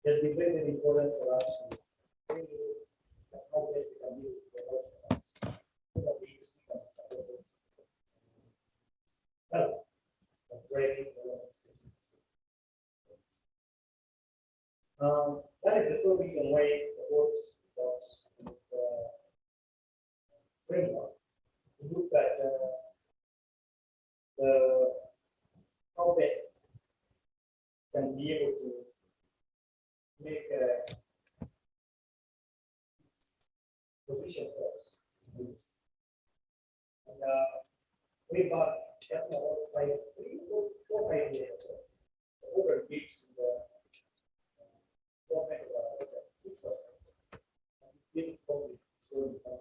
Has been very important for us to bring how best we can do the work so that we use to support it. Well, driving that is the sole reason why the board got framework to look at the how best can be able to make a position for us. And way back, that's about 4 or 5 years ago, the over engaged in the format of our resources. And it probably slowly down.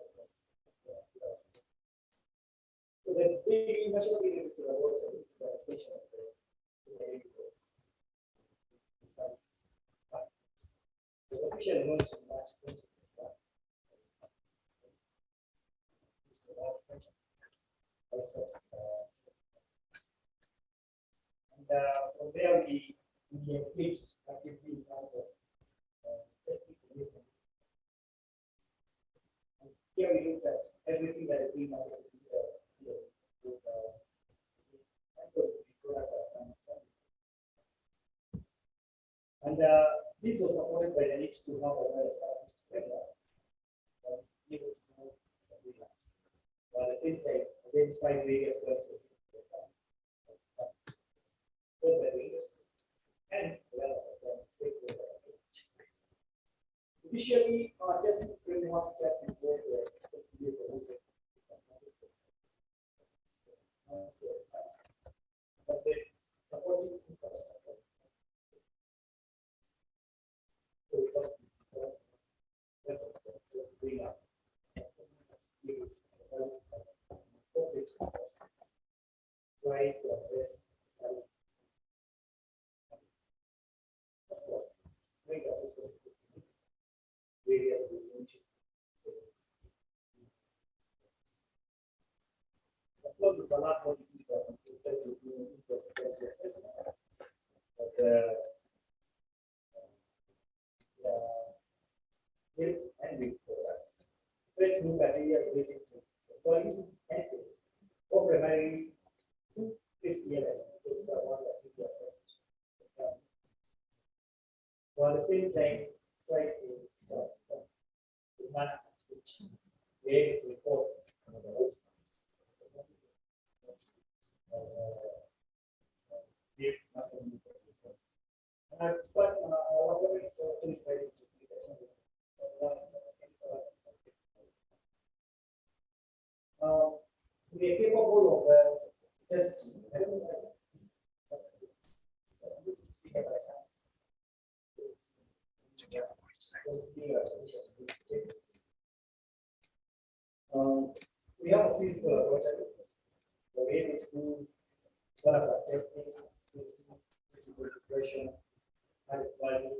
So the big majority of the water is the station of the official launch in March 2021. And from there, we engaged actively in terms of testing commitment. And here we looked at everything that is being done with and this was supported by the need to have a well-established framework able to know the freelance. While at the same time, identify various questions both by the industry and the stakeholder. Initially, our testing framework just involved the but with supporting infrastructure. So we thought to bring up try to address some. Of course, bring up this various relations. Of course, the lab quantities are computed to do the potential assessment of the milk and milk products. Try to look at areas related to the quality and safety, or primarily 250 elements, which are one that you have. While at the same time, try to transform the manner in which we are able to report on the outcomes. But whatever is ready to be we are capable of testing. I don't know. We have a physical laboratory. We're able to do one of our testing, safety, physical regression, and its value,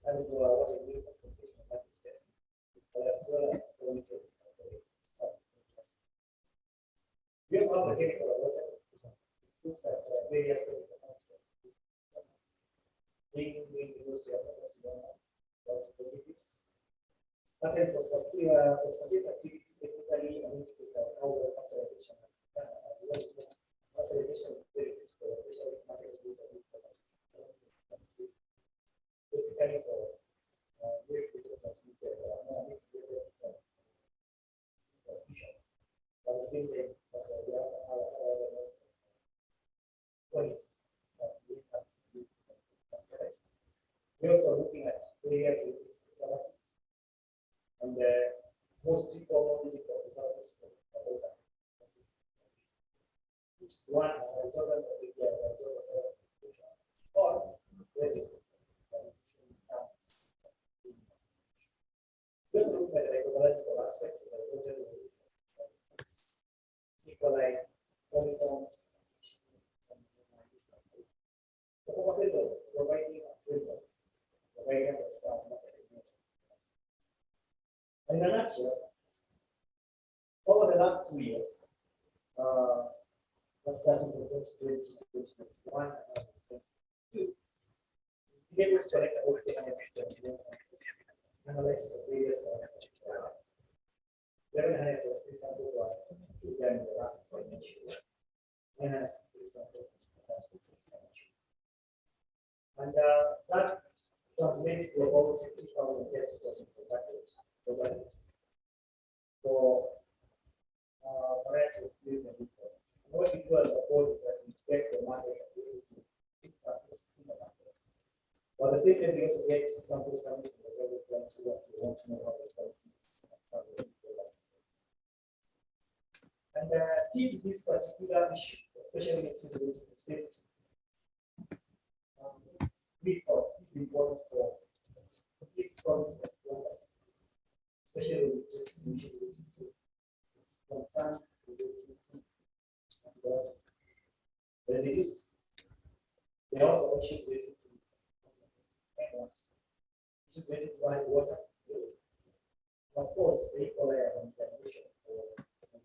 and what a new concentration of that is testing, but as well as experimental. We also have a technical laboratory. It looks at various University of Barcelona, positives. Nothing for this activity, basically, I need to pick out how the pasteurization pasteurization is very critical, especially basically for very critical transmitted at the same time, also we have other quality. We're also looking at areas with alternatives and the most common results for which is one as a result of the or residual. We also look at the ecological aspects of the water, equally polyforms. The purposes of providing a framework. In a nutshell, over the last 2 years, starting from 2020 to 2021, we began to collect about 300 analyze various parameters. 1103 samples were done in the last financial year, 903 samples in the last financial year. And that translates to about 50,000 tests conducted for a variety of fields and reports. What we do as a board is that we get the market and we able to pick samples in the market. But at the same time, we also get samples coming from the very clients who want to know how the quality is. And to this particular issue, especially in related to safety, we thought it's important for this problem to us, especially with distribution related to concerns related to antibiotic residues. There are also issues related to issues related to water. Of course, the E. coli as an contamination for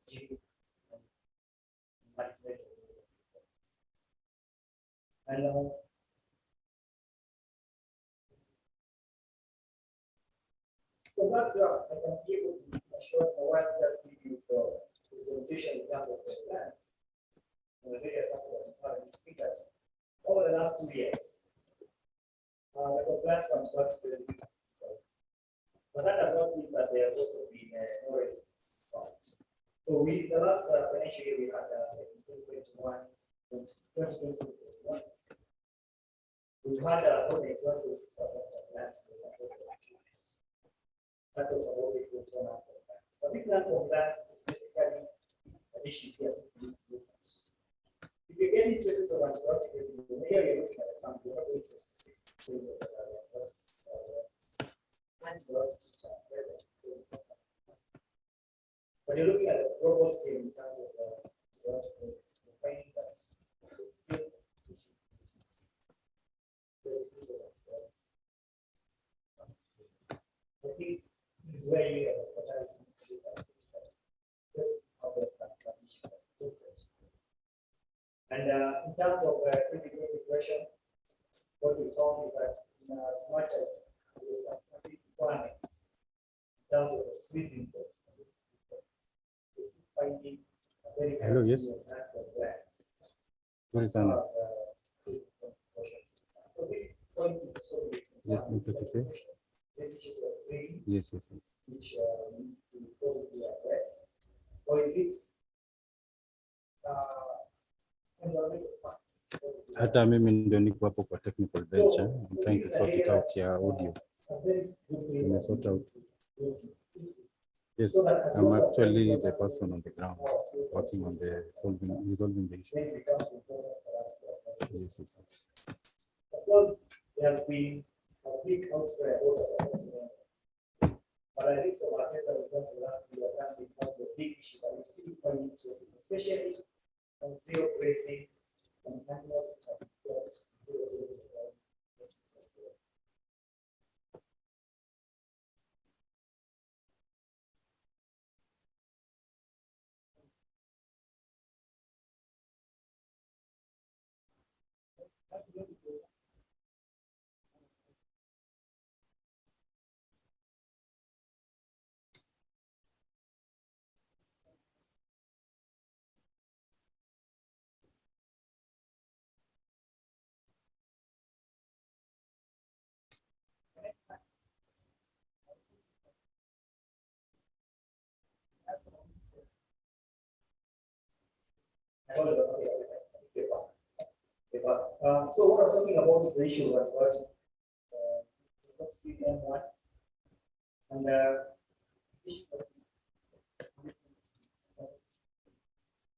G and manipulated. And so that graph, I can be able to show a wide just give you the presentation in terms of the plants and the various samples. You see that over the last 2 years, the plants from what residue. But that does not mean that there has also been no residues found. So the last financial year we had in 2021, 2021, we had about an example 6% of plants for sample. That was about it with one of the plants. But this non-compliance is basically an issue here. If you get traces of antibiotic residue, here you're looking at a sample, you're not going to specific antibiotics which are present. But you're looking at the global scale in terms of antibiotic residue, you're finding that it's still residues of antibiotics. I think this is where you have fatality and in terms of physical regression, what we found is that as much as there is some requirements in terms of the freezing point, we're still finding a very hello, yes. What is that? So this point is so yes, yes, yes, yes. Which need to possibly address, or is it environmental factors? Hata mimi ndio niko hapo kwa technical bench. I'm trying to sort it out ya audio. Sort out. Yes, I'm actually the person on the ground working on the resolving the issue. Yes, yes. Of course, there has been a big outcry about that. But I think from our test results last year, that becomes a big issue that we still find interesting, especially on zero grazing and animals which are brought zero grazing. So what I was talking about is the issue that CM1 and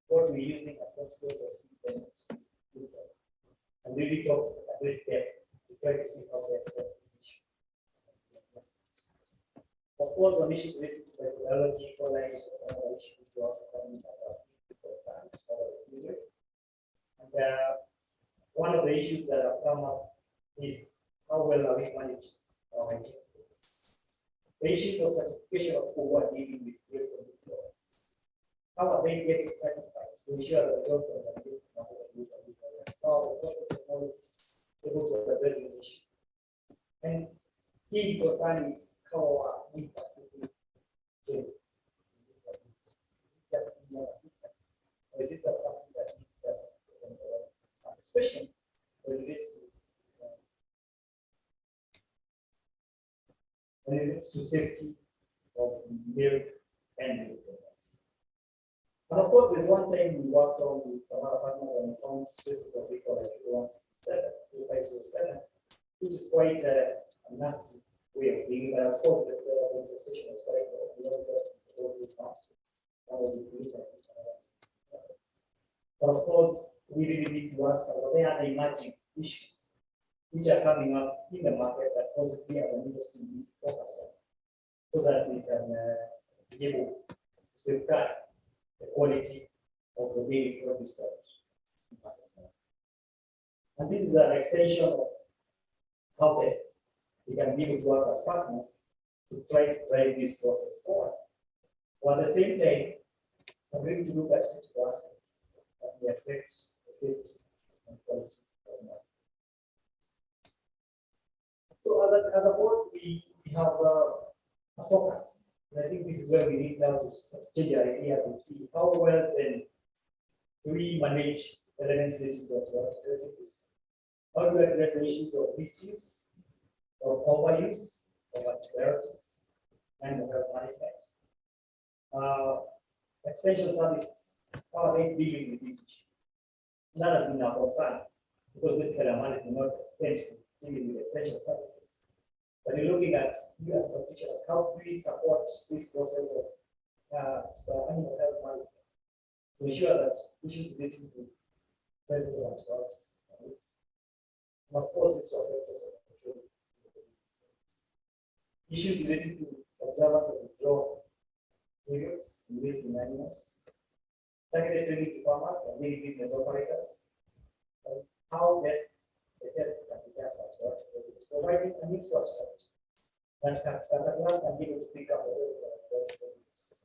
what we're using as consequence of and really talk a great depth to try to see how best that issue. Of course, on issues related to methodology, issues we also coming and one of the issues that have come up is how well are we managing our hygiene status. The issues of certification of who are dealing with real commitments. How are they getting certified to ensure that the job how the process technology is able to address this issue. And key concern is how are we perceiving change. Just in our business. Or is this something that needs just especially when it relates to safety of milk and milk products. And of course, there's one time we worked on with some other partners and we found traces of recall like 01507, which is quite a nasty way of being. But of course, the infestation was quite but of course, we really need to ask are there other emerging issues which are coming up in the market that possibly as an industry we focus on, so that we can be able to safeguard the quality of the dairy produce. And this is an extension of how best we can be able to work as partners to try to drive this process forward. While at the same time, we're going to look at critical aspects that may affect the safety and quality of milk. So as a board, we have a focus. And I think this is where we need now to exchange our ideas and see how well then do we manage elements related to this. How do we address the issues of misuse, of overuse, of antibiotics, and of health management? Extension services, how are they dealing with this issue? And that has been our concern, because basically our money cannot extend to dealing with extension services. But you're looking at you as practitioners, how do we support this process of animal health management to ensure that issues related to presence of antibiotics. And of course, this affects us control. Issues related to observance of withdrawal periods related to animals, targeted training to farmers and daily business operators, and how best the tests can be done for antibiotics, providing an infrastructure that caterpillars can be able to pick up the residents.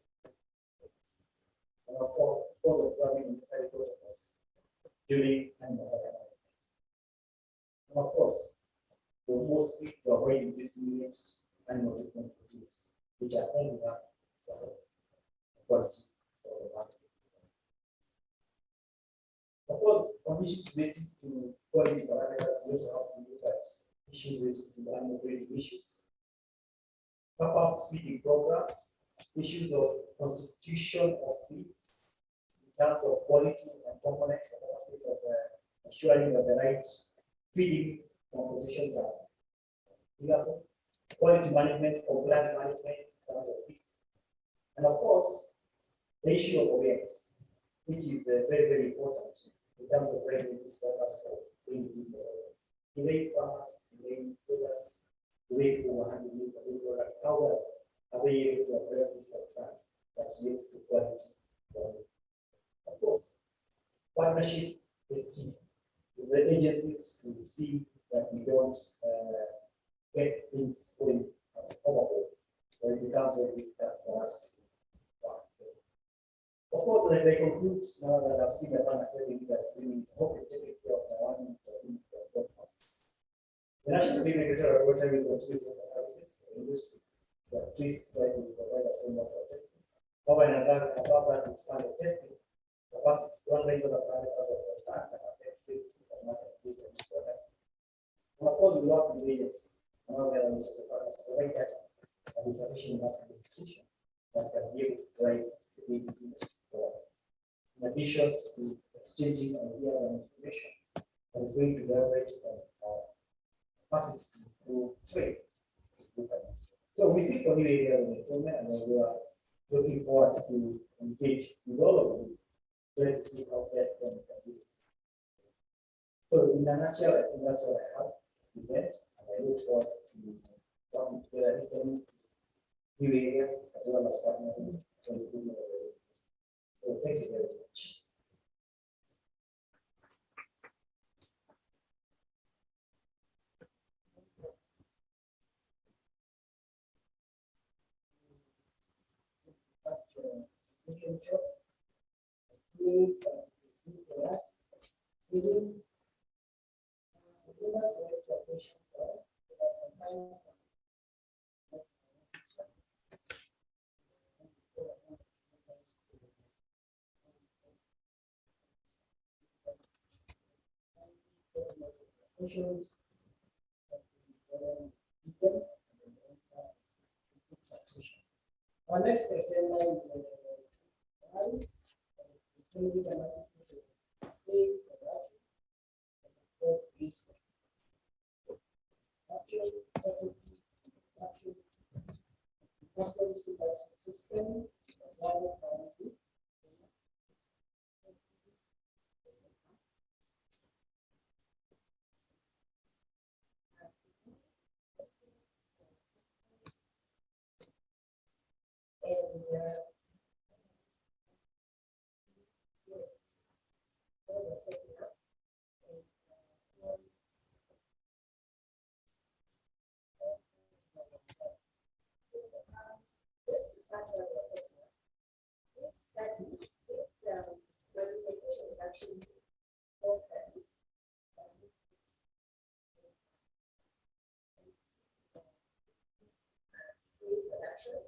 And of course, observing necessary protocols during animal health. And of course, we're mostly to avoid indiscriminate animal treatment products, which are ending up suffering quality of the market. Of course, on issues related to quality parameters, we also have to look at issues related to animal breeding issues, capacity feeding programs, issues of constitution of feeds in terms of quality and component analysis of ensuring that the right feeding compositions are available, quality management, compliance management, and of course, the issue of awareness, which is very, very important in terms of bringing this focus for doing business. The way farmers, the way traders, the way people handle new products, how well are they able to address these concerns that leads to quality? Of course, partnership is key with the agencies to see that we don't get things going overboard, or it becomes very difficult for us to work. Of course, as I conclude, now that I've seen the partner telling me that hope to take care of the one podcasts. The National Green Regulatory Authority will continue to offer services for industry, but please try to provide a framework for testing. However, above that, expand the testing capacity to analyze other parameters of concern that affect safety of market products. And of course, we work with agents and other interested partners to provide data and insufficient enough communication that can be able to drive the industry forward. In addition to exchanging ideas and information that is going to leverage our capacity to improve trade. So we see for new areas of improvement, and we are looking forward to engage with all of you, trying to see how best we can do it. So in a nutshell, I think that's all I have to present, and I look forward to working together, listening to new areas as well as partnering to improve our areas. So thank you very much. Our next presenter is system. And yes, setting up. And, just to start with the setting up, this manufacturing is actually process. Production.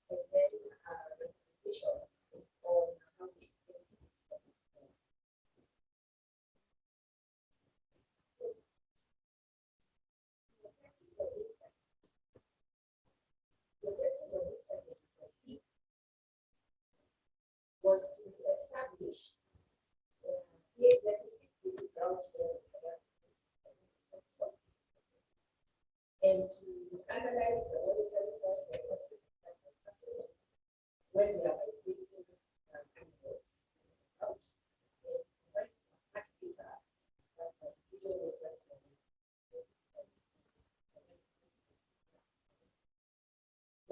And then recommendations on how we can do this. The objective of this package, as you can see, was to establish the executive branch and to analyze the monetary cost and losses of customers when they are migrating animals out and provide some hard data that decision makers can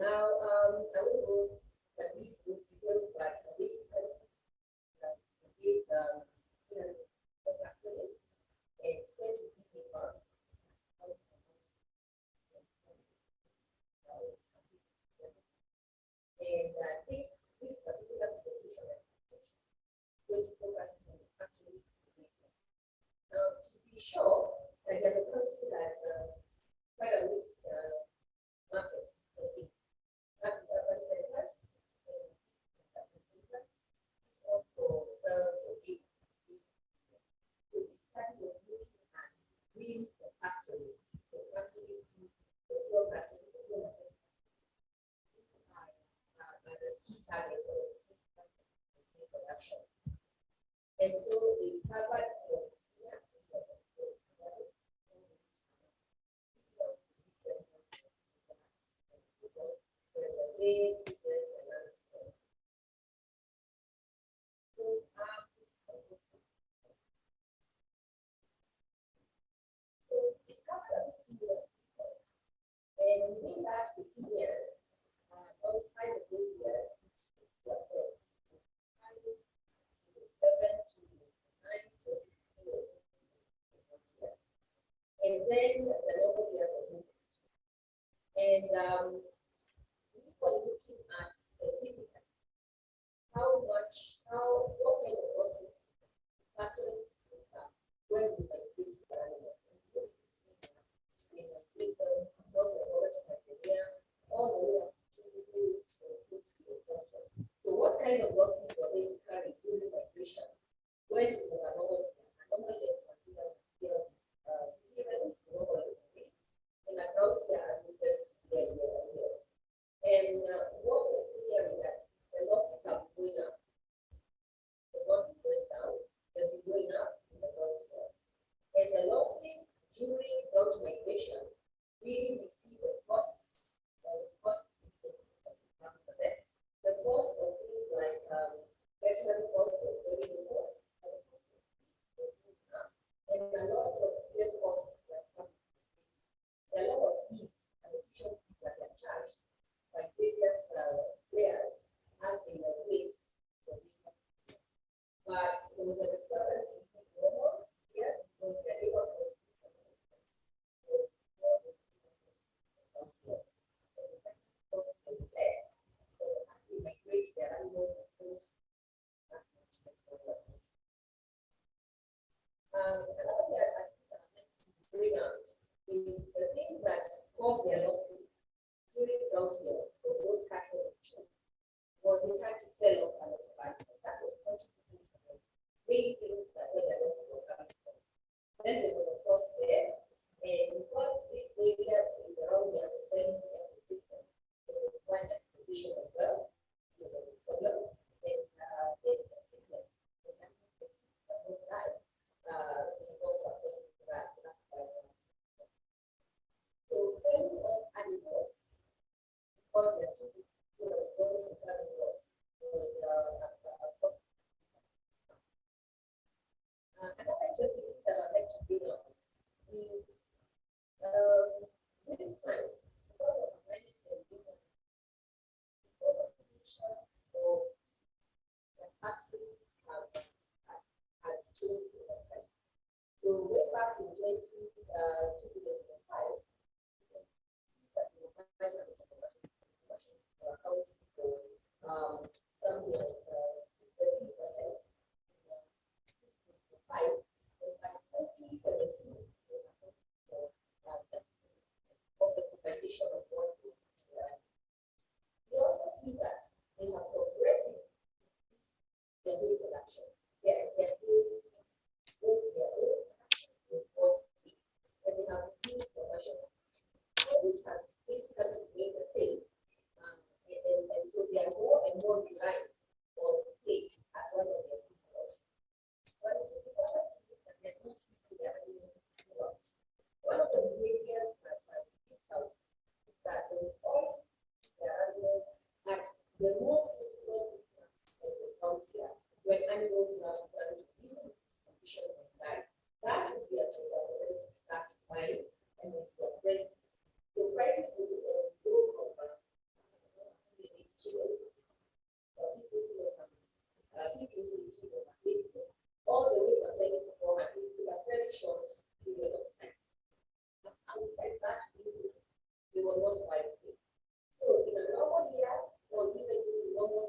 now, I will go and read those details, but basically, with the customers and 20 papers. And production. And so it covered from so it covered 15 years. And within that 15 years, outside of those years, and then the normal years of visit. And we were looking at specifically what kind of losses customers when we migrate to animals. We migrate them across the border to Tanzania, all the way up to so what kind of losses were they carrying during migration when it was a normal year? A normal year is considered appearance, normal rates, and a drought year is years. And what was clear is that the losses are going up. They're not going down, they'll be going up in the drought years. And the losses during drought migration really exceed the costs. The cost of things like veterinary costs is very little, and a lot of other costs that come. There are a lot of fees and additional fees that are charged by various players as they migrate. But there was a discrepancy between normal, yes, because the labor cost less, so we migrate their animals and things. Another thing I think I'd like to bring out is the things that cause their losses during drought years for both cattle and sheep was they had to sell off a lot of animals. That was contributing to the main things that where their losses were coming from. Then there was, of course, there, and because this area is around the underselling ecosystem, there was one condition as well, which was a big problem, and the sickness, the animals that would die. Is also a person that so selling of animals because the two was another interesting thing that I'd like to bring up is with time because of medicine because of the pathways has changed over time. So way back in 2005, you can see that we find that the commercial accounts for something like 13%. By 2017, of the population of one group. We also see that they have progressive their own production. They're doing both their own production and they have used commercial, which has basically remained the same. And so they are more and more reliant on pay as one of their key products. But it is important to look at their own products. One of the behaviors that I picked out is that when all their animals at the most critical frontier, when animals are really condition of die, that would be a trigger for them to start buying and with the price. So prices will those of exchanges, all the way sometimes to 400 in a very short period of time. Outside that period, they were not buying. So in a normal year, or even in normal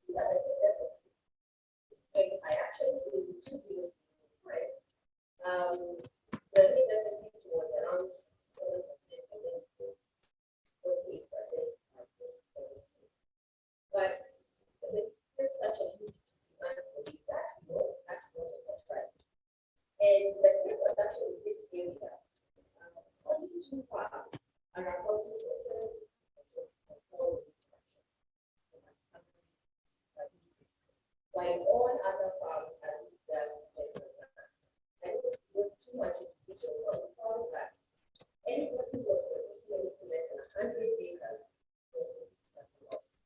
see that the deficit is very high. Actually, in 2005, the deficit was around 7%, and then it was 48% by 2017. But there's such a huge demand for it that, that's not a surprise. And the food production in this area, only 2 farms are accounting for 70% of all the production. So that's while all other farms are just less than that. I don't go too much into detail, but we found that anybody who was producing anything less than 100 acres was producing at a loss.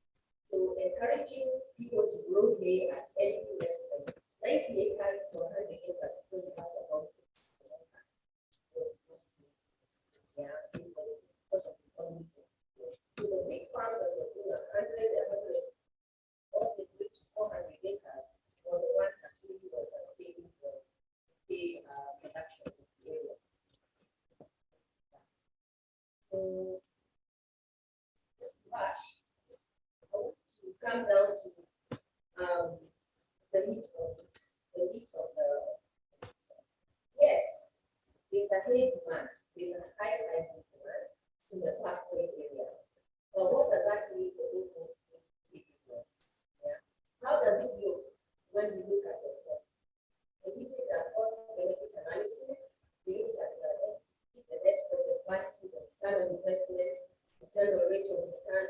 So encouraging people to grow hay at anything less than 90 acres or 100 acres because you have about because of economies of scale. So the big farms that were doing 100, all the way to 400 acres were the ones that really were sustaining the production of the area. So just rush. I want to come down to the meat of the yes, there's a high demand, there's a high demand in the pastoral area. But what does that mean for those who want to do business? Yeah. How does it look when you look at the cost? When we did the cost benefit analysis, we looked at the net present value, the return on investment, internal rate of return,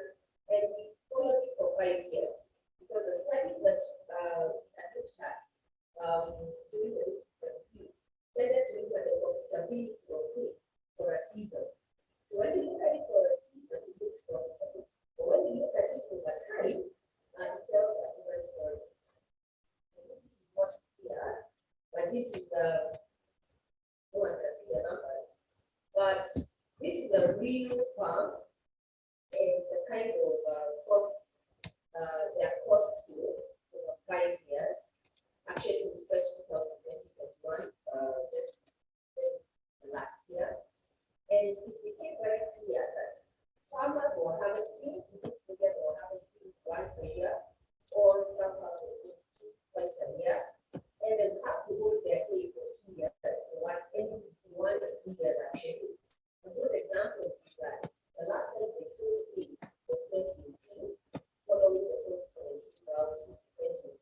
and we followed it for 5 years. Because the studies that I looked at during the review tended to look at the profitability of hay for a season. So when you look at it for a season, it looks profitable. But when you look at it over time, it tells a different story. This is not here, but this is no one can see the numbers. But this is a real farm, and the kind of costs, their costs flow over 5 years. Actually, it stretched out to 2021, just last year. And it became very clear that farmers were harvesting, in this area they were harvesting once a year, or somehow twice a year. And they would have to hold their hay for 2 years, one and 3 years actually. A good example is that the last time they sold hay was 2018, following the 2017 drought to 2018.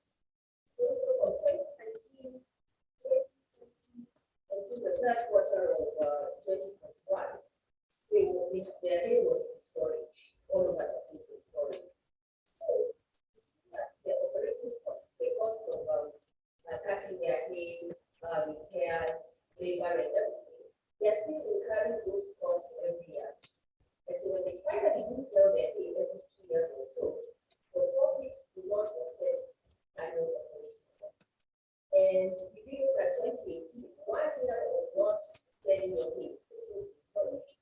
Also from 2019, 2020 until the third quarter of 2021, their hay was in storage, all over the place in storage. So the operating costs, the cost of cutting their hay, repairs, labor, and everything, they are still incurring those costs every year. And so when they finally do sell their hay every 2 years or so, the profits do not offset annual operating costs. And if you look at 2018, 1 year of not selling your hay, putting it in storage,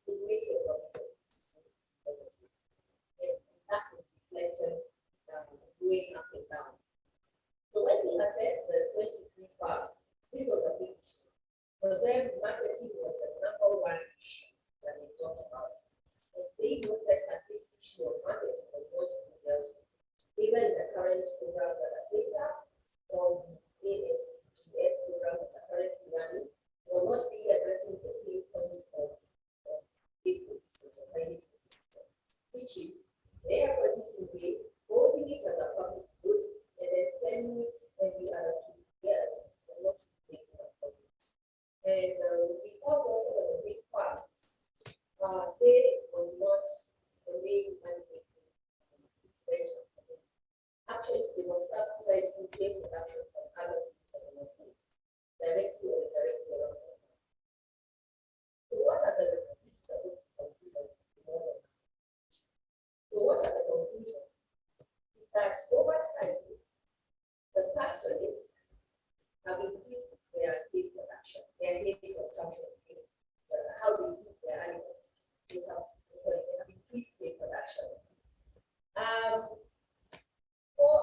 will make your profit. And that is reflected going up and down. So when we assessed the 23 farms, this was a big issue. But then marketing was the #1 issue that we talked about. And they noted that this issue of marketing was not being dealt with, either in the current programs that are PESA or the ASTGS programs that are currently running, or not really addressing the pain points of big producers or private producers, which is they are producing hay, holding it as a public good, and then selling it every other 2 years and not making a profit. And we found also that the big farms, hay was not the main money-making venture. Actually, they were subsidizing hay production from other things that were not made, directly or indirectly around the world. So what are the conclusions? So what are the conclusions? Is that over time, the pastoralists have increased their hay production, their hay consumption, how they feed their animals. They have increased hay production.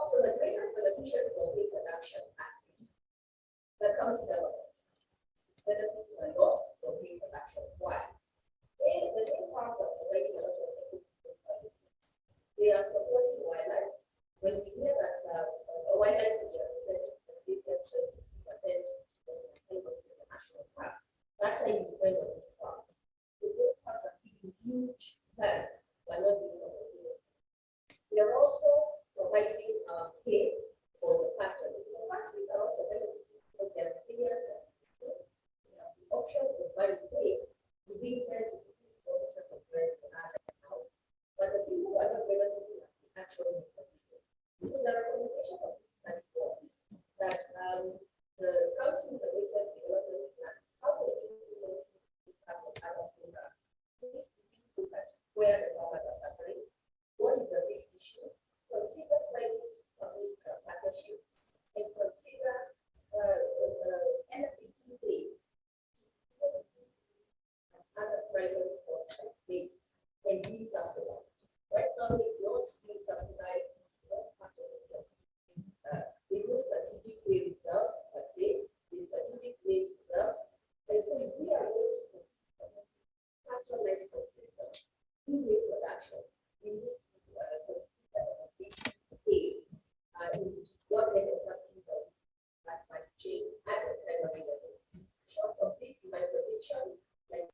So the greatest beneficiaries of hay production are the county government. Benefits a lot from hay production. Why? The same farms are providing a lot of services. They are supporting wildlife. When we hear that wildlife is represented in the previous 60% of the national park. That time is when on this farm. The goat farms are keeping huge herds, but not being compensated. They are also providing hay for the pastures. So the pastures are also benefiting because they are seniors and they have the option of buying hay within 10 to 15 kilometers of where they are right now. But the people who are not benefiting are the actual beneficiaries. So there are communication of these kind of laws that the county integrated development plan, how they implement this type of other programs. We need to look at where the farmers are suffering, what is the big issue, consider private public partnerships, and consider NFPT play other private courts like banks and be subsidized. Right now, it's not being subsidized, not part of the strategic. There's no strategic way reserve per se, the strategic ways reserve. And so if we are going to pasteurize the system, we need production, we need to pay what kind of subsidies are that might change at the primary level. Short of this, my prediction, like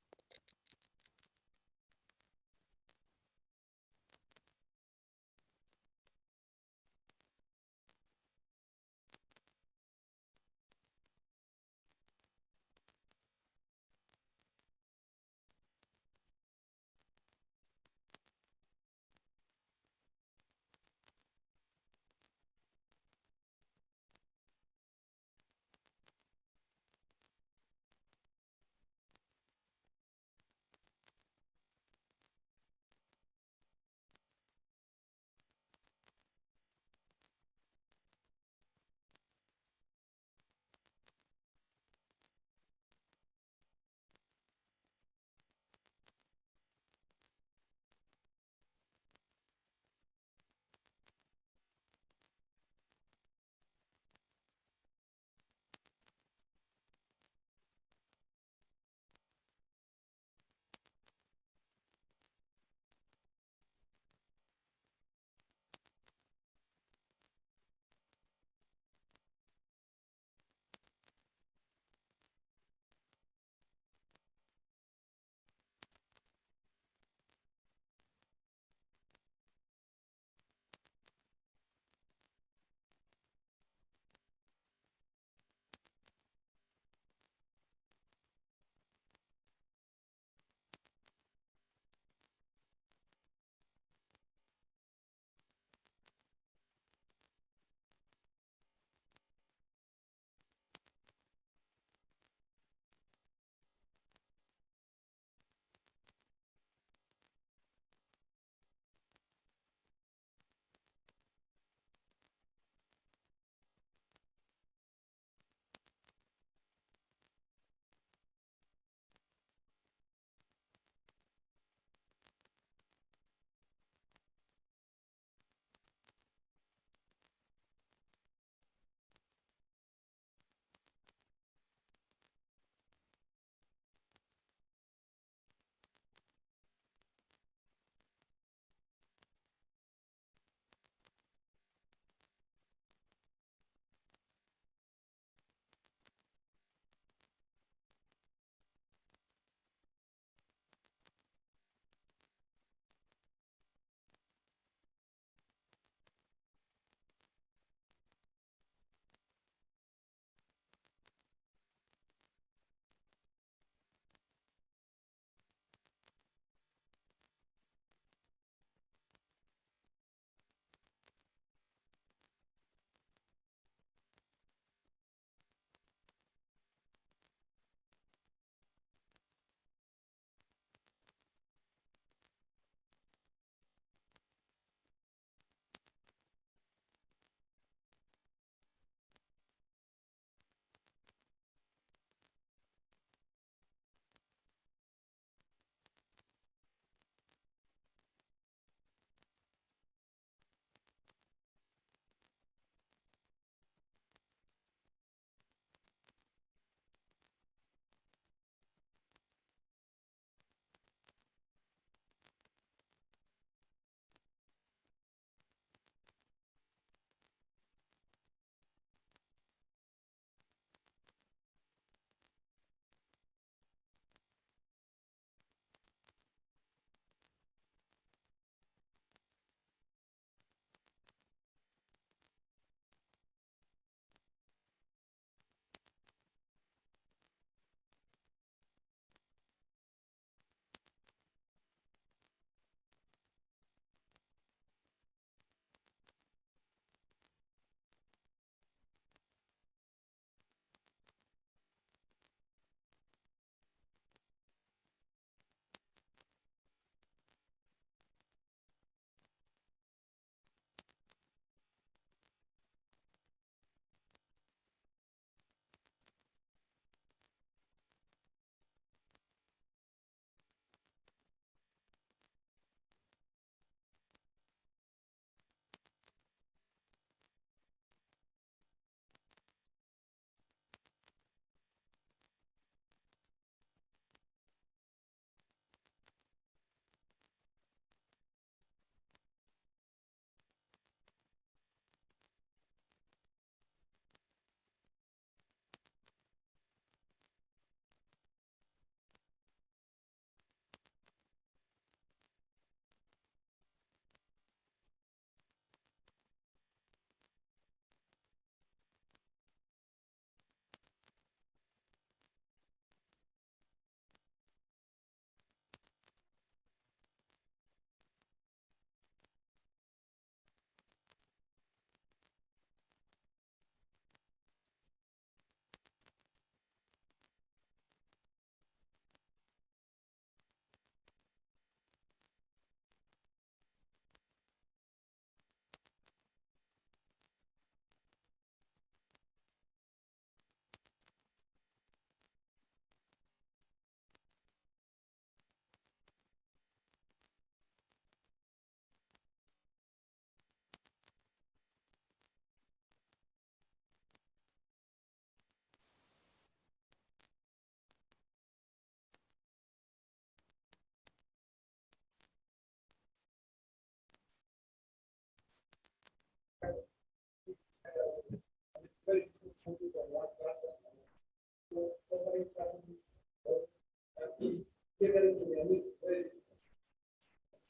according to their needs.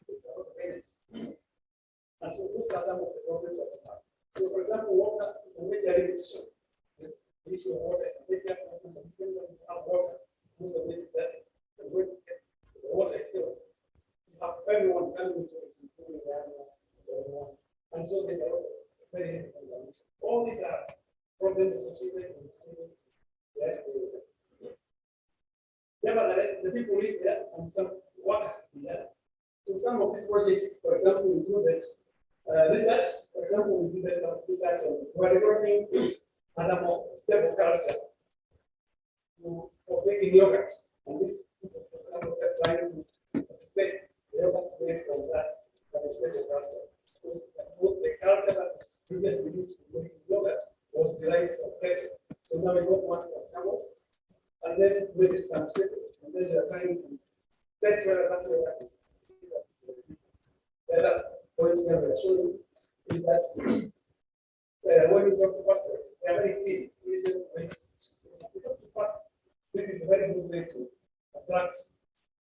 It's about the energy. And so those are some of the problems that we have. So for example, water is a major limitation. The issue of water is a major problem. When you have water, most of it is that the water itself, you have everyone coming into it, including the animals, everyone. And so there's a lot of very heavy contamination. All these are problems associated with that. Nevertheless, the people live there and some work has to be done. So some of these projects, for example, included research. For example, we did some research on we're developing animal stable culture for making yogurt. And this people are trying to expect the yogurt made from that stable culture. Because the culture that was previously used to make yogurt was derived from cattle. So now we got one from camels, and then made it stable. And then they are trying to test whether that yogurt is. The other point here we are showing is that when you talk to pastors, they are very keen to listen to me. This is a very good way to attract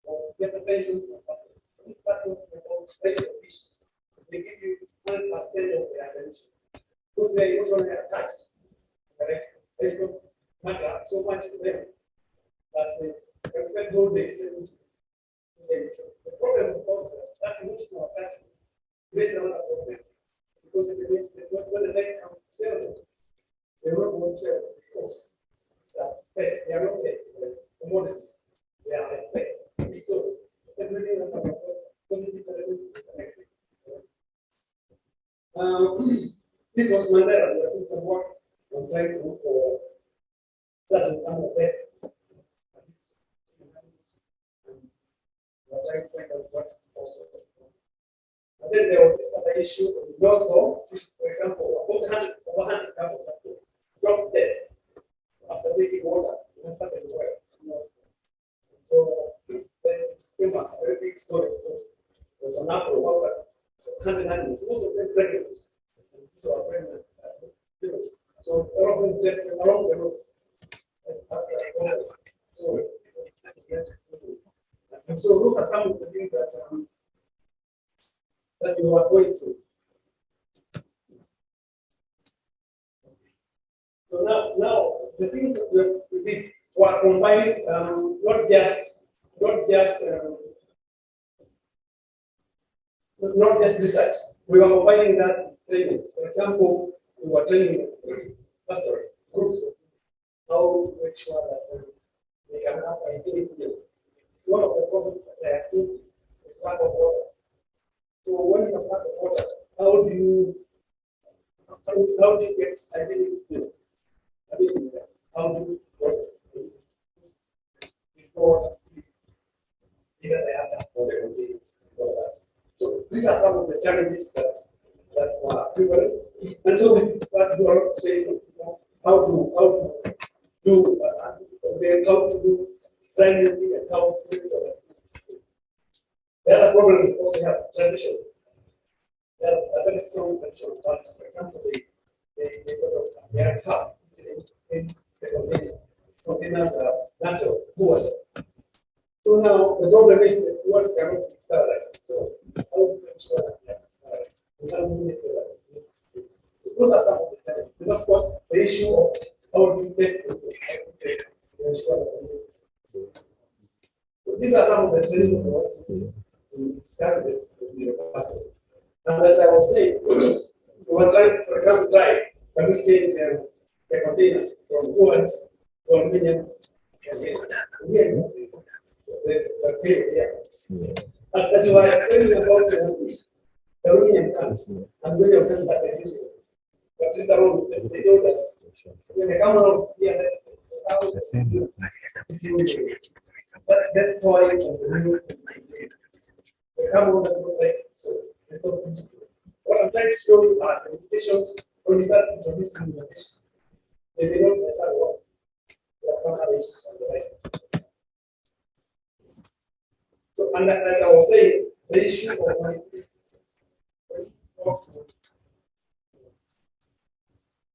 or get attention from pastors. When you start talking about racial issues, they give you 100% of their attention because they are emotionally attached. Correct? They don't matter so much to them that they expect all they listen to. The problem, of course, is that emotional attachment creates another problem because it means that when the tech comes to sell them, they don't want to sell because pets, they are not commodities, they are like pets. So everything about positive element is connected. This was Mandela. We are doing some work on trying to look for certain kind of pets. Trying to find out what's also. And then there was this other issue of North Home, for example, over 100 couples have dropped dead after taking water in a certain well. So then it came up a very big story. There was an apple water, 100 animals, most of them pregnant. So are pregnant. So all of them dead along the road. So those are some of the things that you are going through. So now the thing that we did were combining not just research. We were combining that training. For example, we were training pastors, groups, how to make sure that they can have hygienic meal. It's one of the problems that I think is lack of water. So when you have lack of water, how do you get hygienic meal? I mean, how do you process before either they have that or they contain that? So these are some of the challenges that were prevalent. And so we do a lot of training, how to do training and how to do it. The other problem is also we have tradition. They have a very strong traditional culture. For example, they sort of they are cut in the containers. Containers are natural wood. So now the problem is that words cannot be sterilized. So how do we ensure that we can limit the those are some of the challenges. And of course, the issue of how do you test to ensure that so these are some of the challenges we discussed with the pastor. And as I was saying, we were trying, for example, can we change the containers from wood to aluminum? As you were explaining about the aluminum cans, and many of them that they use it. But later on, they know that when they come out here, that's why the carbon does not like so it's not beautiful. What I'm trying to show you are the limitations when you start introducing innovation. They may not necessarily work. There are some other issues on the right. So, and as I was saying, the issue of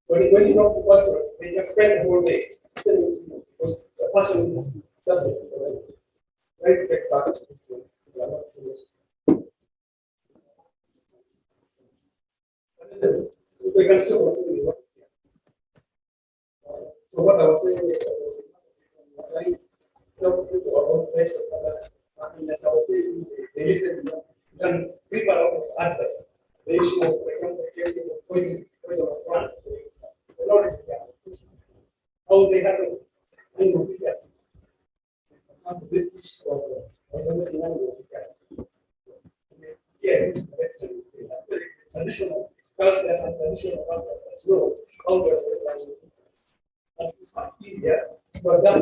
when you talk to customers, they can spend the whole day because the passion is subject. Try to get back to this one. We are not finished. We can still continue work here. So what I was saying is that I don't think about place of others. As I was saying, they listen, you can reap a lot of advice. The issue of, for example, the case of poison of front, the knowledge they are teaching, how they have to handle figures. For example, this issue of isolating animal figures. Yes, traditional cultures and traditional cultures know how to express language. And it's much easier for them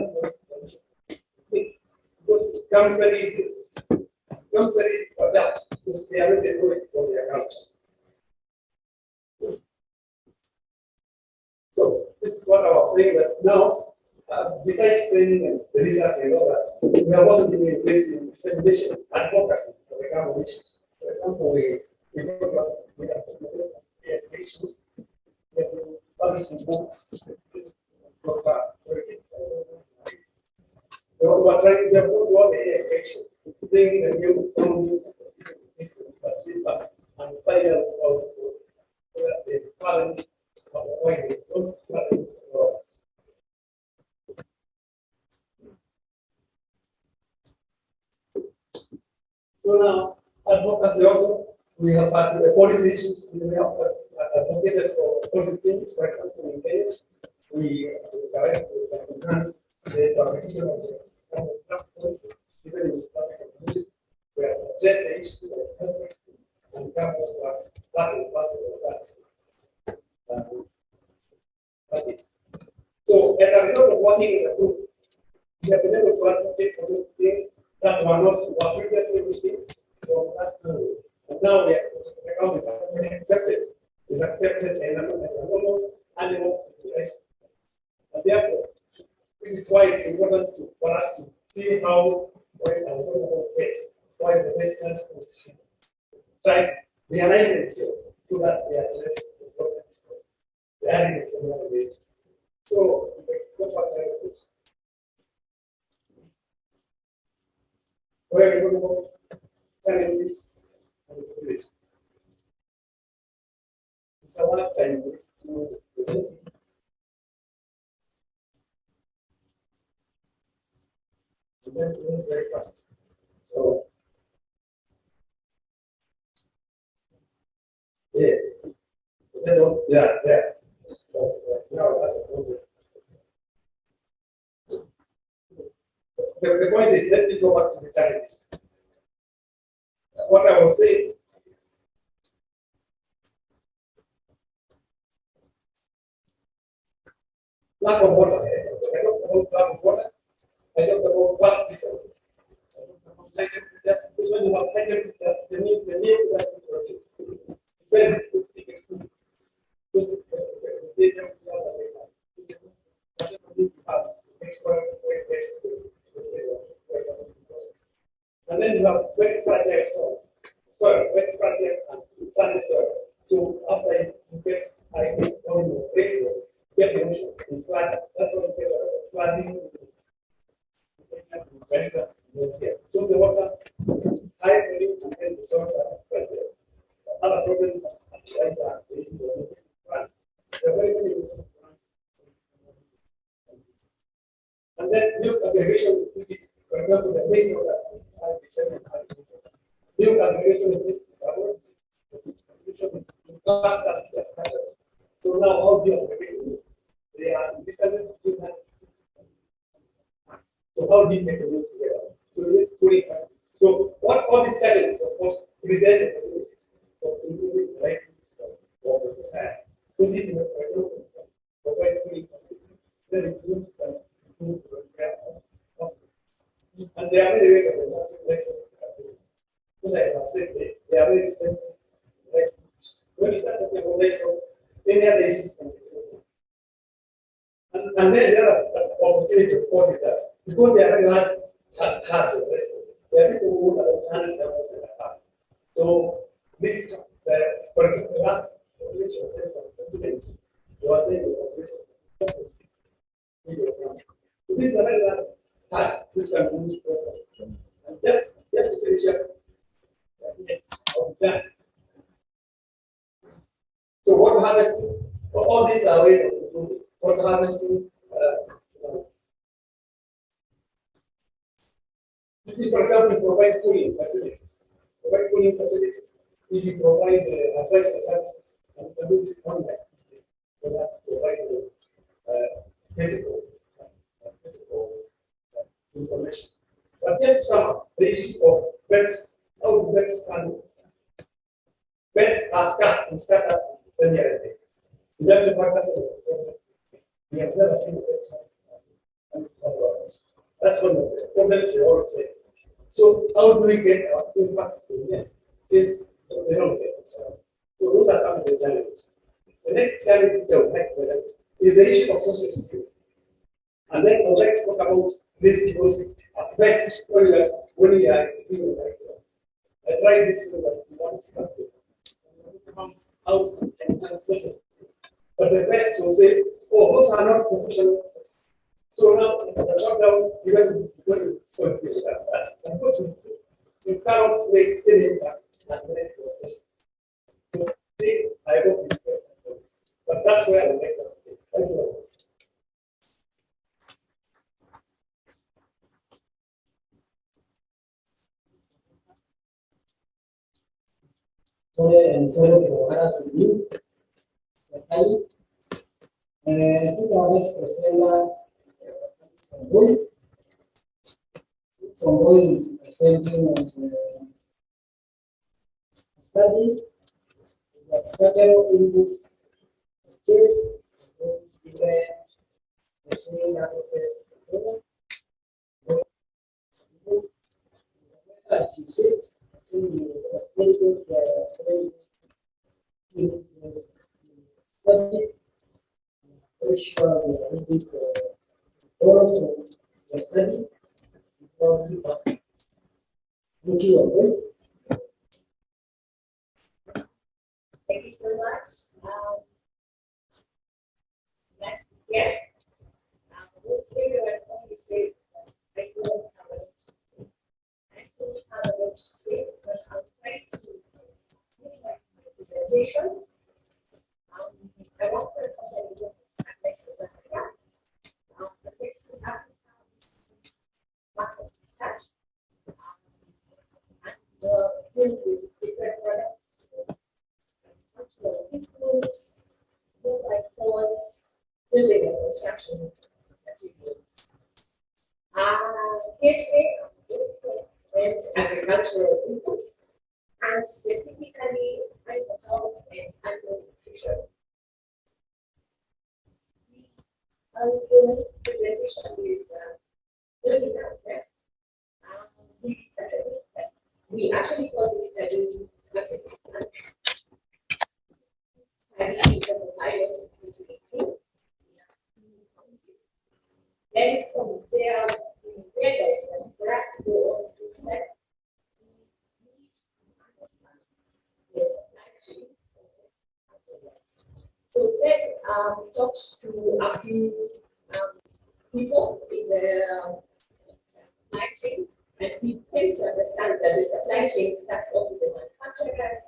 because it comes very easy. It comes very easy for them because they are already doing it for their culture. So this is what I was saying that now, besides training and the research and all that, we have also been engaged in dissemination advocacy for the government issues. For example, we have issues, we have been publishing books. We are trying to go to all the aspects, bring the new feedback and find out how the challenge of why they don't challenge. So now, advocacy also, we have had the policy issues, we have advocated for policy things, for example, in Kenya, we enhance the participation of the draft policy, even in the community, we have addressed the issues of the and campus are part and parcel of that. So, as a result of working as a group, we have been able to advocate for things that were previously received from that group. And now the account is accepted. Is accepted as a normal animal rights. And therefore, this is why it's important for us to see how why the Western position try realign themselves so that they address the problems of the animals and other ways. So, what where we talk about challenges and opportunities. It's a lot of challenges. So let's move very fast. So, yes, that's all. Yeah, yeah. Now that's a problem. The point is, let me go back to the challenges. What I was saying, lack of water. I talked about lack of water. I talked about vast distances. I talked about high temperatures. Because when you have high temperatures, that means the milk that you produce. It's very difficult to take it. Because the temperatures are very high. Whatever you have, export, and then you have very fragile soil, very fragile and sandy soil. So after you get rainfall, get erosion and flood. That's what you get flooding. So the water is high volume and then the soils are fragile. Other problem is the very and then milk aggregation, which is, for example, the main milk aggregation is this aggregation is faster. So now all the aggregation, they are distances between them. So how do you make the milk together? So you need to put it back. So what all these challenges, of course, present the communities for improving the right of the society. Because if you, for example, provide food, then it means and there are many ways of enhancing election. Because I have said, they are very distinct. When you start talking about election, many other issues can be developed. And then the other opportunity, of course, is that because they are very hard to address, there are people who are handling them also in the past. So, this, for example, that population of continents, you are saying the population of these are very hard, which can be used for And just to finish up, yes, done. So water harvesting, all these are ways of improving water harvesting. If, for example, you provide cooling facilities, if you provide advice for services, and you can do this online, so that provide physical, information. But just some the issue of beds, how do beds can beds are scarce and scattered semi-arid. We have to focus on the problem. We have never seen beds. That's one of the problems we always say. So how do we get our impact in them? Since they don't get it. So those are some of the challenges. The next challenge I would like to highlight is the issue of social security. And then I would like to talk about this because it affects when we are even like I tried this once house and translation. But the rest will say, oh, those are not professional. So now the shutdown, you have to confuse that. Unfortunately, you cannot make any impact at the rest of this. So I hope you get that. But that's where I would like to. Thank you. Sorry for harassing you. Okay. To our next presenter, it's ongoing presenting on study the cultural inputs, tips, different as you said, very good study. Very sure we are looking for all of the study. Thank you. Thank you so much. Next year, let's say that only say I don't have a lot to say. I actually have a lot to say, but I'm trying to make my presentation. I work for a company that Nexus Africa. The Nexus Africa market research and deal with different products. Includes like points, building and construction materials. KVA and agricultural inputs, and specifically agricultural and animal nutrition. The presentation is building out there. We actually call this study study the pilot in 2018. Then from there, for us to go on to step, we need to understand the supply chain. So then we talked to a few people in the supply chain, and we came to understand that the supply chain starts off with the manufacturers.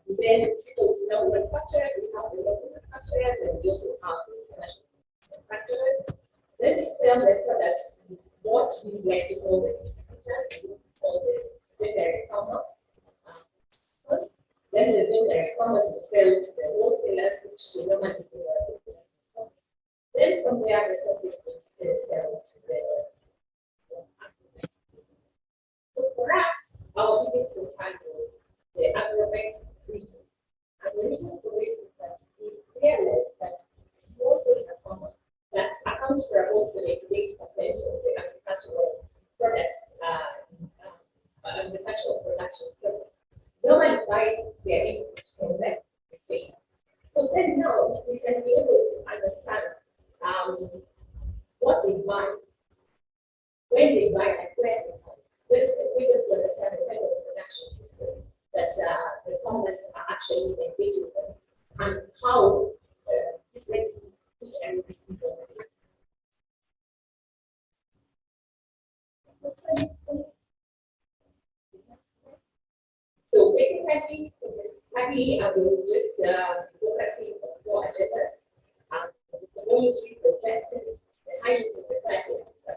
Then it's now manufacturers, we have the local manufacturers, and we also have the international manufacturers. Then we sell the products to what we like to call the distributors, we call the direct farmer. Then the direct farmers will sell to the wholesalers, which they normally do. Then from there, the stock is being sold to the so for us, our biggest concern was the agrovet region. And the reason for this is that we realized that small data farmer that accounts for about 78% of the agricultural products, agricultural production. So normally buy their inputs from them. So then now we can be able to understand what they buy, when they buy, and where they buy. Then we can understand the kind of production system that the farmers are actually engaging them, and how different each and every season is. So basically, in this study, I will just focusing on four agendas: the technology, the justice, the highlights of the study, and so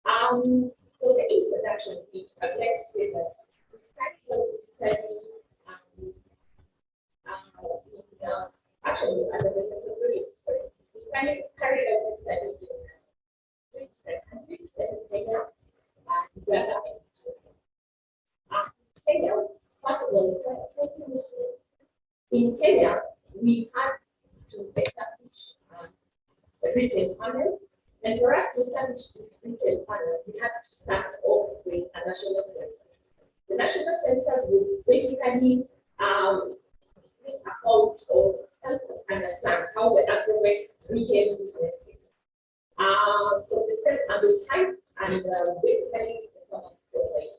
on. For the introduction piece, I'd like to say that we carried out this study actually under the sorry, we carried out this study in three different countries, that is Kenya, Uganda, and Ethiopia. Kenya, first of all, in Kenya, we had to establish a retail panel. And for us to establish this retail panel, we had to start off with a national census. The national census will basically bring about or help us understand how the aggregate retail business is. So the step and the type and basically the common profile.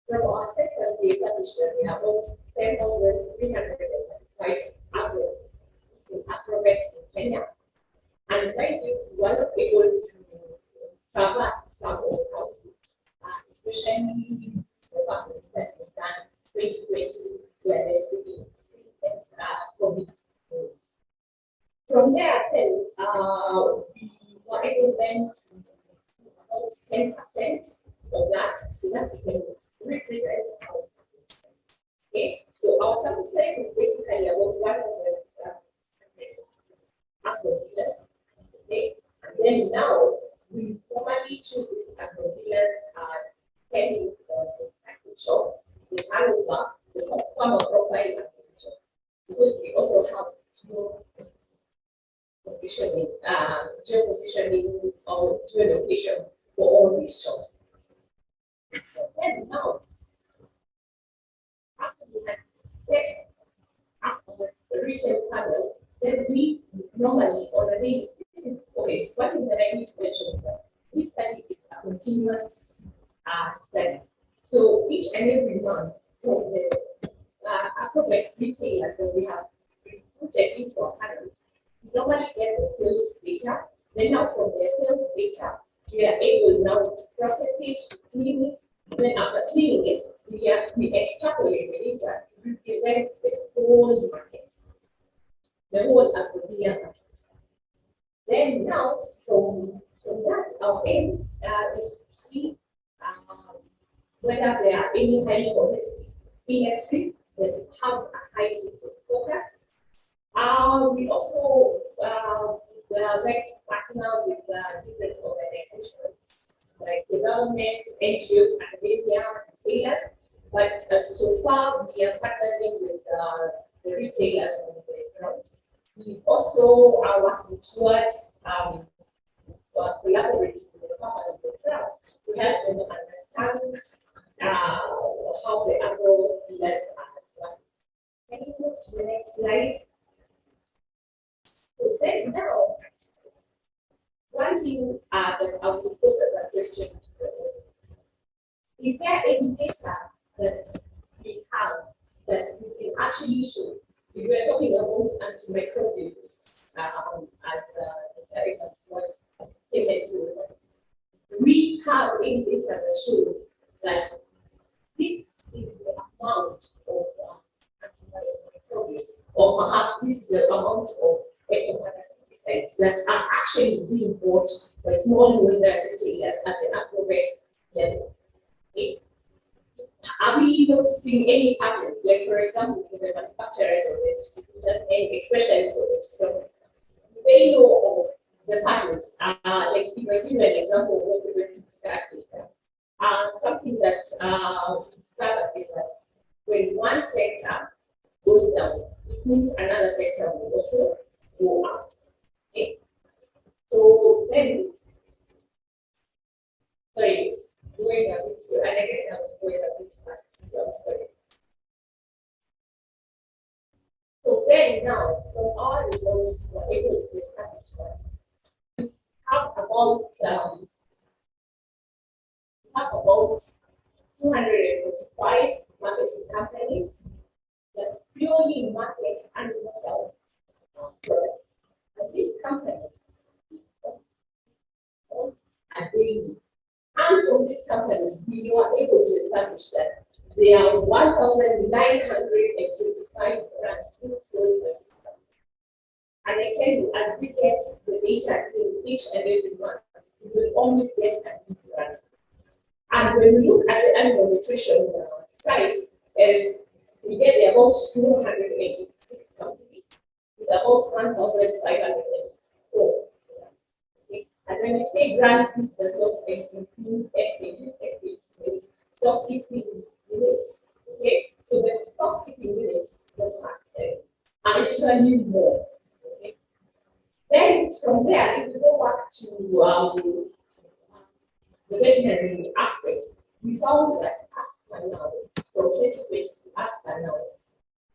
From our census, we established that we have about 10,335 aggregates in Kenya. And mind you, we were not able to traverse some of the counties, especially the government that was done 2020, where there's COVID. From there, then, we were able then to do about 10% of that, so that we can represent our sample. Okay, so our sample size is basically about 1,000 dealers. Okay, and then now we formally choose these dealers pending the tackle shop, the turnover, the farmer profile application, because we also have geo-positioning or geolocation for all these shops. And now, after we have set up the retail panel, then we normally already, this is okay. One thing that I need to mention is that this study is a continuous study. So each and every month, from the appropriate retailers that we have recruited into our panels, we normally get the sales data. Then now from the sales data, we are able now to process it, to clean it. Then after cleaning it, we extrapolate the data to represent the whole market, the whole agro-dealer market. Then now from that, our aim is to see whether there are any highly competitive industries that have a high focus. We also like to partner with different organizations like the government, NGOs, academia, retailers. But so far, we are partnering with the retailers on the ground. We also are working towards collaborating with the farmers on the ground to help them understand how the agro dealers are running. Can you move to the next slide? So let's now, one thing that I will pose as a question to the audience. Is there any data that we have that we can actually show? If we are talking about antimicrobials as what came into it, we have any data that show that this is the amount of antimicrobials, or perhaps this is the amount of pesticides that are actually being bought by smallholder retailers at the appropriate level. Okay. Are we noticing any patterns, like for example, in the manufacturers or the distributors, and especially for the distributors? They know of the patterns. Like if I give you an example of what we're going to discuss later. Something that we discovered is that when one sector goes down, it means another sector will also go up. Okay. So then, sorry, it's going a bit slow, and I guess I'm going a bit fast. Sorry. So then now, from our results, we were able to establish that we have about 245 marketing companies that purely market animal products. And these companies are daily And from these companies, we were able to establish that there are 1,925 grants being sold by this company. And I tell you, as we get the data in each and every month, we will always get a new grant. And when we look at the animal nutrition side, is we get about 286 companies with about 1,584. Okay. And when I say grants, this does not include SKUs, SKUs, stock keeping units. Okay, so the stock keeping units, the parts are usually more. Okay. Then from there, if we go back to the veterinary aspect, we found that as per now, from 2020 to as per now,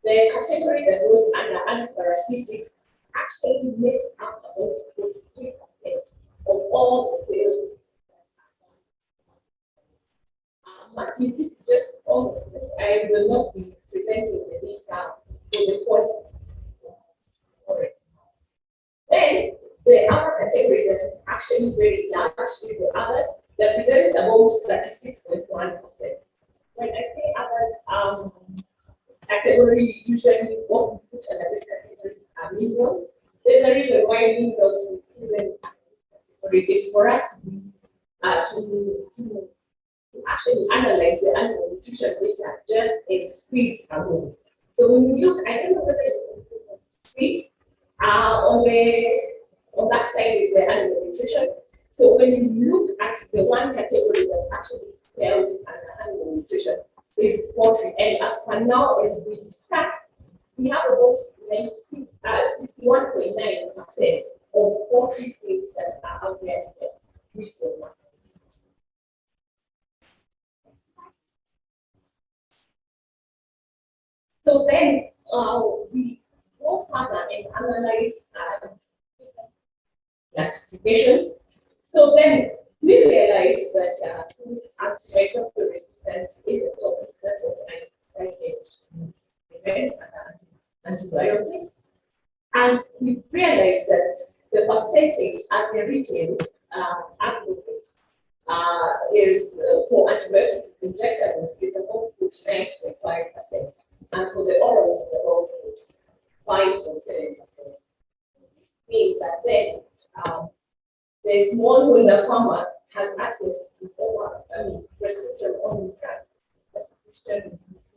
the category that goes under antiparasitics actually makes up about 43% of all the sales. But this is just all of it. I will not be presenting the data for the quantity. Then the other category that is actually very large is the others that represents about 36.1%. When I say others, category usually what we put under this category are minerals. There's a reason why minerals even is for us to actually analyze the animal nutrition data just as feeds alone. So when we look, I don't know whether you can see on that side is the animal nutrition. So when you look at the one category that actually sells under animal nutrition is poultry, and as for now, as we discussed, we have about 61.9% of poultry feeds that are out there in the retail market. So then we go further and analyze classifications. So then we realized that since antimicrobial resistance is a topic, that's what I decided to prevent antibiotics. And we realized that the percentage at the retail aggregate is for antibiotic injectables is about 49.5%. And for the orals, it's about 5.7%. This means that then the smallholder farmer has access to prescription only drug that Christian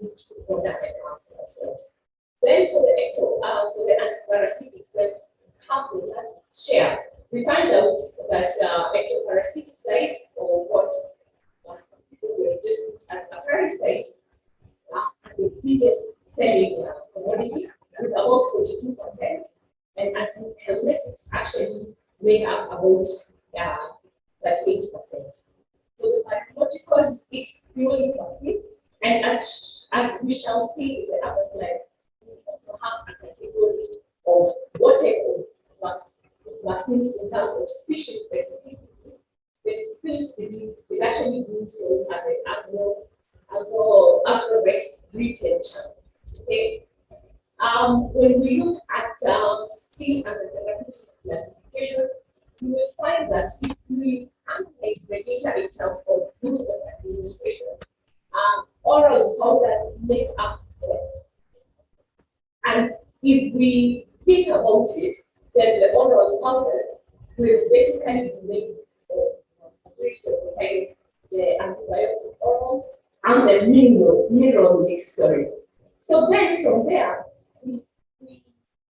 need to order and answer themselves. Then for the antiparasitics that have the largest share, we find out that ectoparasiticides, or what some people will just put as a parasite, the biggest selling commodity with about 42%, and antihelmintics actually make up about that 8%. So the biologicals, it's purely profit, and as we shall see in the other slide, we also have a category of what type of vaccines in terms of species specificity. The specificity is actually being sold at the agrovet retail channel. Okay. When we look at still under the therapeutic classification, you will find that if we analyze the data in terms of route of administration, oral powders make up. And if we think about it, then the oral powders will basically make the antibiotic orals and the mineral mix, sorry. So then from there, we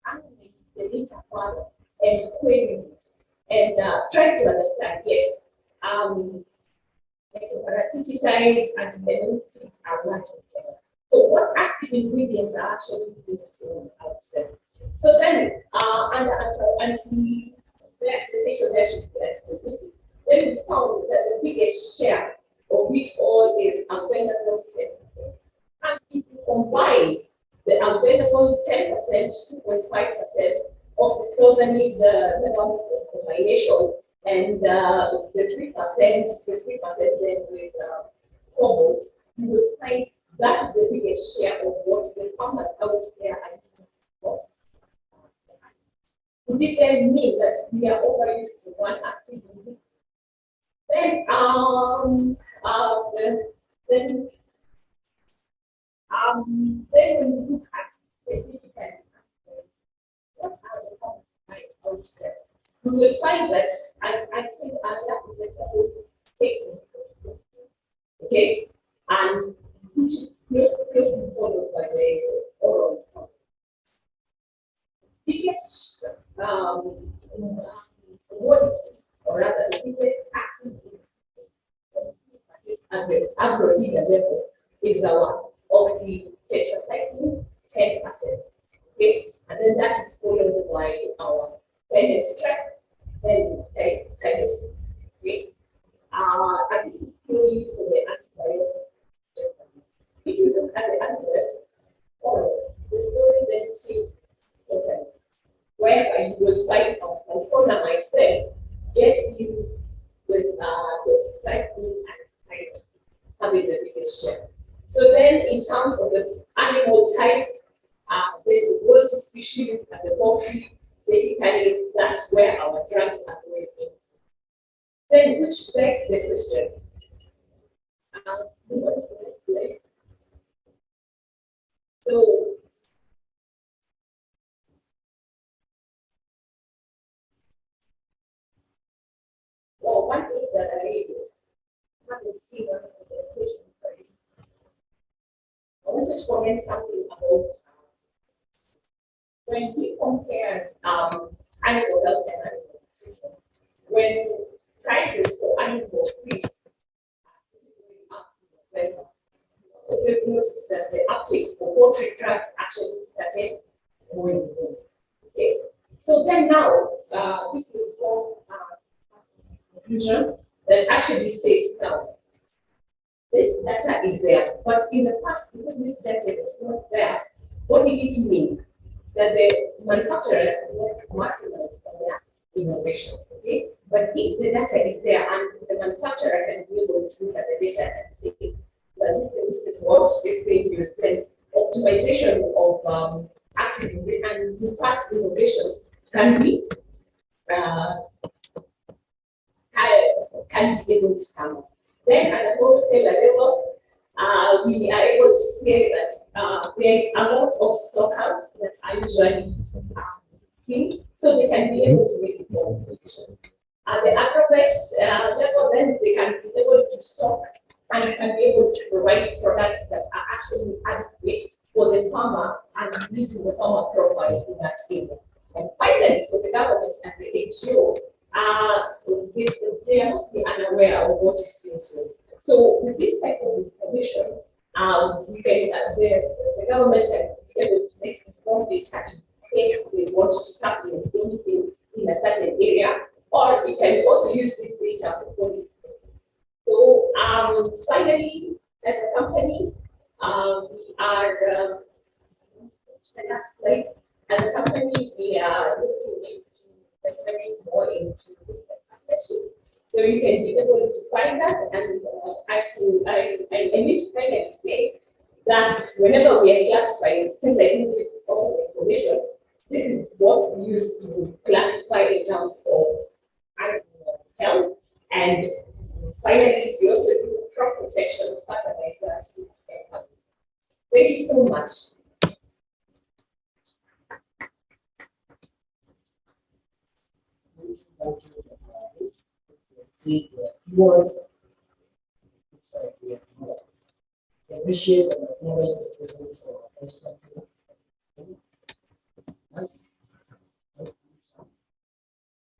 analyze the data further and query it and try to understand, yes, parasiticides and antibiotics are large together. So what active ingredients are actually used out there? So then under antibiotics, then we found that the biggest share of which all is albendazole 10%. And if you combine the albendazole 10%, 2.5% of the closanide, the combination, and the 3% then with cobalt, you will find that is the biggest share of what the farmers out there are using for. Would it then mean that we are overusing one active ingredient? Then Then then when we look at specific aspects, what are the common outsteps? We will find that I think another project was taken, okay, and which is closely followed by the oral. Biggest commodity, or rather the biggest active at the agro-leader level is our oxytetracycline 10%. Okay, and then that is followed by our Bennett strap, then typhus. Okay, and this is purely for the antibiotics. If you look at the antibiotics, the story then changes totally, whereby you will find sulfonamide cell get you with doxycycline and typhus having the biggest share. So then, in terms of the animal type, the world species and the poultry, basically that's where our drugs are going into. Then, which begs the question? So, well, one thing that I haven't seen on the equation, sorry. I wanted to comment something about when we compared animal health and animal nutrition, when prices for animal feed are going up, we noticed that the uptake for poultry drugs actually started going down. Okay, so then now this will form conclusion that actually states now this data is there, but in the past, because this data was not there, what did it mean? That the manufacturers would maximize their innovations, okay? But if the data is there and the manufacturer can be able to look at the data and say, well, this is what is being used, then optimization of active and in fact innovations can be able to come. Then at the wholesale level, we are able to say that there is a lot of stockouts that are usually seen, so they can be able to make informed decisions. At the aggregate level, then they can be able to stock and can be able to provide products that are actually adequate for the farmer and using the farmer profile in that area. And finally, for the government and the HO, they are mostly unaware of what is being sold. So with this type of information, we can the government can be able to make informed data in case they want to supplement anything in a certain area, or we can also use this data for policy. So finally, as a company, we are as a company we are looking into venturing more into partnership. So you can be able to find us, and I need to finally say that whenever we are classifying, since I didn't give all the information, this is what we use to classify in terms of animal health, and finally we also do crop protection, fertilizers. Thank you so much. See the keywords. Looks like we have more. Appreciate and acknowledge the presence of our president. Nice.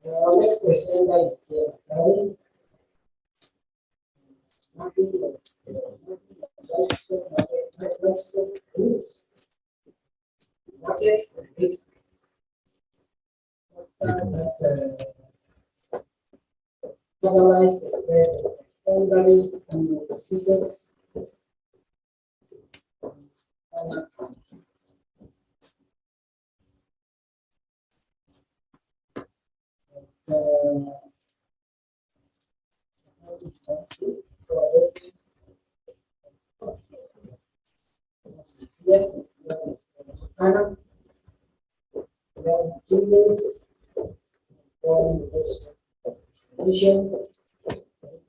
Our next presenter is Gary. Nothing but livestock roots, markets, and risk. Otherwise, the spread of elderly and diseases.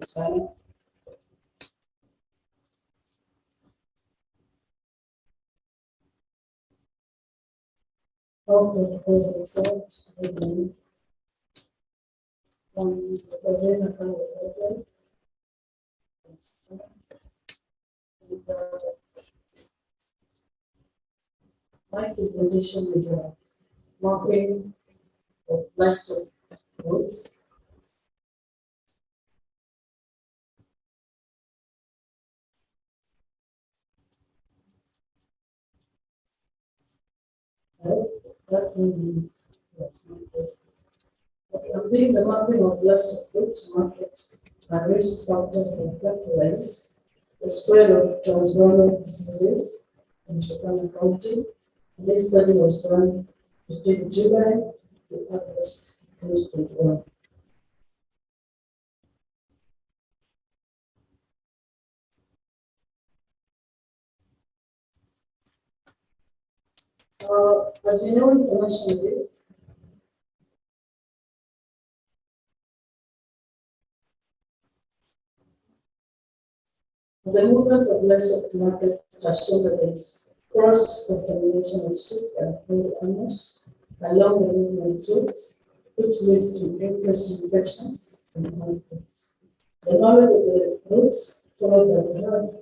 Sana. All protocols accept. Agenda kind of open. My presentation is a mapping of livestock roads. That will be, that's my first. Okay, I'm doing the mapping of livestock roads, market, and risk factors and characterize the spread of transborder diseases in Turkana County. This study was done between July to August 2021. As you know, internationally, the movement of livestock to market has shown that there is cross-contamination of sheep and poultry animals along the movement routes, which leads to increased infections and conflicts. The knowledge of the routes followed by the health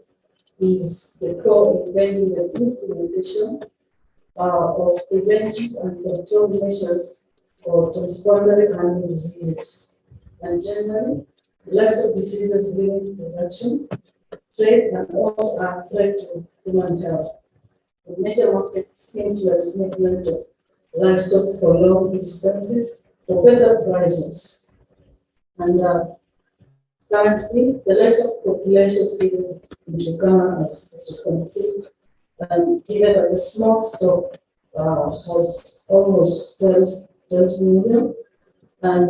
is the core in guiding the implementation of preventive and control measures for transponder animal diseases. And generally, livestock diseases limit production, trade, and also are threat to human health. The major markets influence movement of livestock for long distances for better prices. And currently, the livestock population figures in Turkana, as you can see, given that the small stock has almost 12 million, and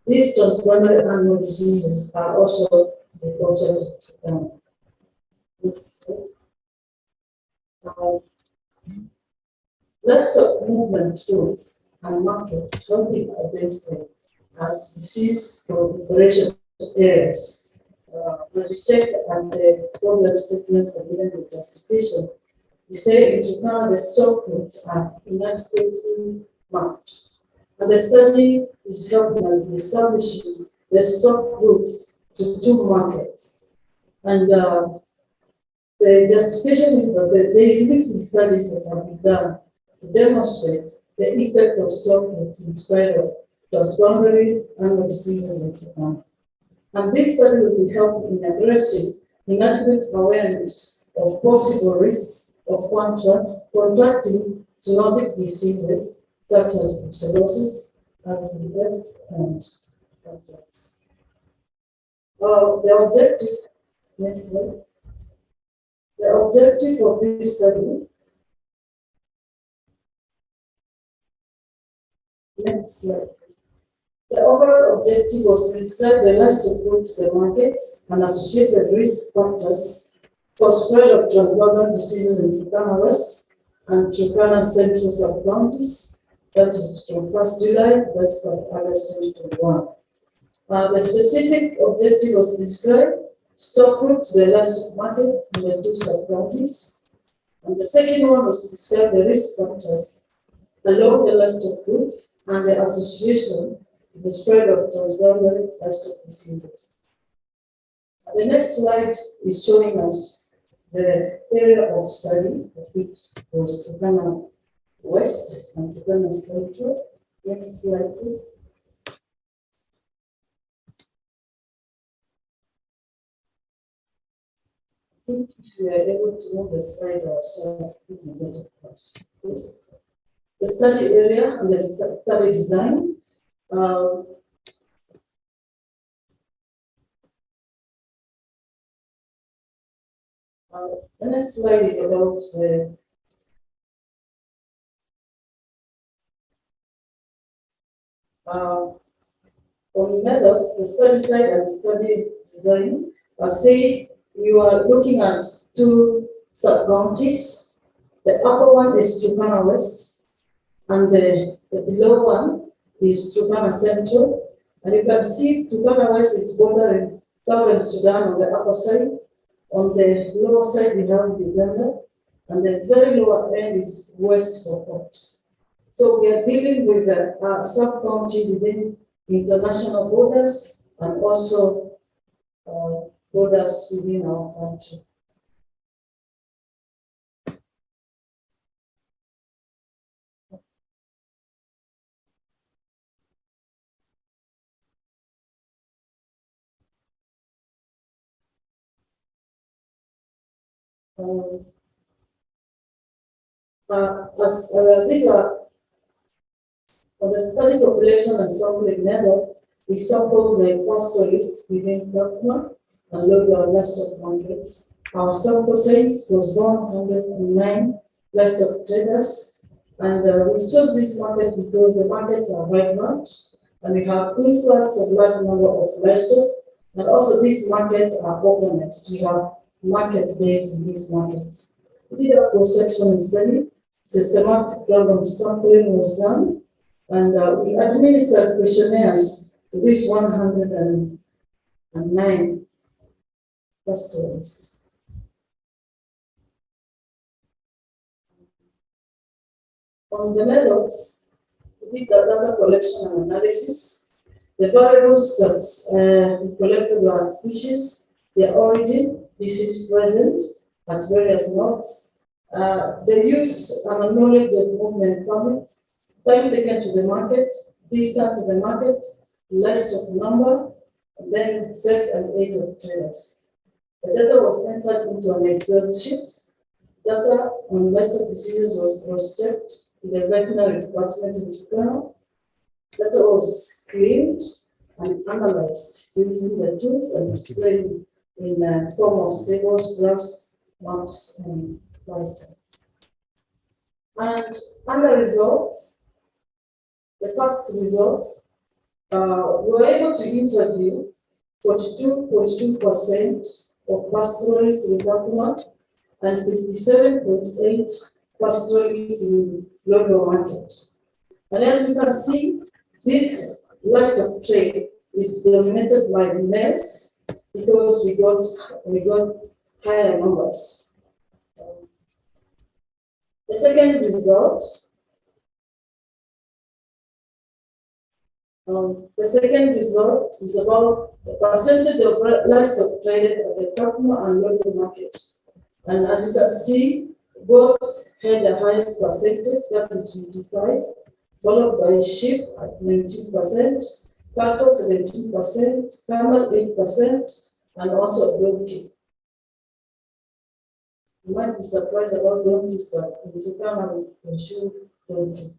these transborder animal diseases are also reported to livestock movement routes and markets have been identified as disease proliferation areas. As we check at the problem statement of the justification, we say in Japan the stock routes are inadequately mapped. And the study is helping us in establishing the stock routes to 2 markets. And the justification is that there is limited studies that have been done to demonstrate the effect of stock routes in spread of transboundary animal diseases in Japan. And this study will be helping in addressing inadequate awareness of possible risks of contracting zoonotic diseases such as brucellosis, IVF, and anthrax. The objective, next slide. The objective of this study, next slide, please. The overall objective was to describe the livestock route to the markets and associated risk factors for spread of transborder diseases in Turkana West and Turkana Central sub-counties, that is from 1st July to 1st August 2021. The specific objective was to describe stock route to the livestock market in the 2 sub-counties. And the second one was to describe the risk factors along the livestock routes and the association with the spread of transborder livestock diseases. The next slide is showing us the area of study, of which was Turkana West and Turkana Central. Next slide, please. I think if we are able to move the slide ourselves, we can get it across. The study area and the study design. The next slide is about the on methods, the study side and study design. Say you are looking at 2 sub-counties. The upper one is Turkana West, and the below one is Turkana Central, And you can see Turkana West is bordering Southern Sudan on the upper side. On the lower side, we have Uganda, and the very lower end is West Pokot. So we are dealing with a sub-county within international borders and also borders within our country. These are for the study population and sampling method. We sampled the pastoralists within Kakuma and Lodwar livestock markets. Our sample size was 109 livestock traders, and we chose this market because the markets are vibrant and we have influx of large number of livestock, and also these markets are organized. We have market days in these markets. We did a cross-section study. Systematic random sampling was done, and we administered questionnaires to these 109 pastoralists. On the methods, we did the data collection and analysis. The variables that we collected were species, their origin, disease present at various nodes, the use and knowledge of movement permit, time taken to the market, distance to the market, livestock number, and then sex and age of traders. The data was entered into an Excel sheet. Data on livestock diseases was cross-checked with the veterinary department in Turkana. Data was screened and analyzed using the tools and displayed in form of tables, graphs, maps, and pie charts. And other results, the first results, we were able to interview 42.2% of pastoralists in Kakuma and 57.8% pastoralists in Lodwar market. And as you can see, this livestock trade is dominated by males because we got higher numbers. The second result, is about the percentage of livestock traded at the Kakuma and Lodwar markets. And as you can see, goats had the highest percentage, that is 25, followed by sheep at 19%, cattle 17%, camel 8%, and also donkey. You might be surprised about donkeys, but in Turkana we show donkey.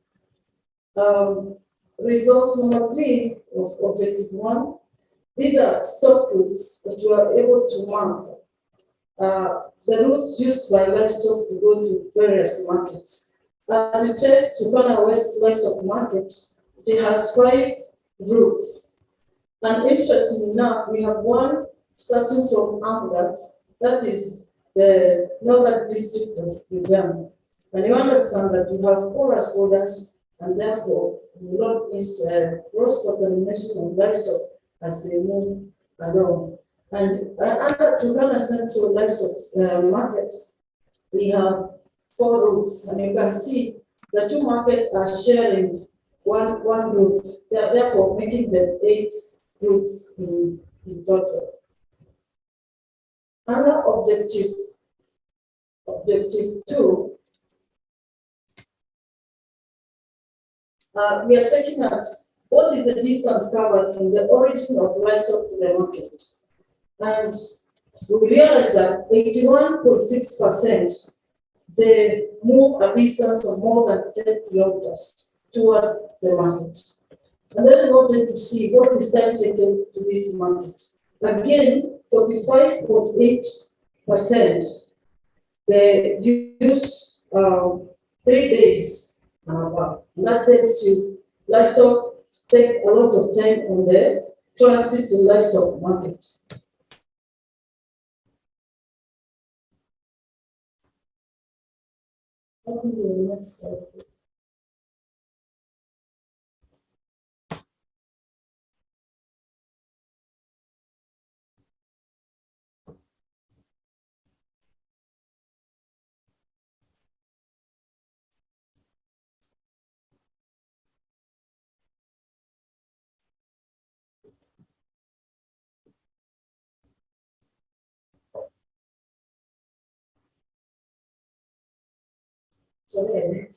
Results number 3 of objective 1. These are stock routes that you are able to mark. The routes used by livestock to go to various markets. As you check Turkana West Livestock Market, it has 5 routes. And interesting enough, we have one starting from Amgat, that is the northern district of Uganda. And you understand that we have porous borders, and therefore we will not miss cross-contamination of livestock as they move along. And under Turkana Central Livestock Market, we have 4 routes, and you can see the 2 markets are sharing one route. They are therefore making them 8 routes in total. Under objective 2, we are checking at what is the distance covered from the origin of livestock to the market. And we realize that 81.6% they move a distance of more than 10 kilometers towards the market. And then we wanted to see what is time taken to this market. Again, 45.8% they use 3 days and above. And that tells you livestock take a lot of time on the transit to livestock market. Next slide, please. Sorry, I didn't.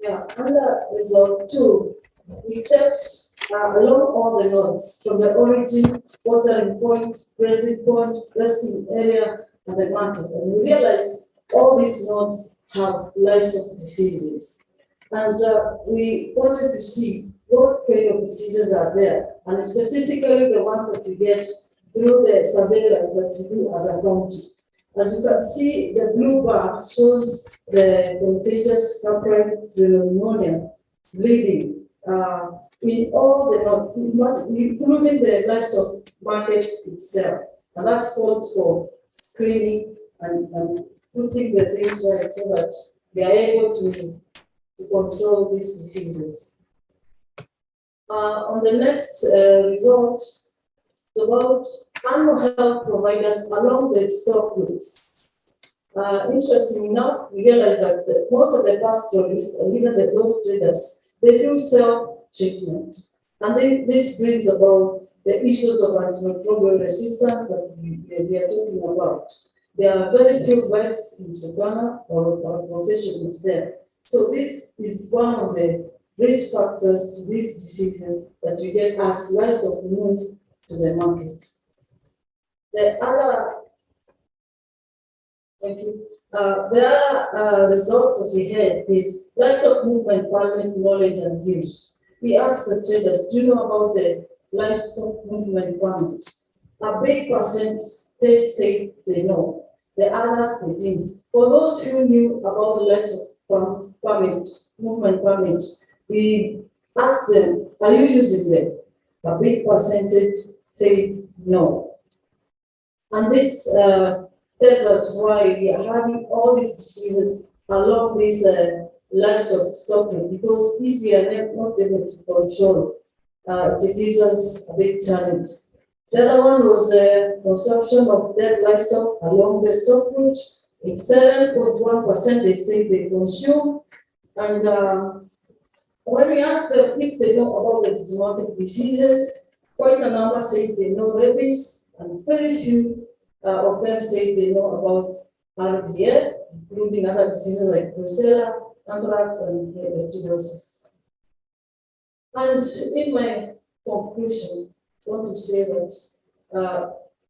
Yeah, under result two, we checked along all the nodes from the origin, watering point, resting area, and the market. And we realized all these nodes have livestock diseases. And we wanted to see what kind of diseases are there, and specifically the ones that we get through the surveillance that we do as a county. As you can see, the blue bar shows the contagious capillary pneumonia bleeding in all the nodes, including the livestock market itself. And that calls for screening and putting the things right so that we are able to control these diseases. On the next result, it's about animal health providers along the stock routes. Interesting enough, we realize that most of the pastoralists and even those traders, they do self-treatment. And this brings about the issues of antimicrobial resistance that we are talking about. There are very few vets in Ghana or professionals there. So this is one of the risk factors to these diseases that we get as livestock move to the market. The other, thank you. The other results that we had is livestock movement permit knowledge and use. We asked the traders, do you know about the livestock movement permit? A big percent they say they know. The others they didn't. For those who knew about the livestock permit, movement permit, we asked them, are you using them? A big percentage say no. And this tells us why we are having all these diseases along this livestock stocking, because if we are not able to control, it gives us a big challenge. The other one was consumption of dead livestock along the stock route. It's 7.1% they say they consume. And when we ask them if they know about the zoonotic diseases, quite a number say they know rabies, and very few of them say they know about RVL, including other diseases like brucella, anthrax, and tuberculosis. And in my conclusion, I want to say that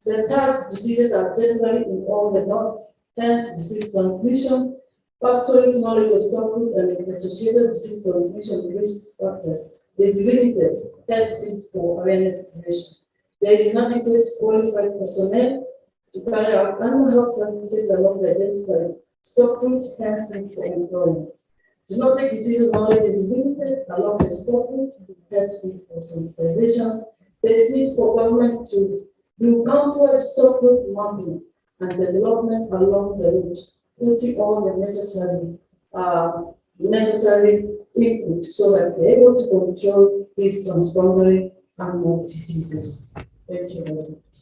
the tagged diseases are generally in all the nodes, hence disease transmission, pastoralist knowledge of stock root and the associated disease transmission risk factors is limited, hence need for awareness creation. There is inadequate qualified personnel to carry out animal health services along the identified stock route, hence need for employment. Zoonotic disease knowledge is limited along the stock route, hence need for sensitization. There is need for government to do countrywide stock route mapping and development along the route, putting all the necessary input so that we're able to control these transboundary animal diseases. Thank you very much.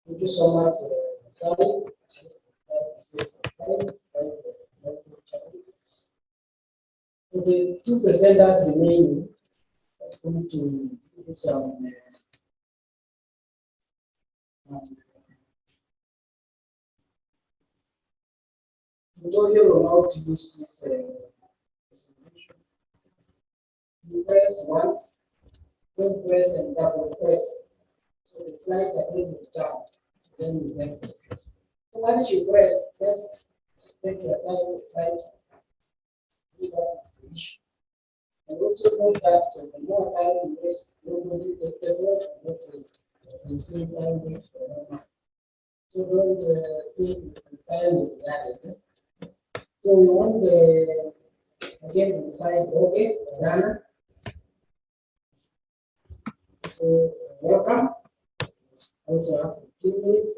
Thank you so much, Charlie. So the two presenters remaining are going to do some tutorial on how to use this presentation. You press once, then press and double press. So the slides are going to jump. Then you can. So once you press, let's take your time to slide. And also note that the more time you waste, nobody gets the work, at the same time waste for no man. So don't think the time will be added. So we want the again we find okay, Ghana. So welcome. Also have 15 minutes.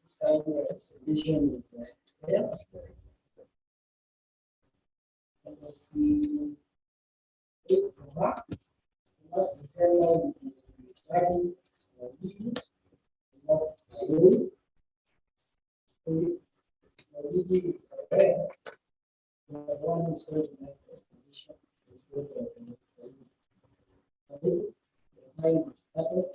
This kind of exhibition is there. Let's see. Last December, Michael, Gigi, Irene, Gigi is aware. The one who's going to make the estimation is going to the time is started.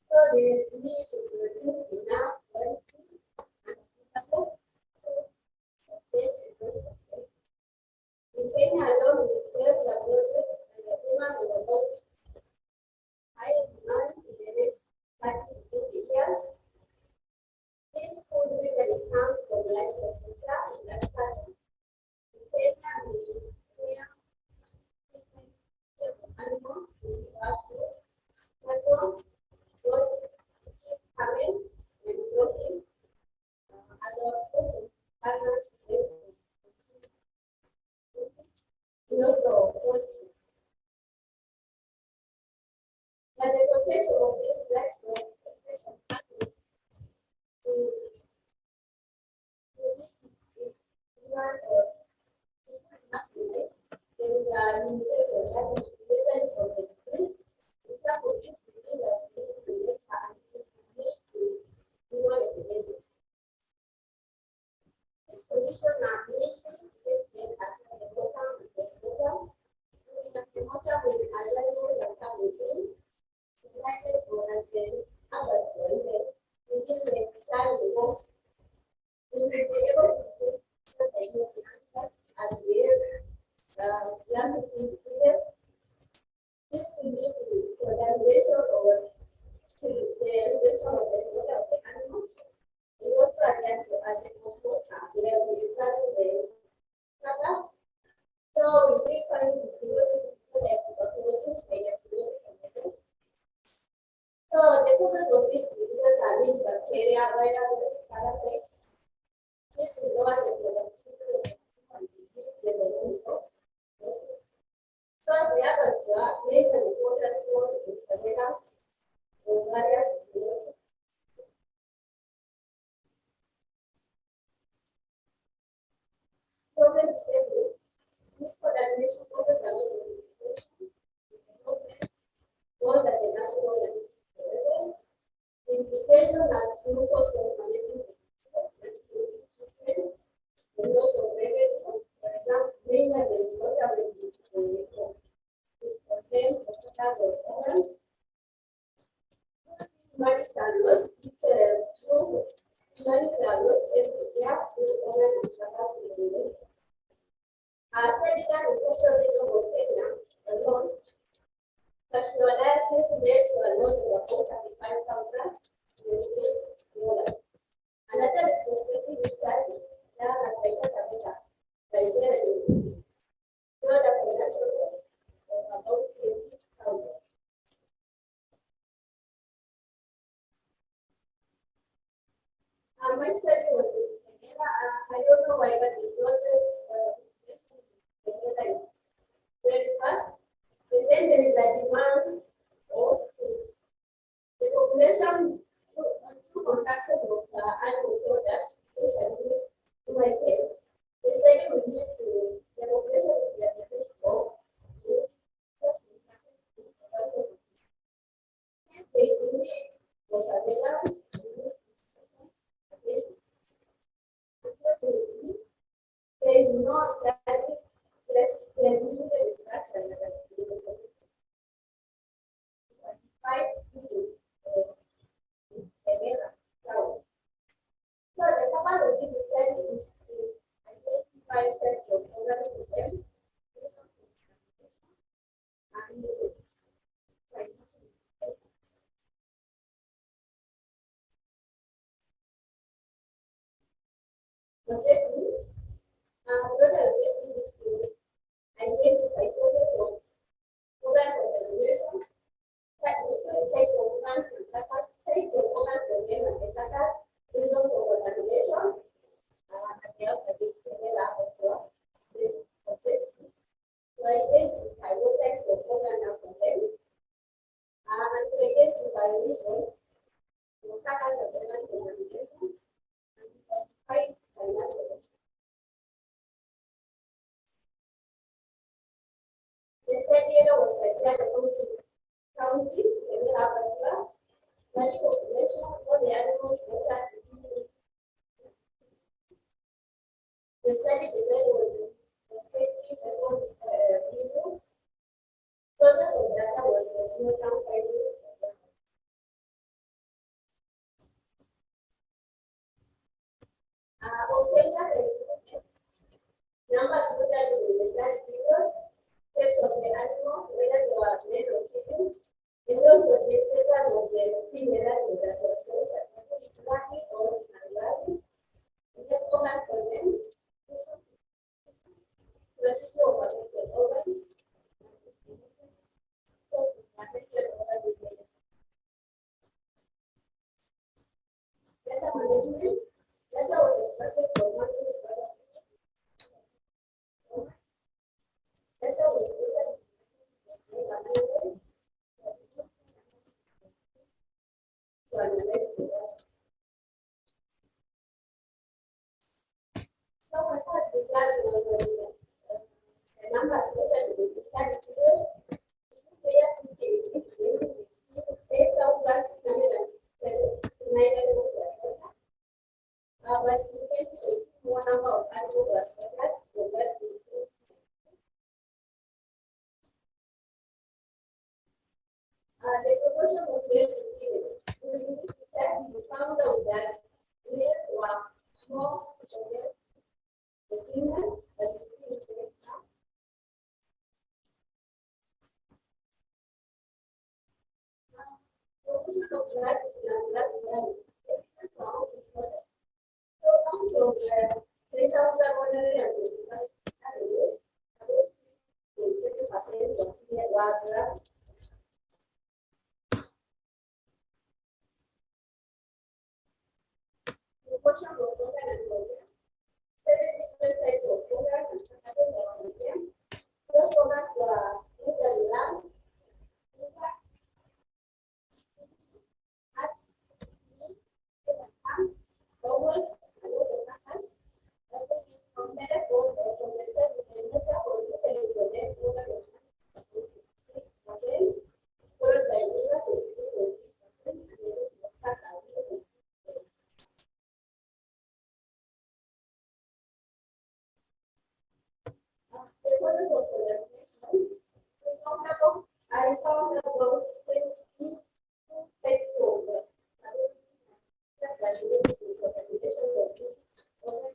So there is need to produce enough quantity and affordable. In Kenya alone, the sales are project and the demand will about high demand in the next 30 to 40 years. This food usually comes from livestock sector in that country. In Kenya, we rear different animals in the pasture, cattle, goats, sheep, camel, and donkey. As our food partners say, not our quantity. But the rotation of these livestock, especially cattle, to meet its demand or maximize, there is a limitation that is usually from the decrease. Example, if the dealer uses the data and need to do one of the measures. These conditions are mainly affected at the bottom and the bottom. During the promoter will allow that can within the likely for and then other choices within the style box. We will be able to take certain answers as we have seen previous. This will lead to evaluation or to the reduction of the sort of the animal. We also again to add the postmortem where we examine the carcass. So we may find the solution to the tuberculosis, tuberculosis, and others. So the causes of these diseases are being bacteria, viruses, parasites. This will lower the productivity of the development of process. So the other drug plays an important role in surveillance of various diseases. Problem statement. Need for definition of the more than the national levels. Implication that glucose contamination the loss of revenue, for example, mainly the slaughter will be for them, hospital or organs. Marriage are lost, true. Marriage are lost every year to organ and capacity. As medical and social reason of Kenya alone, nationalizes led to a loss of about 35,000 USD. Another retrospective study done at the Canada, Nigeria, showed a financial loss of about 20,000. My study was in Canada. I don't know why, but the project is very fast. And then there is a demand of food. The population through consumption of animal products, especially in my case, the study will lead to the population will be at the risk of the They need for surveillance. Unfortunately, there is no study, there's limited instruction. So the purpose of this study is to identify threats of organ problem and its objective. What objective is to identify causes of organ contamination, that also take organ problem and attack result of contamination, and the objective to identify what types of organ are contained, and to identify reason for organ contamination, and to identify financial. The study was examined county, value population, all the animals that are the study design was perspective everyone's view. So that the data was not down by numbers put out in the study figure, sex of the animal, whether they were male or female, in terms of the setup of the female animal that was running or unrunning, in the organ for them, vertical or vertical organs, data management, data was extracted from one data was so my first result was the numbers sorted with the study period. There 8,669 animals were sorted. But in 2018, more number of animals were sorted compared to the proportion of male to female. During this study, we found out that male were more than the female, as you see in the graph. Proportion of black is not black value. It's not sorted. So out of 3,125 animals, about 6% of female were black. Proportion of organ and organ. 7 different types of organ and organ. Those organs were usually lungs, liver, heart, skin, tongue, bowels, and also kidneys. And then from there, from the cell, we can measure or usually connect organ and 3%, followed by liver, 23.3%, and then fat and liver. The causes of contamination, I found about 22 types of contamination of this organ. So the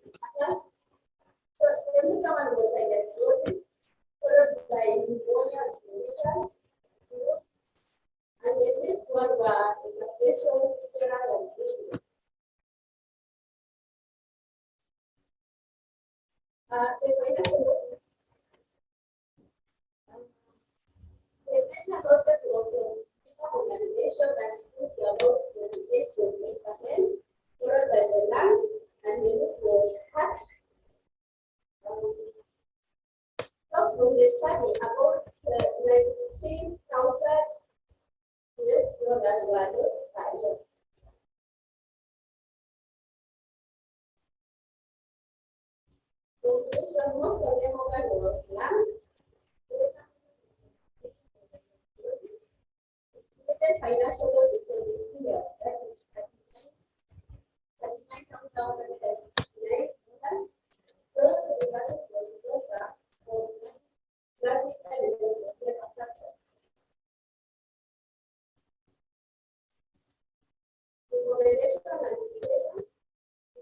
first one was hydrogen, followed by pneumonia and pneumonias, and the next one were infestation, cholera, and brucine. The financial the mental causes of contamination that stood to about 28.8%, followed by the lungs, and the next was heart. So from the study, about 19,000 US dollars were lost per year. Conclusion, most of them organ was lungs. this financial loss is going to be clear. That is 39 comes out as 9 months. Those are the values for the data for graphic elements of the structure. Recommendation and mitigation.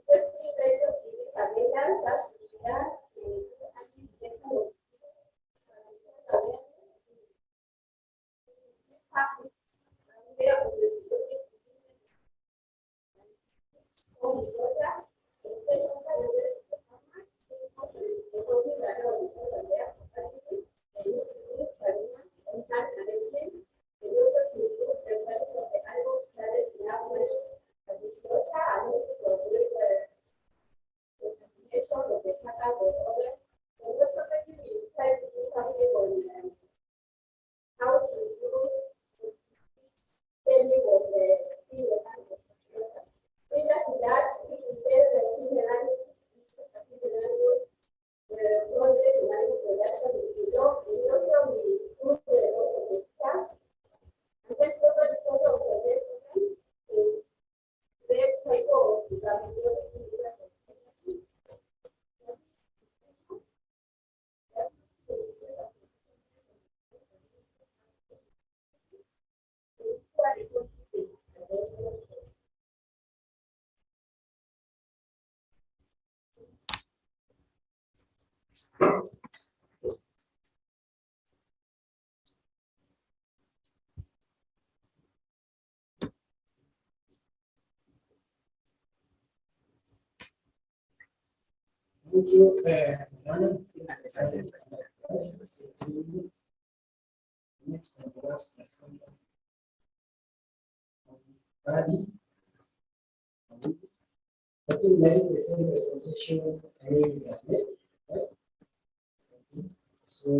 Effective ways of disease surveillance as to regard to anti-infection of how to do selling of the female animal. Prior to that, people sell the female animals, the moderate animal production will be low. We also will do the loss of the class. And then provide sort of program to break cycle of disability. Thank you, Madam. Next, and last, Rabi. I think many the same presentation I mean, right? So,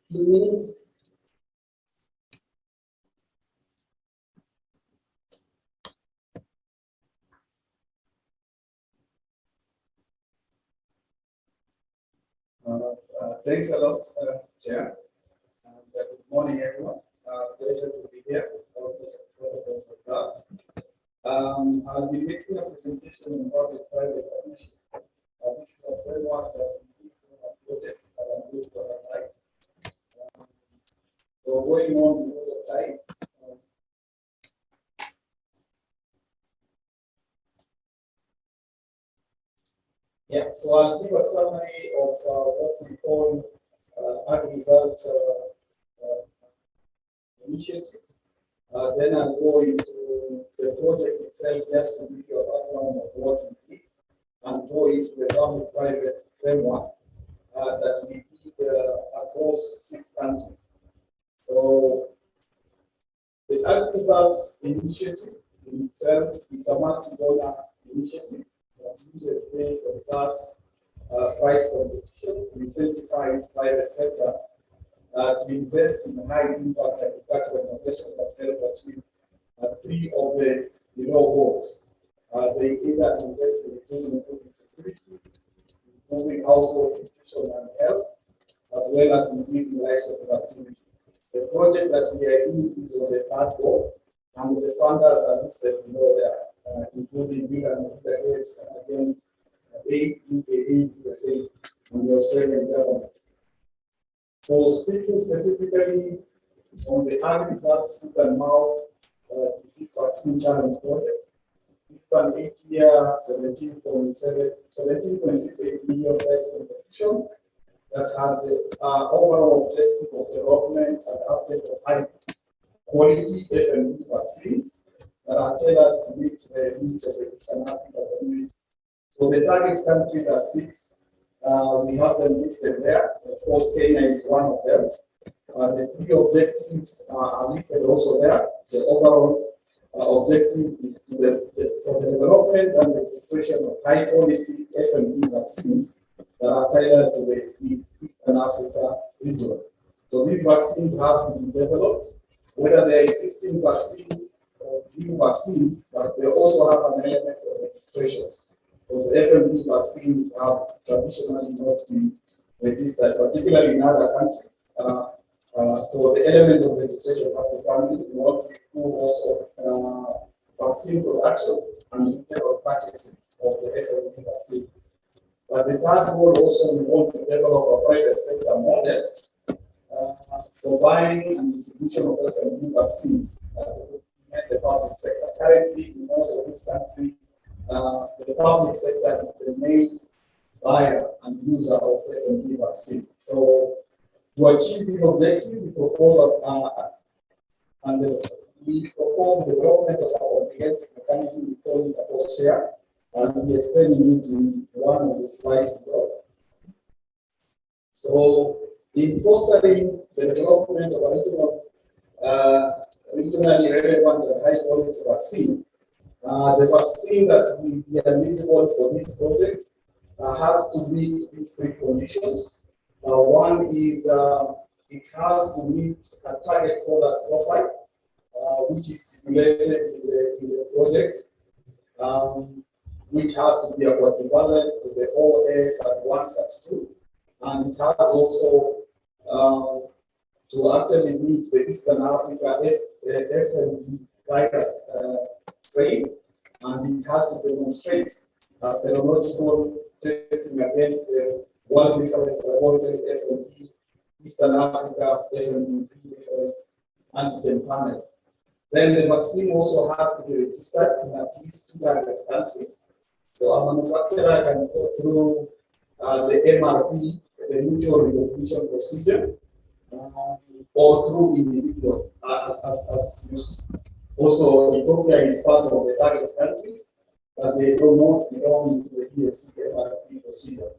15 minutes. Thanks a lot, Chair. Good morning, everyone. Pleasure to be here. I'll be making a presentation about the private partnership. This is a framework that we project that I'm going to highlight. So going on with the time. Yeah, so I'll give a summary of what we call ag-result initiative. Then I'll go into the project itself just to give you a background of what we did and go into the public-private framework that we did across 6 countries. So the ag-results initiative in itself is a multi-donor initiative that uses data results, price competition to incentivize private sector to invest in high impact agricultural innovation that help achieve 3 of the below goals. They either invest in reducing food insecurity, improving household nutrition and health, as well as increasing livestock productivity. The project that we are in is on the 3rd goal, and the funders are listed below there, including Bill and Melinda Gates, and again, aid, UK, USA, and the Australian government. So speaking specifically on the ag-results foot and mouth disease vaccine challenge project, this is an 8-year, 17.68 million prize competition that has the overall objective of development and uptake of high quality F&B vaccines that are tailored to meet the needs of the Eastern Africa community. So the target countries are 6. We have them listed there. Of course, Kenya is one of them. The 3 objectives are listed also there. The overall objective is for the development and registration of high quality F&B vaccines that are tailored to the Eastern Africa region. So these vaccines have to be developed, whether they are existing vaccines or new vaccines, but they also have an element of registration. Because F&B vaccines have traditionally not been registered, particularly in other countries. So the element of registration has to come in. We want to improve also vaccine production and retail purchases of the FMD vaccine. But the third goal also, we want to develop a private sector model for buying and distribution of FMD vaccines in the public sector. Currently, in most of this country, the public sector is the main buyer and user of FMD vaccine. So, to achieve this objective, we propose the development of a comprehensive mechanism. We call it a cost share, and we explain it in one of the slides below. So, in fostering the development of a regionally relevant and high quality vaccine, the vaccine that will be eligible for this project has to meet these three conditions. One is it has to meet a target product profile, which is stipulated in the project, which has to be a quadrivalent with the OS at 1 at 2. And it has also to actually meet the Eastern Africa FMD virus strain, and it has to demonstrate serological testing against the one reference laboratory FMD, Eastern Africa FMD reference antigen panel. Then the vaccine also has to be registered in at least 2 target countries. So a manufacturer can go through the MRP, the mutual recognition procedure, or through individual, as you see. Also, Ethiopia is part of the target countries, but they do not belong to the ESC MRP procedure.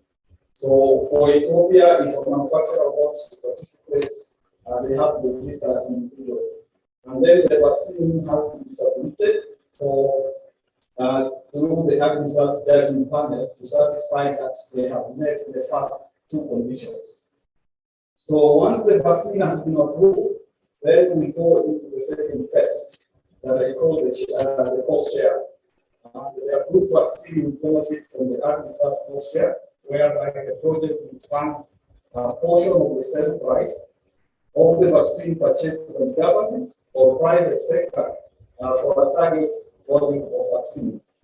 So for Ethiopia, if a manufacturer wants to participate, they have to register an individual. And then the vaccine has to be submitted for through the agri-result judging panel to satisfy that they have met the first 2 conditions. So once the vaccine has been approved, then we go into the second phase that I call the cost share. The approved vaccine will benefit from the agri-result cost share, whereby the project will fund a portion of the sales price of the vaccine purchased from government or private sector for a target volume of vaccines.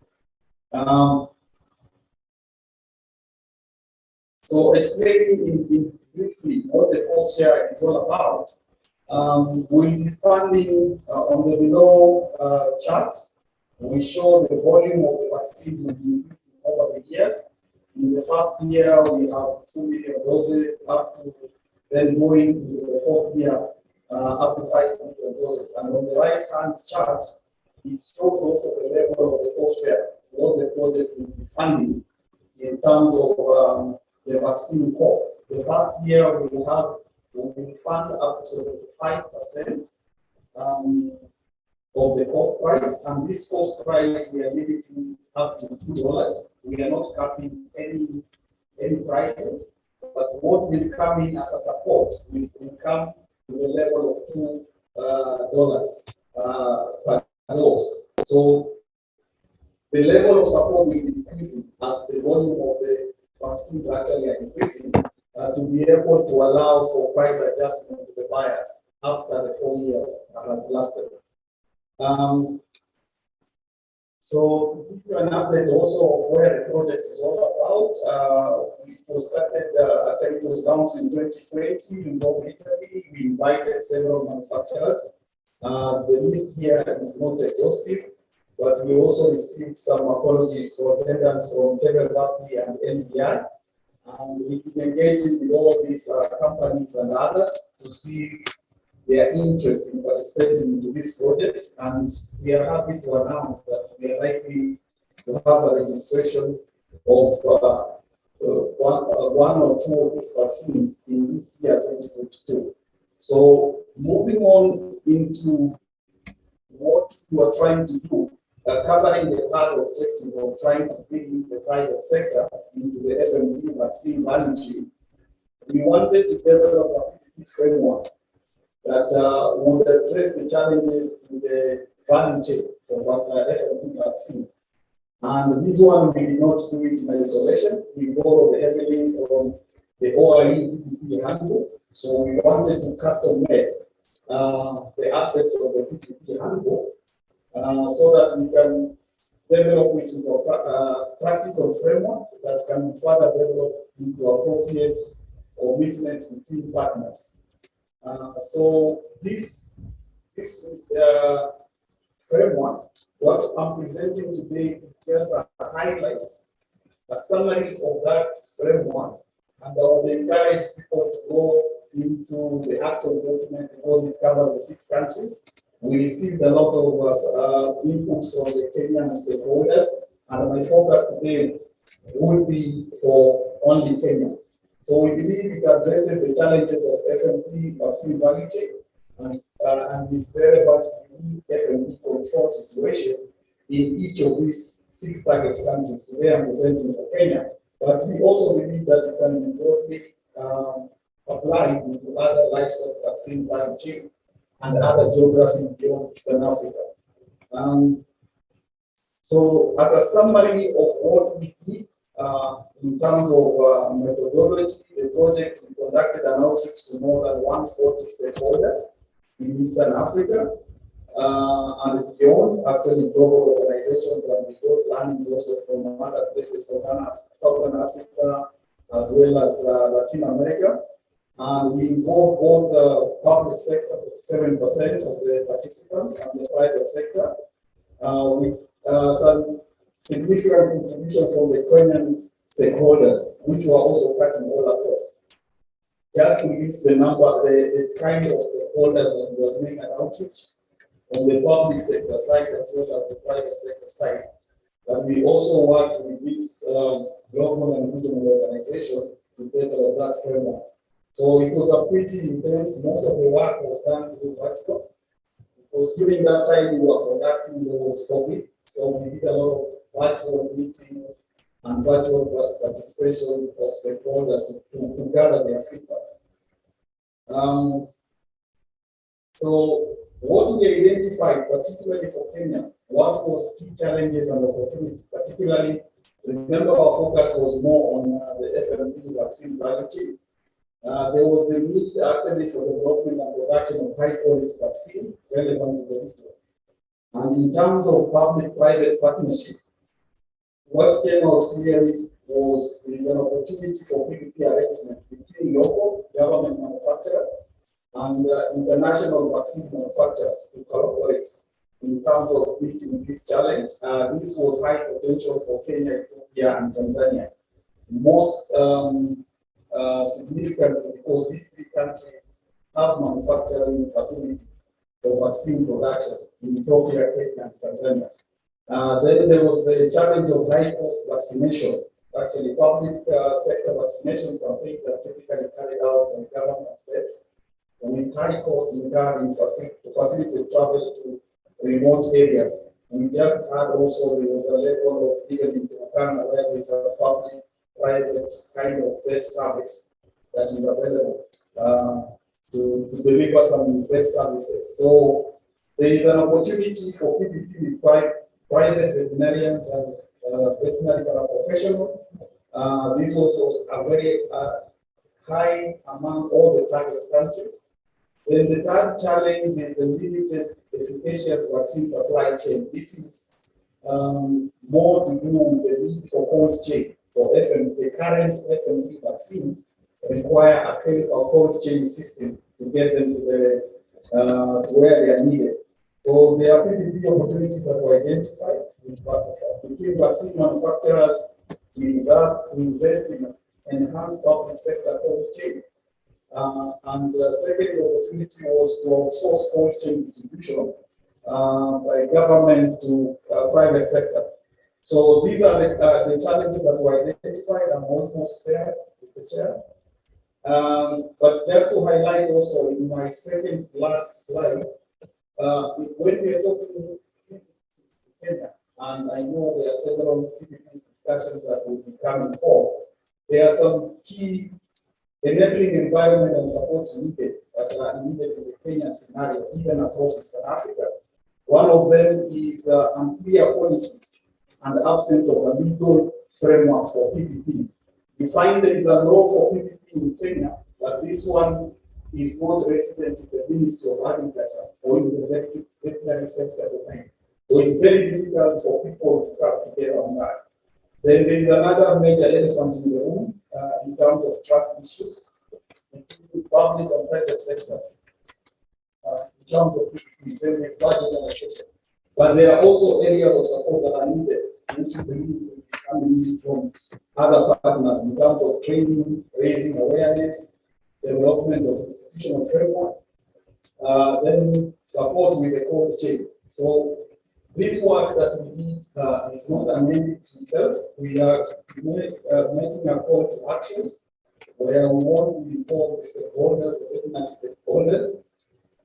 So explaining in briefly what the cost share is all about, we'll be funding on the below chart. We show the volume of the vaccine will be increasing over the years. In the first year, we have 2 million doses, up to then going into the 4th year, up to 5 million doses. And on the right-hand chart, it shows also the level of the cost share, what the project will be funding in terms of the vaccine costs. The first year we will fund up to 75% of the cost price, and this cost price we are limiting up to $2. We are not capping any prices, but what will come in as a support will come to the level of $2 per dose. So the level of support will be increasing as the volume of the vaccines actually are increasing to be able to allow for price adjustment to the buyers after the 4 years have lasted. So to give you an update also of where the project is all about, it was started, actually it was launched in 2020 in Italy. We invited several manufacturers. The list here is not exhaustive, but we also received some apologies for attendance from KVA and NDI. And we've been engaging with all these companies and others to see their interest in participating into this project, and we are happy to announce that we are likely to have a registration of one or two of these vaccines in this year 2022. So moving on into what we are trying to do, covering the third objective of trying to bring in the private sector into the FMD vaccine value chain, we wanted to develop a framework that would address the challenges in the value chain for FMD vaccine. And this one, we did not do it in isolation. We borrowed heavily from the OIE handbook. So we wanted to custom make the aspects of the PPP handbook so that we can develop it into a practical framework that can further develop into appropriate commitment between partners. So this framework, what I'm presenting today is just a highlight, a summary of that framework, and I would encourage people to go into the actual document because it covers the 6 countries. We received a lot of inputs from the Kenyan stakeholders, and my focus today would be for only Kenya. So we believe it addresses the challenges of FMP vaccine value chain and is relevant to the FMP control situation in each of these 6 target countries. Today I'm presenting for Kenya, but we also believe that it can be broadly applied to other livestock vaccine value chain and other geographies beyond Eastern Africa. So as a summary of what we did in terms of methodology, the project, we conducted an outreach to more than 140 stakeholders in Eastern Africa and beyond, actually global organizations, and we got learnings also from other places, Southern Africa, as well as Latin America. And we involved both the public sector, 7% of the participants, and the private sector, with some significant contribution from the Kenyan stakeholders, which were also cutting all across. Just to list the number, the kind of stakeholders that were doing an outreach on the public sector side as well as the private sector side. But we also worked with this global and regional organization to develop that framework. So it was a pretty intense. Most of the work was done through virtual because during that time we were conducting the COVID. So we did a lot of virtual meetings and virtual participation of stakeholders to gather their feedbacks. So what we identified, particularly for Kenya, what was key challenges and opportunities, particularly, remember our focus was more on the FMP vaccine value chain. There was the need actually for development and production of high quality vaccine relevant to the region. And in terms of public-private partnership, what came out clearly was there is an opportunity for PPP arrangement between local government manufacturers and international vaccine manufacturers to collaborate in terms of meeting this challenge. This was high potential for Kenya, Ethiopia, and Tanzania. Most significantly because these 3 countries have manufacturing facilities for vaccine production in Ethiopia, Kenya, and Tanzania. Then there was the challenge of high-cost vaccination. Actually, public sector vaccination campaigns are typically carried out by government vets with high costs incurred to facilitate travel to remote areas. We just had also, there was a level of even in Turkana where there is a public-private kind of vet service that is available to deliver some vet services. So there is an opportunity for PPP with private veterinarians and veterinary professionals. This was a very high among all the target countries. Then the third challenge is the limited efficacious vaccine supply chain. This is more to do with the need for cold chain. For the current FMP vaccines require a cold chain system to get them to where they are needed. So there are PPP opportunities that were identified between vaccine manufacturers to invest in enhanced public sector cold chain. And the second opportunity was to outsource cold chain distribution by government to private sector. So these are the challenges that were identified. I'm almost there, Mr. Chair. But just to highlight also in my second last slide, when we are talking Kenya, and I know there are several PPP discussions that will be coming forward, there are some key enabling environment and support needed that are needed in the Kenyan scenario, even across Eastern Africa. One of them is unclear policy and absence of a legal framework for PPPs. You find there is a law for PPP in Kenya, but this one is not resident in the Ministry of Agriculture or in the veterinary sector domain. So it's very difficult for people to come together on that. Then there is another major elephant in the room in terms of trust issues, including public and private sectors. In terms of various budget allocation. But there are also areas of support that are needed, which we believe will be coming in from other partners in terms of training, raising awareness, development of institutional framework, then support with the cold chain. So this work that we need is not a mandate to itself. We are making a call to action where we want to involve the stakeholders, the veterinary stakeholders,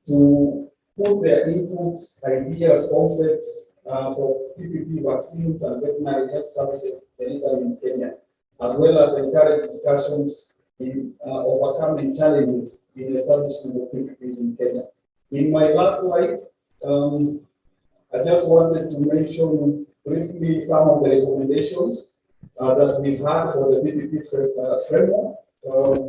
to put their inputs, ideas, concepts for PPP vaccines and veterinary health services delivered in Kenya, as well as encourage discussions in overcoming challenges in establishment of PPPs in Kenya. In my last slide, I just wanted to mention briefly some of the recommendations that we've had for the PPP framework.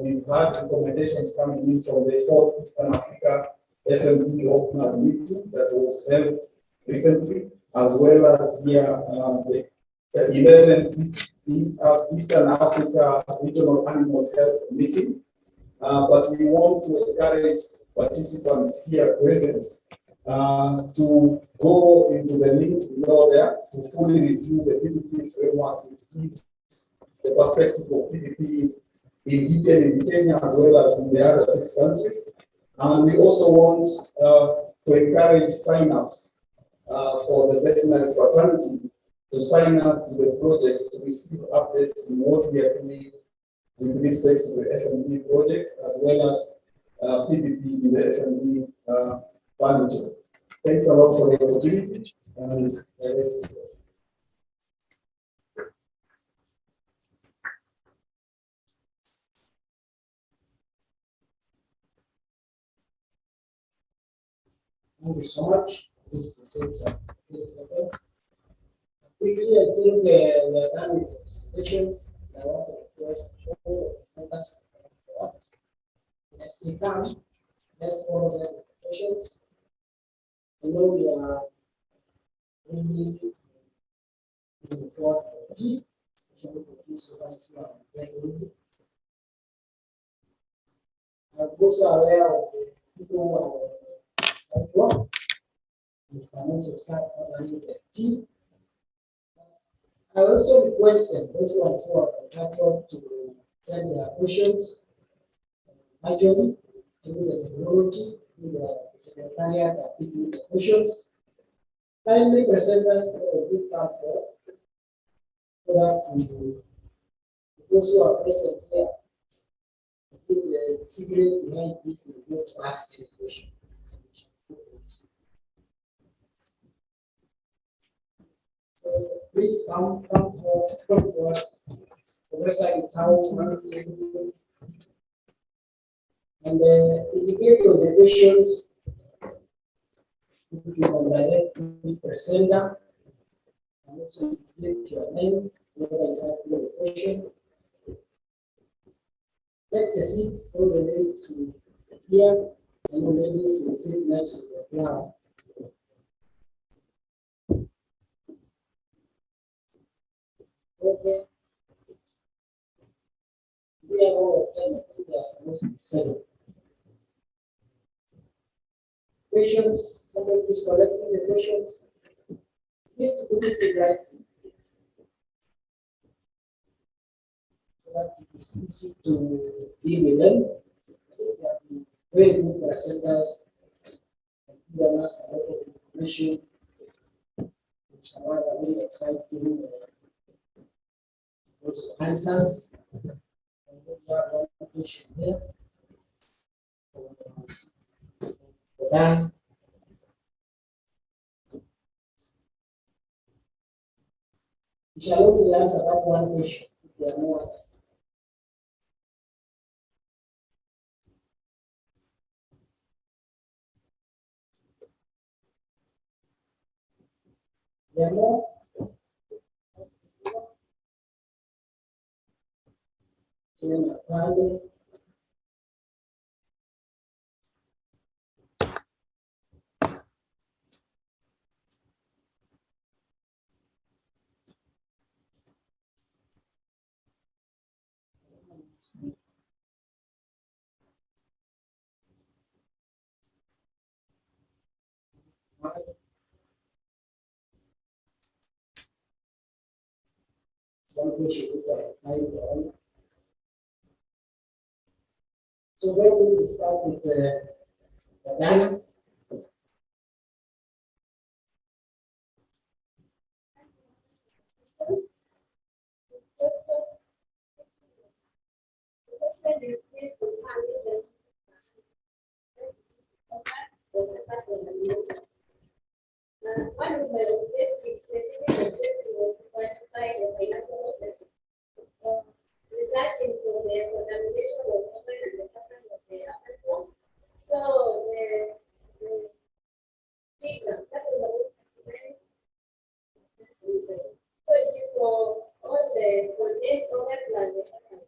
We've had recommendations coming in from the 4th Eastern Africa FMD open meeting that was held recently, as well as here the 11th Eastern Africa Regional Animal Health Meeting. But we want to encourage participants here present to go into the link below there to fully review the PPP framework, which gives the perspective of PPPs in detail in Kenya as well as in the other 6 countries. And we also want to encourage sign-ups for the veterinary fraternity to sign up to the project to receive updates on what we are doing with respect to the FMD project as well as PPP in the FMD furniture. Thanks a lot for the opportunity. And thank you so much. This is quickly, I think we are done with the presentations. I want to request all the centers as they come, let's follow them with questions. I know we are really looking forward to the tea, especially for these guys who are very good. I'm also aware of the people who are at work. With financial staff underneath the team. I also requested those who are contracted to send their questions manually through the technology, through the secretariat that picking the questions. Kindly present us a good platform so that those who are present here, I think the secret behind this is not to ask any question. So please come forward. The website is how and indicate on the questions. If you can directly present them, and also indicate your name, whoever is asking the question. Take the seats all the way to here, and the ladies will sit next to the ground. Okay. We are all of them, I think they are supposed to be 7. Questions, somebody is collecting the questions. You need to put it in writing. So that it is easy to be with them. I think they have been very good presenters and given us a lot of information, which are very exciting. Also answers. And we have one question here. Dan. We shall only answer that one question if there are no others. There are more? One question with so when we start with Dana, One of my objectives, specific objective, was to quantify the financial losses resulting from the contamination of oil and the carbon of the aquifer. So the figure that was about 39. So it is for all the condensed oil plus the carbon.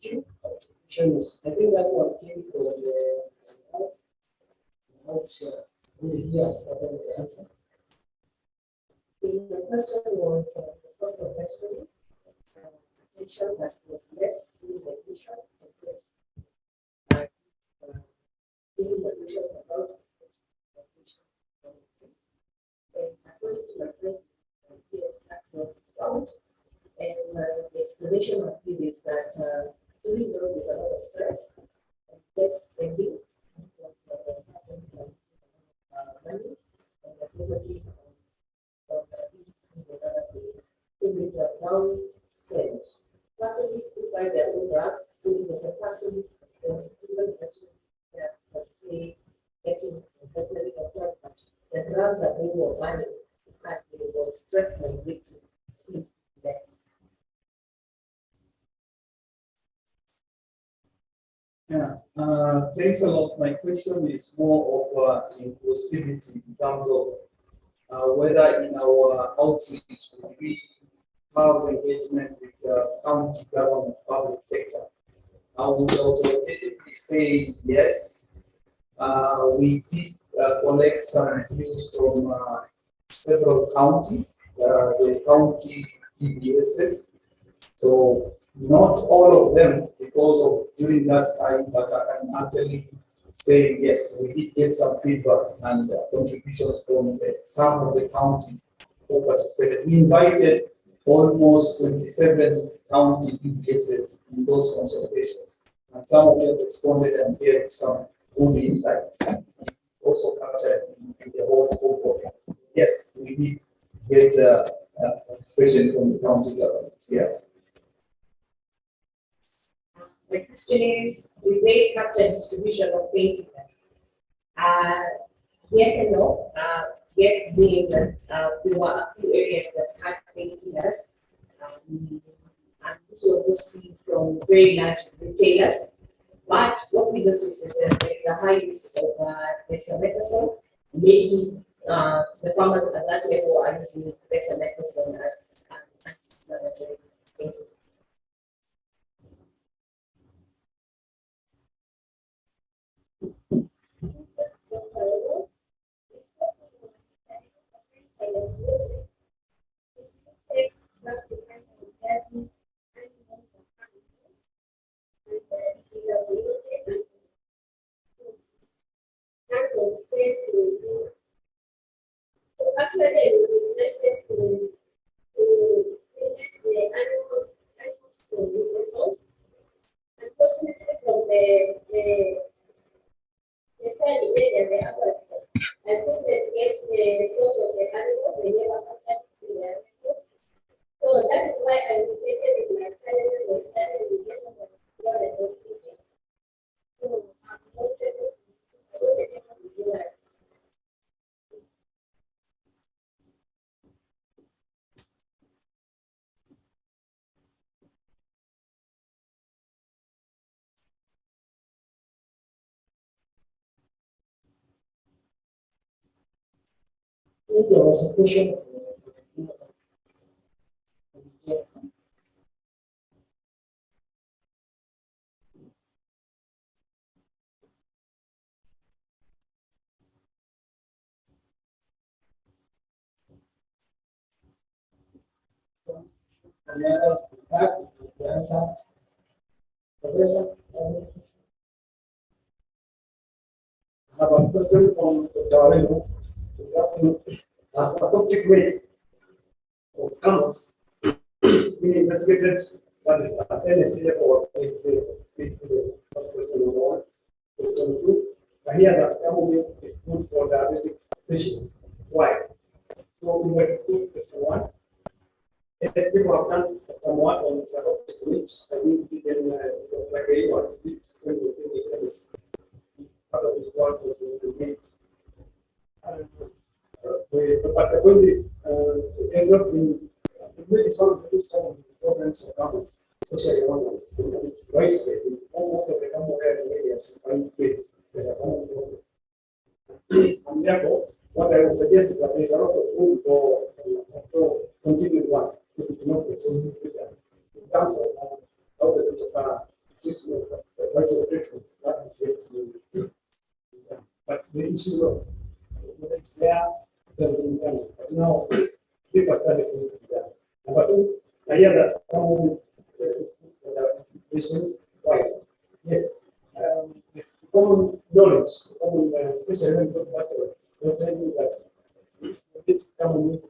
I think that one came from the outsource. Yes, that was the answer. The question was the cost of menstruation. Attention that was less in the mission and less in the mission about the mission. And according to my friend, yes, that's what we found. And the explanation of it is that during the there's a lot of stress and less spending because customers are money and the focusing on the other things. If it's a down spend, customers could buy their own drugs, so it was a customers spending, isn't actually per se getting veterinary doctors, but the drugs that they were buying as they were stress migrating seemed less. Yeah, thanks a lot. My question is more of inclusivity in terms of whether in our outreach we have engagement with county government, public sector. I would authoritatively say yes. We did collect some views from several counties, the county DBSs. So not all of them because of during that time, but I can actually say yes, we did get some feedback and contributions from some of the counties who participated. We invited almost 27 county DBSs in those consultations, and some of them responded and gave some good insights. Also captured in the whole report. Yes, we did get participation from the county governments. Yeah. The question is, will they capture distribution of painkillers? Yes and no. Yes, being that there were a few areas that had painkillers, and this was mostly from very large retailers. But what we noticed is that there is a high use of dexamethasone. Maybe the farmers at that level are using dexamethasone as an anti-inflammatory. Thank you. So actually, it was interested to relate the animals to the results. Unfortunately, from the study area, the other, I couldn't get the source of the animal, they never contacted the animal. So that is why I related with my challenges of study education of what I was teaching. So I'm not able to do that. If there was a question. Any other feedback to the answer? Professor? I have a question from Dr. Areno. He's asking, has the optic weight of camels been investigated? That is NSA or the first question number one. Question two, I hear that camel milk is good for diabetic patients. Why? So we were to question one. Yes, people have done somewhat on the optic weight. I think we can like a or when we do the service. Part of his work was to make. But the point is, it has not been. The weight is one of the most common problems of camels, especially young ones. It's widespread in almost of the camel areas. Weight is a common problem, and therefore, what I would suggest is that there is a lot of room for continued work if it's not exhaustive in terms of how does it treatment, right of treatment, that is it. But the issue of whether it's there doesn't been done. But now, deeper studies need to be done. Number two, I hear that common patients, why? Yes, it's common knowledge, common, especially when you go to hospitals, they'll tell you that it common,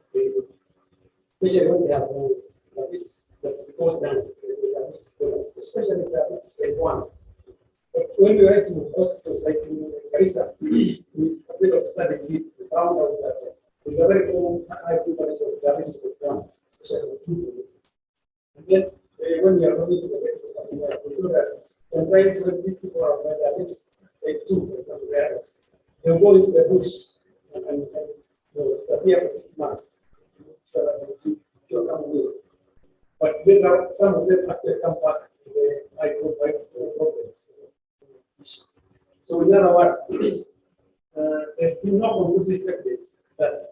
especially when they have diabetes, that's because then especially diabetes type 1. But when we went to hospitals like in Garissa, we a bit of study, we found out that there's a very common high prevalence of diabetes type 1, especially with 2. And then when we are talking to the medical personnel, we know that sometimes when these people are diabetes type 2, for example, the adults, they'll go into the bush and disappear for 6 months. So that they cure come away. But later, some of them actually come back to the high problems. So in other words, there's been no conclusive evidence that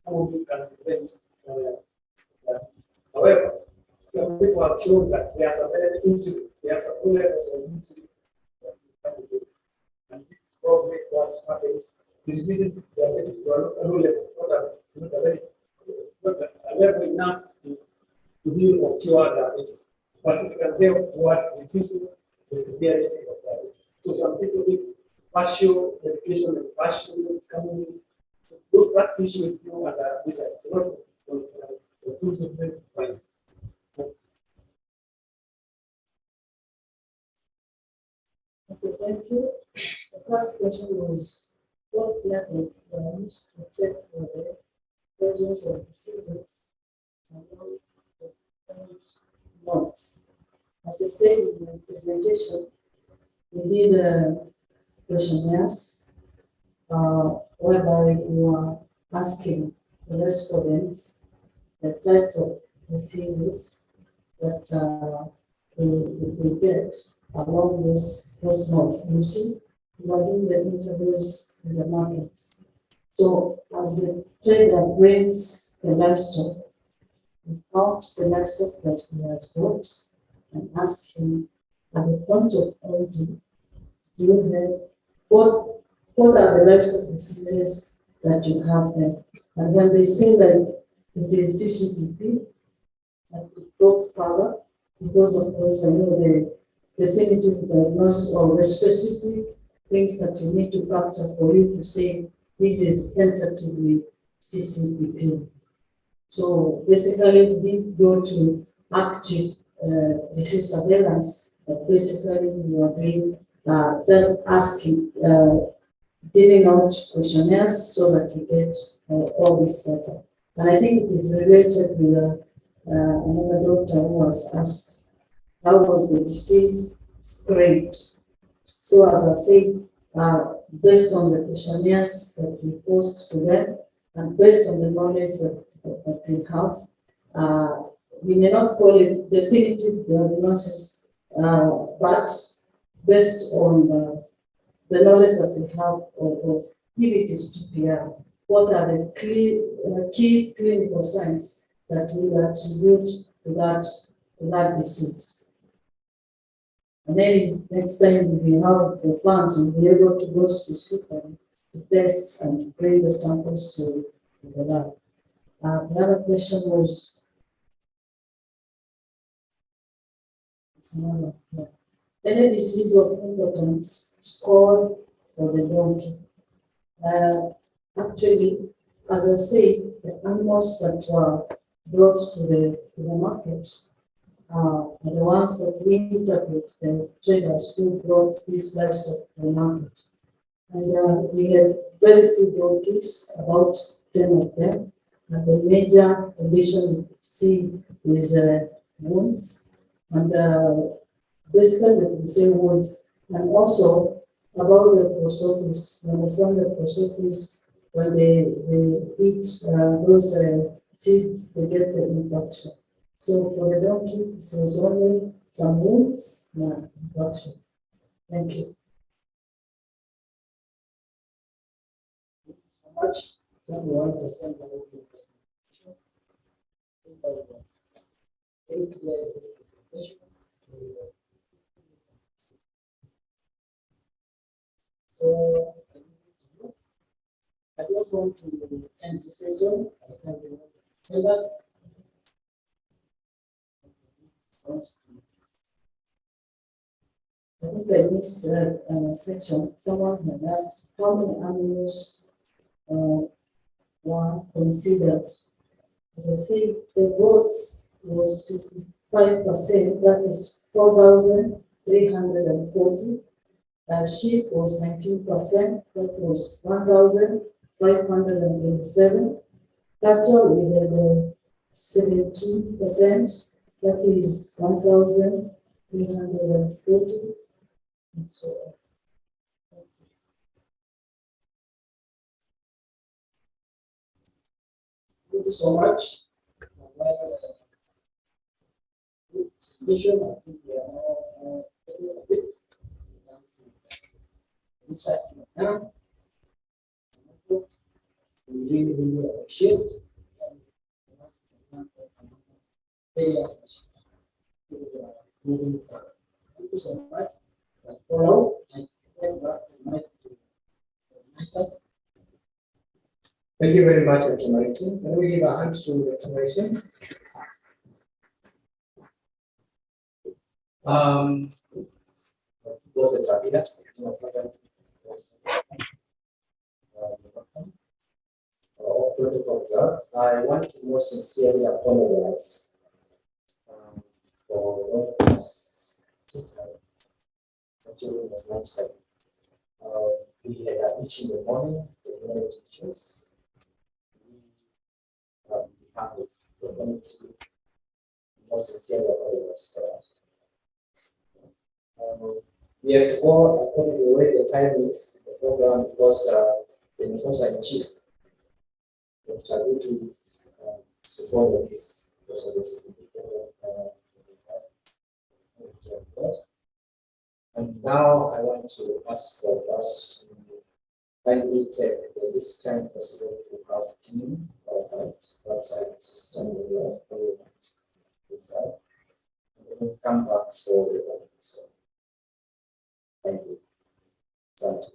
we can prevent diabetes. However, some people have shown that there are some insulin, there are some levels of insulin that we can do. And this is probably what happens. It reduces diabetes to a low level, not a level enough to heal or cure diabetes, but it can help towards reducing the severity of diabetes. So some people need partial medication and partial coming. Those that issue is still under this. It's not conclusively fine. Okay, thank you. The first question was, what level are used to check for the presence of diseases among the current months? As I said in my presentation, we did questionnaires whereby we are asking the respondents the type of diseases that we get along those months. You see, we are doing the interviews in the market. So as the trader brings the livestock, we count the livestock that he has bought and ask him at the point of origin, do you have what are the livestock diseases that you have there? And when they say that it is CCPP, and we go further, because of course I know the definitive diagnosis or the specific things that you need to capture for you to say this is tentatively CCPP. So basically we go to active disease surveillance, but basically you are doing just asking, giving out questionnaires so that you get all this data. And I think it is related with another doctor who was asked, how was the disease spread? So as I've said, based on the questionnaires that we post to them, and based on the knowledge that we have, we may not call it definitive diagnosis, but based on the knowledge that we have of if it is PPR, what are the key clinical signs that will attribute to that disease. And then next time we have the funds, we'll be able to go specifically to test and to bring the samples to the lab. The other question was Any disease of importance is called for the donkey. Actually, as I say, the animals that were brought to the market are the ones that we interpret the traders who brought these livestock to the market. And we had very few donkeys, about 10 of them. And the major condition we see is wounds. And basically, we say wounds. And also about the prosopis. You understand the prosopis, when they eat those seeds, they get the infection. So for the donkey, this is only some wounds and infection. Thank you. So much, 71% of the population. Very clear presentation. So I just want to end the session. I thank you for tell us. I think I missed a section. Someone had asked how many animals were considered. As I said, the goats was 55%, that is 4,340. Sheep was 19%, that was 1,527. Cattle, we had 17%, that is 1,340. And so on. Thank you so much. Good presentation. I think we are now getting a bit inside now. We really appreciate moving forward. Thank you so much. For now, I thank back to Mike to organize us. Thank you very much, Dr. Martin. Can we give a hand to Dr. Martin? Was it Rabina? I want to more sincerely apologize for this during the lunchtime. We had a meeting in the morning, the morning teachers. We have the community more sincerely apologize for that. We have to go according to the way the time is in the program because the enforcer in chief, Dr. Gutu, is to follow this because of this. And now I want to ask for us to kindly take this time possible to have team or outside system we have inside. And then come back for the open. So thank you. Thank you.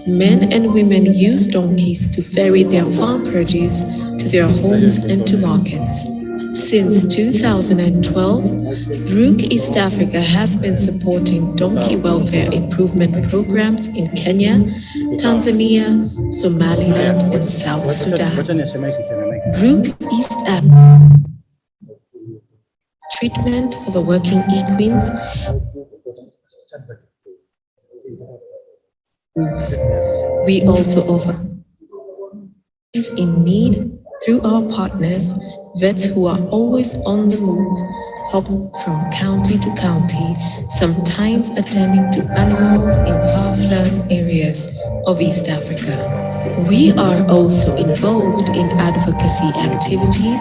Men and women use donkeys to ferry their farm produce to their homes and to markets. Since 2012, Brook East Africa has been supporting donkey welfare improvement programs in Kenya, Tanzania, Somaliland, and South Sudan. Brook East Africa treatment for the working equines groups. We also offer in need through our partners, vets who are always on the move, hop from county to county, sometimes attending to animals in far-flung areas of East Africa. We are also involved in advocacy activities,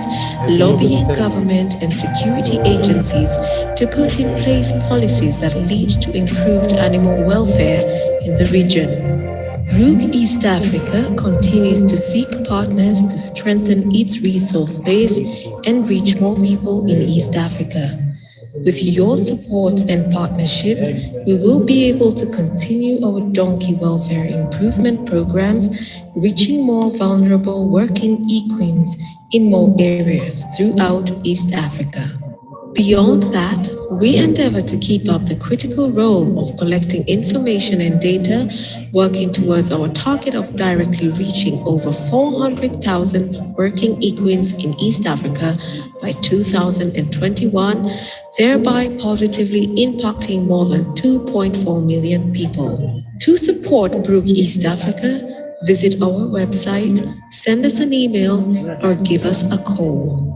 lobbying government and security agencies to put in place policies that lead to improved animal welfare in the region. Brook East Africa continues to seek partners to strengthen its resource base and reach more people in East Africa. With your support and partnership, we will be able to continue our donkey welfare improvement programs, reaching more vulnerable working equines in more areas throughout East Africa. Beyond that, we endeavor to keep up the critical role of collecting information and data, working towards our target of directly reaching over 400,000 working equines in East Africa by 2021, thereby positively impacting more than 2.4 million people. To support Brook East Africa, visit our website, send us an email, or give us a call.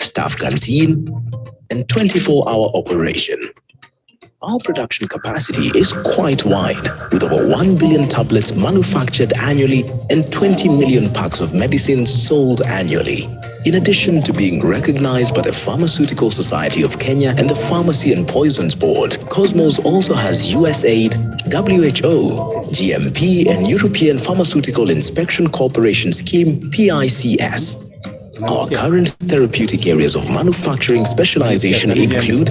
Staff canteen, and 24-hour operation. Our production capacity is quite wide, with over 1 billion tablets manufactured annually and 20 million packs of medicines sold annually. In addition to being recognized by the Pharmaceutical Society of Kenya and the Pharmacy and Poisons Board, Cosmos also has USAID, WHO, GMP, and European Pharmaceutical Inspection Corporation Scheme (PICS). Our current therapeutic areas of manufacturing specialization include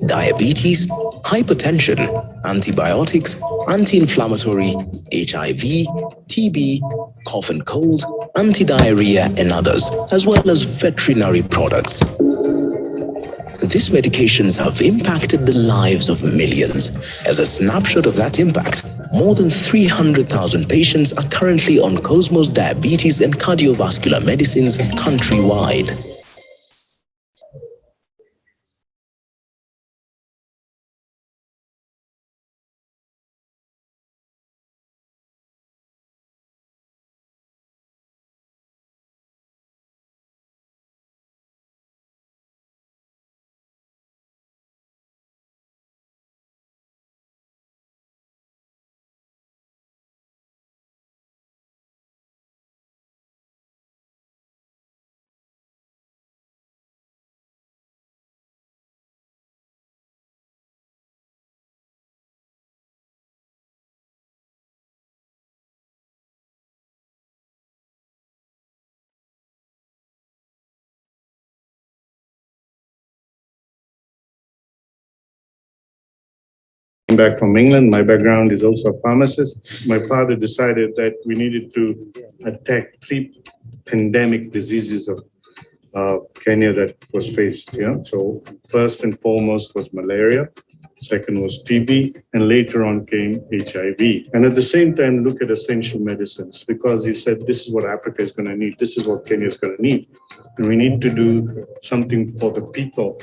diabetes, hypertension, antibiotics, anti-inflammatory, HIV, TB, cough and cold, anti-diarrhea, and others, as well as veterinary products. These medications have impacted the lives of millions. As a snapshot of that impact, more than 300,000 patients are currently on Cosmos diabetes and cardiovascular medicines countrywide. Back from England. My background is also a pharmacist. My father decided that we needed to attack three pandemic diseases of Kenya that was faced. So first and foremost was malaria. Second was TB, and later on came HIV. And at the same time, look at essential medicines, because he said, this is what Africa is going to need. This is what Kenya is going to need. And we need to do something for the people.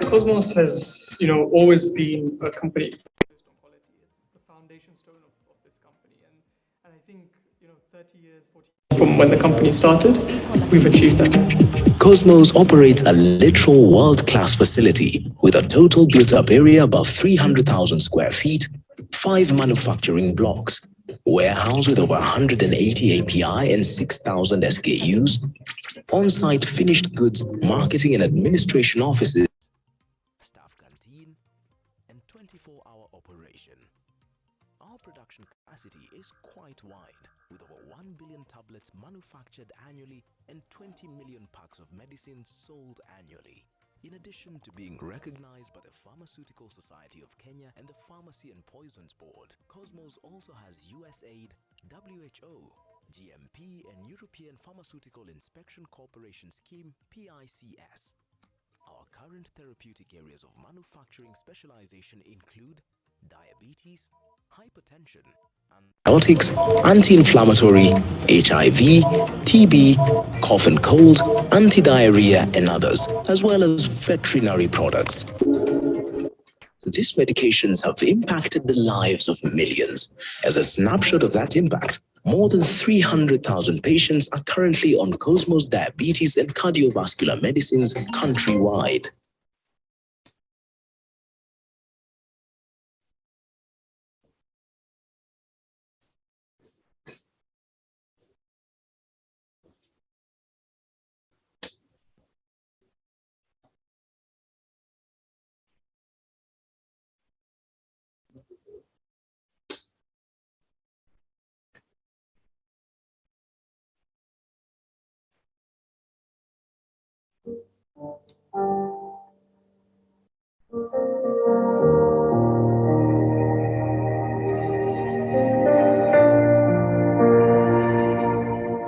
Cosmos has, always been a company focused on quality. It's the foundation stone of this company. And I think, 30 years, 40 years from when the company started, we've achieved that. Cosmos operates a literal world-class facility with a total built-up area above 300,000 square feet, 5 manufacturing blocks, warehouse with over 180 API and 6,000 SKUs, on-site finished goods, marketing and administration offices, staff canteen, and 24-hour operation. Our production capacity is quite wide, with over 1 billion tablets manufactured annually and 20 million packs of medicines sold annually. In addition to being recognized by the Pharmaceutical Society of Kenya and the Pharmacy and Poisons Board, Cosmos also has USAID, WHO, GMP and European Pharmaceutical Inspection Corporation Scheme PICS. Our current therapeutic areas of manufacturing specialization include diabetes, hypertension, antibiotics, anti-inflammatory, HIV, TB, cough and cold, anti-diarrhea and others, as well as veterinary products. These medications have impacted the lives of millions. As a snapshot of that impact, more than 300,000 patients are currently on Cosmos diabetes and cardiovascular medicines countrywide.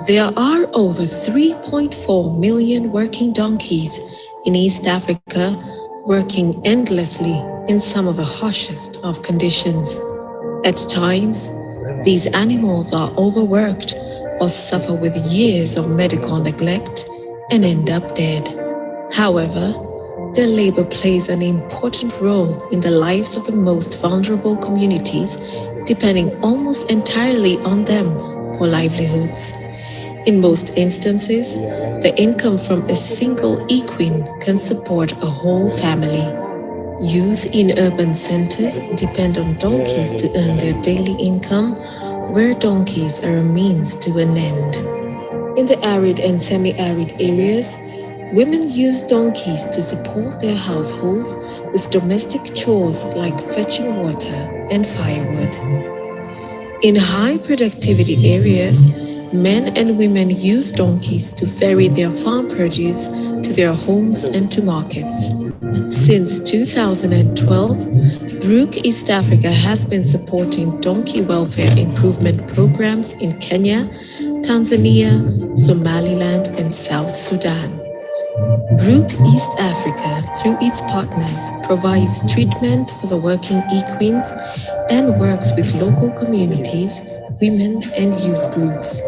There are over 3.4 million working donkeys in East Africa, working endlessly in some of the harshest of conditions. At times, these animals are overworked or suffer with years of medical neglect and end up dead. However, their labor plays an important role in the lives of the most vulnerable communities, depending almost entirely on them for livelihoods. In most instances, the income from a single equine can support a whole family. Youth in urban centers depend on donkeys to earn their daily income, where donkeys are a means to an end. In the arid and semi-arid areas, women use donkeys to support their households with domestic chores like fetching water and firewood. In high productivity areas, men and women use donkeys to ferry their farm produce to their homes and to markets. Since 2012, Brook East Africa has been supporting donkey welfare improvement programs in Kenya, Tanzania, Somaliland, and South Sudan. Brook East Africa, through its partners, provides treatment for the working equines and works with local communities, women, and youth groups.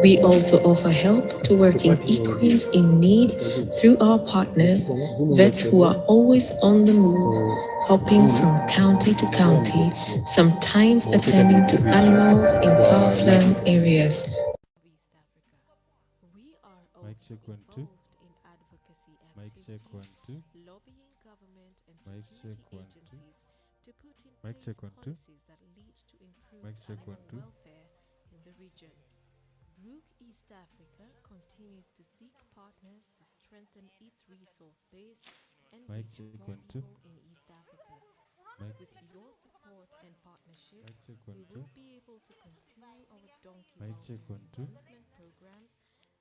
We also offer help to working equines in need through our partners, vets who are always on the move, hopping from county to county, sometimes attending to animals in far-flung areas. We are also involved in advocacy activities, lobbying government and security agencies to put in place policies that lead to improved animal welfare in the region. Brook East Africa continues to seek partners to strengthen its resource base and reach more people in East Africa. With your support and partnership, we will be able to continue our donkey welfare improvement programs,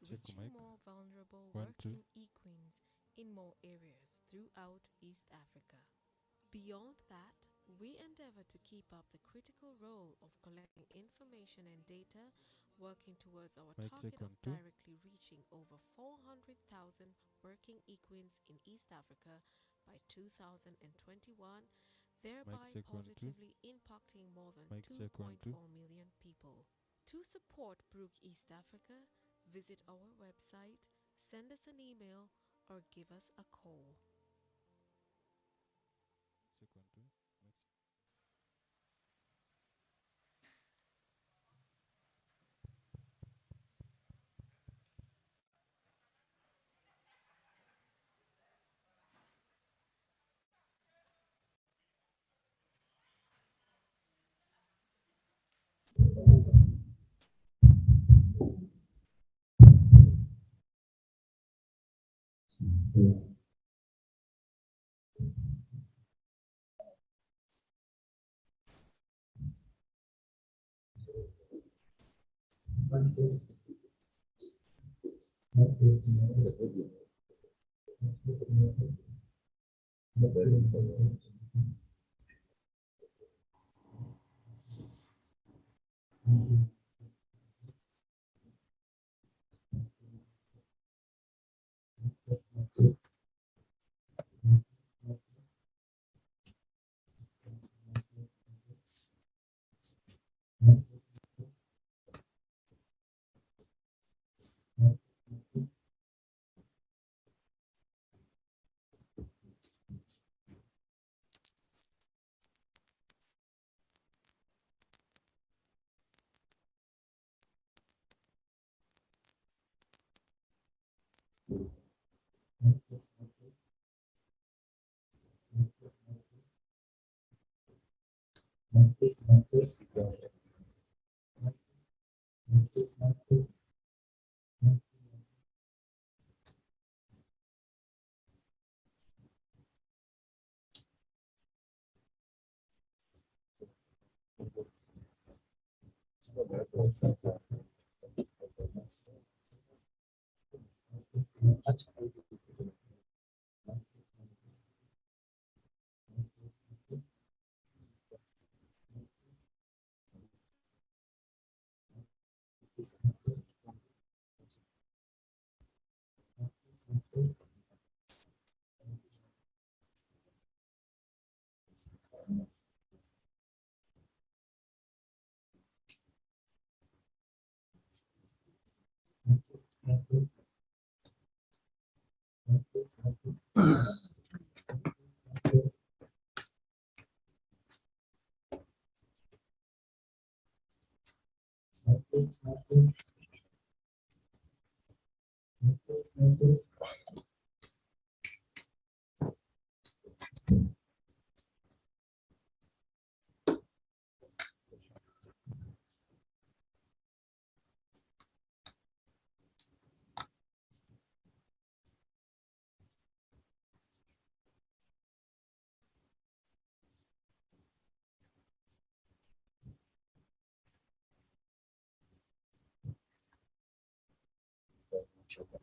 reaching more vulnerable working equines in more areas throughout East Africa. Beyond that, We endeavor to keep up the critical role of collecting information and data, working towards our Mic target of second two. directly reaching over 400,000 working equines in East Africa by 2021, thereby second two. positively impacting more than Mic second 2.4 two. million people. To support Brook East Africa, visit our website, send us an email, or give us a call. Second two.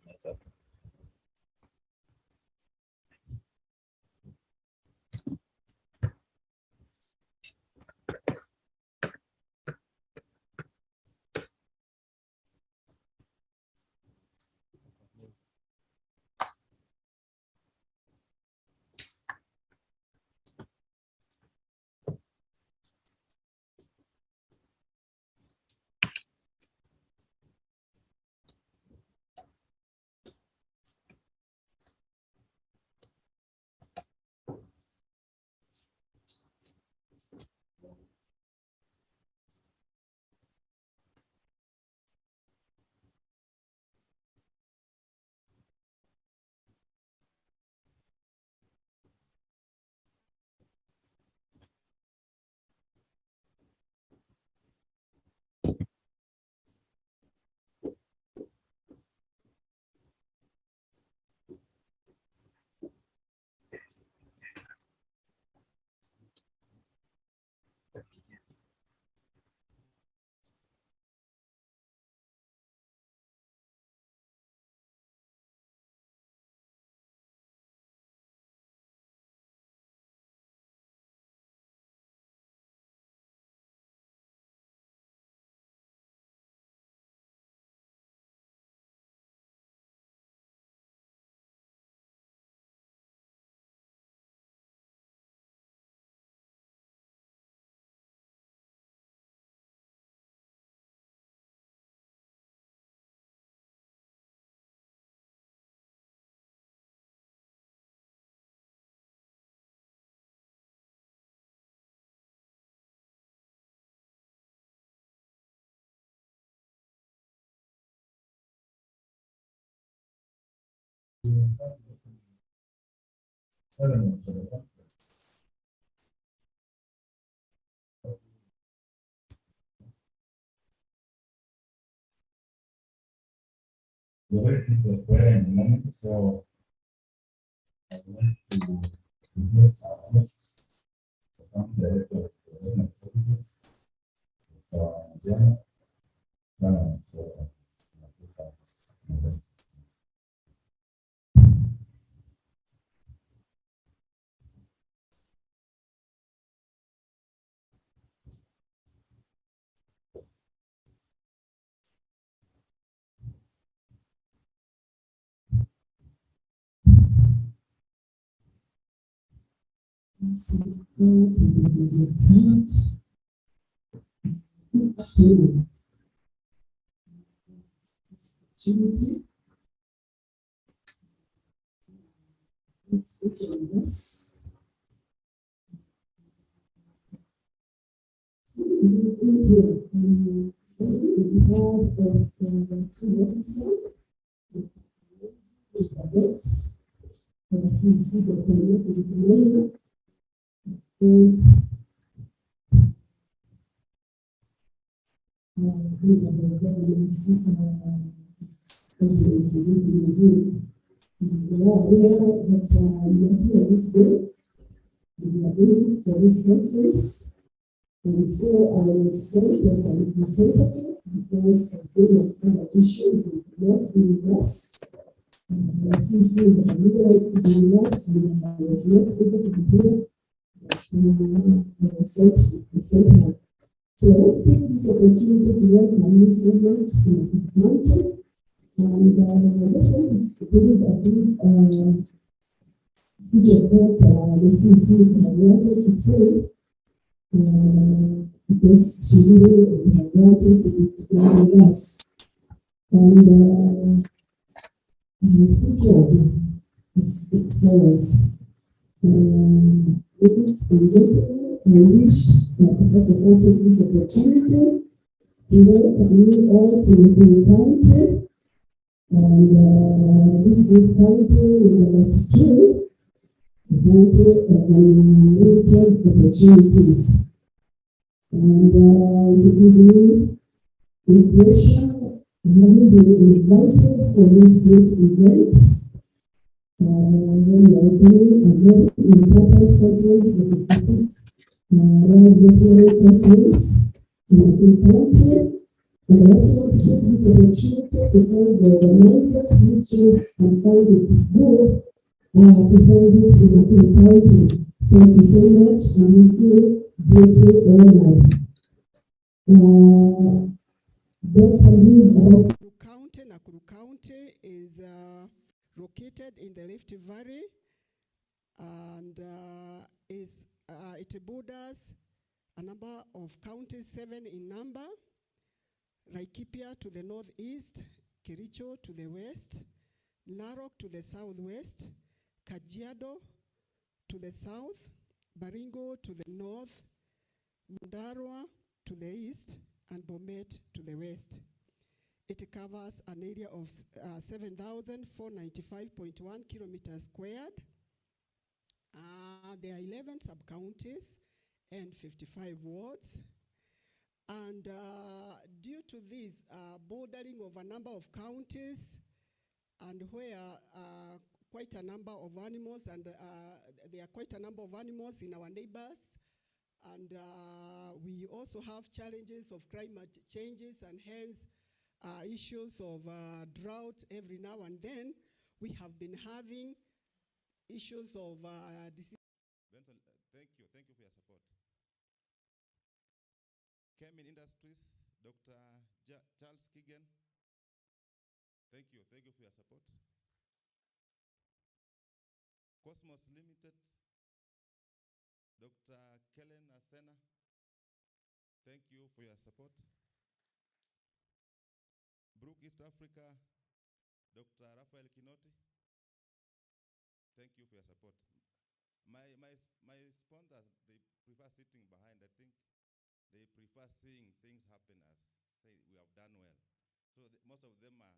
Mic The rate is the prayer in the moment, so I'd like to request our host, the County Director of Wellness Services, Jan, and so opportunity. Yes. For this conference, and so I will say as a representative because of various other issues that not with us. I see that I would like to be last, and I was not able to be here. I was sent her. So I will take this opportunity to welcome you so much to the mountain. And let's say this believe I believe speech of what the CC wanted to say. Because she really wanted to go with us. And his pictures is flowers. Ladies and gentlemen, I wish that Professor all take this opportunity to welcome you all to the county. And this is county number 2, the county of unlimited opportunities. And to give you impression, having been invited for this great event, when we are opening a very important conference, the 56th World Veterinary Conference in the country. And I also want to take this opportunity to thank the organizers who chose and found it good to hold it in the county. Thank you so much, and we feel greatly honored. Nakuru County is located in the Rift Valley, and it borders a number of counties, 7 in number. Laikipia to the northeast, Kericho to the west, Narok to the southwest, Kajiado to the south, Baringo to the north, Nyandarua to the east, and Bomet to the west. It covers an area of 7,495.1 kilometers squared. There are 11 sub-counties and 55 wards. And due to this bordering of a number of counties, and where quite a number of animals, and there are quite a number of animals in our neighbors, and we also have challenges of climate changes, and hence issues of drought every now and then. We have been having issues of disease. Benson, thank you for your support. Kemin Industries, Dr. Charles Kigen, thank you for your support. Cosmos Limited, Dr. Kellen Asena, thank you for your support. Brook East Africa, Dr. Raphael Kinoti, thank you for your support. My sponsors, they prefer sitting behind. I think they prefer seeing things happen as, say, we have done well. So most of them are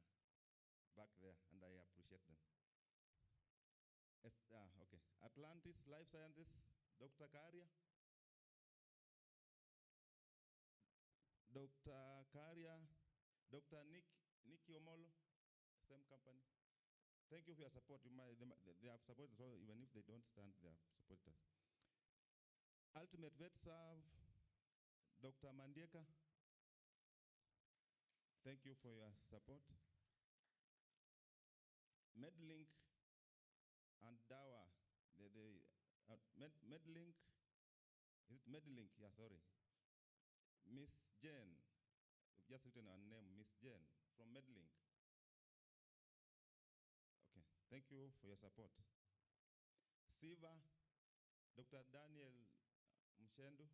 back there, and I appreciate them. Okay. Atlantis Life Sciences, Dr. Karia. Dr. Karia, Dr. Nikki Omolo, same company. Thank you for your support. They have supported us, all, even if they don't stand, they have supported us. Ultimate Vet Serve, Dr. Mandieka. Thank you for your support. Medlink and Dawa, Medlink, is it Medlink? Yeah, sorry. Miss Jane, you've just written her name, Miss Jane from Medlink. Okay, thank you for your support. Siva, Dr. Daniel Mshendu,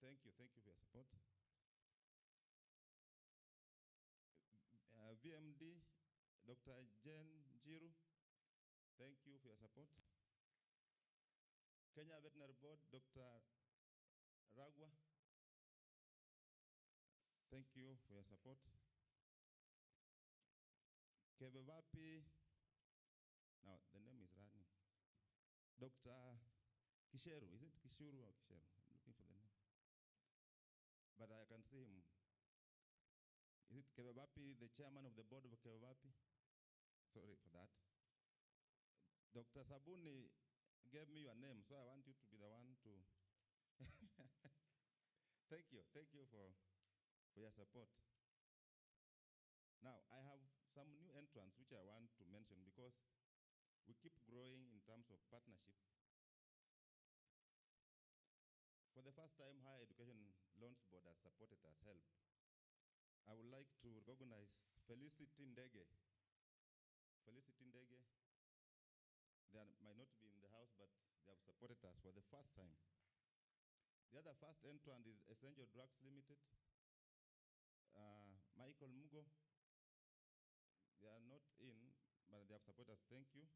thank you for your support. VMD, Dr. Jen Jiru, thank you for your support. Kenya Veterinary Board, Dr. Ragwa, thank you for your support. KVA, now the name is running. Dr. Kisheru, is it Kishuru or Kisheru? I'm looking for the name. But I can see him. Is it KVA, the chairman of the board of KVA? Sorry for that. Dr. Sabuni gave me your name, so I want you to be the one to. Thank you for your support. Now, I have some new entrants which I want to mention because we keep growing in terms of partnership. For the first time, Higher Education Loans Board has supported us, help. I would like to recognize Felicity Ndege. Felicity Ndege, they might not be in the house, but they have supported us for the first time. The other first entrant is Essential Drugs Limited. Michael Mugo, they are not in, but they have supported us, thank you.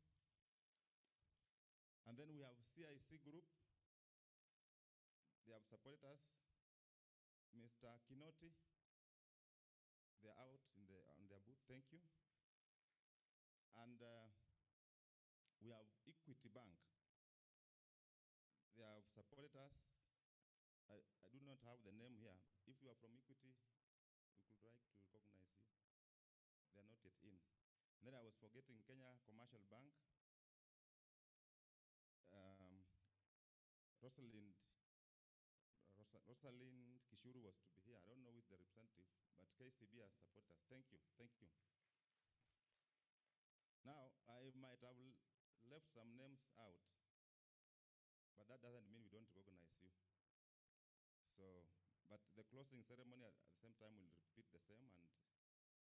And then we have CIC Group. They have supported us. Mr. Kinoti, they are out on their booth, thank you. And we have Equity Bank. They have supported us. I do not have the name here. If you are from Equity, we could like to recognize you. They are not yet in. And then I was forgetting Kenya Commercial Bank. Rosalind Kishuru was to be here. I don't know who is the representative, but KCB has supported us. Thank you. Now, I might have left some names out, but that doesn't mean we don't recognize you. So, but the closing ceremony at the same time will repeat the same and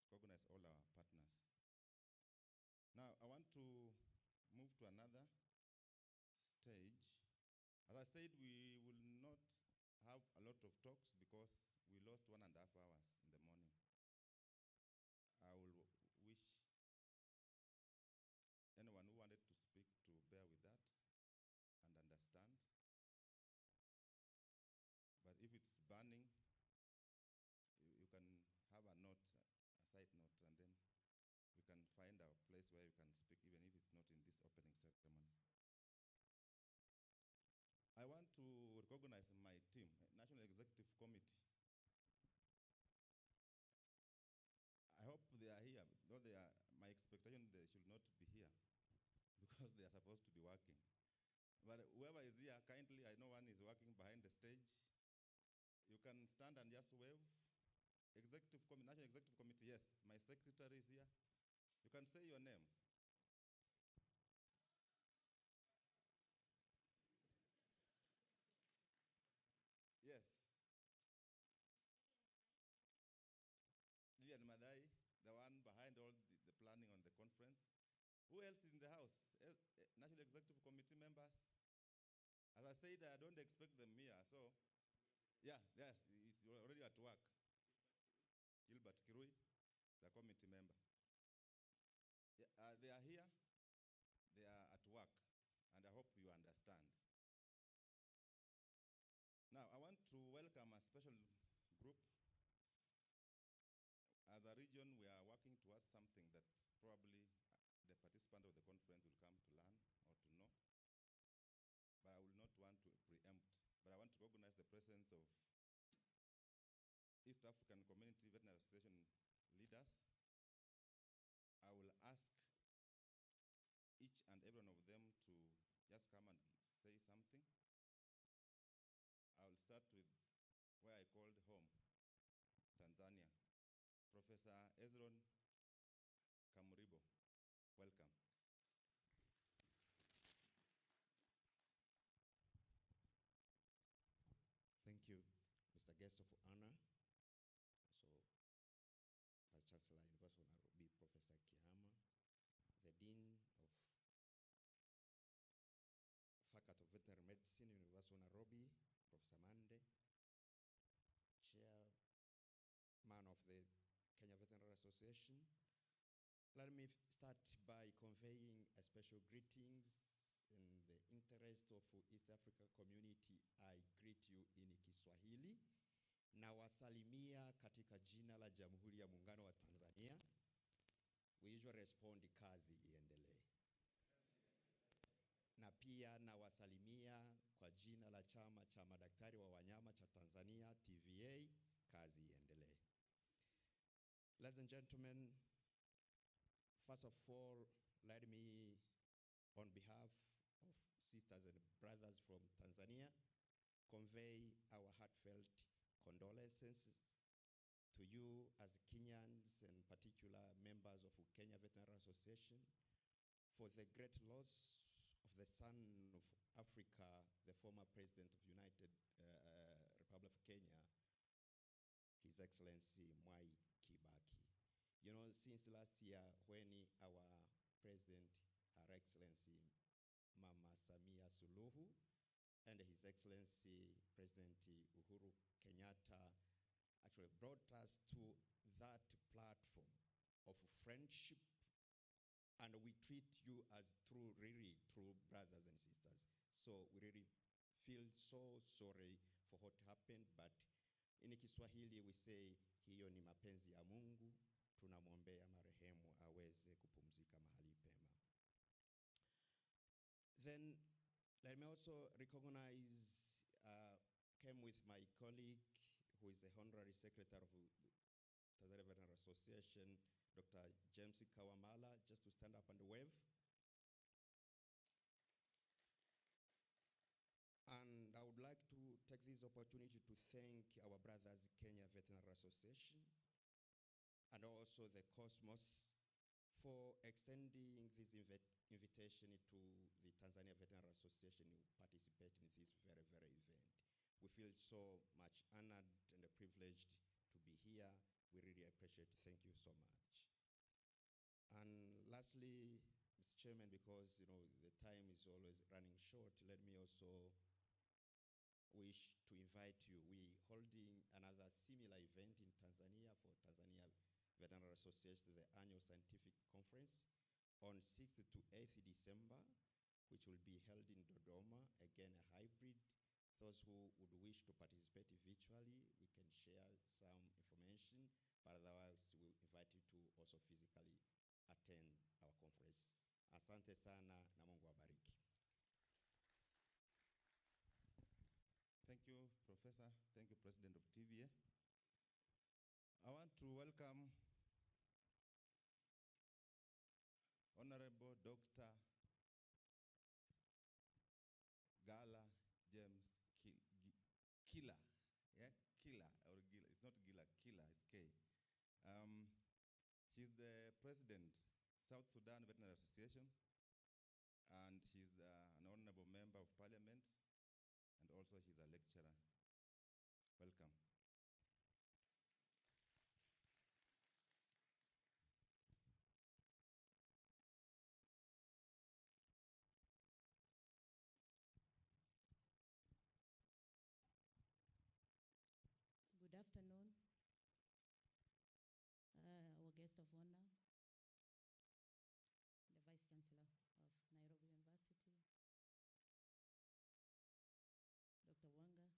recognize all our partners. Now, I want to move to another stage. As I said, we will not have a lot of talks because we lost 1.5 hours in the morning. I will wish anyone who wanted to speak to bear with that and understand. But if it's burning, you can have a note, a side note, and then we can find a place where you can speak, even if it's not in this opening ceremony. I want to recognize my team, National Executive Committee. I hope they are here, though my expectation they should not be here because they are supposed to be working. But whoever is here, kindly, I know one is working behind the stage. You can stand and just wave. National Executive Committee, yes, my secretary is here. You can say your name. Yes. Lilian Madai, the one behind all the planning on the conference. Who else is in the house? National Executive Committee members? As I said, I don't expect them here, so yeah, yes, he's already at work. Gilbert Kirui, the committee member. They are here, they are at work, and I hope you understand. Now, I want to welcome a special group. As a region, we are working towards something that probably the participants participant of the conference will come to learn or to know. But I will not want to preempt. But I want to recognize the presence of East African Community Veterinary Association leaders. I will ask each and every one of them to just come and say something. I will start with where I called home, Tanzania. Professor Ezron Kamuribo, welcome. Thank you, Mr. Guest of Honor. So, Vice Chancellor, University of Nairobi, Professor Kiama, the Dean of Faculty of Veterinary Medicine, University of Nairobi, Professor Mande, Chairman of the Kenya Veterinary Association. Let me start by conveying a special greetings in the interest of East Africa community. I greet you in Kiswahili. Na wasalimia katika jina la Jamhuri ya Muungano wa Tanzania. We usually respond kazi iendelee. Na pia na wasalimia kwa jina la chama cha madaktari wa wanyama cha Tanzania, TVA, kazi iendelee. Ladies and gentlemen, first of all, let me, on behalf of sisters and brothers from Tanzania, convey our heartfelt condolences to you as Kenyans and particular members of Kenya Veterinary Association for the great loss of the son of Africa, the former president of United Republic of Kenya, His Excellency Mwai Kibaki. You know, since last year when our president, Her Excellency Mama Samia Suluhu, and His Excellency President Uhuru Kenyatta actually brought us to that platform of friendship, and we treat you as really true brothers and sisters. So we really feel so sorry for what happened, but in Kiswahili we say, hiyo ni mapenzi ya Mungu, tunamwombea marehemu aweze kupumzika mahali pema. Then let me also recognize, came with my colleague, who is the Honorary Secretary of Tanzania Veterinary Association, Dr. James Kawamala, just to stand up and wave. And I would like to take this opportunity to thank our brothers, Kenya Veterinary Association, and also the Cosmos for extending this invitation to the Tanzania Veterinary Association to participate in this very, very event. We feel so much honored and privileged to be here. We really appreciate it. Thank you so much. And lastly, Mr. Chairman, because the time is always running short, let me also wish to invite you. We're holding another similar event in Tanzania for Tanzania Veterinary Association, the annual scientific conference, on 6th to 8th December, which will be held in Dodoma, again a hybrid. Those who would wish to participate virtually, we can share some information, but otherwise we invite you to also physically attend our conference. Asante sana na Mungu awabariki. Thank you, Professor. Thank you, President of TVA. I want to welcome Honorable Dr. Gala James Kila. Yeah, Kila or Gila. It's not Gila, Kila, it's K. She's the president, South Sudan Veterinary Association, and she's an honorable member of parliament, and also she's a lecturer. Welcome. Good afternoon, our guest of honor, the Vice Chancellor of Nairobi University, Dr. Wanga,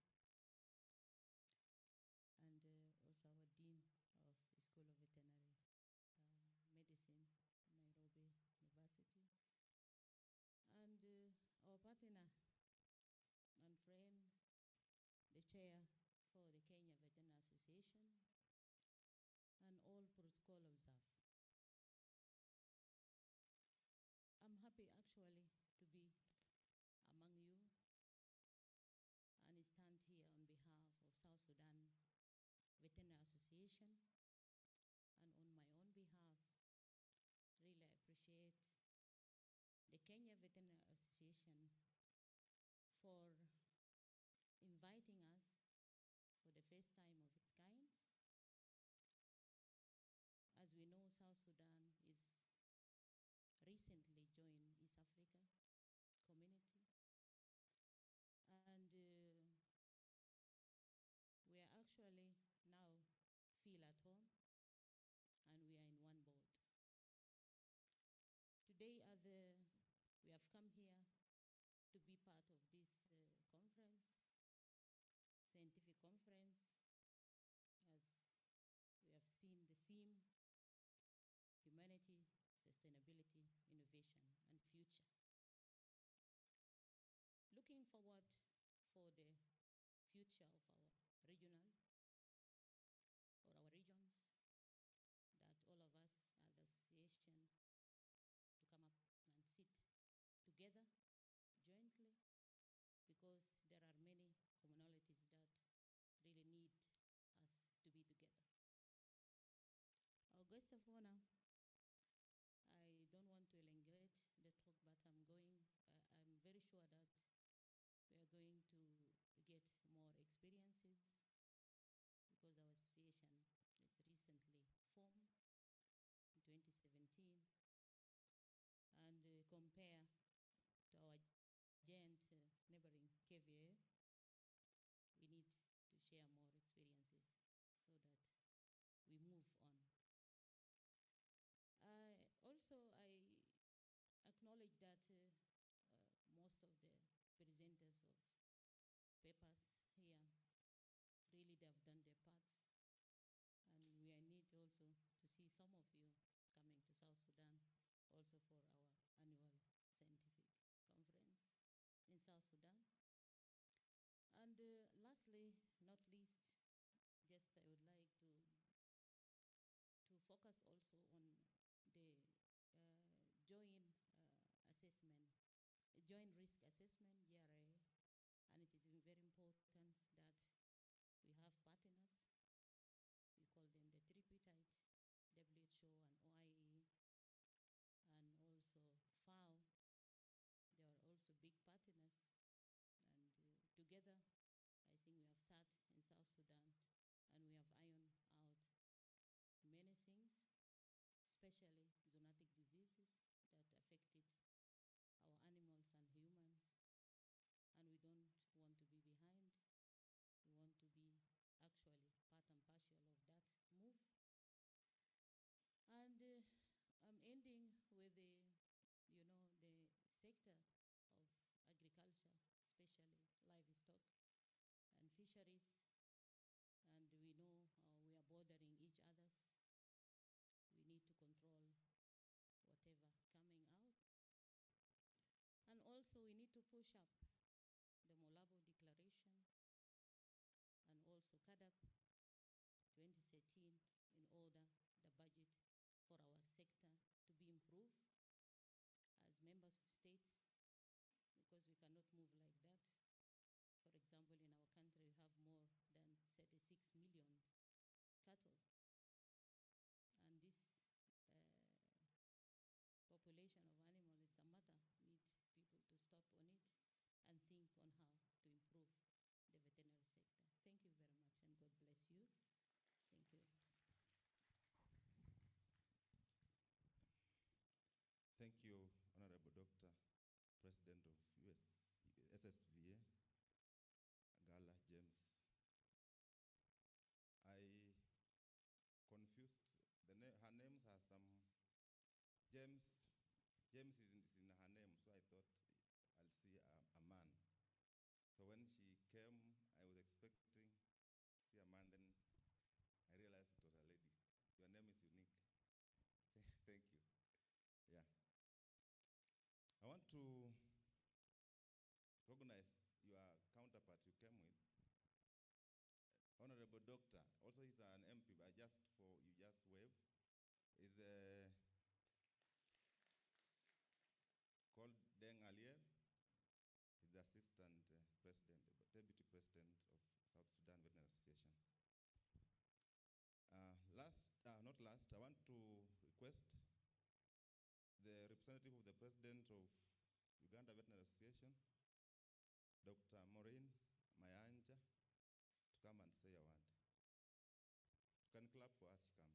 Association and all protocol observed. I'm happy actually to be among you and stand here on behalf of South Sudan Veterinary Association, and on my own behalf, really appreciate the Kenya Veterinary Association for inviting us for the first time of its kind. As we know, South Sudan is recently joined East Africa community, and we are actually now feel at home, and we are in one boat. Today, we have come here to be part of this conference, scientific conference, as we have seen the theme, humanity, sustainability, innovation, and future. Looking forward for the future of our regional or our regions, that all of us as association to come up and sit together jointly, because there are many commonalities that really need us to be together. Our guest of honor, I don't want to elongate the talk, but I'm very sure that we are going to get more experiences, because our association is recently formed in 2017, and compare to our giant neighboring KVA, we need to share more experiences so that we move on. I acknowledge that most of the presenters of papers here, really they have done their parts, and we need also to see some of you coming to South Sudan also for our annual scientific conference in South Sudan. And lastly, not least, just I would like to focus also on the joint risk assessment, JRA, and it is very important that we have partners. We call them the tripartite, WHO and OIE, and also FAO. They are also big partners, and together, I think we have sat in South Sudan and we have ironed out many things, especially zoonotic diseases that affected our animals and humans, and we don't want to be behind. We want to be actually part and parcel of that move. And I'm ending with the sector of agriculture, especially livestock and fisheries. And we know we are bordering each other's. We need to control whatever coming out. And also we need to push up the Malabo Declaration and also CADAP 2013 in order the budget for our sector to be improved as members of states, because we cannot move like that. For example, in our country, we have more than 36 million cattle. And this population of animals, it's a matter, need people to stop on it and think on how to improve the veterinary sector. Thank you very much, and God bless you. Thank you. Thank you, Honorable Doctor, President of SSVA, Gala James. I confused, her names are some, James is in her name, so I thought I'll see a man. So when she came, I was expecting to see a man, then I realized it was a lady. Your name is unique. Thank you. Yeah. I want to recognize your counterpart you came with. Honorable Doctor, also he's an MP, but just for you just wave, is called Deng Alier. He's the assistant president, deputy president of South Sudan Veterinary Association. Not last, I want to request the representative of the president of Uganda Veterinary Association, Dr. Maureen Mayanja, to come and say a word. You can clap for us, she comes.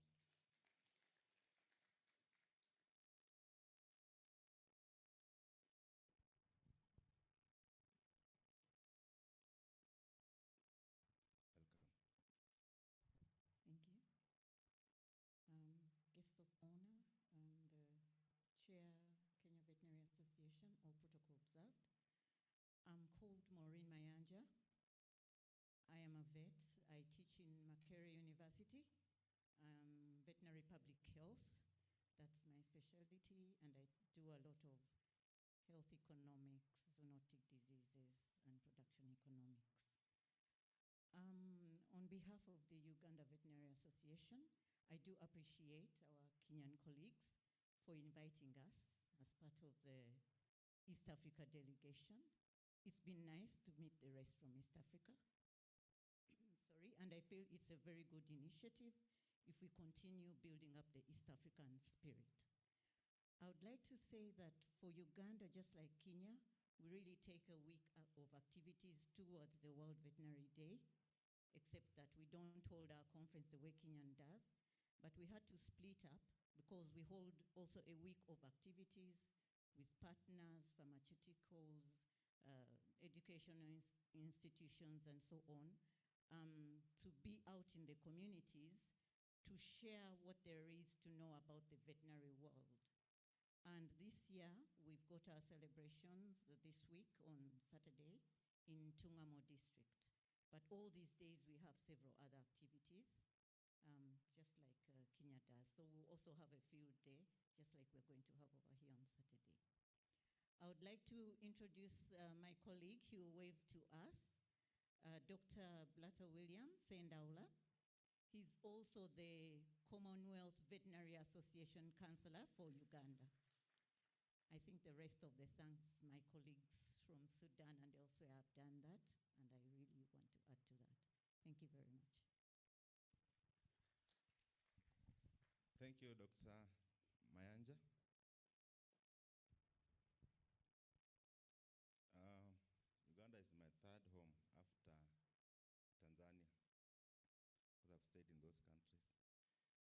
Thank you. Guest of honor, the chair, Kenya Veterinary Association, all protocol observed. I'm called Maureen Mayanja. I am a vet. I teach in Makerere University, veterinary public health. That's my specialty, and I do a lot of health economics, zoonotic diseases, and production economics. On behalf of the Uganda Veterinary Association, I do appreciate our Kenyan colleagues for inviting us as part of the East Africa delegation. It's been nice to meet the rest from East Africa. Sorry, and I feel it's a very good initiative if we continue building up the East African spirit. I would like to say that for Uganda, just like Kenya, we really take a week of activities towards the World Veterinary Day, except that we don't hold our conference the way Kenyan does, but we had to split up because we hold also a week of activities with partners, pharmaceuticals, educational institutions, and so on, to be out in the communities to share what there is to know about the veterinary world. And this year, we've got our celebrations this week on Saturday in Tungamo district. But all these days, we have several other activities, just like Kenya does. So we'll also have a field day, just like we're going to have over here on Saturday. I would like to introduce my colleague who will wave to us, Dr. Blatter William Sendaula. He's also the Commonwealth Veterinary Association Councillor for Uganda. I think the rest of the thanks my colleagues from Sudan and elsewhere have done that, and I really want to add to that. Thank you very much. Thank you, Dr. Mayanja. Uganda is my third home after Tanzania, because I've stayed in those countries.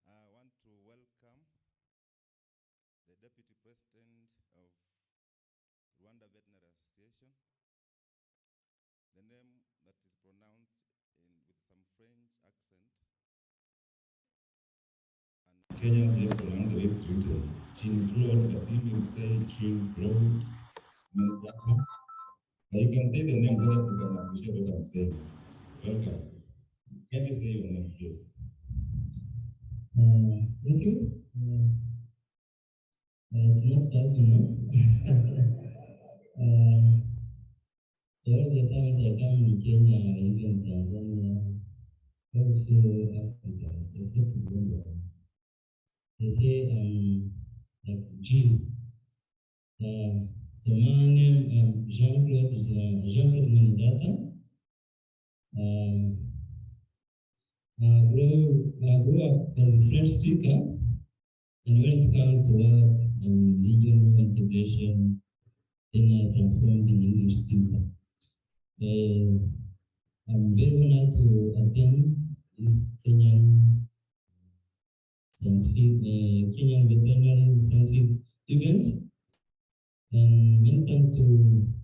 I want to welcome the Deputy President of Rwanda Veterinary Association. The name that is pronounced with some French accent. And Kenyan is pronounced the way it's written. Jean-Claude, but we may say Jean-Claude Malgata. You can say the name so that you can appreciate what I'm saying. Welcome. Can you say your name, please? Thank you. It's not personal. So all the times I come to Kenya, even Tanzania, all fellow Africans, except Uganda, they say like Jean. So my name Jean-Claude Manigata. I grew up as a French speaker, and when it comes to work and regional integration, then I transformed in English speaker. I'm very honored to attend this Kenyan veterinary scientific event. And many thanks to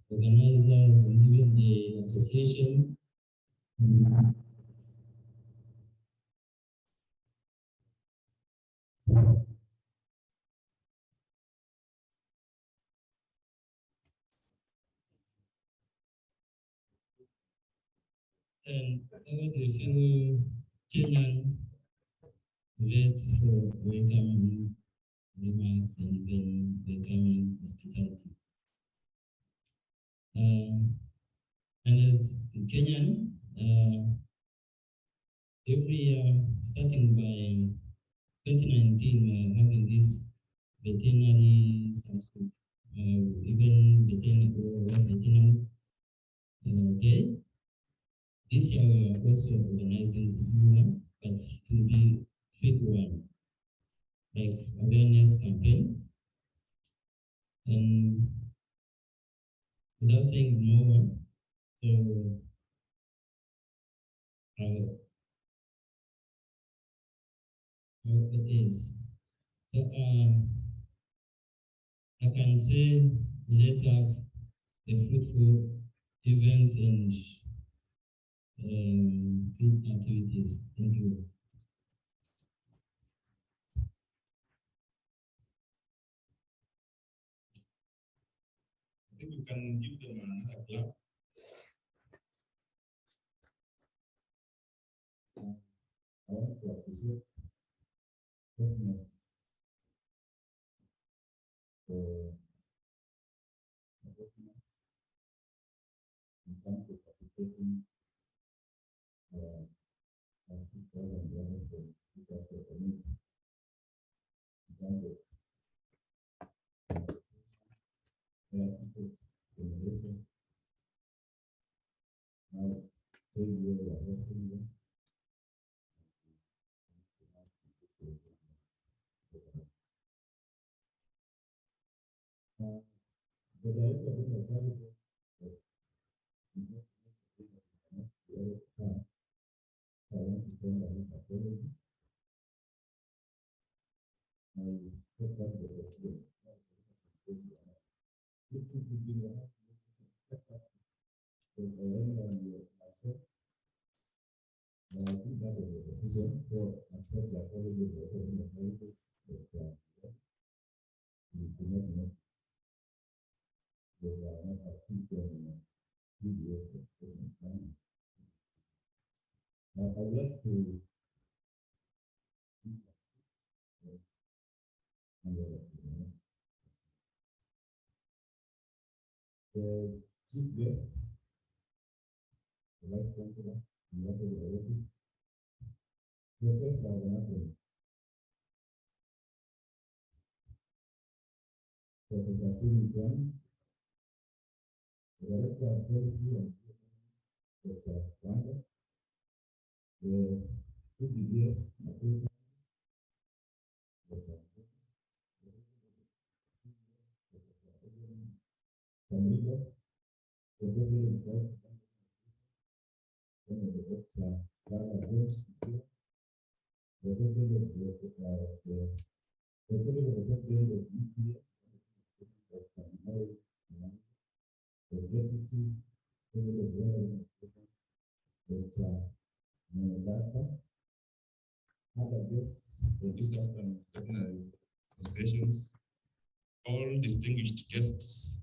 organizers and even the association. And I want to fellow Kenyan vets for welcoming remarks and even welcoming hospitality. And as Kenyan, every year, starting by 2019, we are having this veterinary sanskrit, even veterinary day. This year we are also organizing this one, but it will be quick one, like awareness campaign. And without saying more, so how it is. So I can say let's have a fruitful events and field activities. Thank you. I think we can give them another clap. I want to appreciate business for supporting us in terms of facilitating our sisters and brothers for this community. In terms of their efforts, generation. Now, KVA are hosting them. The director of the services I want to tell them this apology. I hope that the president if you could be the myself, I think that was the decision to accept the apology of the services that we could not make. They are not active PBS statement plan. I'd like to the chief guest, the vice chancellor, Professor Anatomy, Professor Stephen Kwan, the Director of Policy and Dr. Wanda, the CBBS, Dr. Camilo, the President himself, the Dr. Lara James, the President of the President of the President of EPA, Dr. Mary, the Deputy President of the Organization, Dr. Monodata, other guests, the different veterinary associations, all distinguished guests,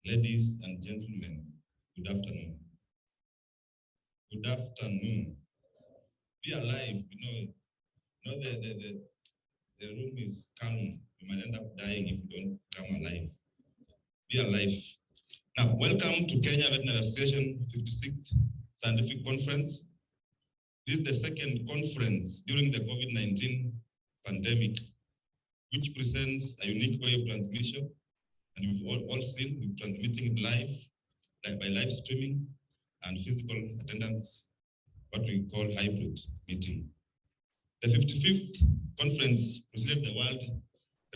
ladies and gentlemen, good afternoon. Good afternoon. Be alive, the room is calm. You might end up dying if you don't come alive. Be alive. Now, welcome to Kenya Veterinary Association 56th Scientific Conference. This is the second conference during the COVID-19 pandemic, which presents a unique way of transmission. And we've all seen, we're transmitting live, like by live streaming and physical attendance, what we call hybrid meeting. The 55th conference preceded the World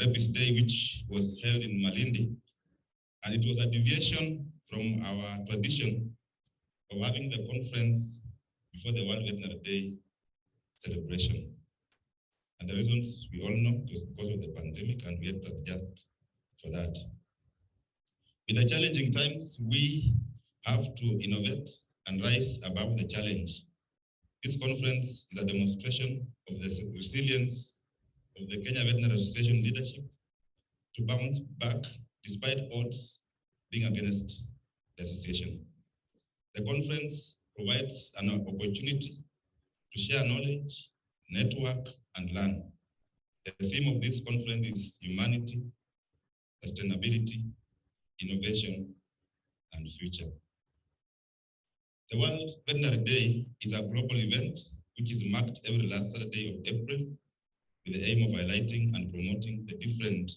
Rabies Day, which was held in Malindi, and it was a deviation from our tradition of having the conference before the World Veterinary Day celebration. And the reasons we all know, it was because of the pandemic, and we had to adjust for that. With the challenging times, we have to innovate and rise above the challenge. This conference is a demonstration of the resilience of the Kenya Veterinary Association leadership to bounce back despite odds being against the association. The conference provides an opportunity to share knowledge, network, and learn. The theme of this conference is humanity, sustainability, innovation, and future. The World Veterinary Day is a global event which is marked every last Saturday of April with the aim of highlighting and promoting the different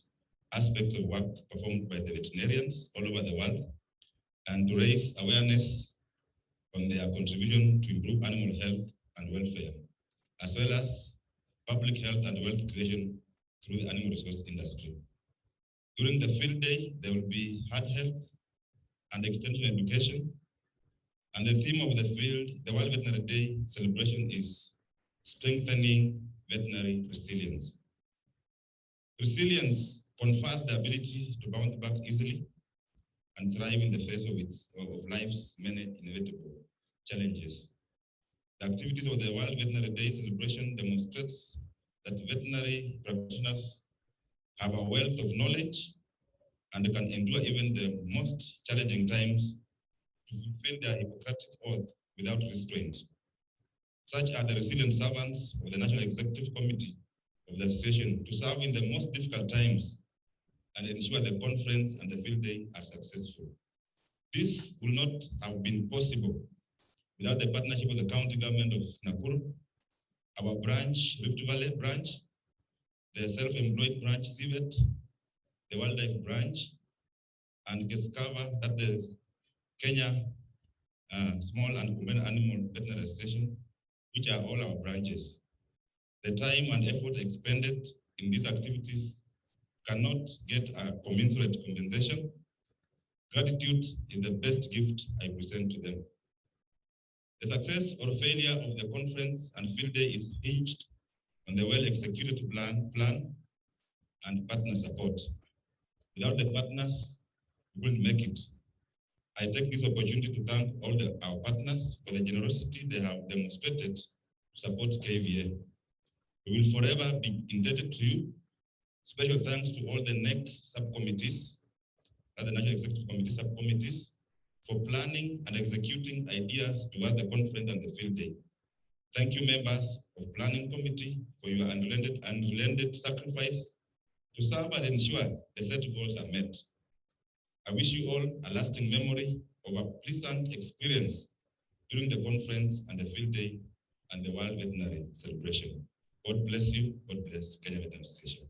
aspects of work performed by the veterinarians all over the world and to raise awareness on their contribution to improve animal health and welfare, as well as public health and wealth creation through the animal resource industry. During the field day, there will be heart health and extension education. And the theme of the field, the World Veterinary Day celebration is strengthening veterinary resilience. Resilience confers the ability to bounce back easily and thrive in the face of life's many inevitable challenges. The activities of the World Veterinary Day celebration demonstrates that veterinary practitioners have a wealth of knowledge and can endure even the most challenging times to fulfill their Hippocratic oath without restraint. Such are the resilient servants of the National Executive Committee of the Association to serve in the most difficult times and ensure the conference and the field day are successful. This would not have been possible without the partnership of the county government of Nakuru, our branch, Rift Valley branch, the self-employed branch, CVET, the wildlife branch, and GESCAVA, that the Kenya Small and Combined Animal Veterinary Association, which are all our branches. The time and effort expended in these activities cannot get a commensurate compensation. Gratitude is the best gift I present to them. The success or failure of the conference and field day is hinged on the well-executed plan and partner support. Without the partners, we wouldn't make it. I take this opportunity to thank all our partners for the generosity they have demonstrated to support KVA. We will forever be indebted to you. Special thanks to all the NEC subcommittees, the National Executive Committee subcommittees, for planning and executing ideas towards the conference and the field day. Thank you, members of Planning Committee, for your unrelenting sacrifice to serve and ensure the set goals are met. I wish you all a lasting memory of a pleasant experience during the conference and the field day and the World Veterinary Celebration. God bless you. God bless Kenya Veterinary Association.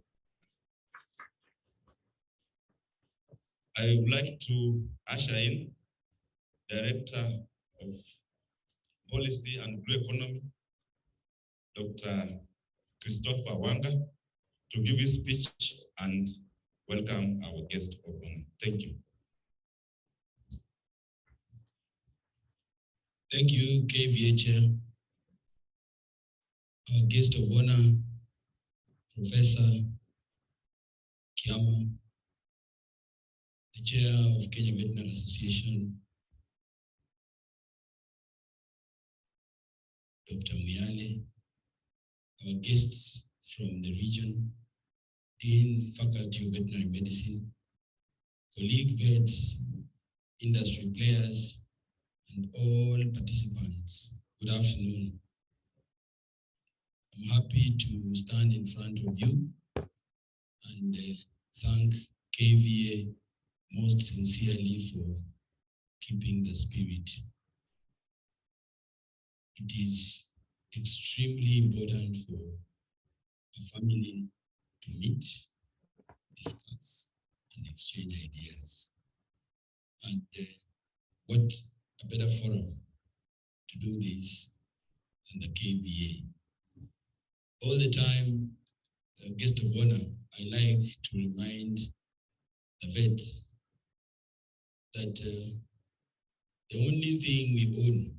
I would like to usher in Director of Policy and Blue Economy, Dr. Christopher Wanga, to give his speech and welcome our guest of honor. Thank you. Thank you, KVA Chair. Our guest of honor, Professor Kiama, the Chair of Kenya Veterinary Association, Dr. Muyale, our guests from the region, Dean, Faculty of Veterinary Medicine, colleague vets, industry players, and all participants. Good afternoon. I'm happy to stand in front of you and thank KVA most sincerely for keeping the spirit. It is extremely important for a family to meet, discuss, and exchange ideas. And what a better forum to do this than the KVA. All the time, guest of honor, I like to remind the vets that the only thing we own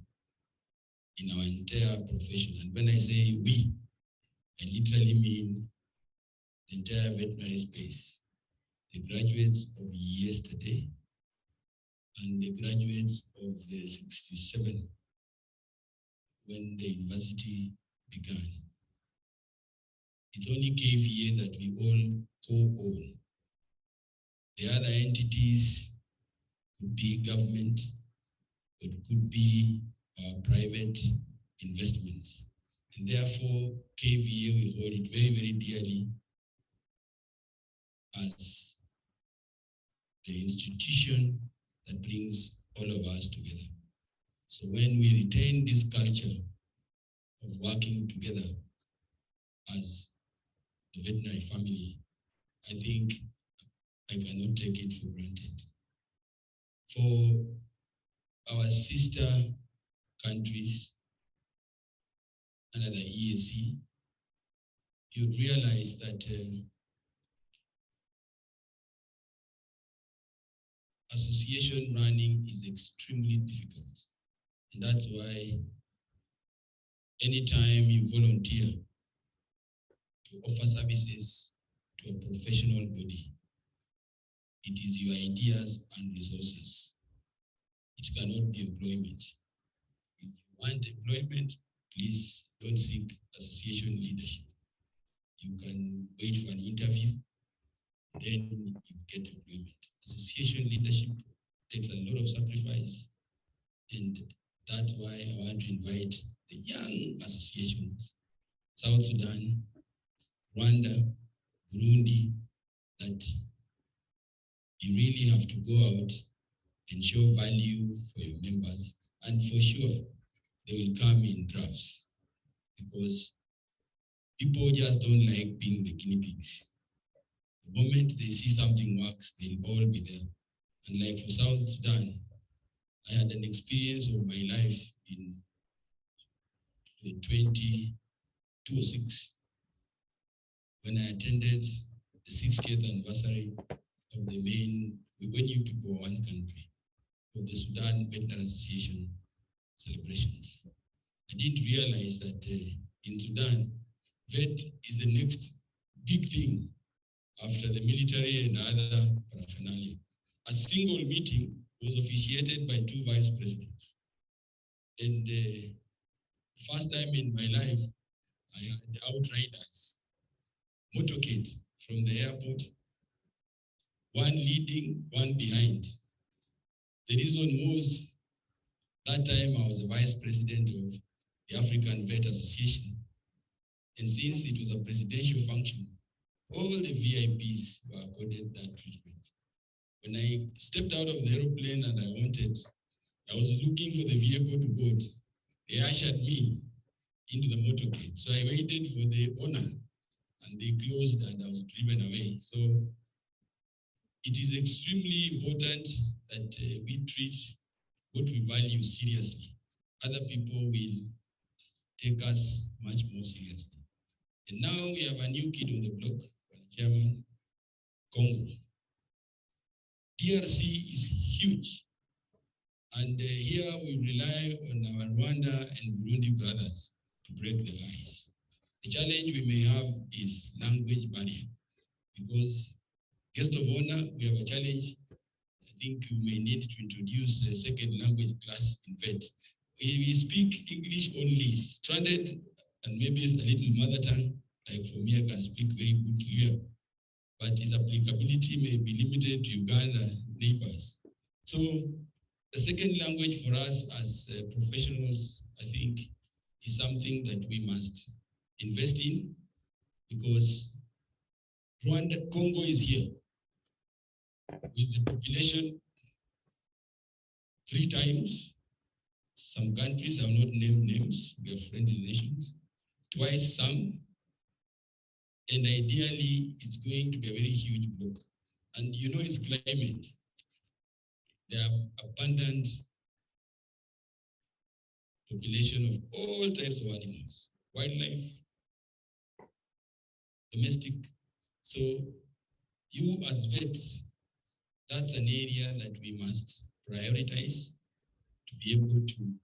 in our entire profession, and when I say we, I literally mean the entire veterinary space, the graduates of yesterday and the graduates of the 67 when the university began. It's only KVA that we all co-own. The other entities could be government, it could be our private investments. And therefore, KVA, we hold it very, very dearly as the institution that brings all of us together. So when we retain this culture of working together as the veterinary family, I think I cannot take it for granted. For our sister countries under the EAC, you realize that association running is extremely difficult. And that's why anytime you volunteer to offer services to a professional body, it is your ideas and resources. It cannot be employment. If you want employment, please don't seek association leadership. You can wait for an interview, then you get employment. Association leadership takes a lot of sacrifice, and that's why I want to invite the young associations, South Sudan, Rwanda, Burundi, that you really have to go out and show value for your members, and for sure they will come in drafts, because people just don't like being the guinea pigs. The moment they see something works, they'll all be there. And like for South Sudan, I had an experience of my life in 2006 when I attended the 60th anniversary of the main, when you people were one country, of the Sudan Veterinary Association celebrations. I didn't realize that in Sudan, vet is the next big thing after the military and other paraphernalia. A single meeting was officiated by 2 vice presidents. And first time in my life, I had outriders, motorcade from the airport, one leading, one behind. The reason was that time I was the vice president of the African Vet Association. And since it was a presidential function, all the VIPs were accorded that treatment. When I stepped out of the aeroplane and I was looking for the vehicle to board, they ushered me into the motorcade. So I waited for the owner and they closed and I was driven away. So it is extremely important that we treat what we value seriously. Other people will take us much more seriously. And now we have a new kid on the block, Chairman, Congo. DRC is huge. And here we rely on our Rwanda and Burundi brothers to break the ice. The challenge we may have is language barrier, because guest of honor, we have a challenge. I think we may need to introduce a second language class in vet. We speak English only, stranded, and maybe it's a little mother tongue. Like for me, I can speak very good clear, but its applicability may be limited to Uganda neighbors. So the second language for us as professionals, I think, is something that we must invest in, because Rwanda, Congo is here with the population 3 times. Some countries have not named names, we are friendly nations, twice some, and ideally it's going to be a very huge block. And you know its climate. They have abundant population of all types of animals, wildlife, domestic. So you as vets, that's an area that we must prioritize to be able to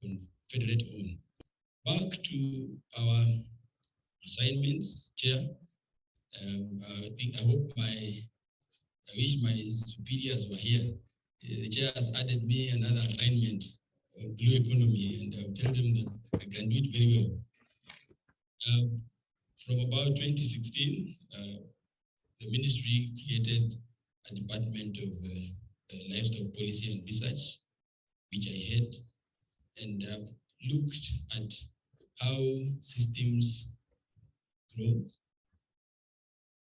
confederate on. Back to our assignments, Chair. I wish my superiors were here. The Chair has added me another assignment of blue economy, and I'll tell them that I can do it very well. From about 2016, the ministry created a department of livestock policy and research, which I head, and I've looked at how systems grow.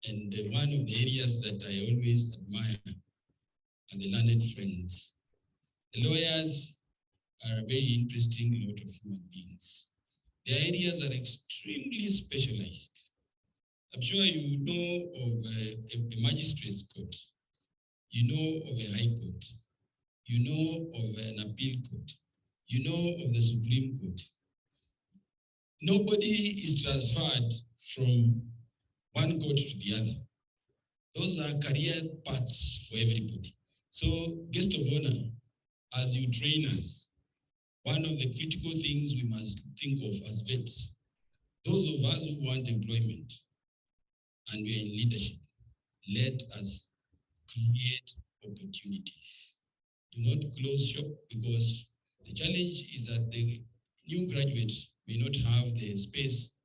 And one of the areas that I always admire are the learned friends. The lawyers are a very interesting lot of human beings. Their areas are extremely specialized. I'm sure you know of a magistrate's court, you know of a high court, you know of an appeal court, you know of the Supreme Court. Nobody is transferred from one court to the other. Those are career paths for everybody. So, guest of honor, as you train us, one of the critical things we must think of as vets, those of us who want employment and we are in leadership, let us create opportunities. Do not close shop, because the challenge is that the new graduate may not have the space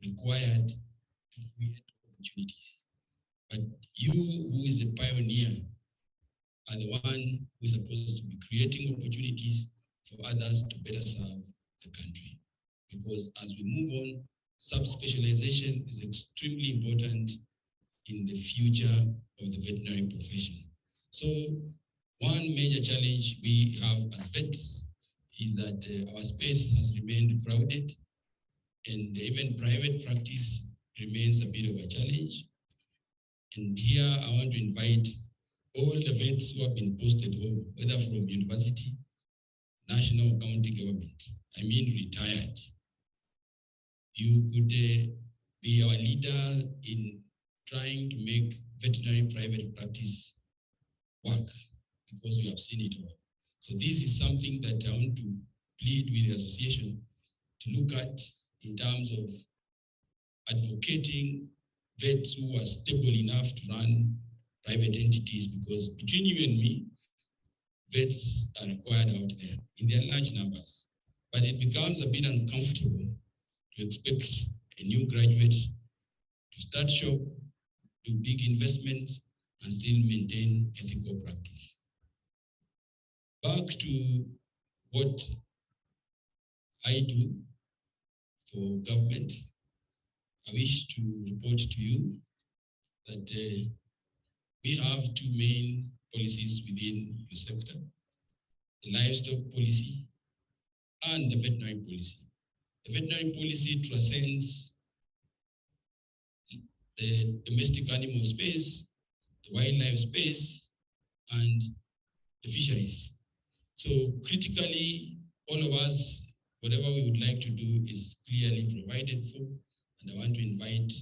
required to create opportunities. But you, who is a pioneer, are the one who is supposed to be creating opportunities for others to better serve the country. Because as we move on, sub-specialization is extremely important in the future of the veterinary profession. So one major challenge we have as vets is that our space has remained crowded, and even private practice remains a bit of a challenge. And here I want to invite all the vets who have been posted home, whether from university, national, county government, I mean retired. You could be our leader in trying to make veterinary private practice work, because we have seen it all. So this is something that I want to plead with the association to look at in terms of advocating vets who are stable enough to run private entities, because between you and me, vets are required out there in their large numbers. But it becomes a bit uncomfortable to expect a new graduate to start shop, do big investments, and still maintain ethical practice. Back to what I do for government, I wish to report to you that we have two main policies within your sector: the livestock policy and the veterinary policy. The veterinary policy transcends the domestic animal space, the wildlife space, and the fisheries. So critically, all of us, whatever we would like to do is clearly provided for, and I want to invite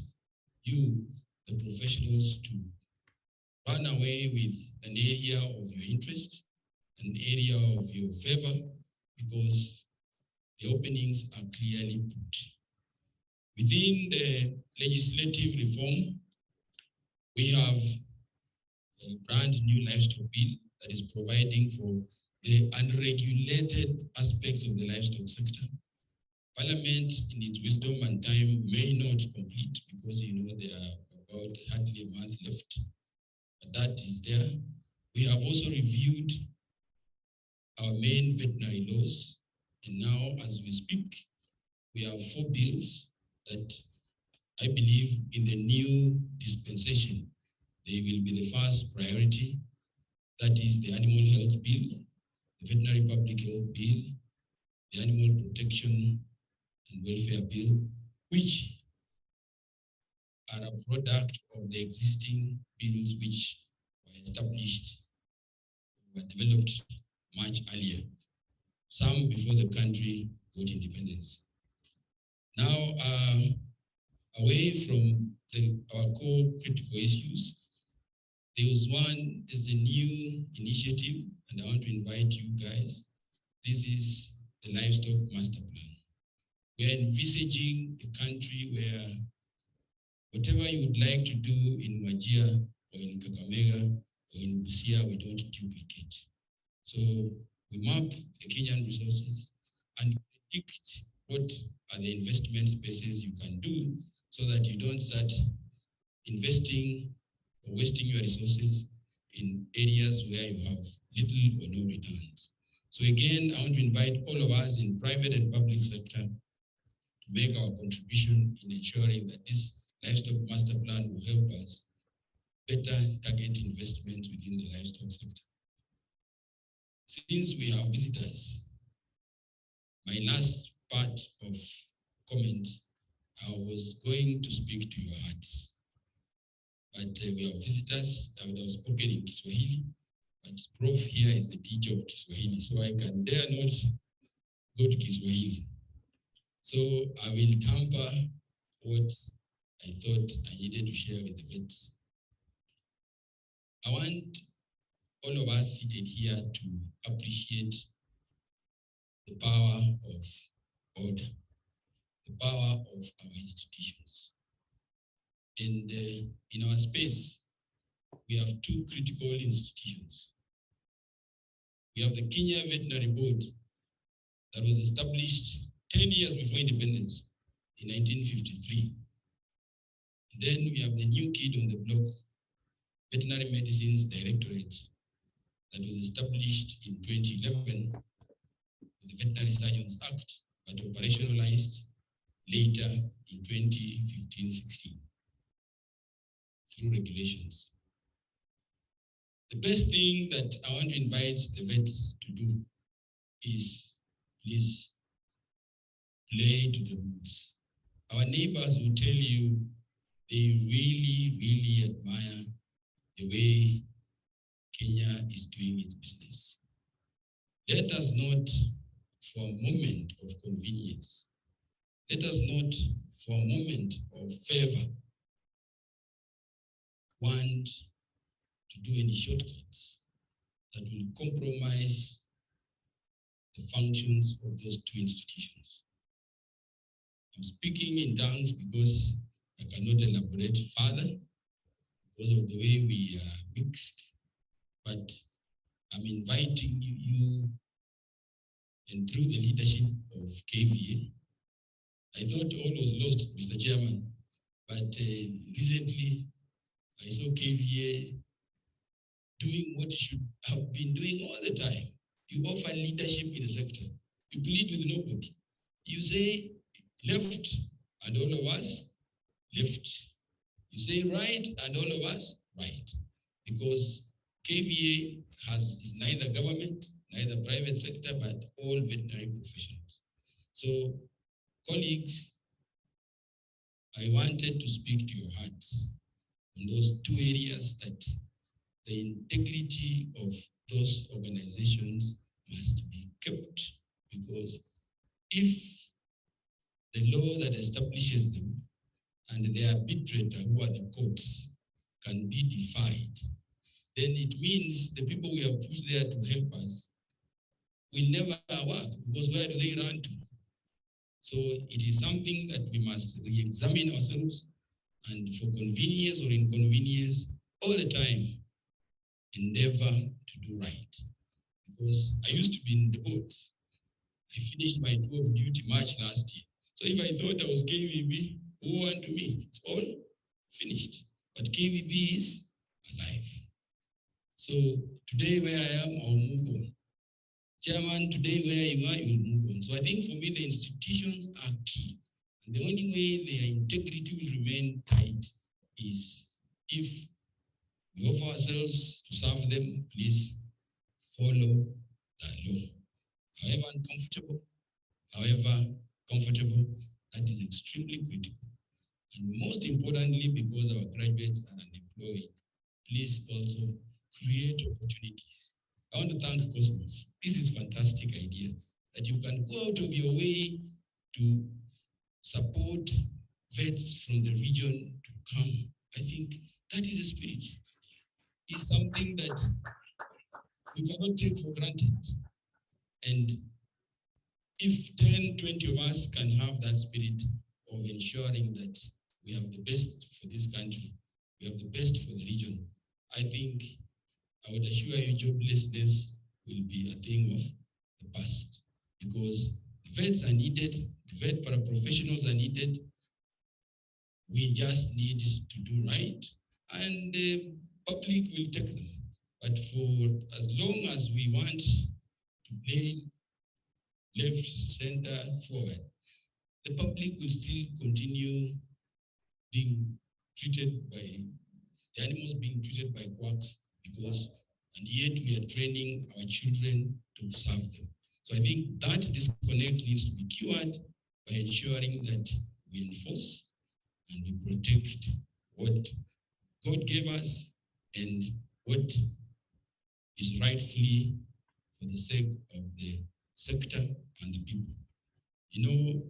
you, the professionals, to run away with an area of your interest, an area of your favor, because the openings are clearly put. Within the legislative reform, we have a brand new livestock bill that is providing for the unregulated aspects of the livestock sector. Parliament, in its wisdom and time, may not complete, because there are about hardly a month left. But that is there. We have also reviewed our main veterinary laws, and now, as we speak, we have 4 bills that I believe in the new dispensation, they will be the first priority. That is the Animal Health Bill, the Veterinary Public Health Bill, the Animal Protection and Welfare Bill, which are a product of the existing bills which were established, were developed much earlier, some before the country got independence. Now, away from our core critical issues, there's a new initiative, and I want to invite you guys. This is the Livestock Master Plan. We're envisaging a country where whatever you would like to do in Wajir or in Kakamega or in Busia, we don't duplicate. So we map the Kenyan resources and predict what are the investment spaces you can do, so that you don't start investing or wasting your resources in areas where you have little or no returns. So again, I want to invite all of us in private and public sector to make our contribution in ensuring that this livestock master plan will help us better target investments within the livestock sector. Since we have visitors, my last part of comment, I was going to speak to your hearts. But we have visitors. I would have spoken in Kiswahili, but Prof here is the teacher of Kiswahili, so I can dare not go to Kiswahili. So I will hamper what I thought I needed to share with the vets. I want all of us seated here to appreciate the power of order, the power of our institutions. And in our space, we have two critical institutions. We have the Kenya Veterinary Board that was established 10 years before independence in 1953. And then we have the new kid on the block, Veterinary Medicines Directorate, that was established in 2011 with the Veterinary Surgeons Act, but operationalized later in 2015-16 through regulations. The best thing that I want to invite the vets to do is please play to the rules. Our neighbors will tell you they really, really admire the way Kenya is doing its business. Let us not, for a moment of convenience, let us not, for a moment of favor, want to do any shortcuts that will compromise the functions of those two institutions. I'm speaking in tongues because I cannot elaborate further because of the way we are mixed, but I'm inviting you and through the leadership of KVA. I thought all was lost, Mr. Chairman, but recently I saw KVA doing what it should have been doing all the time. You offer leadership in the sector. You plead with nobody. You say left, and all of us left. You say right, and all of us right. Because KVA is neither government, neither private sector, but all veterinary professionals. So, colleagues, I wanted to speak to your hearts on those two areas that the integrity of those organizations must be kept, because if the law that establishes them and their arbitrator, who are the courts, can be defied, then it means the people we have pushed there to help us will never work, because where do they run to? So it is something that we must re-examine ourselves, and for convenience or inconvenience, all the time, endeavor to do right. Because I used to be in the board. I finished my tour of duty March last year. So if I thought I was KVB, woe unto me. It's all finished. But KVB is alive. So today where I am, I'll move on. Chairman, today where you are, you'll move on. So I think for me, the institutions are key. And the only way their integrity will remain tight is if we offer ourselves to serve them, please follow the law. However uncomfortable, however comfortable, that is extremely critical. And most importantly, because our graduates are unemployed, please also create opportunities. I want to thank Cosmos. This is a fantastic idea that you can go out of your way to support vets from the region to come. I think that is the spirit. It's something that we cannot take for granted. And if 10, 20 of us can have that spirit of ensuring that we have the best for this country, we have the best for the region, I think I would assure you joblessness will be a thing of the past, because the vets are needed, the vet paraprofessionals are needed. We just need to do right, and the public will take them. But for as long as we want to play left, center, forward, the public will still continue being treated by, the animals being treated by quacks, because, and yet we are training our children to serve them. So I think that disconnect needs to be cured, by ensuring that we enforce and we protect what God gave us and what is rightfully for the sake of the sector and the people. You know,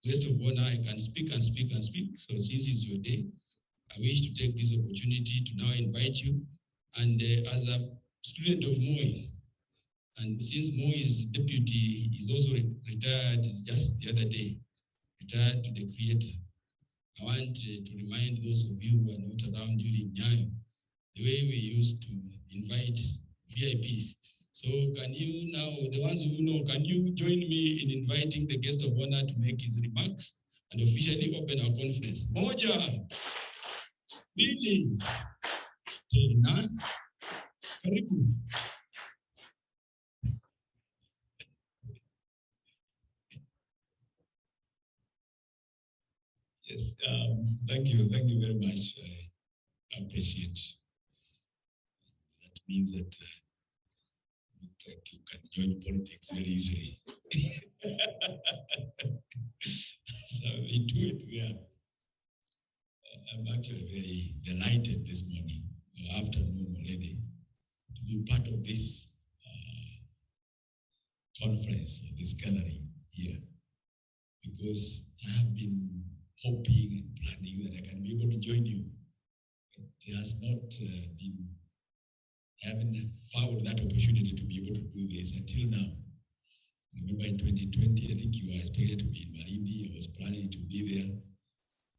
guest of honor, I can speak and speak and speak. So since it's your day, I wish to take this opportunity to now invite you. And as a student of Moi, and since Moi is deputy, he's also retired just the other day, retired to the creator. I want to remind those of you who are not around during Nyayo, the way we used to invite VIPs. So can you now, the ones who know, can you join me in inviting the guest of honor to make his remarks and officially open our conference? Moja, Billy, Tena, Karibu. Yes, thank you very much. I appreciate. That means that like you can join politics very easily. So into it, yeah. I'm actually very delighted this morning, or afternoon already, to be part of this conference, or this gathering here, because I have been hoping and planning that I can be able to join you. It has not been, I haven't found that opportunity to be able to do this until now. Remember in 2020, I think you were expected to be in Malindi. I was planning to be there.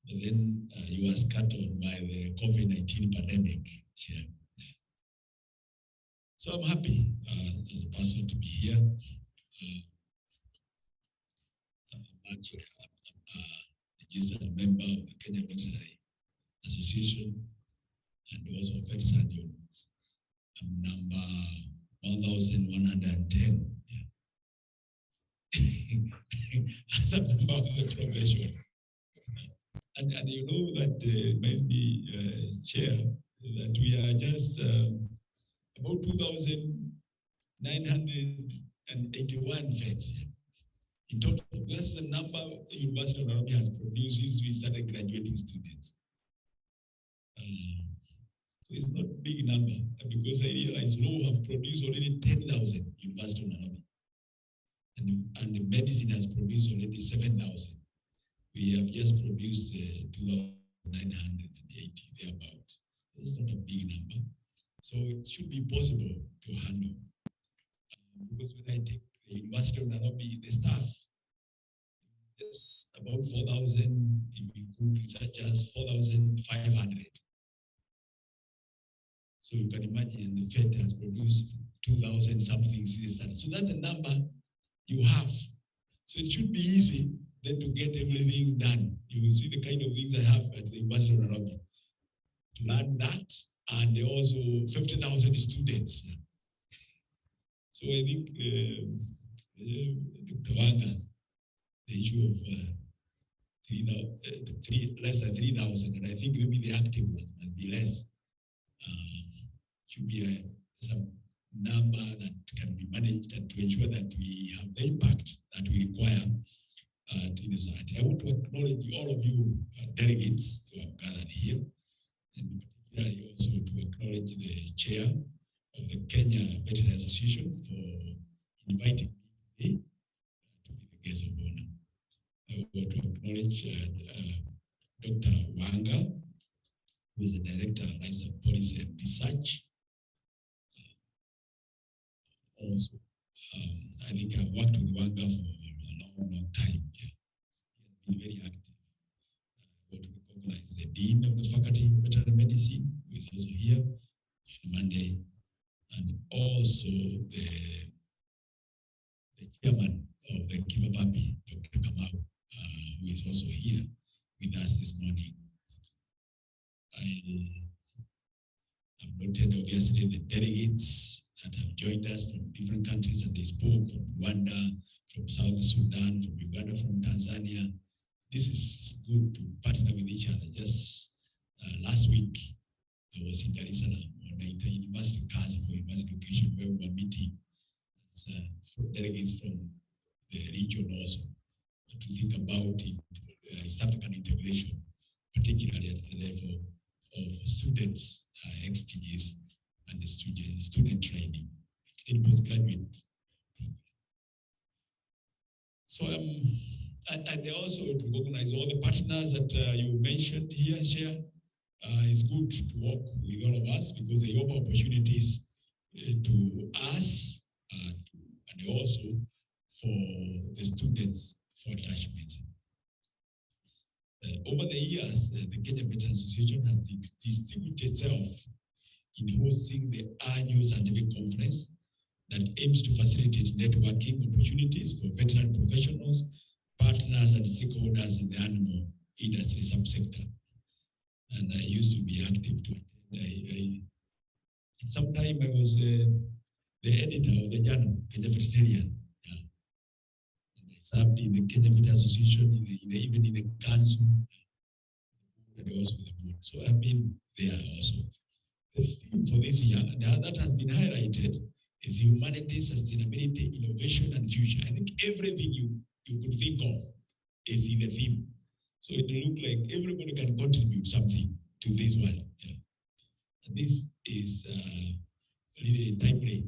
But then you were scattered by the COVID-19 pandemic. Yeah. So I'm happy as a person to be here. I'm actually a registered member of the Kenya Veterinary Association and also a vet surgeon. I'm number 1110. Yeah. As a member of the profession. And you know that reminds me, Chair, that we are just about 2,981 vets in total. That's the number the University of Nairobi has produced since we started graduating students. So it's not a big number because I realize law have produced already 10,000 University of Nairobi. And the medicine has produced already 7,000. We have just produced 2,980 thereabout. It's not a big number. So it should be possible to handle. Because when I take the University of Nairobi, the staff is about 4,000, if we include researchers, 4,500. So you can imagine the Fed has produced 2,000 something since. So that's a number you have. So it should be easy then to get everything done. You will see the kind of things I have at the University of Nairobi. To learn that, and also 50,000 students. So I think Dr. Wanga, the issue of less than 3,000, and I think maybe the active ones might be less. Should be some number that can be managed and to ensure that we have the impact that we require in the society. I want to acknowledge all of you delegates who have gathered here, and particularly also to acknowledge the chair of the Kenya Veterinary Association for inviting me to be the guest of honor. I want to acknowledge Dr. Wanga, who is the Director of Livestock Policy and Research. Also, I think I've worked with Wanga for a long time. Yeah. He has been very active. I want to recognize the Dean of the Faculty of Veterinary Medicine, who is also here on Monday, and also the chairman of the KVA, Dr. Kamau, who is also here with us this morning. I have noted, obviously, the delegates that have joined us from different countries, and they spoke from Rwanda, from South Sudan, from Uganda, from Tanzania. This is good to partner with each other. Just last week, I was in Dar es Salaam on the Inter-University Council for University Education, where we were meeting delegates from the region also. to think about it, East African integration, particularly at the level of students, exchanges, and the student training in postgraduate. So and they also recognize all the partners that you mentioned here, Chair. It's good to work with all of us because they offer opportunities to us and also for the students for attachment. Over the years, the Kenya Veteran Association has distinguished itself in hosting the annual scientific conference that aims to facilitate networking opportunities for veteran professionals, partners, and stakeholders in the animal industry subsector. And I used to be active to attend. Sometime I was the editor of the journal, Kenya Vegetarian. Yeah. And I served in the Kenya Veteran Association, even in the council, and also the board. So I've been there also. The theme for this year, that has been highlighted, is humanity, sustainability, innovation, and future. I think everything you could think of is in the theme. So it will look like everybody can contribute something to this one. Yeah. And this is really a timely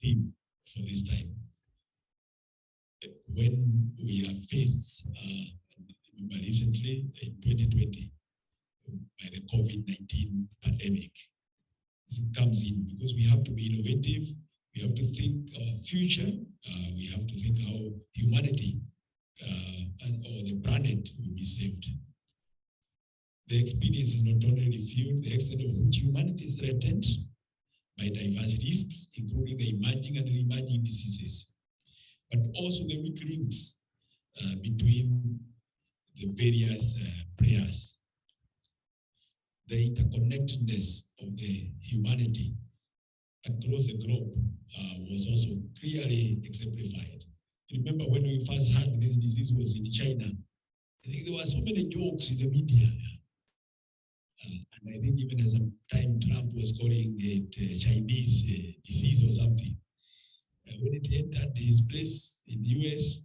theme for this time. When we are faced recently in 2020 by the COVID-19 pandemic, this comes in because we have to be innovative. We have to think our future. We have to think how humanity or the planet will be saved. The experience is not only reviewed the extent of which humanity is threatened by diverse risks, including the emerging and emerging diseases, but also the weak links between the various players. The interconnectedness of the humanity across the globe was also clearly exemplified. Remember when we first heard this disease was in China, I think there were so many jokes in the media. And I think even at some time Trump was calling it Chinese disease or something. When it entered his place in the US,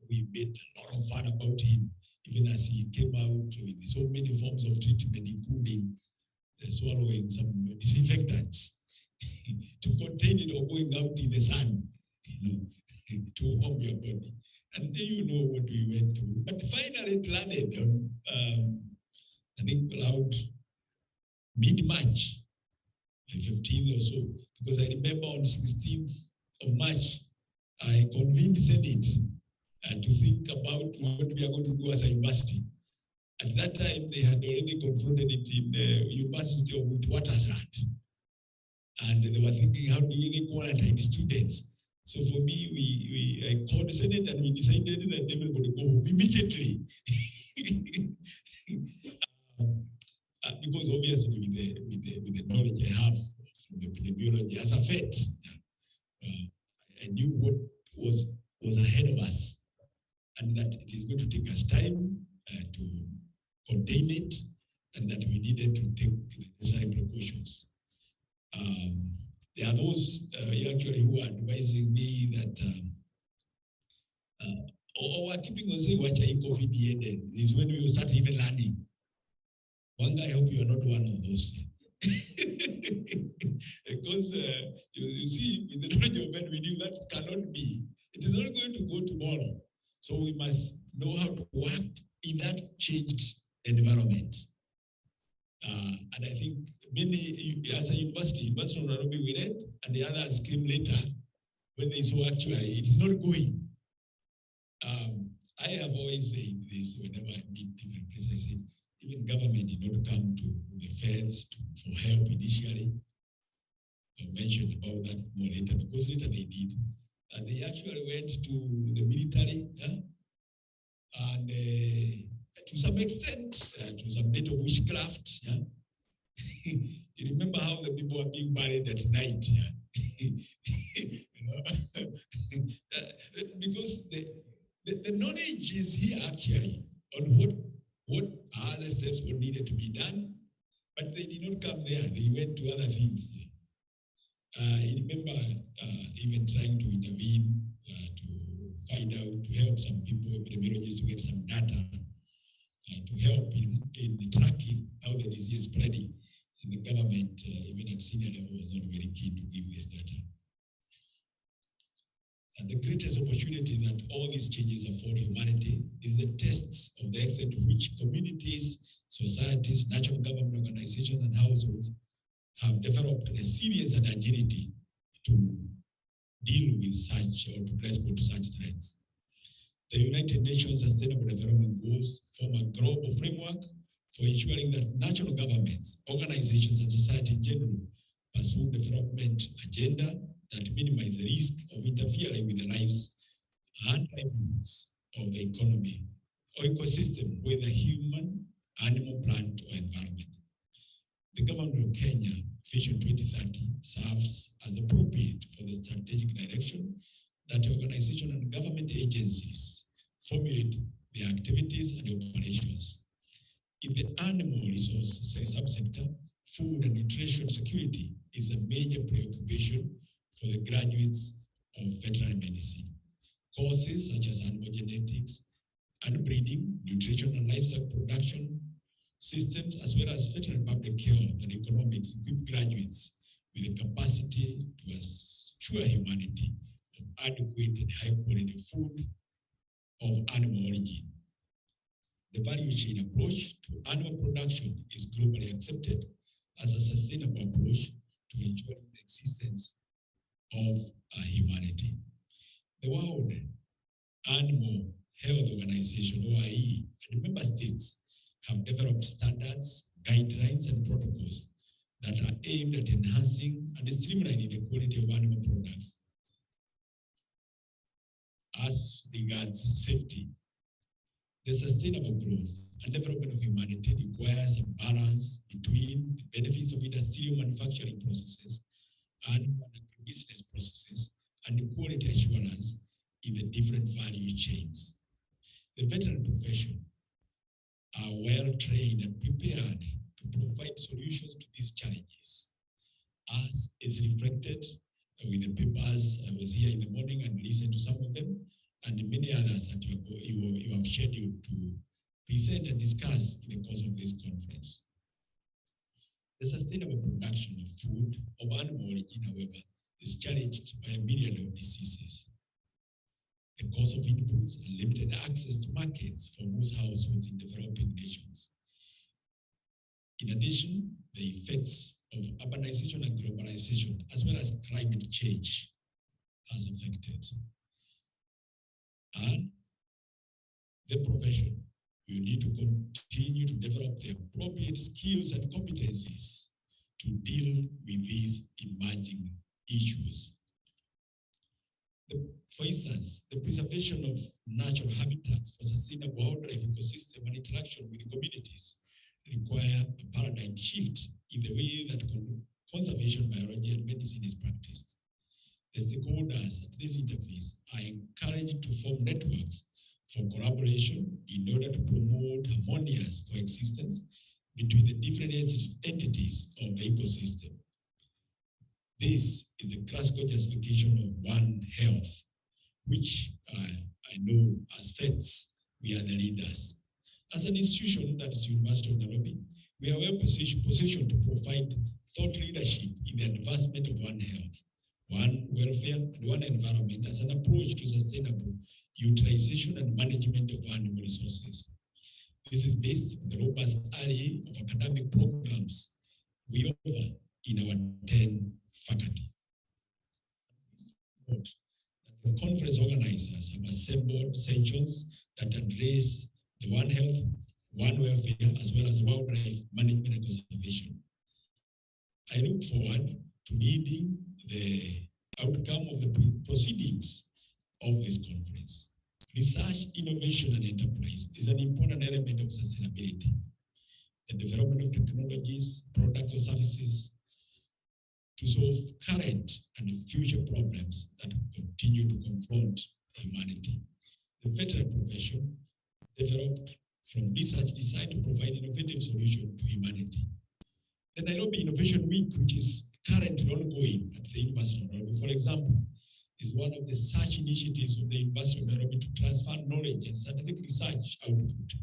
we made a lot of fun about him, even as he came out with so many forms of treatment, including swallowing some disinfectants to contain it or going out in the sun, to warm your body. And you know what we went through. But finally it landed on, I think, around mid-March, 15th or so, because I remember on 16th of March, I convened the Senate to think about what we are going to do as a university. At that time, they had already confronted it in the University of Witwatersrand. And they were thinking, how do we quarantine students? So for me, I called the Senate and we decided that everybody go home immediately. Because obviously with the knowledge I have from the epidemiology as a vet, I knew what was ahead of us, and that it is going to take us time to contain it, and that we needed to take the necessary precautions. There are those actually who are advising me that or keeping on saying what COVID ended is when we will start even learning. One guy, I hope you are not one of those. Because you see, with the knowledge of men, we knew that cannot be. It is not going to go tomorrow. So we must know how to work in that changed environment. And I think many, as a University of Nairobi, we read, and the others came later when they saw actually it is not going. I have always said this whenever I meet different places. I say, even government did not come to the feds for help initially. I'll mention about that more later, because later they did. And they actually went to the military, and to some extent, to some bit of witchcraft. You remember how the people are being buried at night? Because the knowledge is here actually on what are the steps what needed to be done, but they did not come there. They went to other things. I remember even trying to intervene to find out, to help some people, epidemiologists, to get some data, to help in tracking how the disease is spreading. And the government, even at senior level, was not very keen to give this data. And the greatest opportunity that all these changes afford humanity is the tests of the extent to which communities, societies, national government organizations, and households have developed resilience and agility to deal with such or to respond to such threats. The United Nations Sustainable Development Goals form a global framework for ensuring that national governments, organizations, and society in general pursue development agenda that minimize the risk of interfering with the lives and livelihoods of the economy or ecosystem, whether human, animal, plant, or environment. The government of Kenya, Vision 2030, serves as the blueprint for the strategic direction that organizations and government agencies formulate their activities and operations. In the animal resource subsector, food and nutrition security is a major preoccupation for the graduates of veterinary medicine. Courses such as animal genetics, and breeding, nutrition and livestock production systems, as well as veterinary public health and economics, equip graduates with the capacity to assure humanity of adequate and high quality food of animal origin. The value chain approach to animal production is globally accepted as a sustainable approach to ensuring the existence of humanity. The World Animal Health Organization, OIE, and member states have developed standards, guidelines, and protocols that are aimed at enhancing and streamlining the quality of animal products as regards safety. The sustainable growth and development of humanity requires a balance between the benefits of industrial manufacturing processes and business processes and the quality assurance in the different value chains. The veterinary profession are well trained and prepared to provide solutions to these challenges, as is reflected with the papers. I was here in the morning and listened to some of them, and many others that you have scheduled to present and discuss in the course of this conference. The sustainable production of food of animal origin, however, is challenged by a myriad of diseases. The cost of inputs and limited access to markets for most households in developing nations. In addition, the effects of urbanization and globalization, as well as climate change, has affected. And the profession will need to continue to develop the appropriate skills and competencies to deal with these emerging issues. For instance, the preservation of natural habitats for sustainable wildlife ecosystem and interaction with communities require a paradigm shift in the way that conservation, biology, and medicine is practiced. The stakeholders at this interface are encouraged to form networks for collaboration in order to promote harmonious coexistence between the different entities of the ecosystem. This is the classical justification of One Health, which I know as FETS, we are the leaders. As an institution that is University of Nairobi, we are well positioned to provide thought leadership in the advancement of One Health, one welfare, and one environment as an approach to sustainable utilization and management of animal resources. This is based on the robust array of academic programs we offer in our 10 faculties. The conference organizers have assembled sessions that address the One Health, One Welfare, as well as wildlife management and conservation. I look forward to leading the outcome of the proceedings of this conference. Research, innovation, and enterprise is an important element of sustainability. The development of technologies, products, or services to solve current and future problems that continue to confront humanity. The veterinary profession developed from research designed to provide innovative solutions to humanity. The Nairobi Innovation Week, which is currently ongoing at the University of Nairobi, for example, is one of the such initiatives of the University of Nairobi to transfer knowledge and scientific research output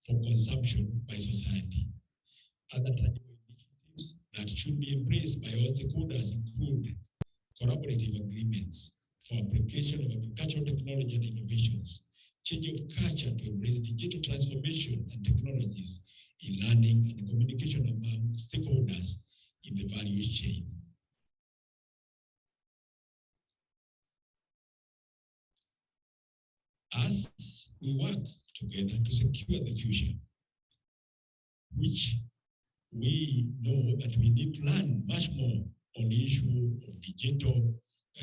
for consumption by society. Other tangible initiatives that should be embraced by all stakeholders include collaborative agreements for application of agricultural technology and innovations, change of culture to embrace digital transformation and technologies in learning and communication among stakeholders in the value chain. As we work together to secure the future, which we know that we need to learn much more on the issue of digital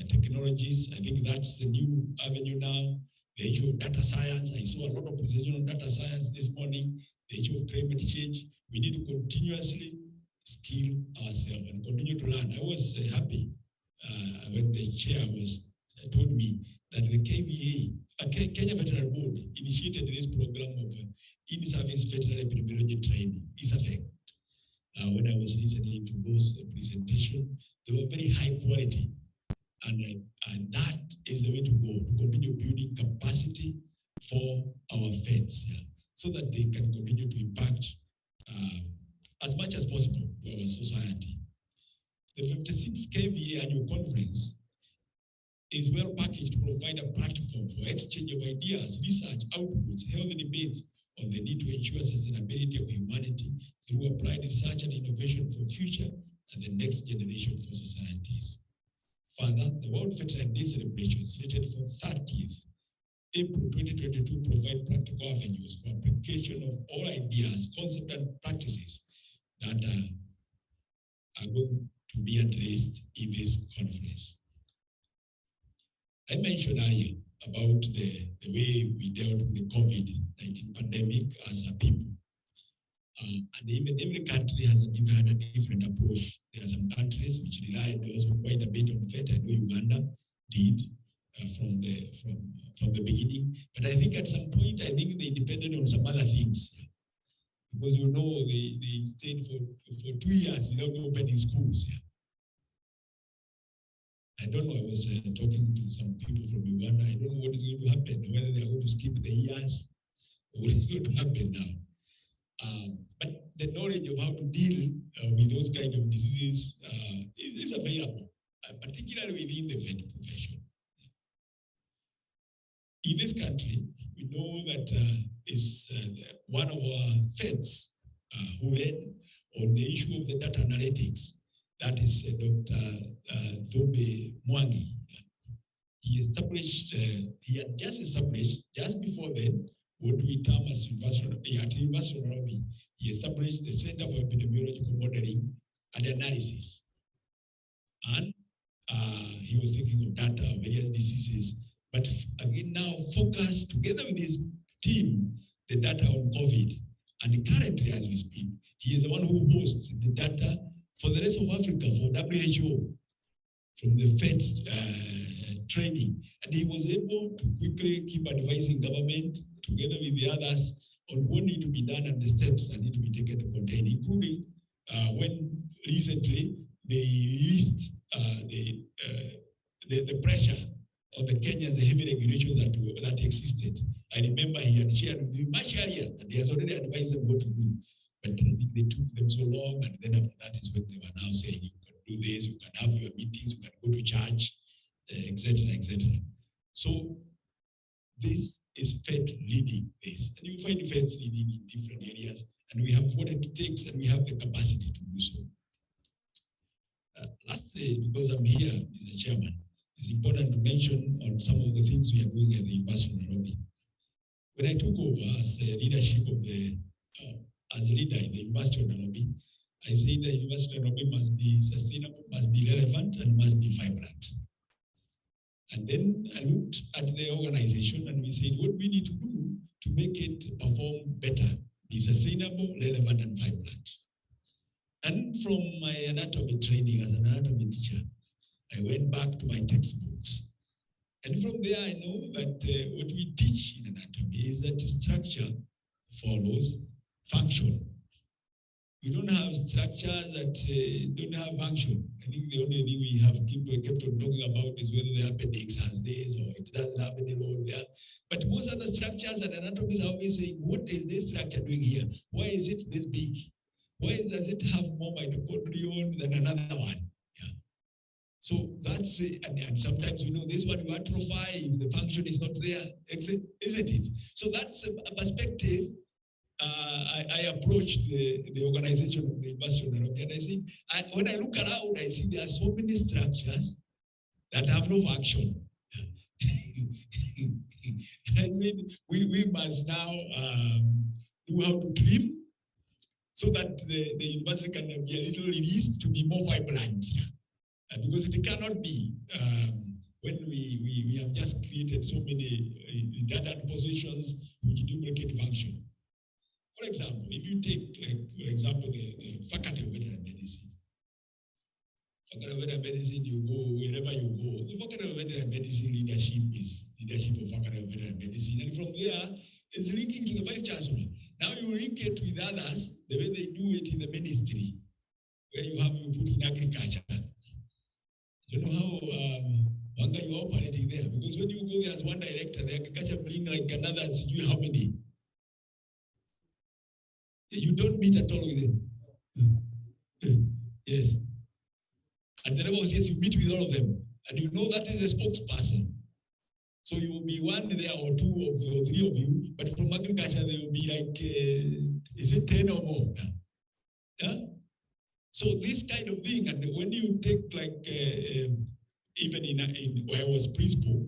technologies. I think that's the new avenue now. The issue of data science. I saw a lot of presentation on data science this morning. The issue of climate change. We need to continuously skill ourselves and continue to learn. I was happy when the chair was told me that the KVA, Kenya Veteran Board, initiated this program of in-service veteran epidemiology training. Is a fact. When I was listening to those presentations, they were very high quality. And that is the way to go, to continue building capacity for our vets, so that they can continue to impact as much as possible to our society. The 56th KVA annual conference is well packaged to provide a platform for exchange of ideas, research, outputs, healthy debates on the need to ensure sustainability of humanity through applied research and innovation for future and the next generation for societies. Further, the World Veteran Day celebration slated for 30th April 2022 provide practical avenues for application of all ideas, concepts, and practices that are going to be addressed in this conference. I mentioned earlier about the way we dealt with the COVID-19 pandemic as a people. And even every country has a different approach. There are some countries which relied also quite a bit on FET. I know Uganda did from the beginning. But I think at some point, I think they depended on some other things. Because you know, they stayed for 2 years without opening schools. I don't know, I was talking to some people from Uganda. I don't know what is going to happen, whether they are going to skip the years, or what is going to happen now. But the knowledge of how to deal with those kind of diseases is available, particularly within the vet profession. In this country, we know that is one of our vets who led on the issue of the data analytics. That is Dr. Thobe Mwangi. He had just established, just before then, what we term as at University of Nairobi, he established the Center for Epidemiological Modeling and Analysis. And he was thinking of data of various diseases, but again now focus together with his team, the data on COVID. And currently, as we speak, he is the one who hosts the data for the rest of Africa, for WHO, from the FED training. And he was able to quickly keep advising government together with the others on what need to be done and the steps that need to be taken to contain, including when recently they released the pressure on the Kenyans, the heavy regulations that existed. I remember he had shared with me much earlier that he has already advised them what to do. But I think they took them so long, and then after that is when they were now saying you can do this, you can have your meetings, you can go to church, etc., etc. So this is FED leading this, and you find FEDs leading in different areas, and we have what it takes, and we have the capacity to do so. Lastly, because I'm here as the chairman, it's important to mention on some of the things we are doing at the University of Nairobi. When I took over as leadership of the as a leader in the University of Nairobi, I said the University of Nairobi must be sustainable, must be relevant, and must be vibrant. And then I looked at the organization and we said, what we need to do to make it perform better, be sustainable, relevant, and vibrant. And from my anatomy training as an anatomy teacher, I went back to my textbooks. And from there, I know that what we teach in anatomy is that structure follows function. We don't have structures that don't have function. I think the only thing we have kept on talking about is whether the appendix has this or it doesn't have any role there. But most other structures and anatomies are always saying, what is this structure doing here? Why is it this big? Why does it have more mitochondria than another one? Yeah. So that's and sometimes we know this one you atrophy if the function is not there, isn't it? So that's a perspective. I approach the organization of the University of Nairobi, and I see, when I look around, I see there are so many structures that have no function. I said, we must now know how to trim so that the university can be a little released to be more vibrant. Because it cannot be when we have just created so many redundant positions which duplicate function. For example, if you take, like, for example, the faculty of veterinary medicine. Faculty of veterinary medicine, you go wherever you go. The faculty of veterinary medicine leadership is leadership of faculty of veterinary medicine. And from there, it's linking to the vice chancellor. Now you link it with others, the way they do it in the ministry, where you put in agriculture. You know how you are operating there? Because when you go there as one director, the agriculture bring like another, you how many? You don't meet at all with them. Yes. And the rebels, yes, you meet with all of them. And you know that is a spokesperson. So you will be one there or two of the, or three of you, but from agriculture, there will be like, is it 10 or more? Yeah? So this kind of thing, and when you take like, even in where I was principal,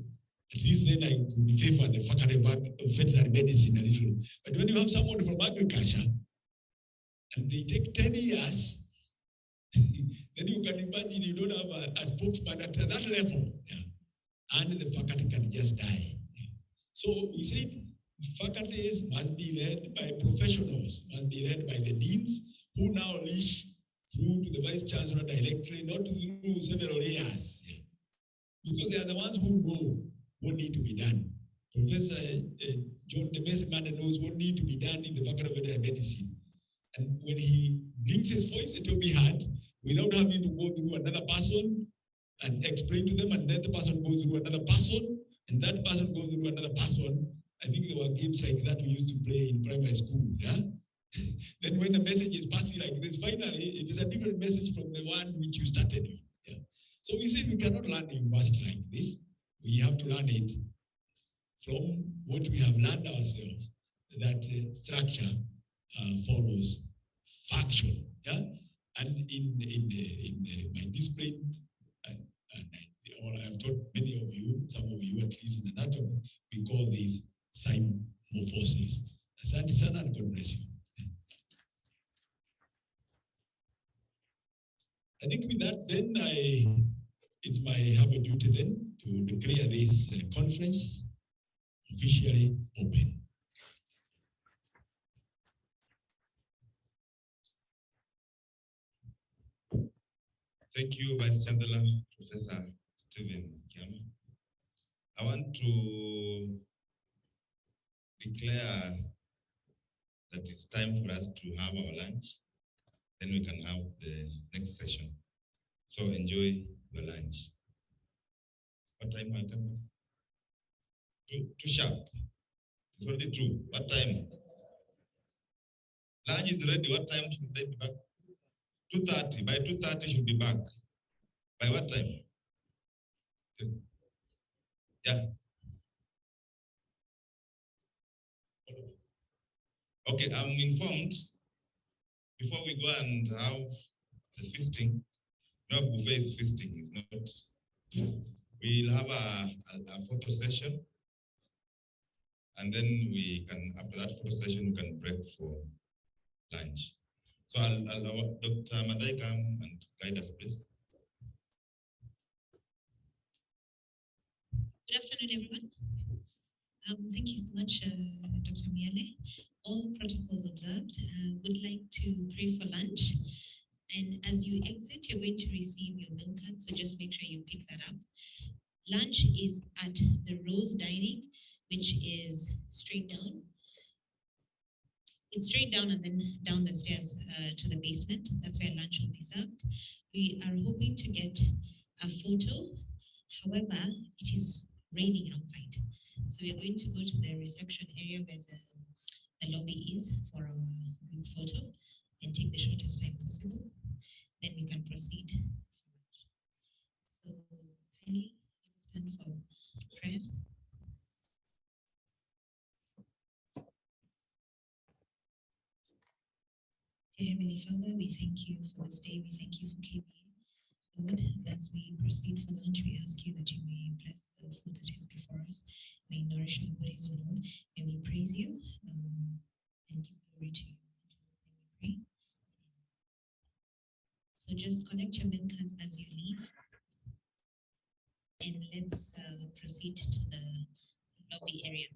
at least then I could favor the faculty of veterinary medicine a little. But when you have someone from agriculture, and they take 10 years, then you can imagine you don't have a spokesman at that level. Yeah. And the faculty can just die. Yeah. So we said faculties must be led by professionals, must be led by the deans, who now reach through to the vice chancellor directly, not through several layers. Yeah. Because they are the ones who know what needs to be done. Professor John Demesman knows what needs to be done in the faculty of veterinary medicine. And when he brings his voice, it will be heard without having to go through another person and explain to them, and then the person goes through another person, and that person goes through another person. I think there were games like that we used to play in primary school. Yeah? Then when the message is passing like this, finally, it is a different message from the one which you started with. Yeah? So we say we cannot learn university like this. We have to learn it from what we have learned ourselves, that structure follows function. Yeah? And in my discipline, or I've taught many of you, some of you at least in anatomy, we call these symorphosis. Asante sana and God bless you. I think with that, then it's my humble duty then to declare this conference officially open. Thank you, Vice Chancellor, Professor Stephen Kiama. I want to declare that it's time for us to have our lunch. Then we can have the next session. So enjoy your lunch. What time will I come back? Too sharp. It's already 2. What time? Lunch is ready. What time should they be back? 2:30. By 2:30 should be back. By what time? Yeah. Okay, I'm informed before we go and have the feasting. No, buffet is feasting, is not. We'll have a photo session, and then we can, after that photo session, we can break for lunch. So I'll allow Dr. Madai come and guide us, please. Good afternoon, everyone. Thank you so much, Dr. Miele. All protocols observed. Would like to pray for lunch. And as you exit, you're going to receive your meal card, so just make sure you pick that up. Lunch is at the Rose Dining, which is straight down. It's straight down and then down the stairs to the basement. That's where lunch will be served. We are hoping to get a photo. However, it is raining outside. So we are going to go to the reception area where the lobby is for our group photo and take the shortest time possible. Then we can proceed. So kindly stand for prayers. Dear Heavenly Father, we thank you for this day. We thank you for KVA. Lord, as we proceed for lunch, we ask you that you may bless the food that is before us. May nourish our bodies, O Lord. May we praise you and give glory to you. In Jesus' name we pray. So just collect your mem cards as you leave. And let's proceed to the lobby area.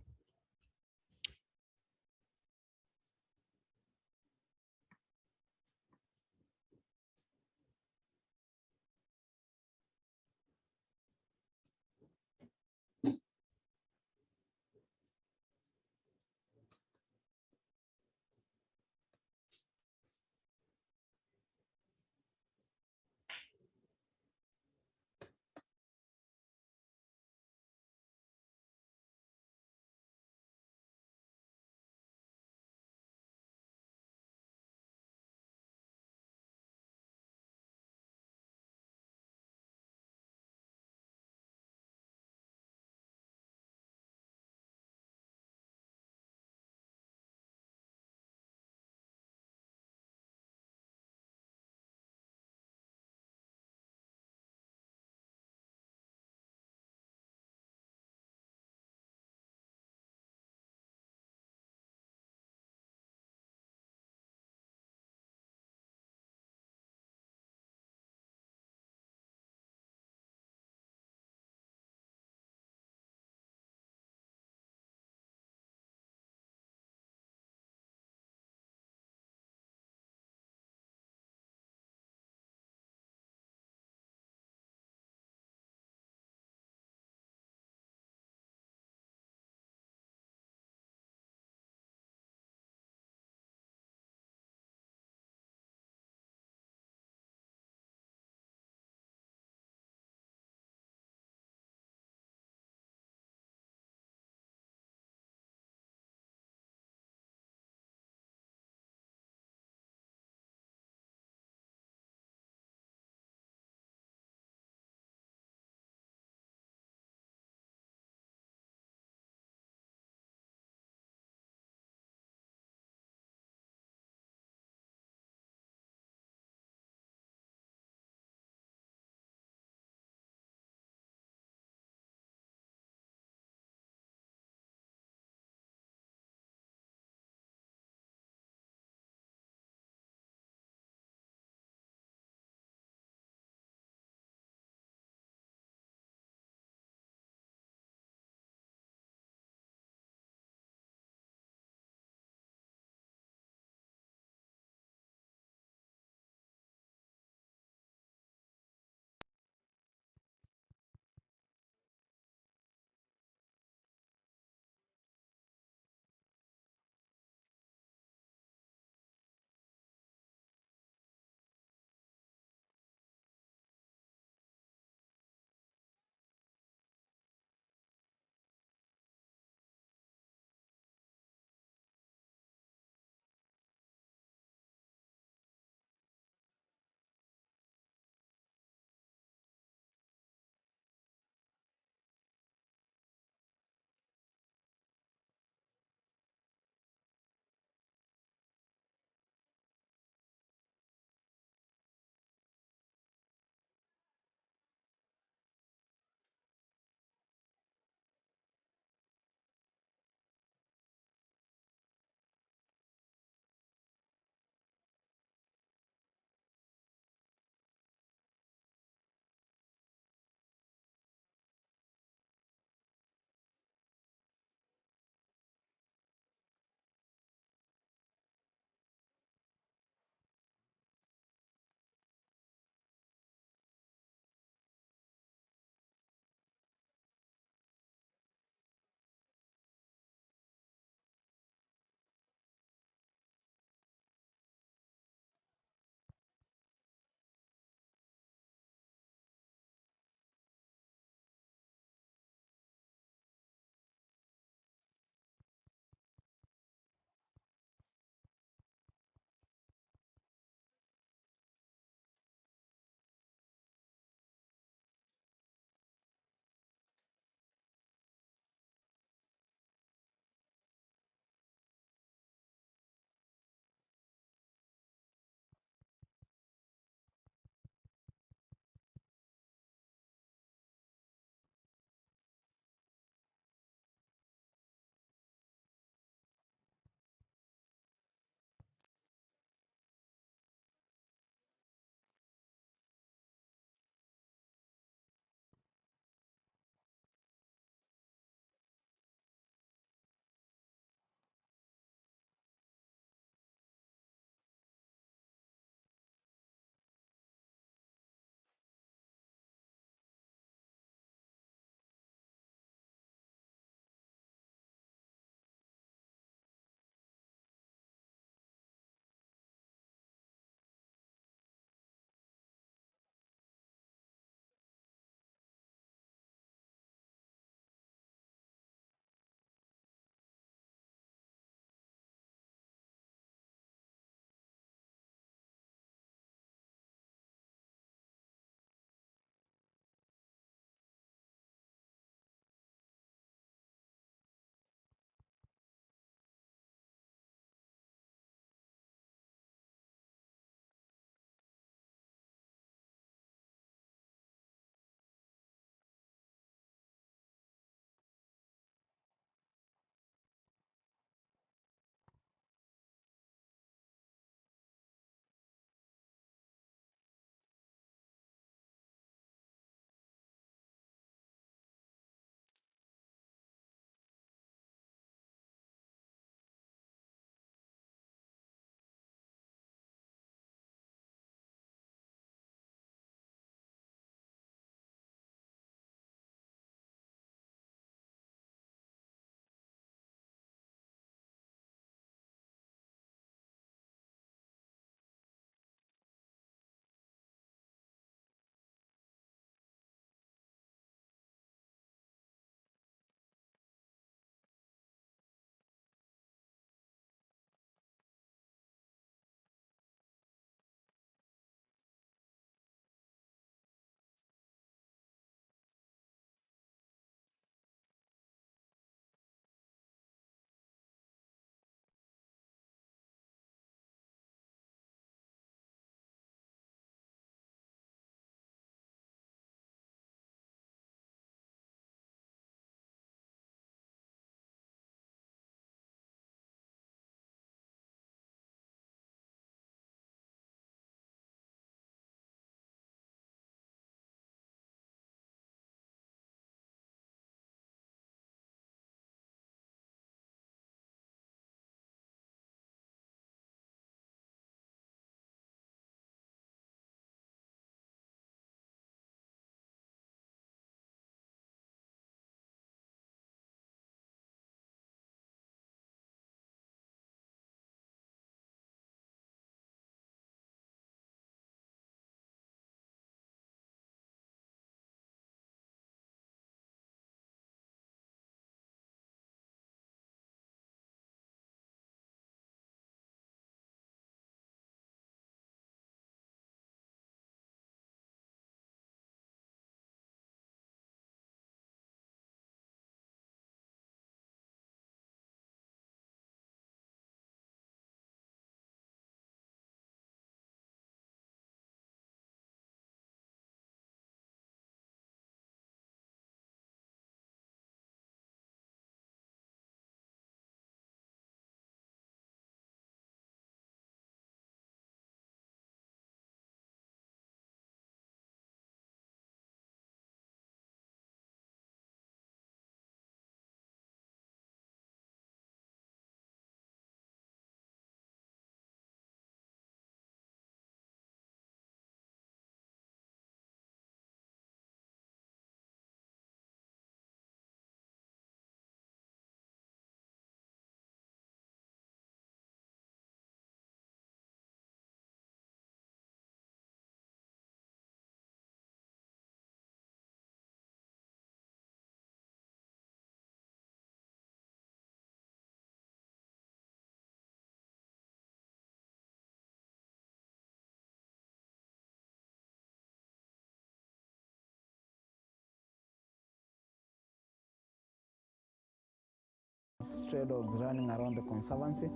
stray dogs running around the conservancy.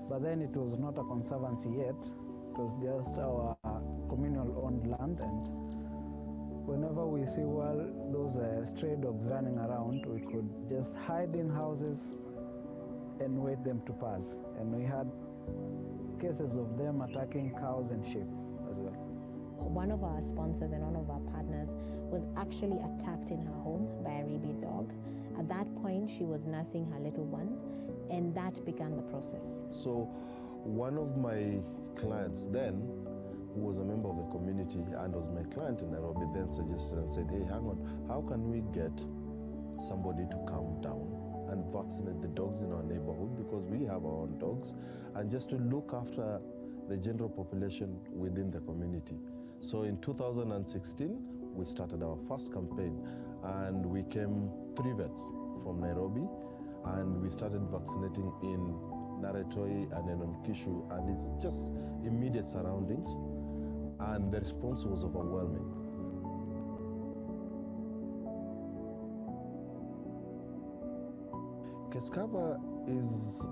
But then it was not a conservancy yet. It was just our communal-owned land, and whenever we see those stray dogs running around, we could just hide in houses and wait them to pass. And we had cases of them attacking cows and sheep as well. One of our sponsors and one of our partners was actually attacked in her home by a rabid dog. At that point, she was nursing her little one, and that began the process. So one of my clients then, who was a member of the community and was my client in Nairobi, then suggested and said, hey, hang on, how can we get somebody to come down and vaccinate the dogs in our neighborhood, because we have our own dogs, and just to look after the general population within the community. So in 2016, we started our first campaign, and we came 3 vets from Nairobi, and we started vaccinating in Naretoi and in Kishu, and it's just immediate surroundings, and the response was overwhelming. KVA is,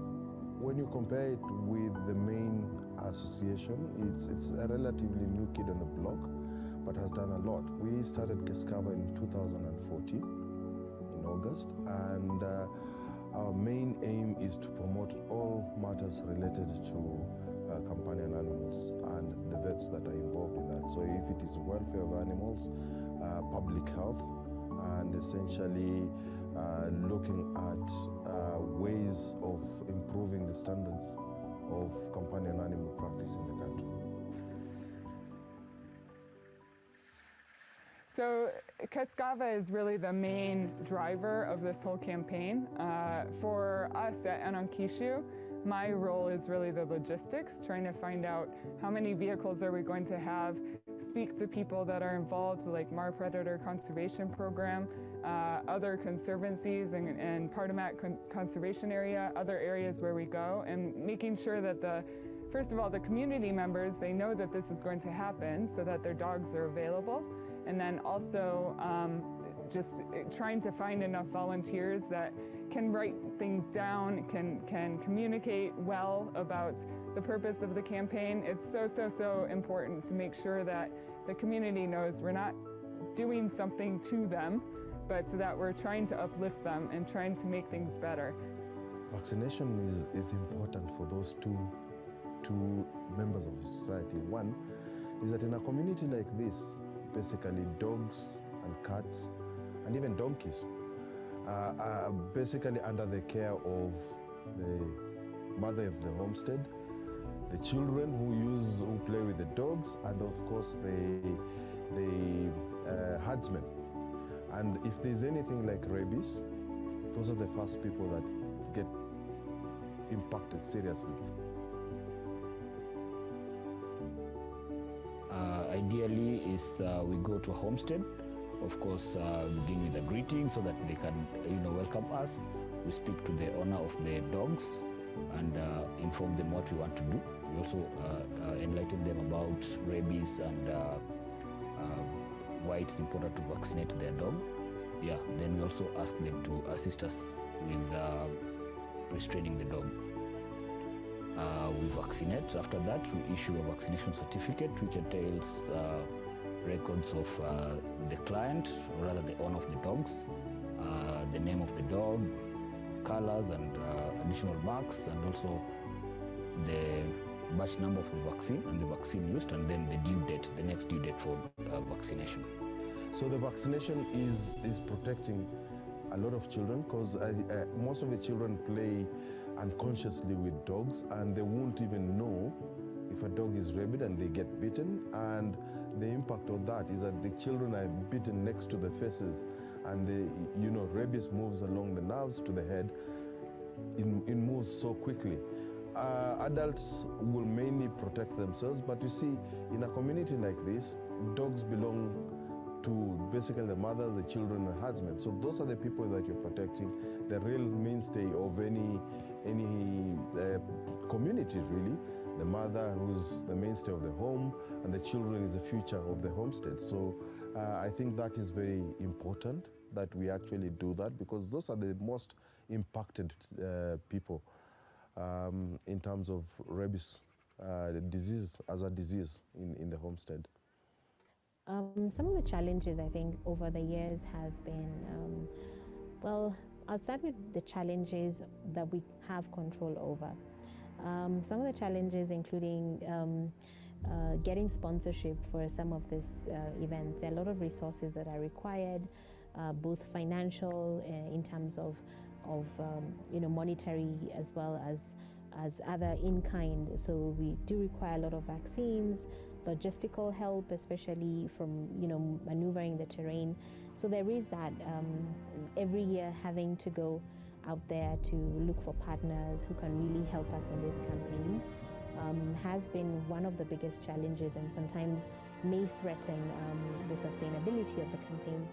when you compare it with the main association, it's a relatively new kid on the block, but has done a lot. We started KVA in 2014, in August, and our main aim is to promote all matters related to companion animals and the vets that are involved in that. So if it is welfare of animals, public health, and essentially looking at ways of improving the standards of companion animal practice in the country. So KVA is really the main driver of this whole campaign. For us at Anankishu, my role is really the logistics, trying to find out how many vehicles are we going to have, speak to people that are involved, like Mar Predator Conservation Program, other conservancies and Pardamat Conservation Area, other areas where we go, and making sure that first of all, the community members, they know that this is going to happen so that their dogs are available. And then also just trying to find enough volunteers that can write things down, can communicate well about the purpose of the campaign. It's so important to make sure that the community knows we're not doing something to them, but so that we're trying to uplift them and trying to make things better. Vaccination is important for those two members of society. One is that in a community like this, basically dogs and cats and even donkeys are basically under the care of the mother of the homestead, the children who play with the dogs, and of course the herdsmen. And if there's anything like rabies, those are the first people that get impacted seriously. Ideally is we go to a homestead, of course begin with a greeting so that they can welcome us. We speak to the owner of the dogs and inform them what we want to do. We also enlighten them about rabies and why it's important to vaccinate their dog. Yeah, then we also ask them to assist us with restraining the dog. We vaccinate. After that, we issue a vaccination certificate which entails records of the client, or rather the owner of the dogs, the name of the dog, colors and additional marks, and also the batch number of the vaccine and the vaccine used, and then the due date, the next due date for vaccination. So the vaccination is protecting a lot of children, because most of the children play unconsciously with dogs, and they won't even know if a dog is rabid and they get bitten. And the impact of that is that the children are bitten next to the faces, and rabies moves along the nerves to the head. It moves so quickly. Adults will mainly protect themselves, but you see, in a community like this, dogs belong to basically the mother, the children, the herdsmen. So those are the people that you're protecting, the real mainstay of any community, really. The mother, who's the mainstay of the home, and the children is the future of the homestead. So I think that is very important that we actually do that, because those are the most impacted people in terms of rabies disease as a disease in the homestead? Some of the challenges I think over the years have been, well, I'll start with the challenges that we have control over. Some of the challenges including getting sponsorship for some of these events. There are a lot of resources that are required, both financial in terms of monetary as well as other in-kind. So we do require a lot of vaccines, logistical help, especially from maneuvering the terrain. So there is that every year having to go out there to look for partners who can really help us in this campaign has been one of the biggest challenges, and sometimes may threaten the sustainability of the campaign.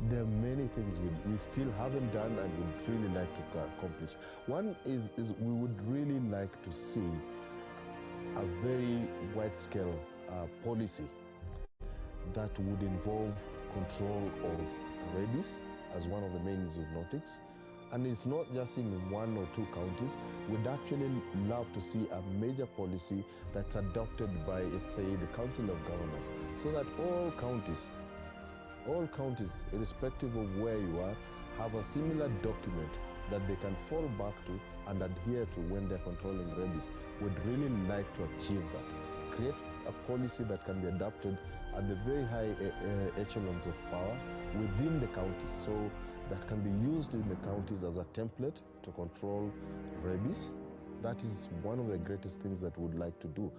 There are many things we still haven't done and would really like to accomplish. One is we would really like to see a very wide-scale policy that would involve control of rabies as one of the main zoonotics. And it's not just in 1 or 2 counties. We'd actually love to see a major policy that's adopted by, say, the Council of Governors, so that all counties, irrespective of where you are, have a similar document that they can fall back to and adhere to when they're controlling rabies. We'd really like to achieve that. Create a policy that can be adopted at the very high echelons of power within the counties, so that can be used in the counties as a template to control rabies. That is one of the greatest things that we'd like to do.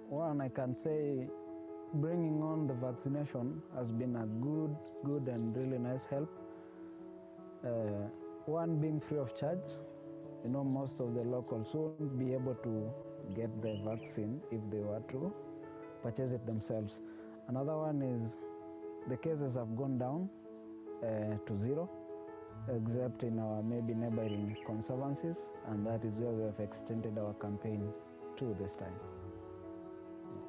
One, I can say bringing on the vaccination has been a good and really nice help. One, being free of charge. Most of the locals won't be able to get the vaccine if they were to purchase it themselves. Another one is the cases have gone down to 0, except in our maybe neighboring conservancies, and that is where we have extended our campaign to this time.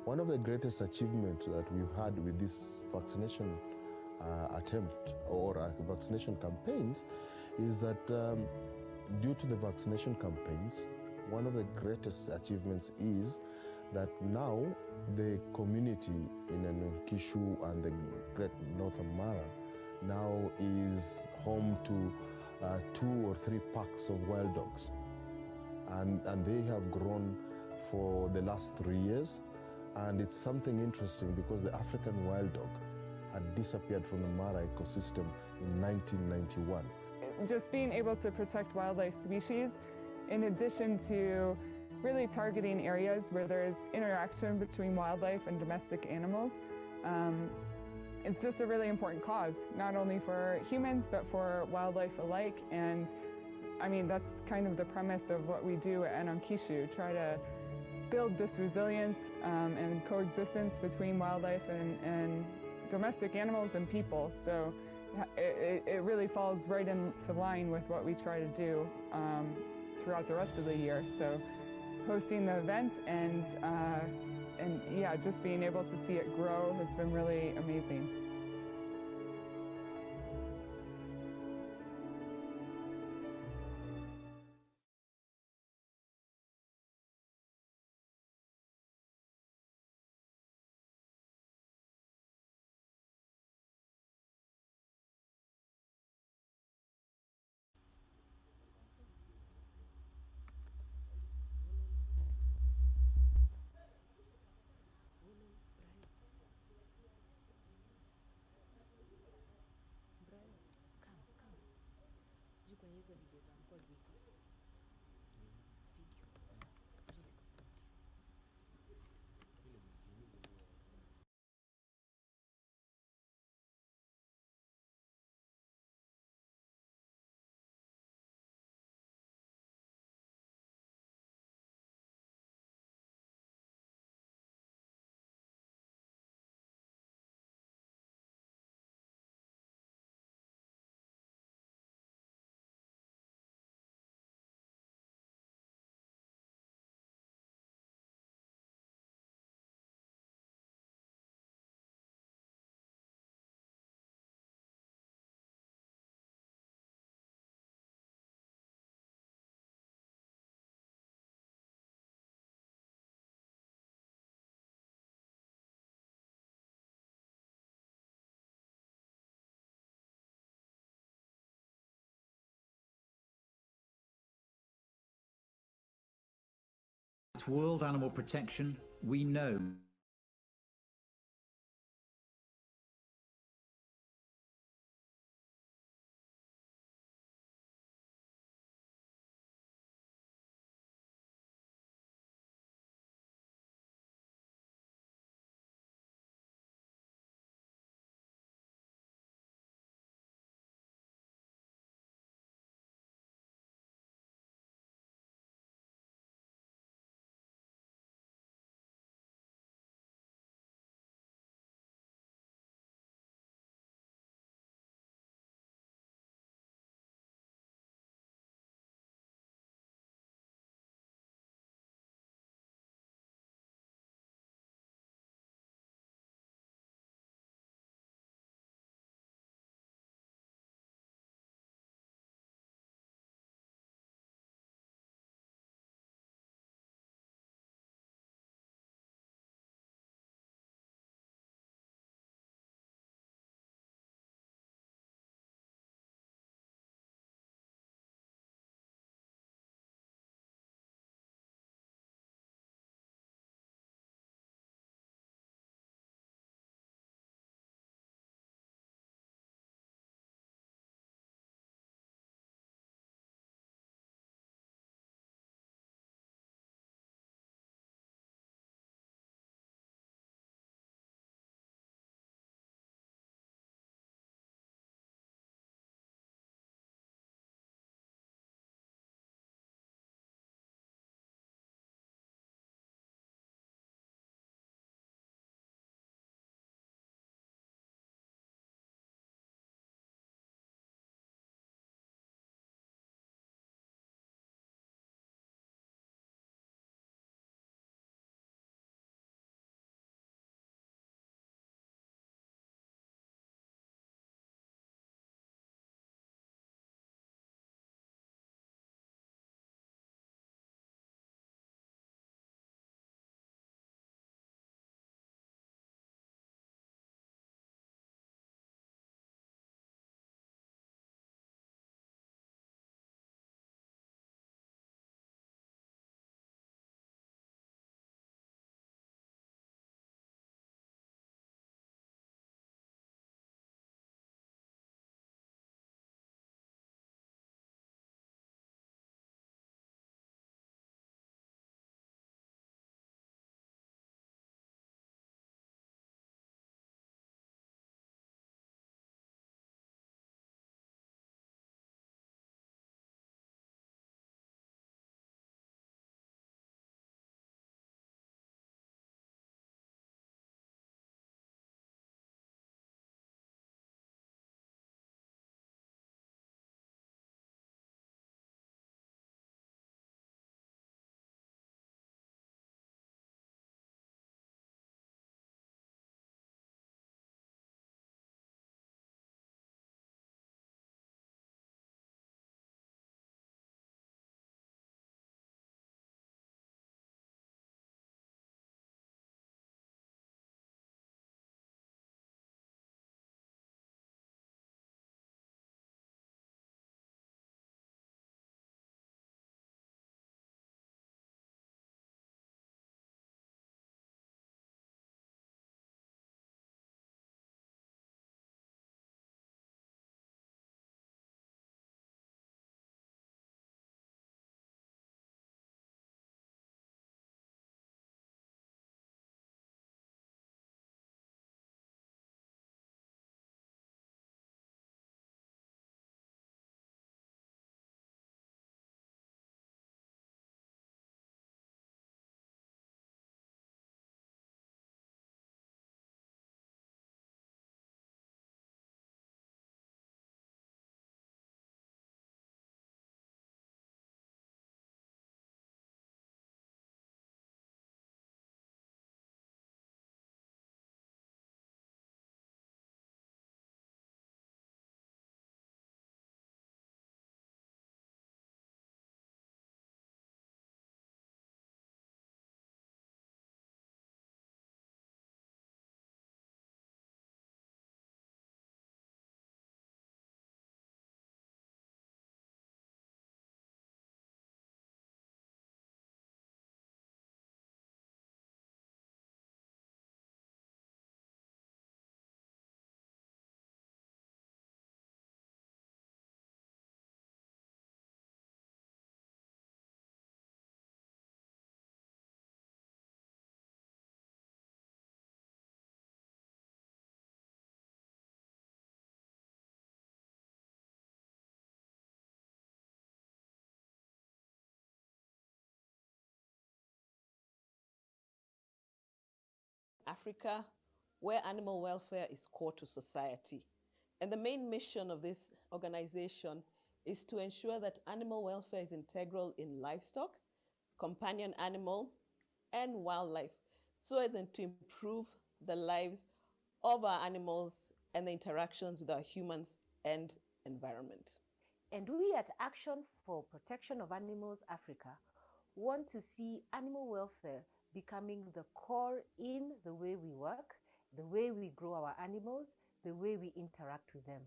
One of the greatest achievements that we've had with this vaccination attempt or vaccination campaigns is that due to the vaccination campaigns, one of the greatest achievements is that now the community in Kishu and the Great Northern Mara now is home to 2 or 3 packs of wild dogs. And they have grown for the last 3 years. And it's something interesting because the African wild dog had disappeared from the Mara ecosystem in 1991. Just being able to protect wildlife species, in addition to really targeting areas where there's interaction between wildlife and domestic animals, it's just a really important cause, not only for humans, but for wildlife alike. And I mean, that's kind of the premise of what we do at Enonkishu, try to build this resilience and coexistence between wildlife and domestic animals and people. So it really falls right into line with what we try to do throughout the rest of the year. So hosting the event and yeah, just being able to see it grow has been really amazing. It's World Animal Protection, we know Africa, where animal welfare is core to society. And the main mission of this organization is to ensure that animal welfare is integral in livestock, companion animal, and wildlife, so as to improve the lives of our animals and the interactions with our humans and environment. And we at Action for Protection of Animals Africa want to see animal welfare becoming the core in the way we work, the way we grow our animals, the way we interact with them.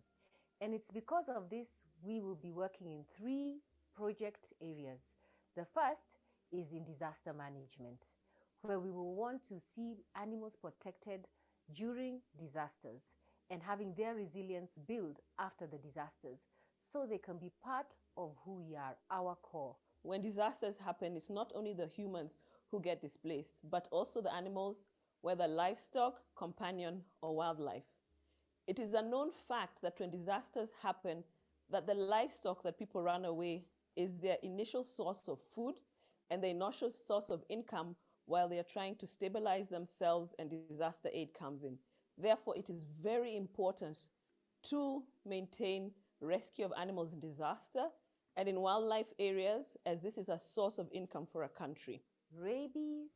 And it's because of this we will be working in 3 project areas. The first is in disaster management, where we will want to see animals protected during disasters and having their resilience build after the disasters, so they can be part of who we are, our core. When disasters happen, it's not only the humans who get displaced, but also the animals, whether livestock, companion, or wildlife. It is a known fact that when disasters happen, that the livestock that people run away is their initial source of food and the initial source of income while they are trying to stabilize themselves and disaster aid comes in. Therefore, it is very important to maintain rescue of animals in disaster and in wildlife areas, as this is a source of income for a country. Rabies,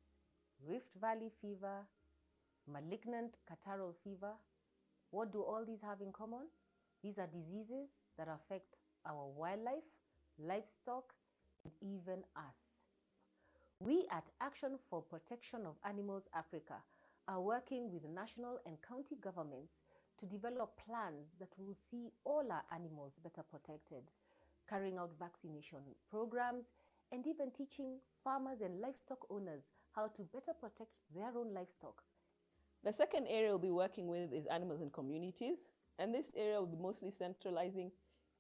Rift Valley fever, malignant catarrhal fever, what do all these have in common? These are diseases that affect our wildlife, livestock, and even us. We at Action for Protection of Animals Africa are working with national and county governments to develop plans that will see all our animals better protected, carrying out vaccination programs, and even teaching farmers and livestock owners how to better protect their own livestock. The second area we'll be working with is animals in communities, and this area will be mostly centralizing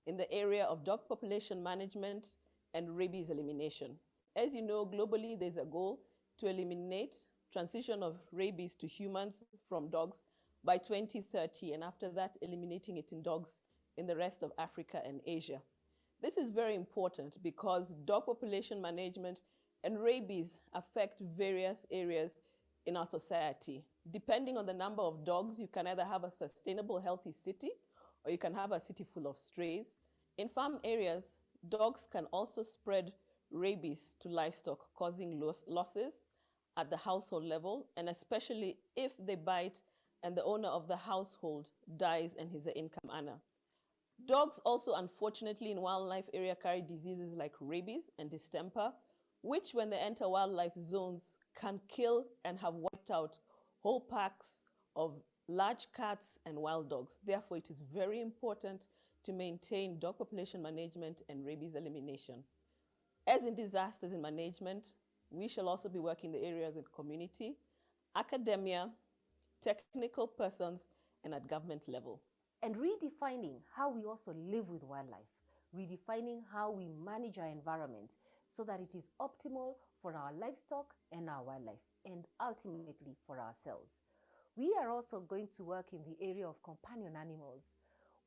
in the area of dog population management and rabies elimination. As you know, globally, there's a goal to eliminate transition of rabies to humans from dogs by 2030, and after that, eliminating it in dogs in the rest of Africa and Asia. This is very important because dog population management and rabies affect various areas in our society. Depending on the number of dogs, you can either have a sustainable, healthy city, or you can have a city full of strays. In farm areas, dogs can also spread rabies to livestock, causing losses at the household level, and especially if they bite and the owner of the household dies and he's an income earner. Dogs also, unfortunately, in wildlife area carry diseases like rabies and distemper, which when they enter wildlife zones can kill and have wiped out whole packs of large cats and wild dogs. Therefore, it is very important to maintain dog population management and rabies elimination. As in disasters in management, we shall also be working in the areas in community, academia, technical persons, and at government level. And redefining how we also live with wildlife, redefining how we manage our environment so that it is optimal for our livestock and our wildlife, and ultimately for ourselves. We are also going to work in the area of companion animals,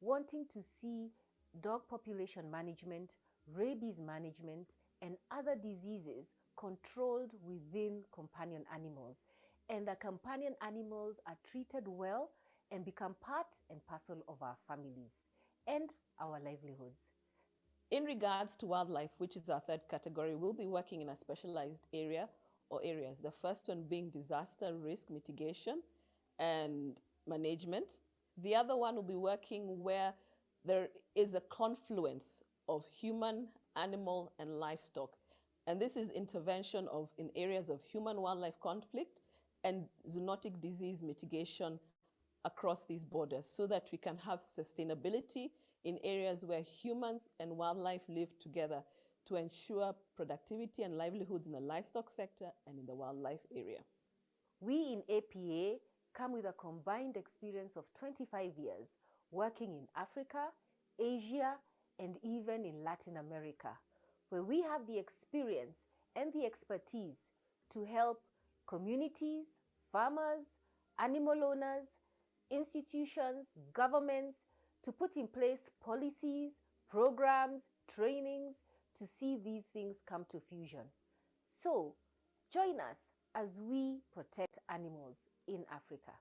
wanting to see dog population management, rabies management, and other diseases controlled within companion animals, and the companion animals are treated well and become part and parcel of our families and our livelihoods. In regards to wildlife, which is our third category, we'll be working in a specialized area or areas. The first one being disaster risk mitigation and management. The other one will be working where there is a confluence of human, animal, and livestock. And this is intervention in areas of human-wildlife conflict and zoonotic disease mitigation across these borders, so that we can have sustainability in areas where humans and wildlife live together to ensure productivity and livelihoods in the livestock sector and in the wildlife area. We in APA come with a combined experience of 25 years working in Africa, Asia, and even in Latin America, where we have the experience and the expertise to help communities, farmers, animal owners, institutions, governments to put in place policies, programs, trainings to see these things come to fusion. So join us as we protect animals in Africa.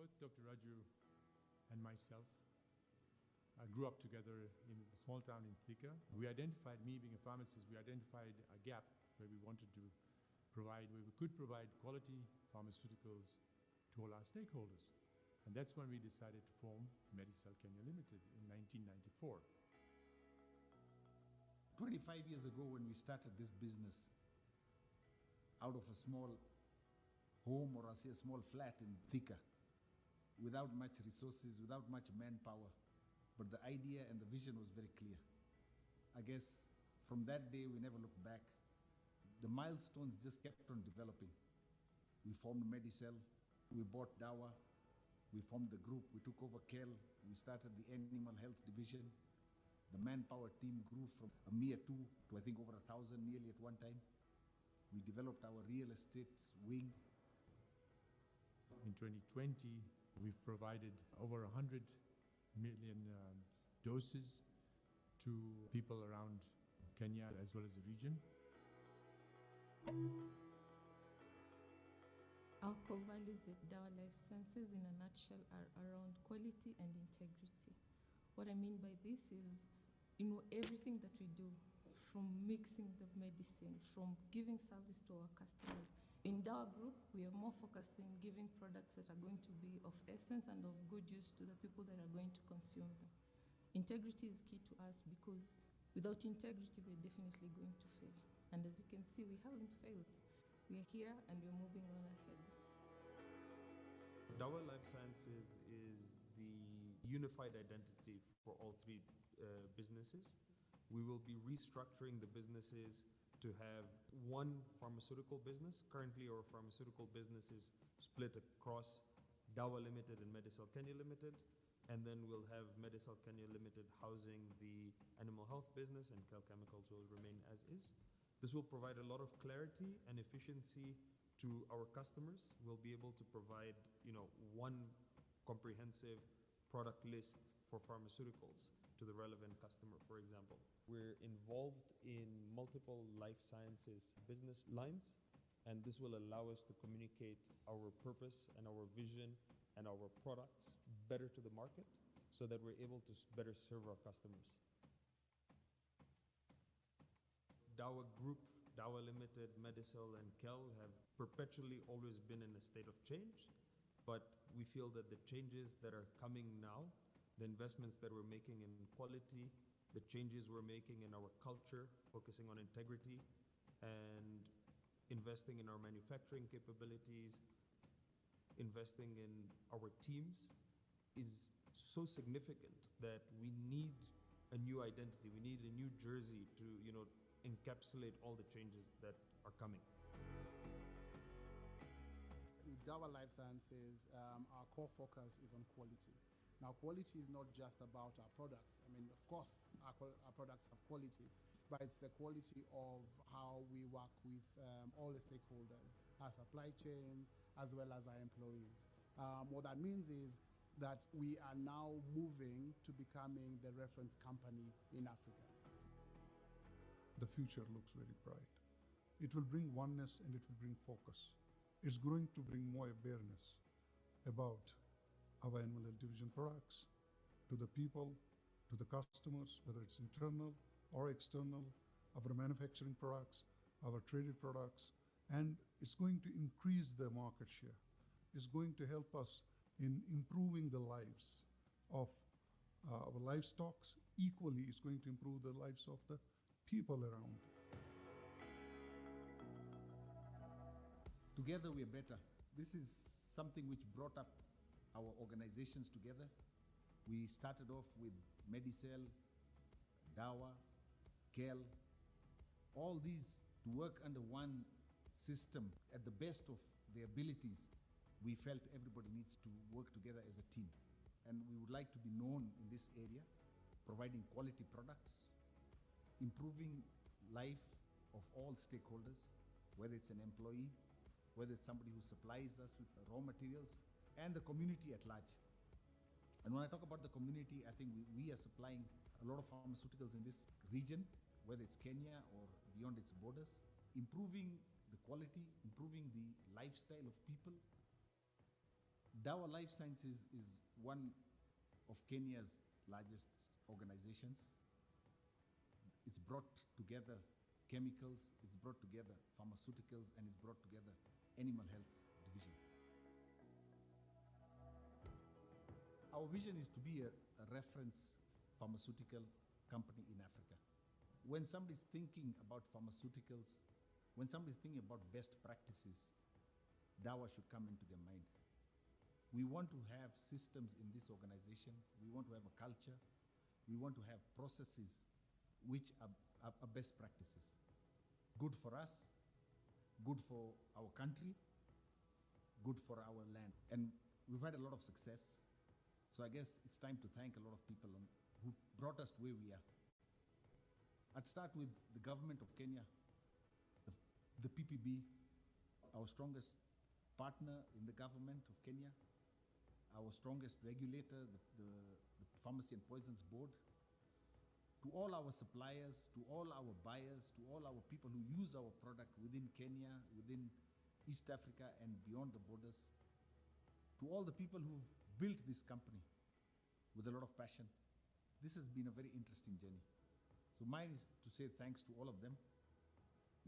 both Dr. Raju and myself grew up together in a small town in Thika. We identified, me being a pharmacist, we identified a gap where we wanted to provide, where we could provide quality pharmaceuticals to all our stakeholders. And that's when we decided to form Medicel Kenya Limited in 1994. 25 years ago when we started this business, out of a small home, or I say a small flat in Thika, without much resources, without much manpower, but the idea and the vision was very clear. I guess from that day we never looked back. The milestones just kept on developing. We formed Medicel, we bought Dawa, we formed the group, we took over KEL, we started the animal health division. The manpower team grew from a mere 2 to I think over 1,000 nearly at one time. We developed our real estate wing. In 2020, we've provided over 100 million doses to people around Kenya as well as the region. Our core values at Dawa Life Sciences in a nutshell are around quality and integrity. What I mean by this is, everything that we do, from mixing the medicine, from giving service to our customers. In Dawa Group, we are more focused in giving products that are going to be of essence and of good use to the people that are going to consume them. Integrity is key to us because without integrity, we're definitely going to fail. And as you can see, we haven't failed. We are here and we're moving on ahead. Dawa Life Sciences is the unified identity for all three businesses. We will be restructuring the businesses to have one pharmaceutical business. Currently, our pharmaceutical business is split across Dawa Limited and Medicel Kenya Limited. And then we'll have Medicel Kenya Limited housing the animal health business, and KEL Chemicals will remain as is. This will provide a lot of clarity and efficiency to our customers. We'll be able to provide, one comprehensive product list for pharmaceuticals to the relevant customer, for example. We're involved in multiple life sciences business lines, and this will allow us to communicate our purpose and our vision and our products better to the market so that we're able to better serve our customers. Dawa Group, Dawa Limited, Medicel, and KEL have perpetually always been in a state of change, but we feel that the changes that are coming now, the investments that we're making in quality, the changes we're making in our culture, focusing on integrity, and investing in our manufacturing capabilities, investing in our teams, is so significant that we need a new identity. We need a new jersey to, encapsulate all the changes that are coming. With Dawa Life Sciences, our core focus is on quality. Now, quality is not just about our products. I mean, of course, our products have quality, but it's the quality of how we work with all the stakeholders, our supply chains, as well as our employees. What that means is that we are now moving to becoming the reference company in Africa. The future looks very bright. It will bring oneness and it will bring focus. It's going to bring more awareness about our animal health division products to the people, to the customers, whether it's internal or external, our manufacturing products, our traded products, and it's going to increase the market share. It's going to help us in improving the lives of our livestock. Equally, it's going to improve the lives of the people around. Together we are better. This is something which brought up our organizations together. We started off with Medicel, Dawa, KEL, all these to work under one system at the best of their abilities. We felt everybody needs to work together as a team. And we would like to be known in this area, providing quality products, improving life of all stakeholders, whether it's an employee, whether it's somebody who supplies us with raw materials, and the community at large. And when I talk about the community, I think we are supplying a lot of pharmaceuticals in this region, whether it's Kenya or beyond its borders, improving the quality, improving the lifestyle of people. Dawa Life Sciences is one of Kenya's largest organizations. It's brought together chemicals, it's brought together pharmaceuticals, and it's brought together animal health division. Our vision is to be a reference pharmaceutical company in Africa. When somebody's thinking about pharmaceuticals, when somebody's thinking about best practices, Dawa should come into their mind. We want to have systems in this organization. We want to have a culture. We want to have processes which are best practices. Good for us, good for our country, good for our land. And we've had a lot of success. So I guess it's time to thank a lot of people who brought us to where we are. I'd start with the government of Kenya, the PPB, our strongest partner in the government of Kenya, our strongest regulator, the Pharmacy and Poisons Board, to all our suppliers, to all our buyers, to all our people who use our product within Kenya, within East Africa and beyond the borders, to all the people who've built this company with a lot of passion. This has been a very interesting journey. So mine is to say thanks to all of them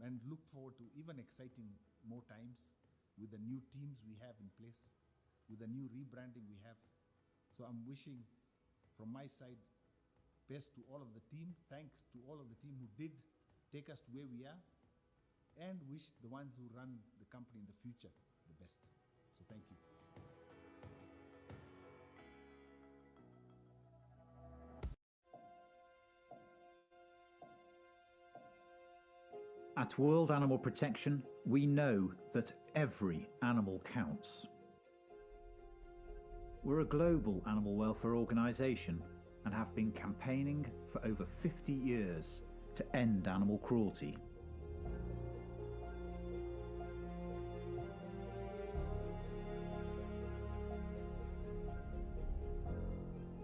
and look forward to even exciting more times with the new teams we have in place, with the new rebranding we have. So I'm wishing from my side best to all of the team, thanks to all of the team who did take us to where we are, and wish the ones who run the company in the future the best. So thank you. At World Animal Protection, we know that every animal counts. We're a global animal welfare organisation and have been campaigning for over 50 years to end animal cruelty.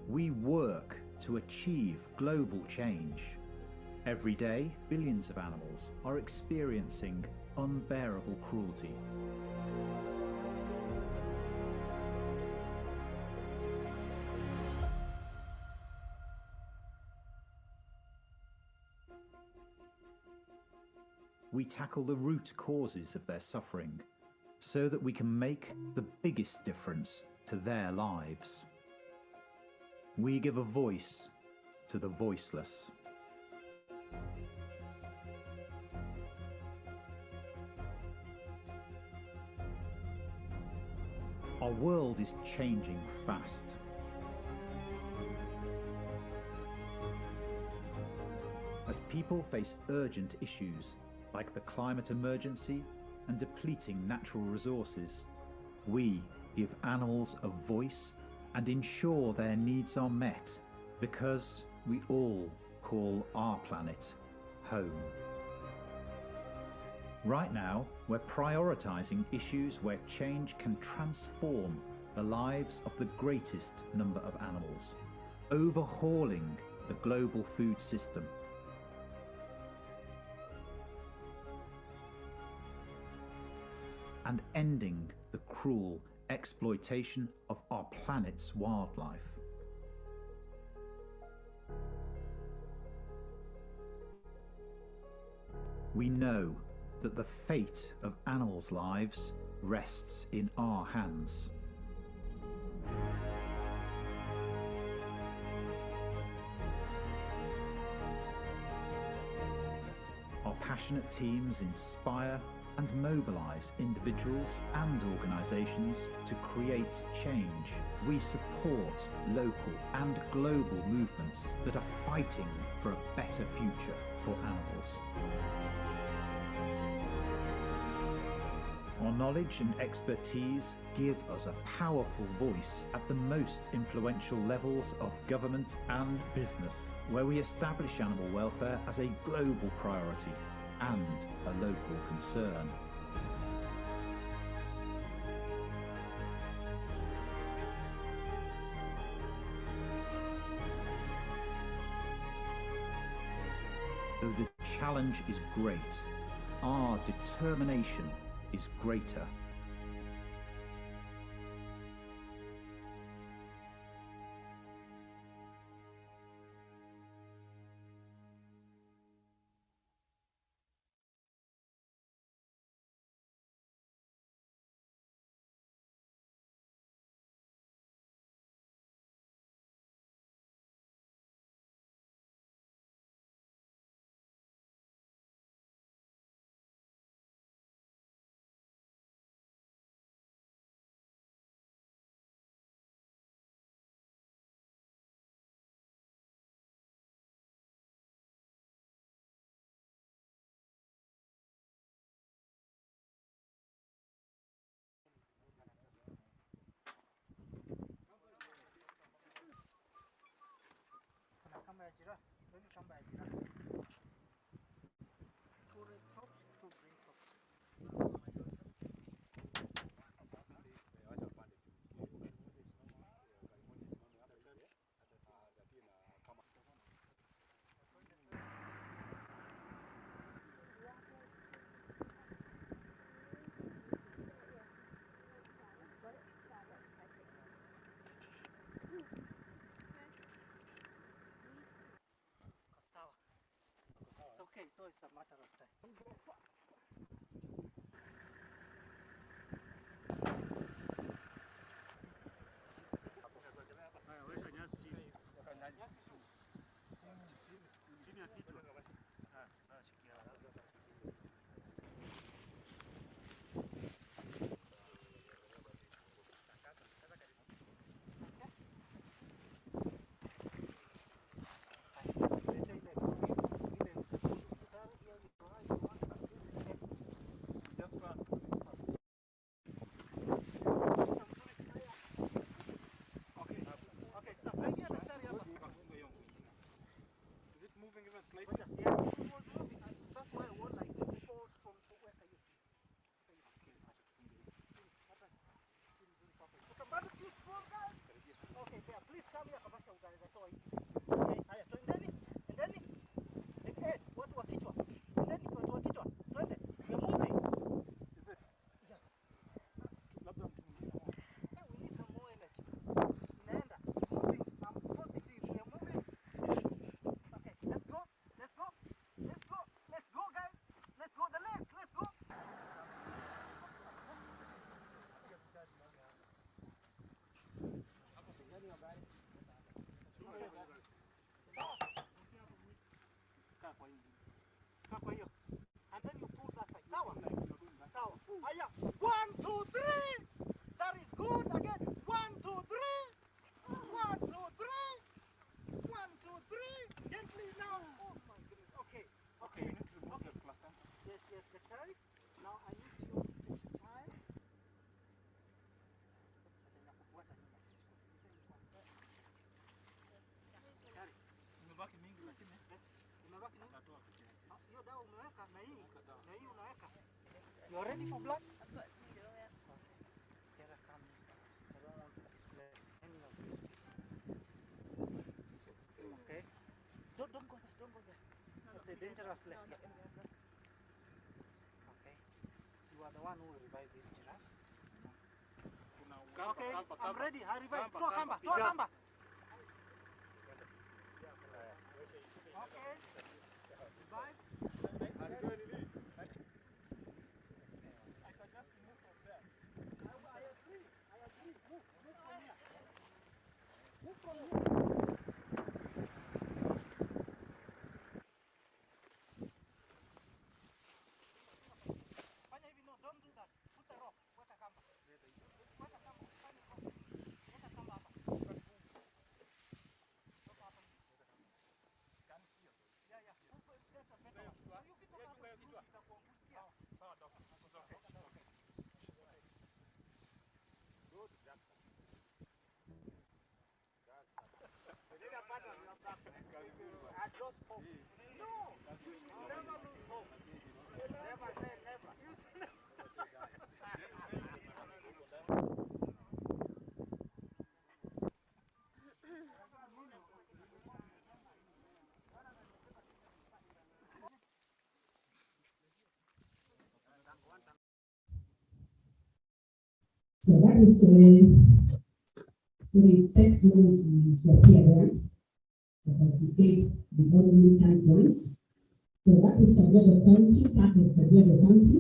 We work to achieve global change. Every day, billions of animals are experiencing unbearable cruelty. We tackle the root causes of their suffering so that we can make the biggest difference to their lives. We give a voice to the voiceless. Our world is changing fast. As people face urgent issues like the climate emergency and depleting natural resources, we give animals a voice and ensure their needs are met because we all call our planet home. Right now, we're prioritising issues where change can transform the lives of the greatest number of animals, overhauling the global food system. And ending the cruel exploitation of our planet's wildlife. We know that the fate of animals' lives rests in our hands. Our passionate teams inspire and mobilise individuals and organisations to create change. We support local and global movements that are fighting for a better future for animals. Our knowledge and expertise give us a powerful voice at the most influential levels of government and business, where we establish animal welfare as a global priority and a local concern. Though the challenge is great, our determination is greater. It's okay, so it's a matter of time. And then you pull that side. Sawa. Sawa. Aya. 1, 2, 3. That is good. Again. 1, 2, 3. 1, 2, 3. 1, 2, 3. Gently now. Oh my goodness. Okay. Okay. You need to remove the placenta. Yes, yes, the child. Now I need you to take the child. Umebaki mingi lakini umebaki nini? Hiyo dawa umeweka na hii unaweka. You are ready for blood? Here come. I don't want to displace any of this. Okay. Don't go there. Don't go there. It's a dangerous place. Yeah. Okay. You are the one who will revive this giraffe. Okay. I'm ready. I revive. Toa kamba. Toa kamba. Okay. Revive. I suggest you move from there. I agree. I agree. Move from here. Move from here. Fanya hivi, no, don't do that. Put the rope. Weka kamba. Weka kamba. Fanya rope. Weka kamba hapa. Toka hapa. Yeah, yeah. Get a better one. So you kitoka hapa itakuangukia. Sawa, doctor. Okay. Good, doctor. I just hope. No! You should never lose hope. Never say never. You should never. So that is so it takes long to appear there. As you said, we only can once. So that is Kajiado County, part of Kajiado County.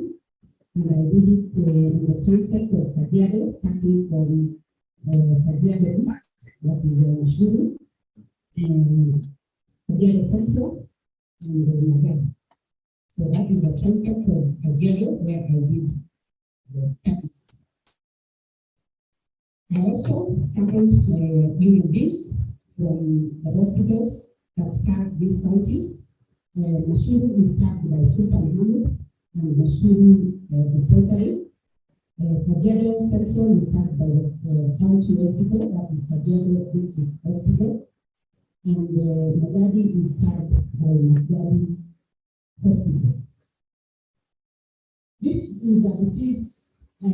And I did it in the concept of Kajiado, starting from Kajiado East, that is Shuru, and Kajiado Central, and Magana. So that is the concept of Kajiado where I did the studies. I also started doing this from the hospitals that serve these counties. Mashuru is served by Super Muhammad and Mashuru dispensary. Kajiado Central is served by the county hospital, that is Kajiado District Hospital. and Magadi is served by Magadi Hospital. This is a disease, as I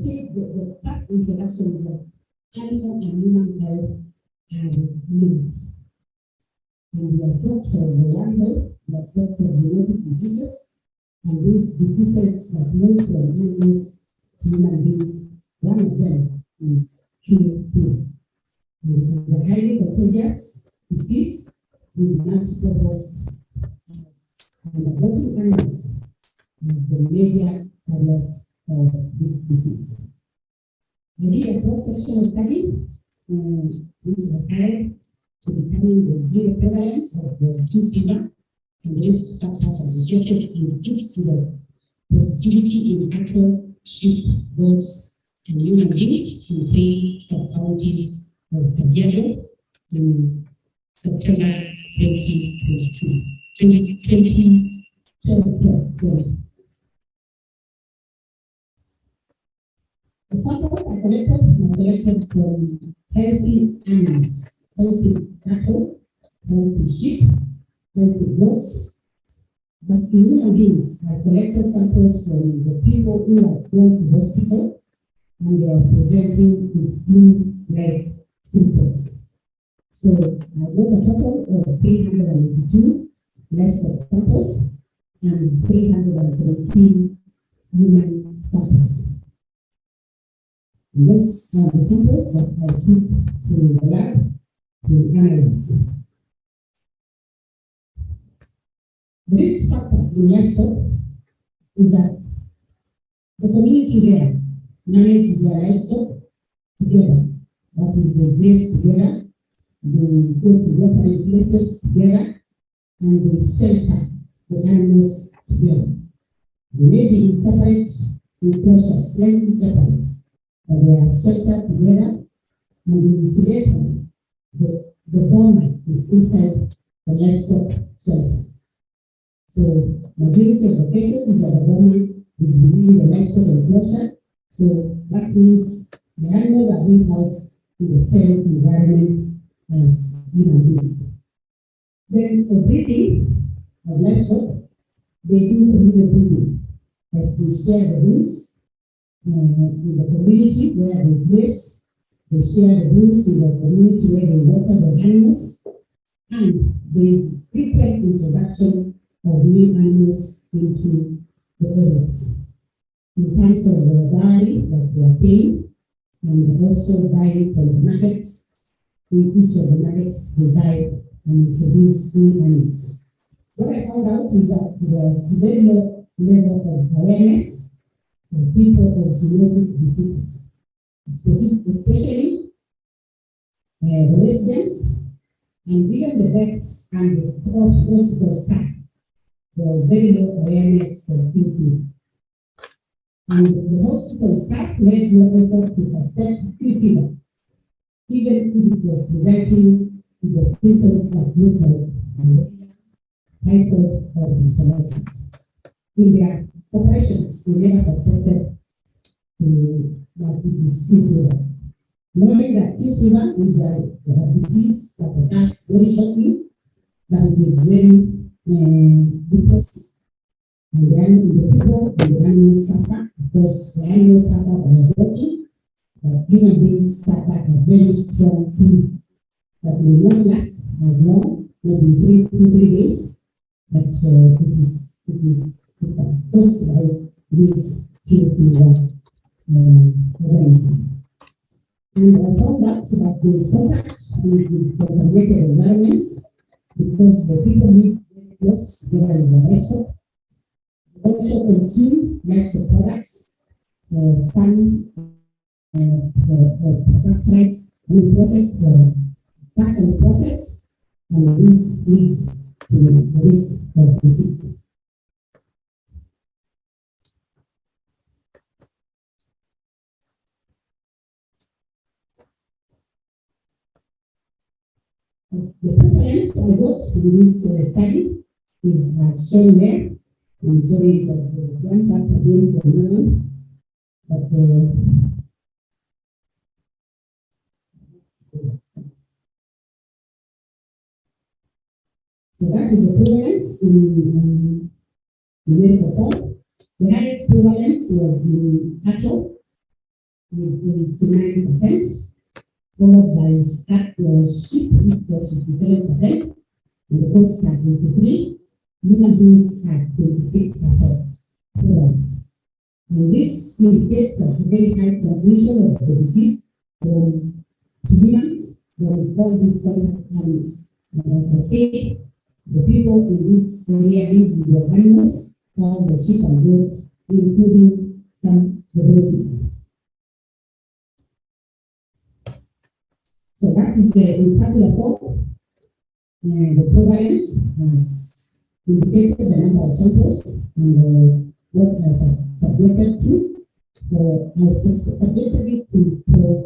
said, the first introduction is of animal and human health and limbs. And the effects of the one health, the effects of genetic diseases, and these diseases that move from animals to human beings. One of them is KVA. And it is a highly contagious disease with multiple hosts. And aquatic animals are the major carriers of this disease. I did a cross-sectional study which required to determine the zero prevalence of the KVA and risk factors associated with the positivity in cattle, sheep, goats, and human beings in 3 sub-counties of Kajiado in September 2022. 2012, sorry. The samples I collected from healthy animals, healthy cattle, healthy sheep, healthy goats, but in human beings, I collected samples from the people who are going to hospital and they are presenting with flu-like symptoms. So I got a total of 382 livestock samples and 317 human samples. These are the samples that I took to the lab to analyze. The risk factors in livestock is that the community there manage their livestock together. That is, they graze together, they go to watering places together, and they shelter the animals together. They may be in separate enclosures, slightly separate, but they are sheltered together, and the incinerator, the bomber is inside the livestock shelter. So, majority of the cases is that the bomber is within the livestock enclosure. So that means the animals are being housed in the same environment as human beings. Then for breeding of livestock, they do communal breeding as they share the rooms in the community where they graze, they share the rooms in the community where they water the animals, and there is frequent introduction of new animals into the areas. In terms of the dairy that they are paying, and also buying from the markets. In each of the markets, they buy and introduce new animals. What I found out is that there was very low level of awareness of people of genetic diseases, especially the residents and even the vets and the hospital staff. There was very low awareness of KVA. And the hospital staff made no effort to suspect KVA, even if it was presenting with the symptoms that look like malaria, typhoid, or brucellosis. In their operations, they never suspected that it is KVA. Knowing that KVA is a disease that occurs very shortly, but it is very depressive. And then the people and the animals suffer. Of course, the animals suffer by walking, but human beings suffer a very strong flu that may not last as long, maybe 3 days, but it is caused by this KVA organism. And I found out that there is contact with contaminated environments because the people live very close together in the livestock. Also consume livestock products, some pasteurized with process or partial process, and this leads to the risk of disease. The preference I got in this study is shown there. I'm sorry that the one part again for now, but So that is the prevalence in medical form. The highest prevalence was in cattle, with 89%, followed by sheep for 57%, and the goats at 23%, human beings at 26% prevalence. And this indicates a very high transmission of the disease from humans, from all these contact animals. And as I said, the people in this area live with the animals, all the sheep and goats, including some devotees. So that is in tabular form. The prevalence has indicated the number of samples and what has subjected to, or has subjected it to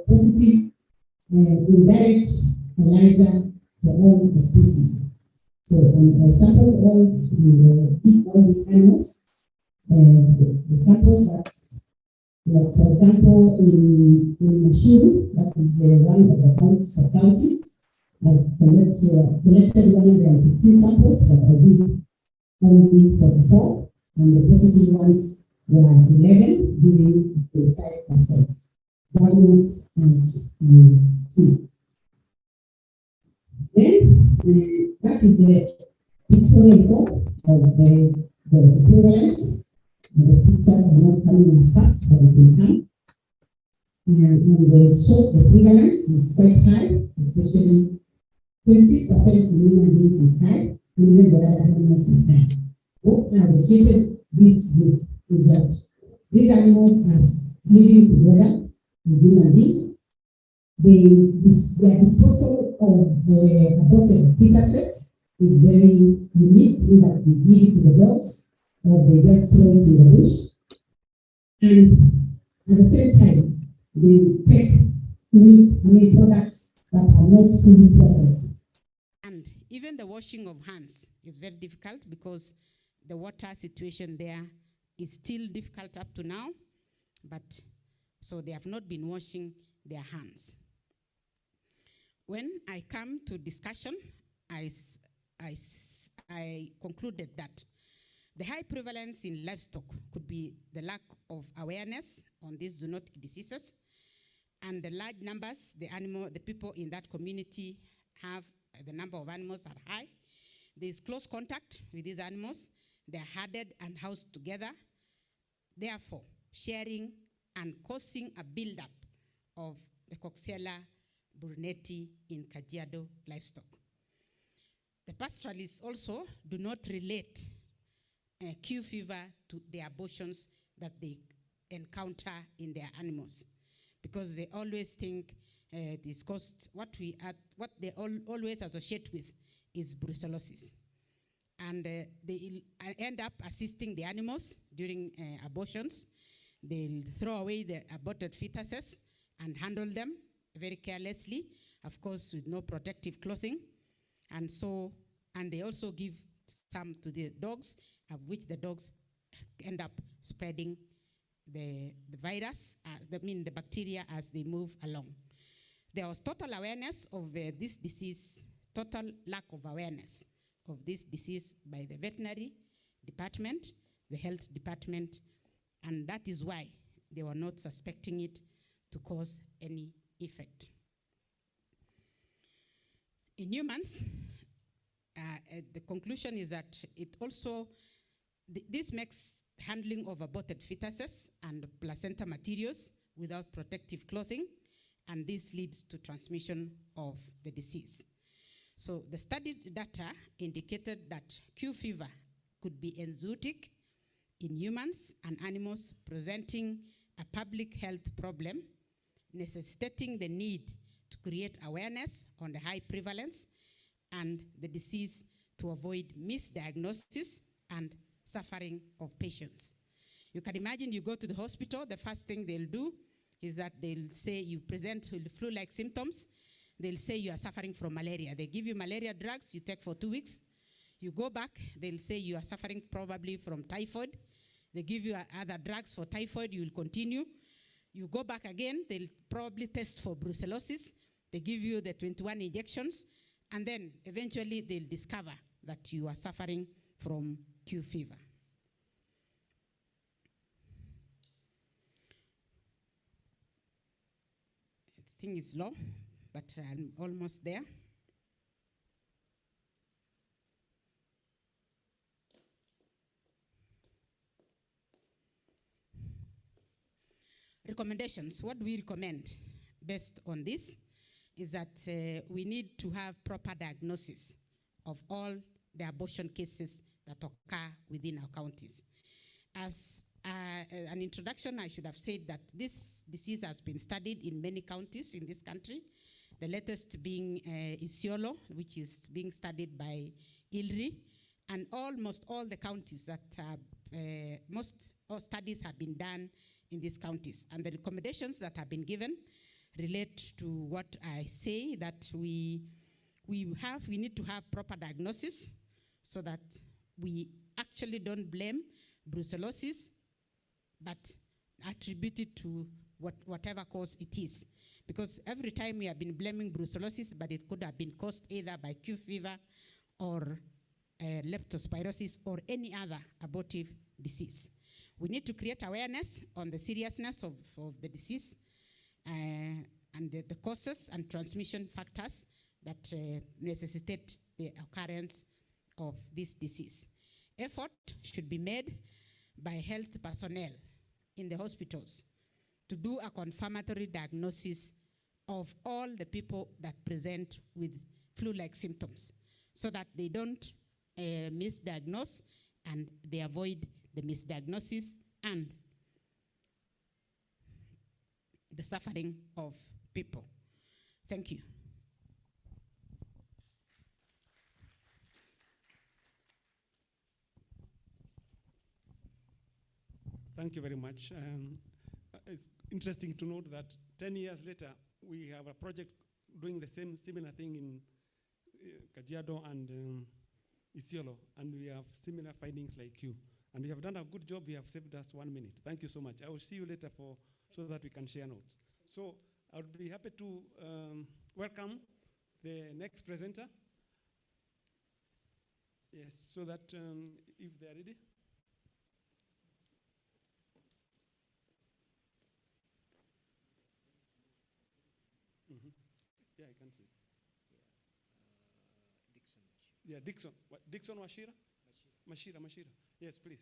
positive indirect ELISA for all the species. So I sampled all these animals, the samples that, like for example, in Mashuru, that is one of the counties, I collected 150 samples, but I did only 44, and the positive ones were 11, giving 35%. Downwards as you see. Then, that is a pictorial form of the prevalence. The pictures are not coming as fast, but it will come. And it shows the prevalence is quite high, especially 26% in human beings is high, and even the other animals is high. What I associated this with is that these animals are living together with human beings. Their disposal of the aborted fetuses is very unique in that we give it to the dogs or they just throw it in the bush. And at the same time, they take milk products that are not fully processed. And even the washing of hands is very difficult because the water situation there is still difficult up to now, but so they have not been washing their hands. When I come to discussion, I concluded that the high prevalence in livestock could be the lack of awareness on these zoonotic diseases, and the large numbers the people in that community have, the number of animals are high. There is close contact with these animals. They are herded and housed together, therefore sharing and causing a buildup of the Coxiella burnetii in Kajiado livestock. The pastoralists also do not relate Q fever to the abortions that they encounter in their animals, because they always think it is caused, what they always associate with is brucellosis. And they end up assisting the animals during abortions. They'll throw away the aborted fetuses and handle them very carelessly, of course, with no protective clothing. And they also give some to the dogs, of which the dogs end up spreading the virus, the bacteria as they move along. There was total awareness of this disease, total lack of awareness of this disease by the veterinary department, the health department, and that is why they were not suspecting it to cause any effect. In humans, the conclusion is that it also, this makes handling of aborted fetuses and placenta materials without protective clothing, and this leads to transmission of the disease. So the study data indicated that Q fever could be enzootic in humans and animals, presenting a public health problem, necessitating the need to create awareness on the high prevalence and the disease to avoid misdiagnosis and suffering of patients. You can imagine you go to the hospital, the first thing they'll do is that they'll say you present with flu-like symptoms. They'll say you are suffering from malaria. They give you malaria drugs you take for 2 weeks. You go back, they'll say you are suffering probably from typhoid. They give you other drugs for typhoid, you will continue. You go back again, they'll probably test for brucellosis. They give you the 21 injections, and then eventually they'll discover that you are suffering from Q fever. I think it's low, but I'm almost there. Recommendations. What do we recommend based on this is that we need to have proper diagnosis of all the abortion cases that occur within our counties. As an introduction, I should have said that this disease has been studied in many counties in this country, the latest being Isiolo, which is being studied by ILRI, and almost all the counties that all studies have been done in these counties. And the recommendations that have been given relate to what I say, that we need to have proper diagnosis so that we actually don't blame brucellosis, but attribute it to whatever cause it is. Because every time we have been blaming brucellosis, but it could have been caused either by Q fever or leptospirosis or any other abortive disease. We need to create awareness on the seriousness of the disease and the causes and transmission factors that necessitate the occurrence of this disease. Effort should be made by health personnel in the hospitals to do a confirmatory diagnosis of all the people that present with flu-like symptoms so that they don't misdiagnose and they avoid the misdiagnosis and the suffering of people. Thank you. Thank you very much. It's interesting to note that 10 years later, we have a project doing the similar thing in Kajiado and Isiolo, and we have similar findings like you. And you have done a good job. You have saved us 1 minute. Thank you so much. I will see you later so that we can share notes. So I would be happy to welcome the next presenter. Yes, so that if they are ready. Yeah, I can see. Yeah, Dixon. What, Dixon Washira? Mashira. Yes, please.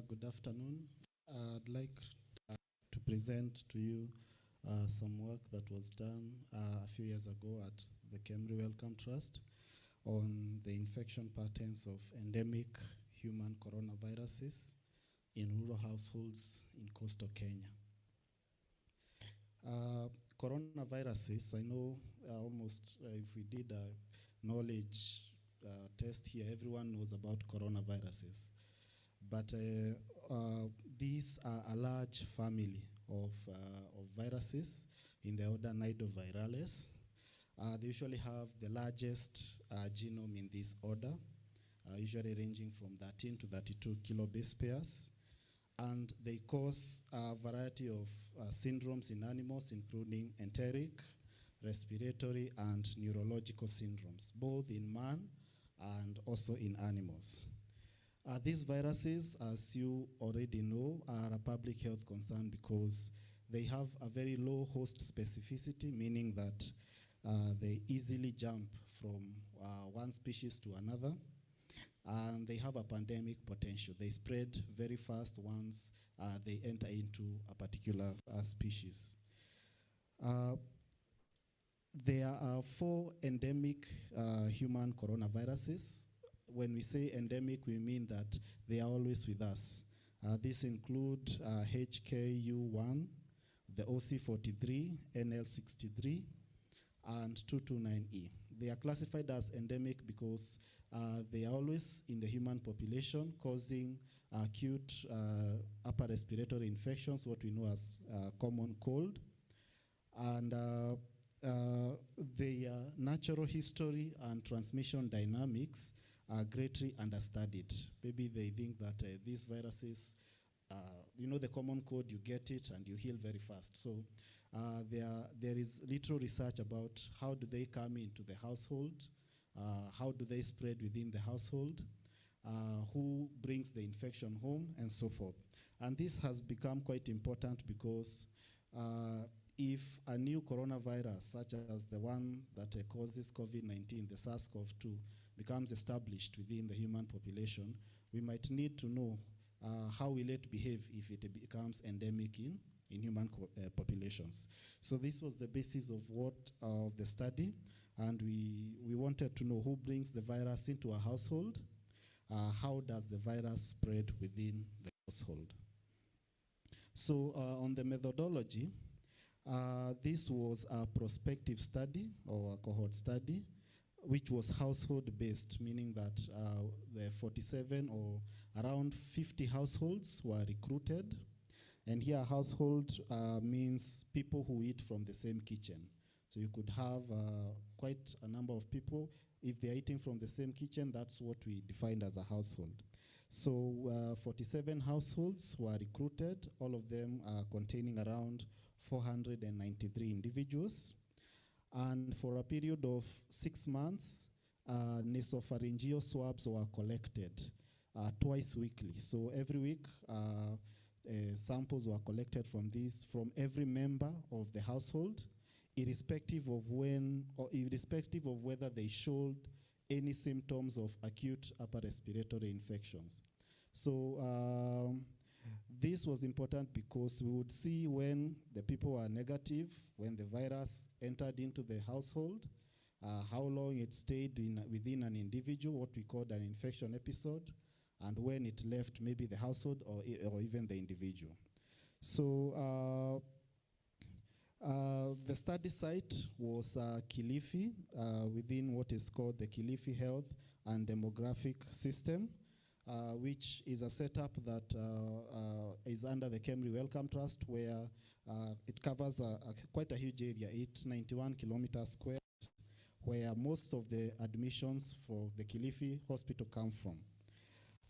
Good afternoon. I'd like to present to you some work that was done a few years ago at the Kemri Wellcome Trust on the infection patterns of endemic human coronaviruses in rural households in coastal Kenya. Coronaviruses, I know almost if we did a knowledge test here, everyone knows about coronaviruses. But these are a large family of viruses in the order Nidovirales. They usually have the largest genome in this order, usually ranging from 13 to 32 kilobase pairs. And they cause a variety of syndromes in animals, including enteric, respiratory, and neurological syndromes, both in man and also in animals. These viruses, as you already know, are a public health concern because they have a very low host specificity, meaning that they easily jump from one species to another, and they have a pandemic potential. They spread very fast once they enter into a particular species. There are 4 endemic human coronaviruses. When we say endemic, we mean that they are always with us. These include HKU1, the OC43, NL63, and 229E. They are classified as endemic because they are always in the human population, causing acute upper respiratory infections, what we know as common cold. And their natural history and transmission dynamics are greatly understudied. Maybe they think that these viruses, you know, the common cold, you get it and you heal very fast. So there is little research about how do they come into the household, how do they spread within the household, who brings the infection home, and so forth. And this has become quite important because if a new coronavirus, such as the one that causes COVID-19, the SARS-CoV-2, becomes established within the human population, we might need to know how will it behave if it becomes endemic in human populations. So this was the basis of the study, and we wanted to know who brings the virus into a household, how does the virus spread within the household. So on the methodology, this was a prospective study or a cohort study, which was household-based, meaning that the 47 or around 50 households were recruited. And here household means people who eat from the same kitchen. So you could have quite a number of people. If they're eating from the same kitchen, that's what we defined as a household. So 47 households were recruited, all of them containing around 493 individuals. And for a period of 6 months, nasopharyngeal swabs were collected twice weekly. So every week, samples were collected from every member of the household, irrespective of irrespective of whether they showed any symptoms of acute upper respiratory infections. So this was important because we would see when the people were negative, when the virus entered into the household, how long it stayed within an individual, what we called an infection episode, and when it left maybe the household or even the individual. So the study site was Kilifi, within what is called the Kilifi Health and Demographic System, which is a setup that is under the Kemri Wellcome Trust, where it covers quite a huge area, 891 kilometers square, where most of the admissions for the Kilifi Hospital come from.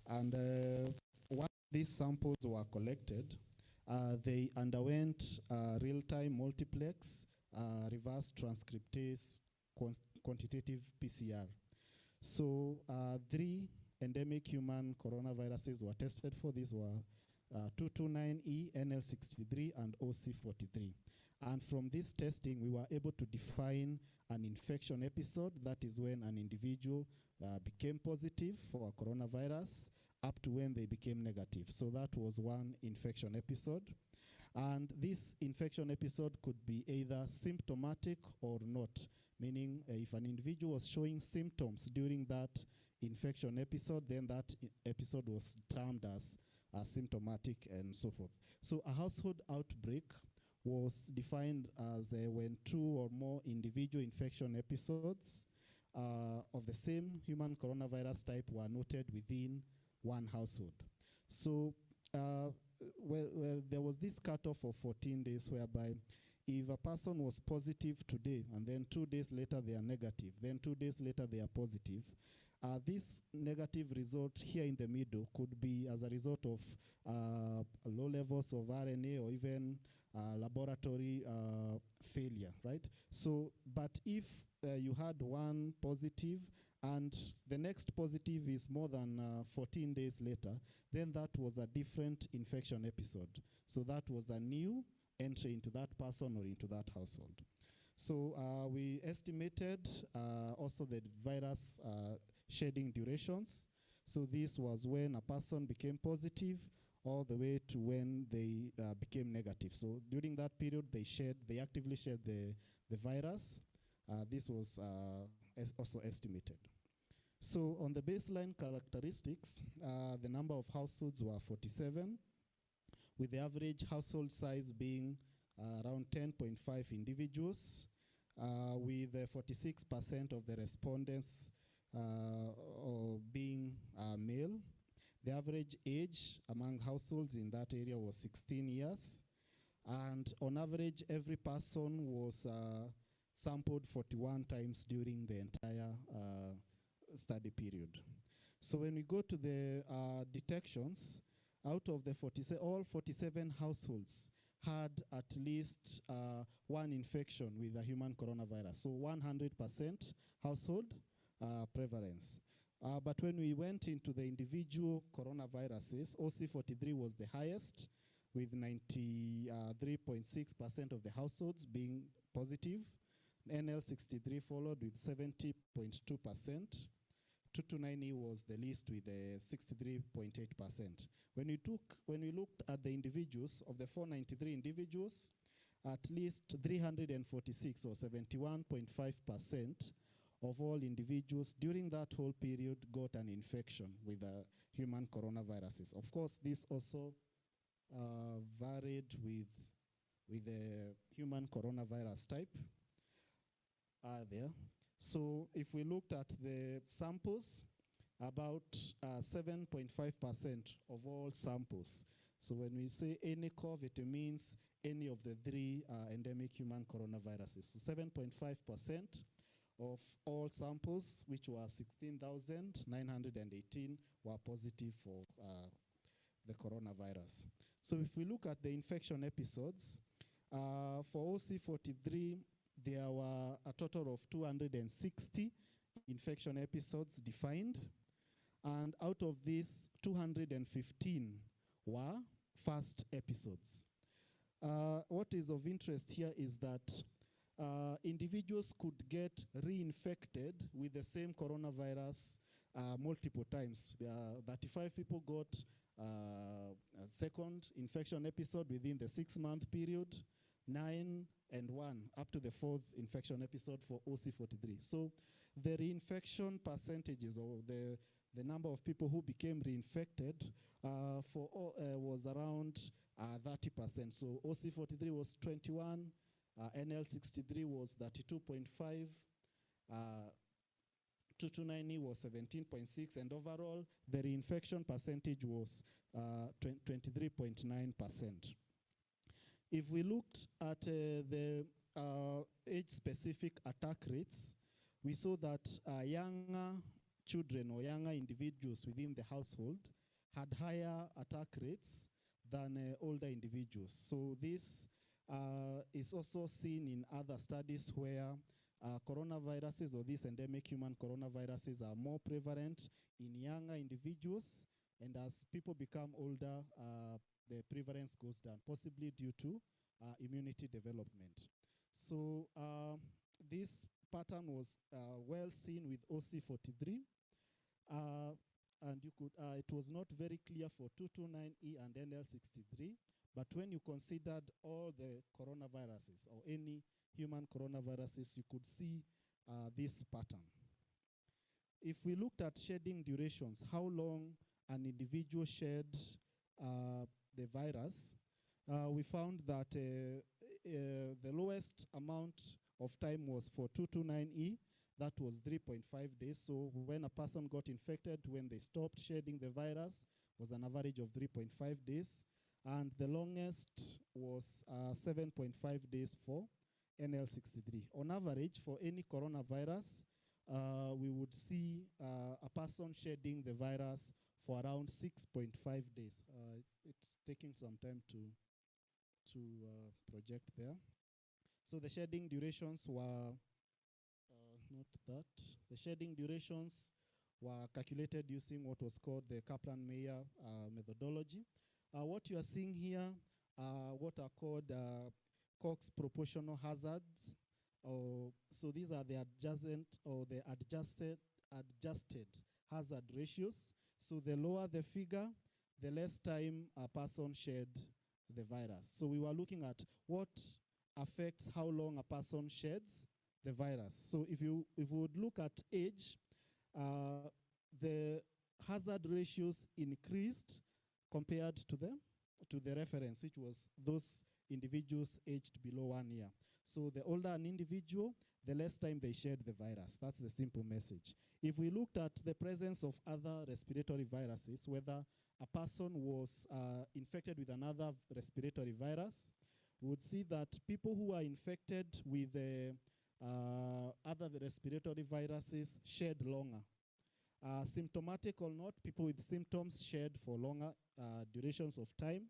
And once these samples were collected, they underwent real-time multiplex reverse transcriptase quantitative PCR. So 3 endemic human coronaviruses were tested for. These were 229E, NL63, and OC43. And from this testing, we were able to define an infection episode. That is when an individual became positive for a coronavirus up to when they became negative. So that was one infection episode. And this infection episode could be either symptomatic or not, meaning if an individual was showing symptoms during that infection episode, then that episode was termed as symptomatic and so forth. So a household outbreak was defined as when 2 or more individual infection episodes of the same human coronavirus type were noted within one household. So there was this cutoff of 14 days whereby if a person was positive today and then 2 days later they are negative, then 2 days later they are positive, this negative result here in the middle could be as a result of low levels of RNA or even laboratory failure, right? So, but if you had one positive and the next positive is more than 14 days later, then that was a different infection episode. So that was a new entry into that person or into that household. So we estimated also the virus shedding durations. So this was when a person became positive all the way to when they became negative. So during that period, they actively shed the virus. This was also estimated. So on the baseline characteristics, the number of households were 47, with the average household size being around 10.5 individuals, with 46% of the respondents being male. The average age among households in that area was 16 years. And on average, every person was sampled 41 times during the entire study period. So when we go to the detections, out of the all 47 households had at least one infection with the human coronavirus. So 100% household prevalence. But when we went into the individual coronaviruses, OC43 was the highest, with 93.6% of the households being positive. NL63 followed with 70.2%. 229E was the least with 63.8%. When we looked at the individuals, of the 493 individuals, at least 346 or 71.5% of all individuals during that whole period got an infection with human coronaviruses. Of course, this also varied with the human coronavirus type there. So if we looked at the samples, about 7.5% of all samples. So when we say any COV, it means any of the three endemic human coronaviruses. So 7.5% of all samples, which were 16,918, were positive for the coronavirus. So if we look at the infection episodes, for OC43, there were a total of 260 infection episodes defined. And out of these, 215 were first episodes. What is of interest here is that individuals could get reinfected with the same coronavirus multiple times. 35 people got a second infection episode within the 6-month period, 9 and 1 up to the 4th infection episode for OC43. So the reinfection percentages, or the number of people who became reinfected was around 30%. So OC43 was 21, NL63 was 32.5, 229E was 17.6, and overall the reinfection percentage was 23.9%. If we looked at the age-specific attack rates, we saw that younger children or younger individuals within the household had higher attack rates than older individuals. So this is also seen in other studies where coronaviruses, or these endemic human coronaviruses, are more prevalent in younger individuals, and as people become older, the prevalence goes down, possibly due to immunity development. So this pattern was well seen with OC43, and it was not very clear for 229E and NL63, but when you considered all the coronaviruses or any human coronaviruses, you could see this pattern. If we looked at shedding durations, how long an individual shed the virus, we found that the lowest amount of time was for 229E. That was 3.5 days. So when a person got infected, when they stopped shedding the virus, was an average of 3.5 days. And the longest was 7.5 days for NL63. On average, for any coronavirus, we would see a person shedding the virus for around 6.5 days. It's taking some time to project there. So the shedding durations were, the shedding durations were calculated using what was called the Kaplan-Meier methodology. What you are seeing here are what are called Cox proportional hazards. So these are the adjacent or the adjusted hazard ratios. So the lower the figure, the less time a person shed the virus. So we were looking at what affects how long a person sheds the virus. So if we would look at age, the hazard ratios increased compared to the reference, which was those individuals aged below 1 year. So the older an individual, the less time they shed the virus. That's the simple message. If we looked at the presence of other respiratory viruses, whether a person was infected with another respiratory virus, we would see that people who are infected with other respiratory viruses shed longer. Symptomatic or not, people with symptoms shed for longer durations of time.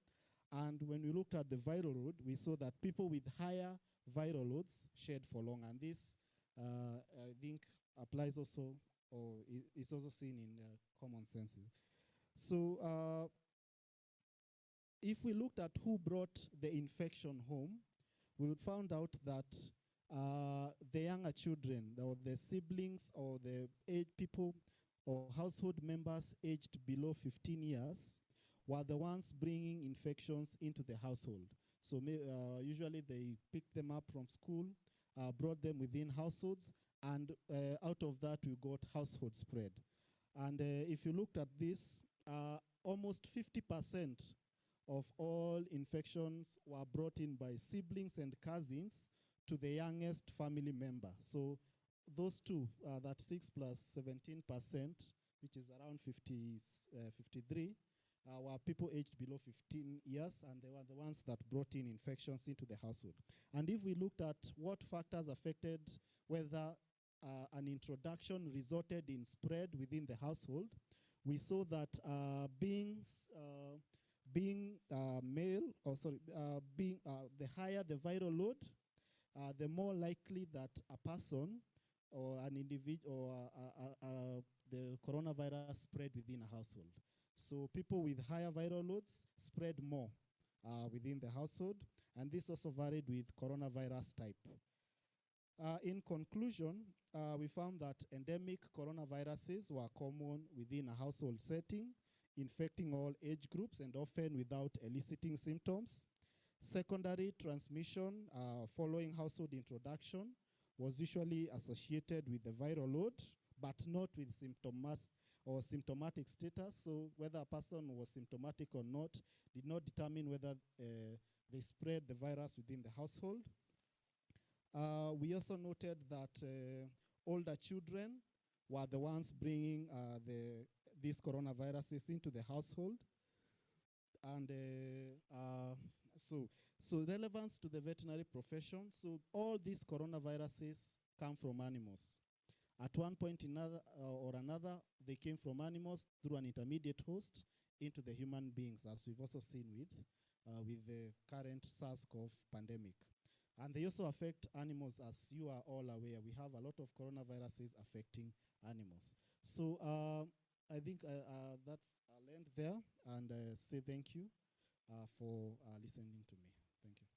And when we looked at the viral load, we saw that people with higher viral loads shed for longer. And this, I think, applies also, or is also seen in common sense. So if we looked at who brought the infection home, we would find out that the younger children, or the siblings, or the people or household members aged below 15 years were the ones bringing infections into the household. So usually they picked them up from school, brought them within households, and out of that we got household spread. And if you looked at this, almost 50% of all infections were brought in by siblings and cousins to the youngest family member. So those two, that 6 plus 17%, which is around 53, were people aged below 15 years, and they were the ones that brought in infections into the household. And if we looked at what factors affected whether an introduction resulted in spread within the household, we saw that being the higher the viral load, the more likely that a person or an individual or the coronavirus spread within a household. So people with higher viral loads spread more within the household, and this also varied with coronavirus type. In conclusion, we found that endemic coronaviruses were common within a household setting, infecting all age groups and often without eliciting symptoms. Secondary transmission following household introduction was usually associated with the viral load, but not with symptomatic status. So whether a person was symptomatic or not did not determine whether they spread the virus within the household. We also noted that older children were the ones bringing these coronaviruses into the household. And so relevance to the veterinary profession. So all these coronaviruses come from animals. At one point or another, they came from animals through an intermediate host into the human beings, as we've also seen with the current SARS-CoV pandemic. And they also affect animals, as you are all aware. We have a lot of coronaviruses affecting animals. So I think that's, I'll end there and say thank you for listening to me. Thank you.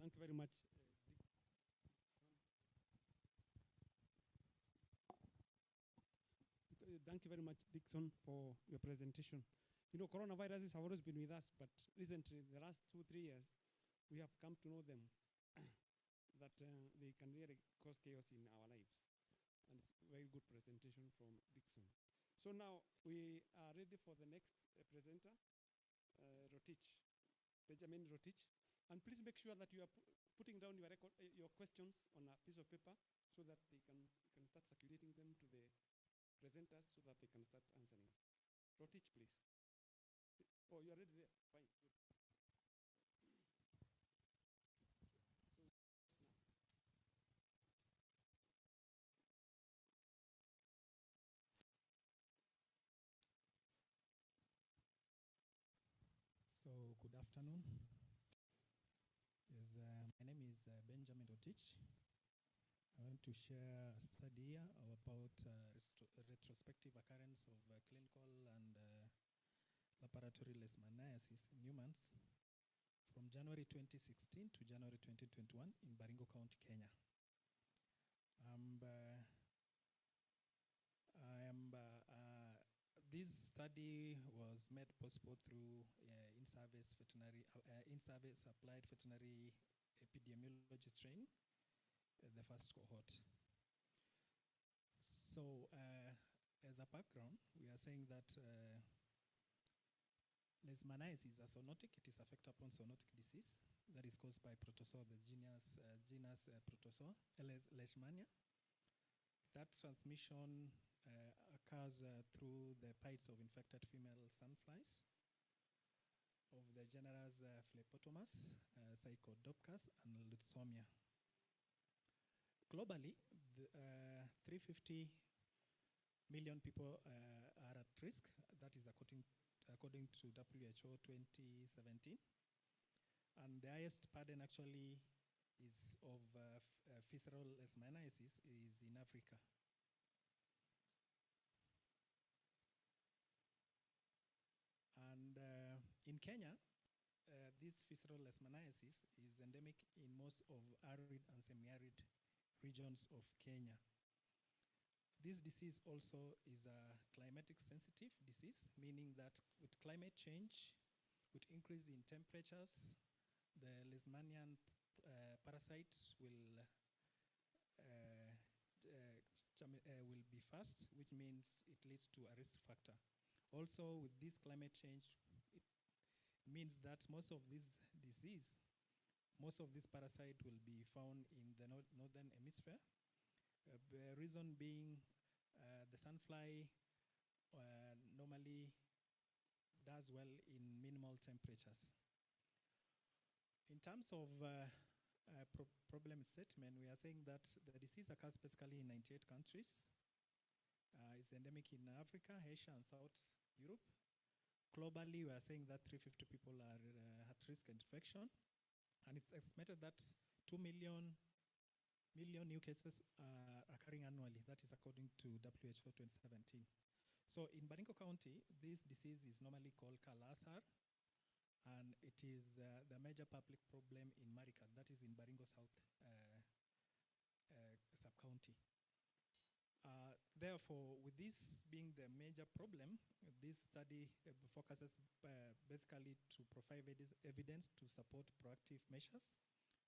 Thank you very much. Thank you very much, Dixon, for your presentation. You know, coronaviruses have always been with us, but recently, the last 2-3 years, we have come to know them, that they can really cause chaos in our lives. And it's a very good presentation from Dixon. So now we are ready for the next presenter, Rotich, Benjamin Rotich. And please make sure that you are putting down your questions on a piece of paper so that they can start circulating them to the presenters so that they can start answering. Rotich, please. Oh, you're already there. Fine. So, good afternoon. Yes, my name is Benjamin Rotich. I want to share a study about retrospective occurrence of clinical and laboratory leishmaniasis in humans from January 2016 to January 2021 in Baringo County, Kenya. This study was made possible through in-service applied veterinary epidemiology training, the first cohort. So as a background, we are saying that Leishmaniasis is a zoonotic. It is effect upon zoonotic disease that is caused by protozoa, the genus protozoa, Leishmania. That transmission occurs through the bites of infected female sandflies of the genera Phlebotomus, Psychodopcus, and Lutzomia. Globally, 350 million people are at risk. That is according to WHO 2017. And the highest burden actually is of visceral leishmaniasis is in Africa. And in Kenya, this visceral leishmaniasis is endemic in most of arid and semi-arid regions of Kenya. This disease also is a climatic sensitive disease, meaning that with climate change, with increase in temperatures, the Leishmanian parasite will be fast, which means it leads to a risk factor. Also, with this climate change, it means that most of this disease, most of this parasite will be found in the northern hemisphere. The reason being the sandfly normally does well in minimal temperatures. In terms of problem statement, we are saying that the disease occurs basically in 98 countries. It's endemic in Africa, Asia, and South Europe. Globally, we are saying that 350 people are at risk of infection, and it's estimated that 2 million new cases are occurring annually. That is according to WHO 2017. So in Baringo County, this disease is normally called Kalasar, and it is the major public problem in Marikat, that is in Baringo South sub-county. Therefore, with this being the major problem, this study focuses basically to provide evidence to support proactive measures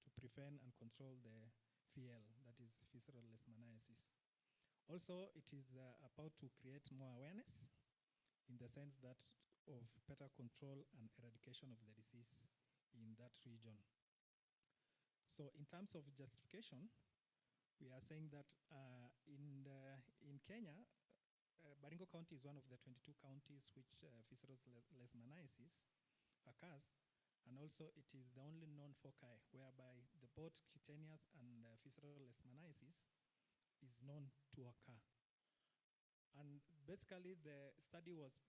to prevent and control the VL, that is visceral leishmaniasis. Also, it is about to create more awareness in the sense that of better control and eradication of the disease in that region. So in terms of justification, we are saying that in Kenya, Baringo County is one of the 22 counties which visceral leishmaniasis occurs, and also it is the only known foci whereby the both cutaneous and visceral leishmaniasis is known to occur. And basically the study was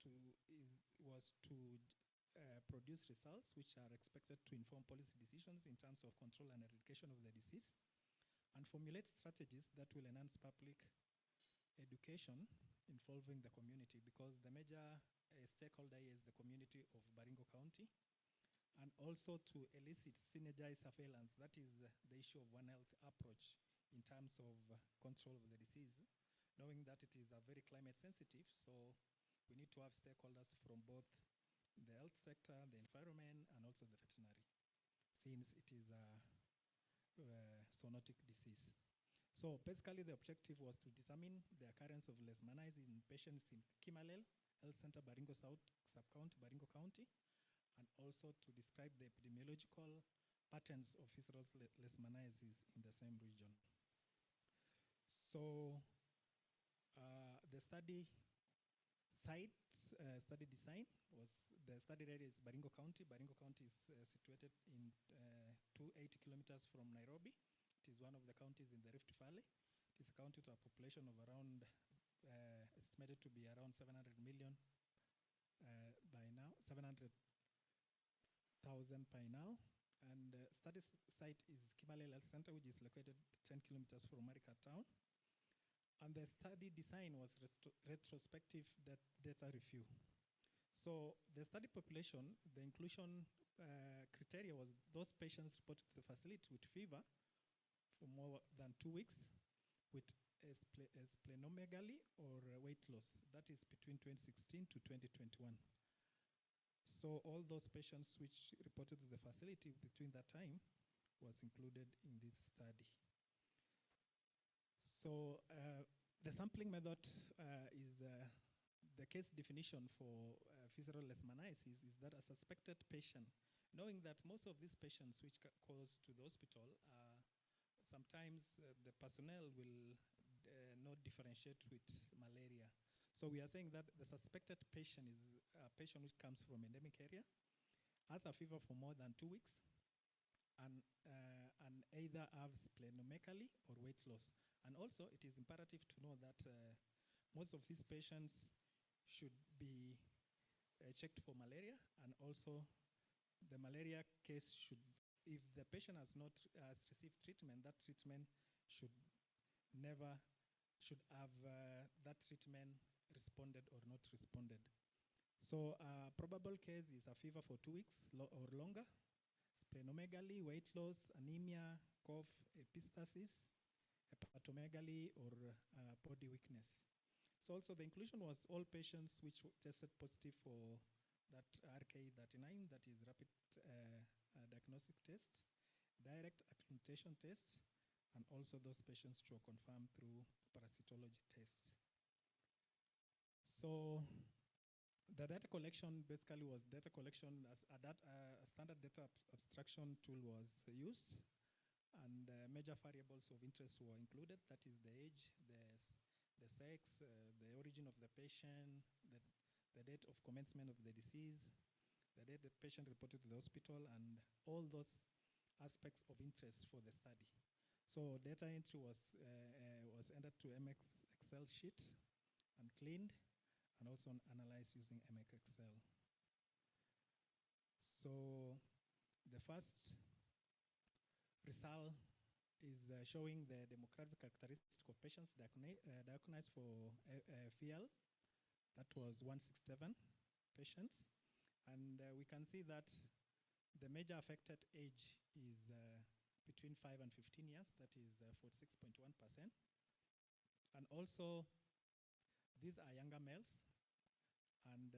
to produce results which are expected to inform policy decisions in terms of control and eradication of the disease, and formulate strategies that will enhance public education involving the community, because the major stakeholder is the community of Baringo County, and also to elicit synergized surveillance. That is the issue of One Health approach in terms of control of the disease, knowing that it is a very climate sensitive, so we need to have stakeholders from both the health sector, the environment, and also the veterinary, since it is a zoonotic disease. So basically the objective was to determine the occurrence of leishmaniasis in patients in Kimalel Health Center, Baringo South Sub-County, Baringo County, and also to describe the epidemiological patterns of visceral leishmaniasis in the same region. So the study site, study design was, the study area is Baringo County. Baringo County is situated in 280 kilometers from Nairobi. It is one of the counties in the Rift Valley. It is a county to a population of around, estimated to be around 700 million by now, 700,000 by now. And study site is Kimalel Health Center, which is located 10 kilometers from Marikat town. And the study design was retrospective data review. So the study population, the inclusion criteria was those patients reported to the facility with fever for more than 2 weeks, with splenomegaly or weight loss. That is between 2016 to 2021. So all those patients which reported to the facility between that time was included in this study. So the sampling method is the case definition for visceral leishmaniasis is that a suspected patient, knowing that most of these patients which goes to the hospital, sometimes the personnel will not differentiate with malaria. So we are saying that the suspected patient is a patient which comes from endemic area, has a fever for more than 2 weeks, and either have splenomegaly or weight loss. And also, it is imperative to know that most of these patients should be checked for malaria, and also the malaria case should, if the patient has not received treatment, that treatment should have that treatment responded or not responded. So probable case is a fever for 2 weeks or longer, splenomegaly, weight loss, anemia, cough, epistaxis, hepatomegaly, or body weakness. So also the inclusion was all patients which tested positive for that RK39, that is rapid diagnostic test, direct acclimatization test, and also those patients who are confirmed through parasitology tests. So the data collection basically was data collection as a standard data abstraction tool was used, and major variables of interest were included, that is the age, the sex, the origin of the patient, the date of commencement of the disease, the date the patient reported to the hospital, and all those aspects of interest for the study. So data entry was entered to MX Excel sheet and cleaned, and also analyzed using MX Excel. So the first result is showing the demographic characteristic of patients diagnosed for FEL. That was 167 patients. And we can see that the major affected age is between 5 and 15 years, that is 46.1%. And also, these are younger males. And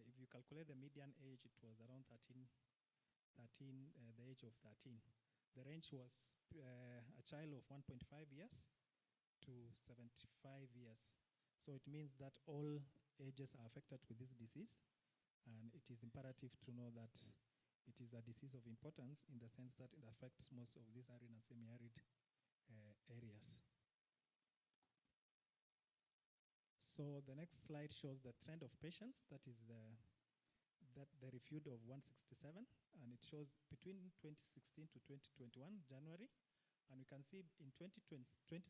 if you calculate the median age, it was around the age of 13. The range was a child of 1.5 years to 75 years. So it means that all ages are affected with this disease, and it is imperative to know that it is a disease of importance in the sense that it affects most of these arid and semi-arid areas. So the next slide shows the trend of patients, that is the reviewed of 167, and it shows between 2016 to 2021, January, and we can see in 2017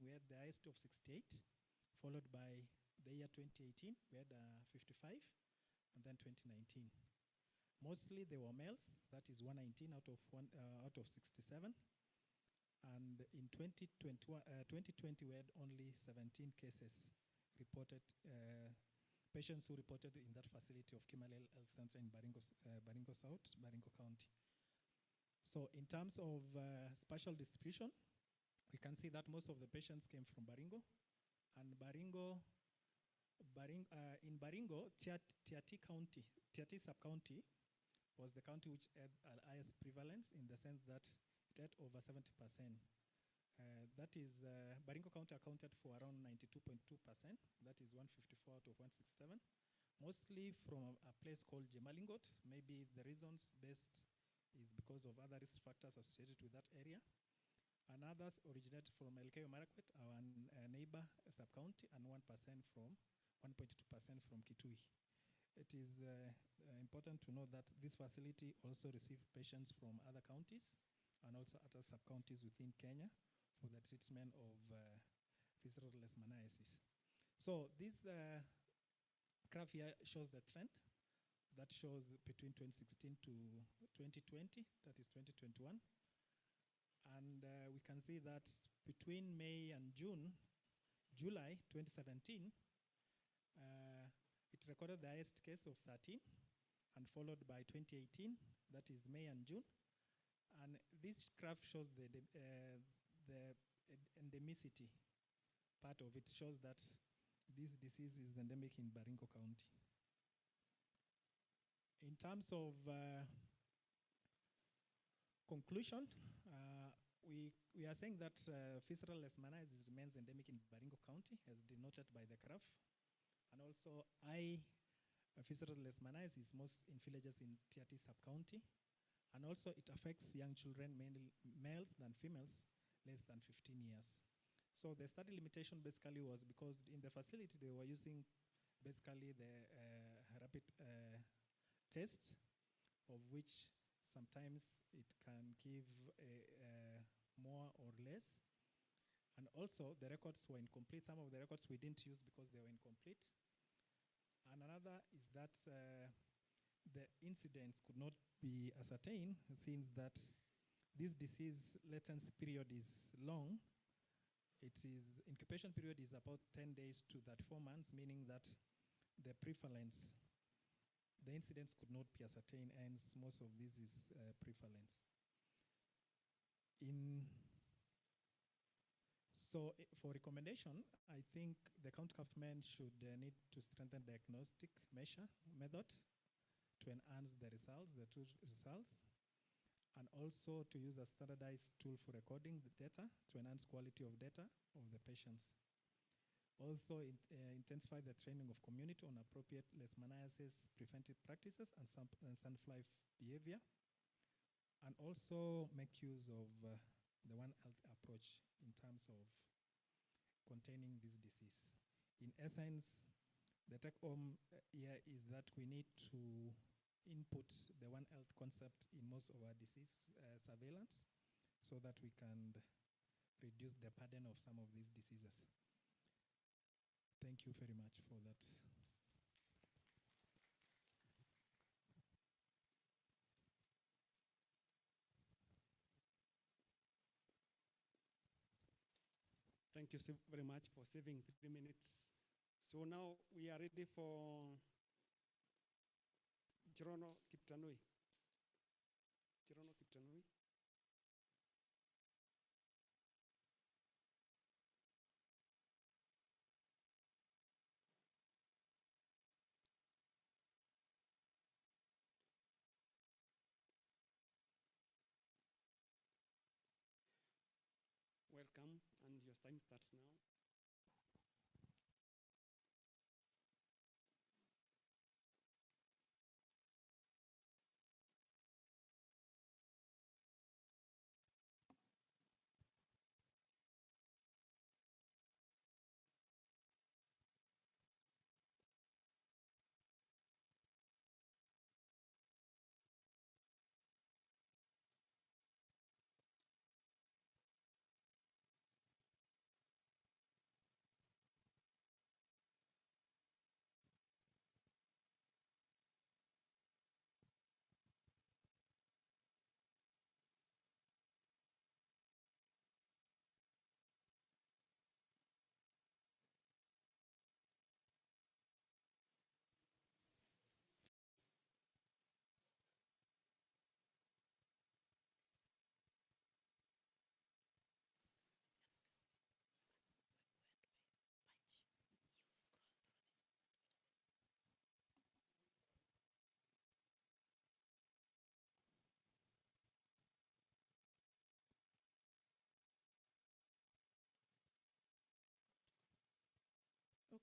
we had the highest of 68, followed by the year 2018 we had 55, and then 2019. Mostly they were males, that is 119 out of 67, and in 2020 we had only 17 cases reported, patients who reported in that facility of Kimalel Health Center in Baringo South, Baringo County. So in terms of spatial distribution, we can see that most of the patients came from Baringo, and in Baringo, Tiati sub-county was the county which had highest prevalence in the sense that it had over 70%. That is, Baringo County accounted for around 92.2%, that is 154 out of 167, mostly from a place called Gemalingot. Maybe the reasons best is because of other risk factors associated with that area. And others originated from Elgeyo Marakwet, our neighbor sub-county, and 1% from 1.2% from Kitui. It is important to know that this facility also received patients from other counties and also other sub-counties within Kenya for the treatment of visceral leishmaniasis. So this graph here shows the trend that shows between 2016 to 2020, that is 2021. And we can see that between May and July 2017, it recorded the highest case of 13, and followed by 2018, that is May and June. And this graph shows the endemicity part of it, shows that this disease is endemic in Baringo County. In terms of conclusion, we are saying that visceral leishmaniasis remains endemic in Baringo County, as denoted by the graph. And also, visceral leishmaniasis is most in villages in Tiati sub-county. And also it affects young children, mainly males than females, less than 15 years. So the study limitation basically was because in the facility they were using basically the rapid test, of which sometimes it can give more or less. And also the records were incomplete. Some of the records we didn't use because they were incomplete. And another is that the incidence could not be ascertained since that this disease latency period is long. Incubation period is about 10 days to 34 months, meaning that the prevalence, the incidence could not be ascertained, and most of this is prevalence. For recommendation, I think the county government should need to strengthen diagnostic method to enhance the results, the two results, and also to use a standardized tool for recording the data to enhance quality of data of the patients. Also, intensify the training of community on appropriate leishmaniasis preventive practices and sandfly behavior, and also make use of the One Health approach in terms of containing this disease. In essence, the take-home here is that we need to input the One Health concept in most of our disease surveillance so that we can reduce the burden of some of these diseases. Thank you very much for that. Thank you very much for saving 3 minutes. So now we are ready for Chirono Kiptanui. Chirono Kiptanui. Welcome, and your time starts now.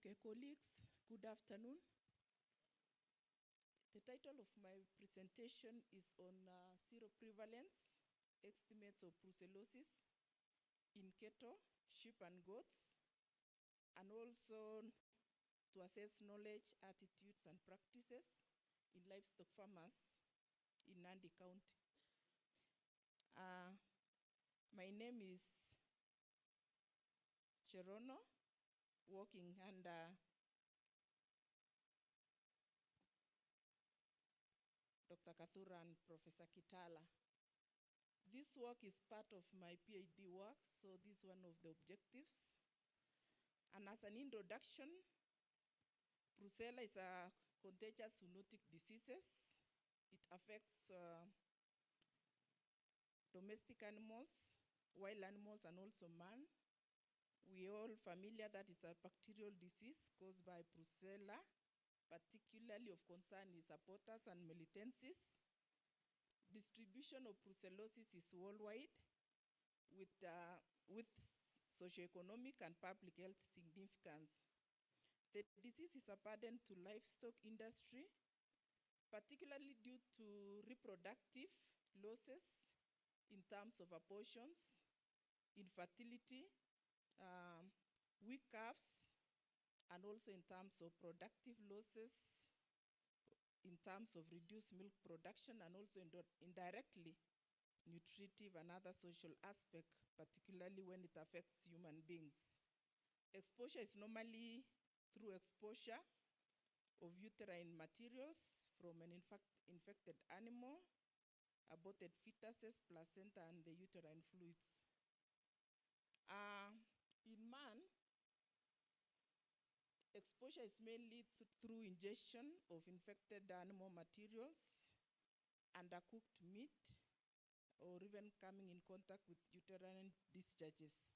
Okay, colleagues, good afternoon. The title of my presentation is on seroprevalence, estimates of brucellosis in cattle, sheep and goats, and also to assess knowledge, attitudes, and practices in livestock farmers in Nandi County. My name is Cherono, working under Dr. Kathura and Professor Kitala. This work is part of my PhD work, so this is one of the objectives. And as an introduction, brucella is a contagious zoonotic disease. It affects domestic animals, wild animals, and also man. We are all familiar that it's a bacterial disease caused by brucella. Particularly of concern is Apotas and Melitensis. Distribution of brucellosis is worldwide with socioeconomic and public health significance. The disease is a burden to livestock industry, particularly due to reproductive losses in terms of abortions, infertility, weak calves, and also in terms of productive losses, in terms of reduced milk production, and also indirectly nutritive and other social aspect, particularly when it affects human beings. Exposure is normally through exposure of uterine materials from an infected animal, aborted fetuses, placenta, and the uterine fluids. In man, exposure is mainly through ingestion of infected animal materials, undercooked meat, or even coming in contact with uterine discharges.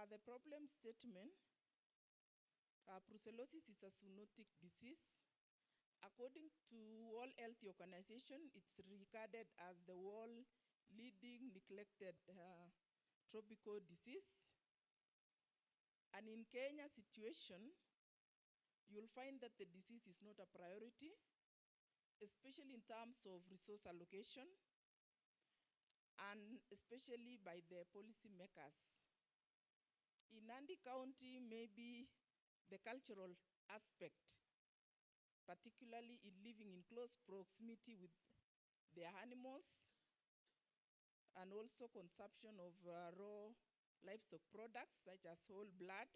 The problem statement, brucellosis is a zoonotic disease. According to World Health Organization, it's regarded as the world leading neglected tropical disease. And in Kenya's situation, you'll find that the disease is not a priority, especially in terms of resource allocation, and especially by the policymakers. In Nandi County, maybe the cultural aspect, particularly in living in close proximity with their animals, and also consumption of raw livestock products such as whole blood,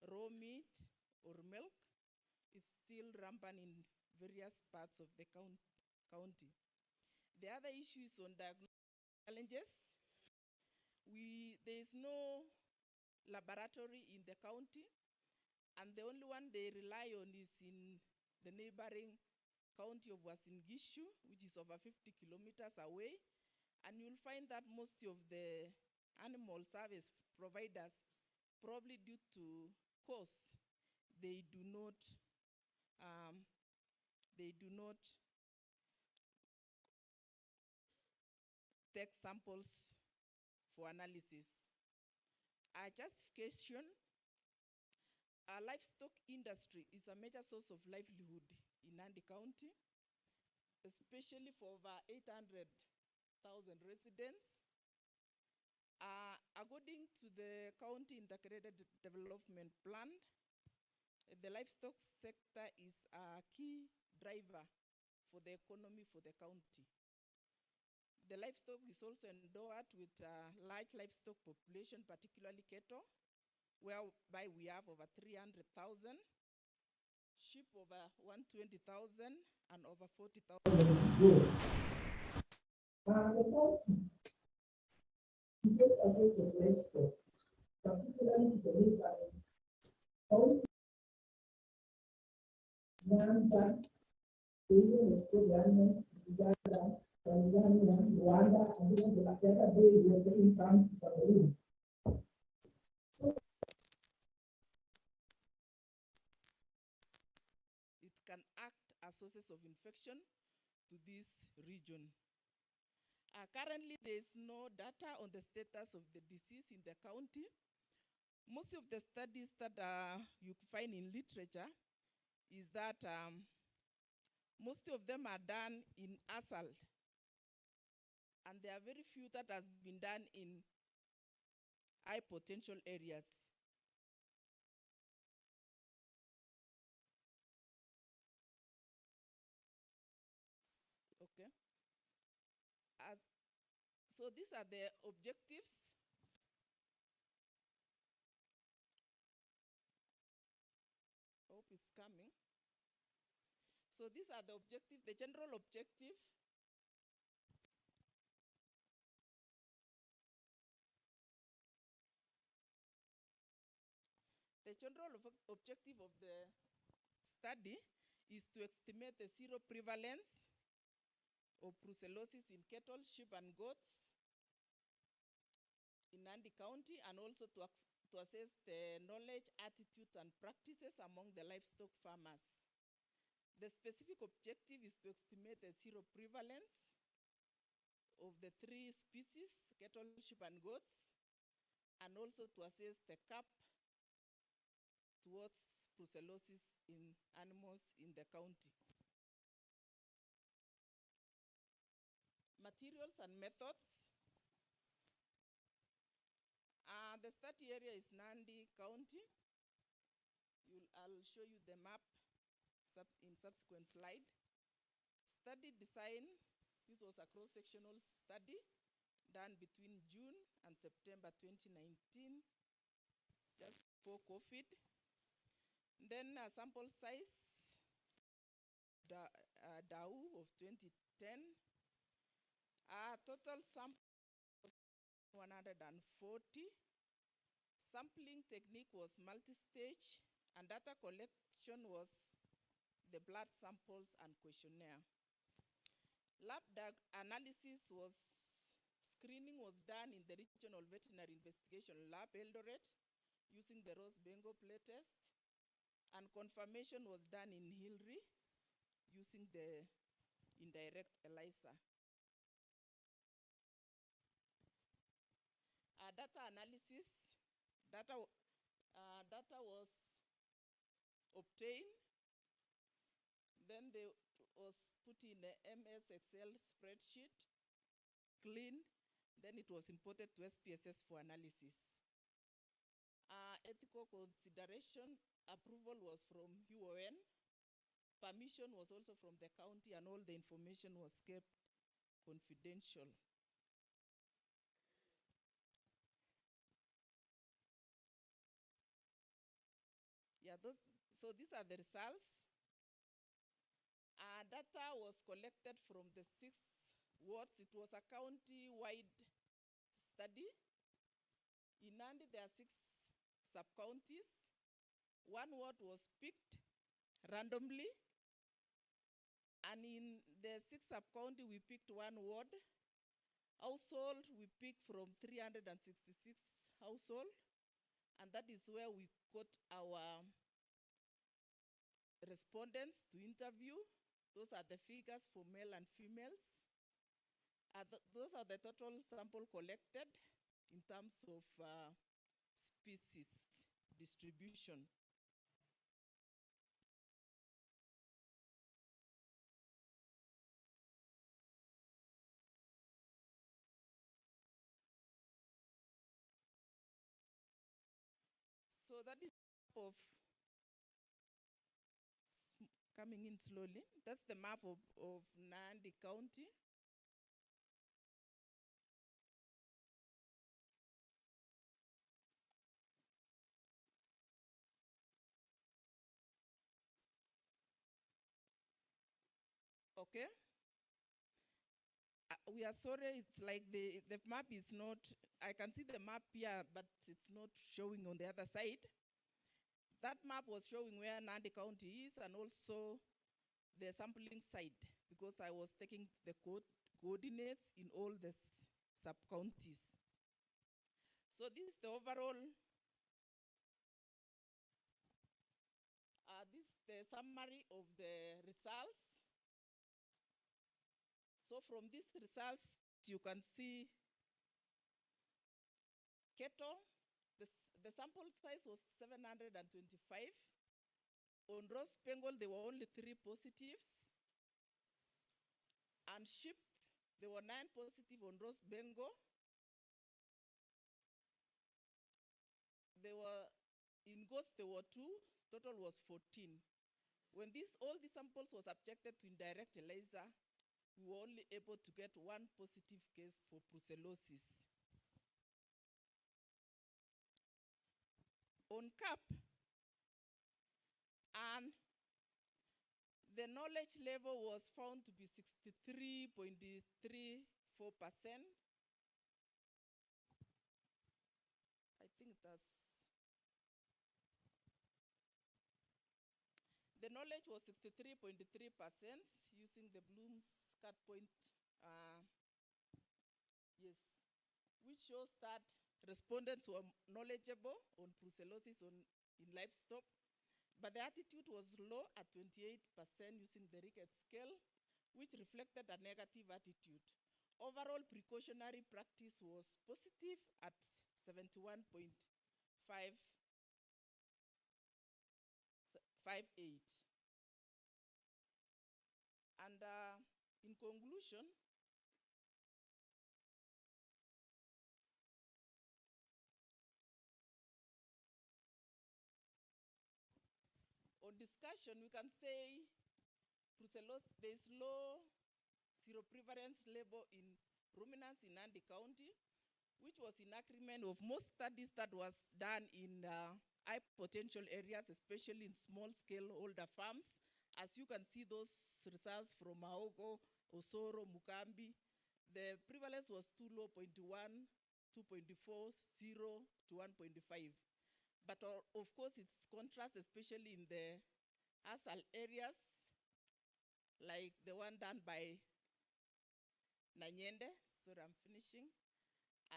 raw meat, or milk, is still rampant in various parts of the county. The other issue is on diagnostic challenges. There is no laboratory in the county, and the only one they rely on is in the neighboring county of Uasin Gishu, which is over 50 kilometers away. And you'll find that most of the animal service providers, probably due to cost, they do not take samples for analysis. Justification, our livestock industry is a major source of livelihood in Nandi County, especially for over 800,000 residents. According to the County Integrated Development Plan, the livestock sector is a key driver for the economy for the county. The livestock is also endowed with a large livestock population, particularly cattle, whereby we have over 300,000, sheep over 120,000, and over 40,000 goats. The county is also a source of livestock, particularly the neighboring county. Nyanza, Kenya, Uganda, Tanzania, Rwanda, and even the other day we were getting some Cameroon. It can act as sources of infection to this region. Currently, there is no data on the status of the disease in the county. Most of the studies that you find in literature is that most of them are done in ASAL, and there are very few that has been done in high potential areas. Okay. So these are the objectives. Hope it's coming. So these are the objectives, the general objective. The general objective of the study is to estimate the zero prevalence of brucellosis in cattle, sheep, and goats in Nandi County, and also to assess the knowledge, attitudes, and practices among the livestock farmers. The specific objective is to estimate the zero prevalence of the three species, cattle, sheep, and goats, and also to assess the cap towards brucellosis in animals in the county. Materials and methods. The study area is Nandi County. I'll show you the map in subsequent slide. Study design, this was a cross-sectional study done between June and September 2019, just before COVID. Then a sample size, DAO of 2010. Total sample was 140. Sampling technique was multi-stage, and data collection was the blood samples and questionnaire. Lab analysis was, screening was done in the Regional Veterinary Investigation Lab, Eldoret, using the Ross Bengo play test, and confirmation was done in Hillary, using the indirect ELISA. Data analysis, data was obtained, then they was put in a MS Excel spreadsheet, cleaned, then it was imported to SPSS for analysis. Ethical consideration, approval was from UON, permission was also from the county, and all the information was kept confidential. Yeah, so these are the results. Data was collected from the 6 wards. It was a county-wide study. In Nandi, there are 6 sub-counties. 1 ward was picked randomly. And in the 6 sub-county, we picked 1 ward. Household, we picked from 366 household. And that is where we got our respondents to interview. Those are the figures for male and females. Those are the total sample collected in terms of species distribution. So that is of coming in slowly. That's the map of Nandi County. Okay. We are sorry, it's like the map is not, I can see the map here, but it's not showing on the other side. That map was showing where Nandi County is and also the sampling site, because I was taking the coordinates in all the sub-counties. So this is the overall, this is the summary of the results. So from these results, you can see cattle, the sample size was 725. On Ross Bengal, there were only 3 positives. And sheep, there were 9 positive on Ross Bengal. In goats, there were 2, total was 14. When all the samples were subjected to indirect ELISA, we were only able to get 1 positive case for brucellosis. On CAP, and the knowledge level was found to be 63.34%. I think that's, the knowledge was 63.3% using the Bloom's cut point, yes, which shows that respondents were knowledgeable on brucellosis in livestock, but the attitude was low at 28% using the Ricketts scale, which reflected a negative attitude. Overall precautionary practice was positive at 71.58. And in conclusion, on discussion, we can say there is low seroprevalence level in ruminants in Nandi County, which was in agreement of most studies that was done in high potential areas, especially in small-scale older farms. As you can see those results from Maogo, Osoro, Mukambi, the prevalence was too low, 0.1, 2.4, 0 to 1.5. But of course, it's contrast, especially in the ASAL areas, like the one done by Nanyende, so I'm finishing,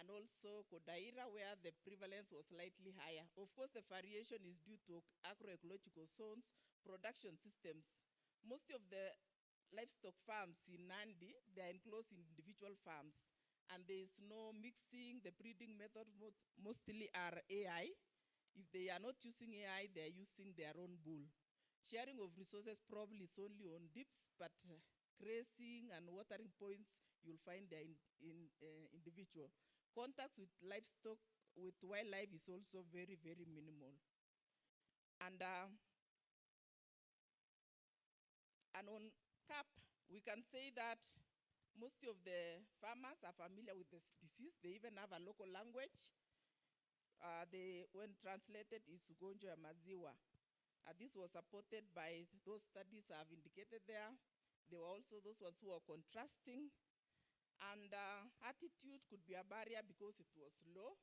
and also Kodaira, where the prevalence was slightly higher. Of course, the variation is due to agroecological zones, production systems. Most of the livestock farms in Nandi, they are enclosed in individual farms, and there is no mixing. The breeding method mostly are AI. If they are not using AI, they are using their own bull. Sharing of resources probably is only on dips, but grazing and watering points, you'll find they're individual. Contacts with livestock, with wildlife is also very, very minimal. And on CAP, we can say that most of the farmers are familiar with this disease. They even have a local language. When translated, is Ugonjwa ya Maziwa. This was supported by those studies I've indicated there. There were also those ones who were contrasting. And attitude could be a barrier because it was low,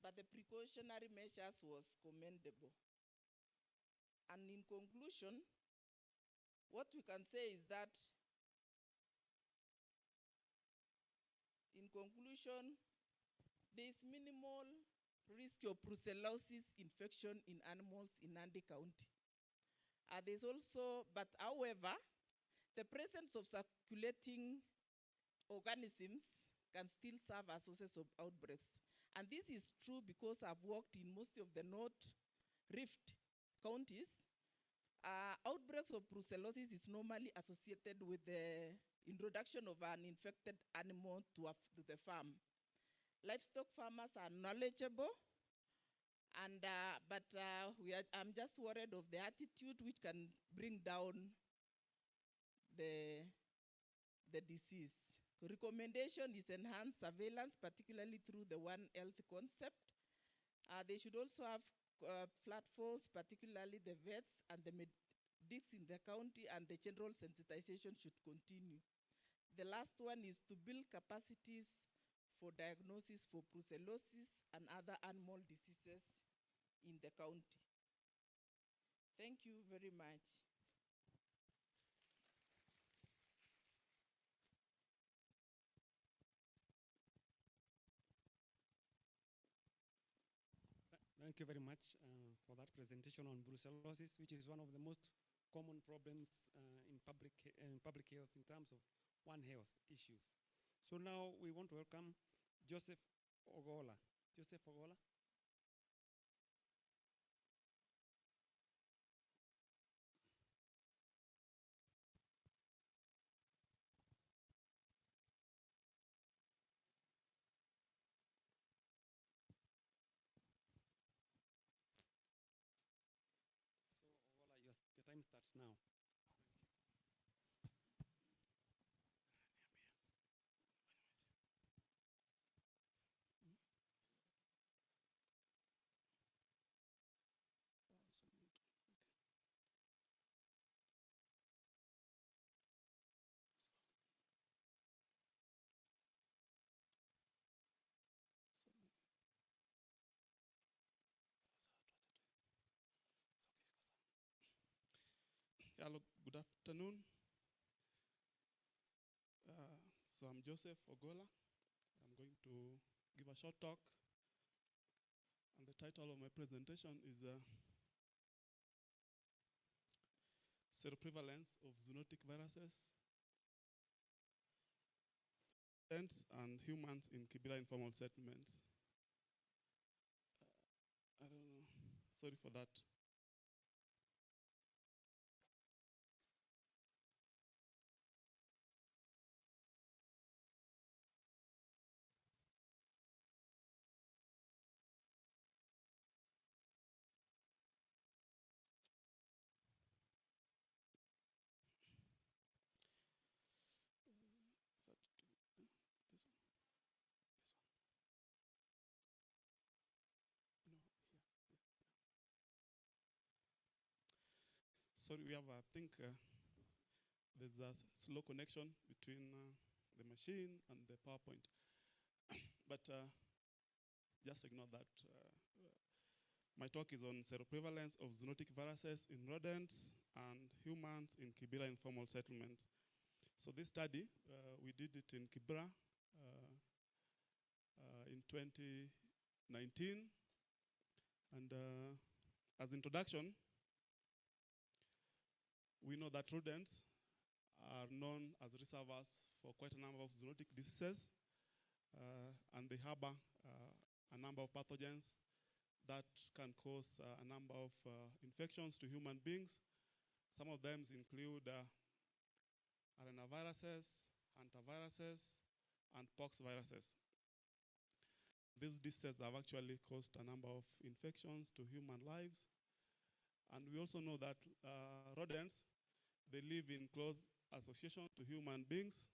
but the precautionary measures was commendable. And in conclusion, what we can say is that, in conclusion, there is minimal risk of brucellosis infection in animals in Nandi County. There's also, but however, the presence of circulating organisms can still serve as sources of outbreaks. And this is true because I've worked in most of the North Rift counties. Outbreaks of brucellosis is normally associated with the introduction of an infected animal to the farm. Livestock farmers are knowledgeable, and I'm just worried of the attitude which can bring down the disease. Recommendation is enhanced surveillance, particularly through the One Health concept. They should also have platforms, particularly the vets and the medics in the county, and the general sensitization should continue. The last one is to build capacities for diagnosis for brucellosis and other animal diseases in the county. Thank you very much. Thank you very much for that presentation on brucellosis, which is one of the most common problems in public health in terms of One Health issues. So now we want to welcome Joseph Ogola. Joseph Ogola. Your time starts now. Hello, good afternoon. So I'm Joseph Ogola. I'm going to give a short talk. And the title of my presentation is Seroprevalence of Zoonotic Viruses. rodents and humans in Kibera informal settlements. I don't know. Sorry for that. Sorry, we have, I think, there's a slow connection between the machine and the PowerPoint. But just ignore that. My talk is on seroprevalence of zoonotic viruses in rodents and humans in Kibera informal settlements. So this study, we did it in Kibera in 2019. And as introduction, we know that rodents are known as reservoirs for quite a number of zoonotic diseases, and they harbor a number of pathogens that can cause a number of infections to human beings. Some of them include arenaviruses, hantaviruses, and pox viruses. These diseases have actually caused a number of infections to human lives. And we also know that rodents, they live in close association to human beings.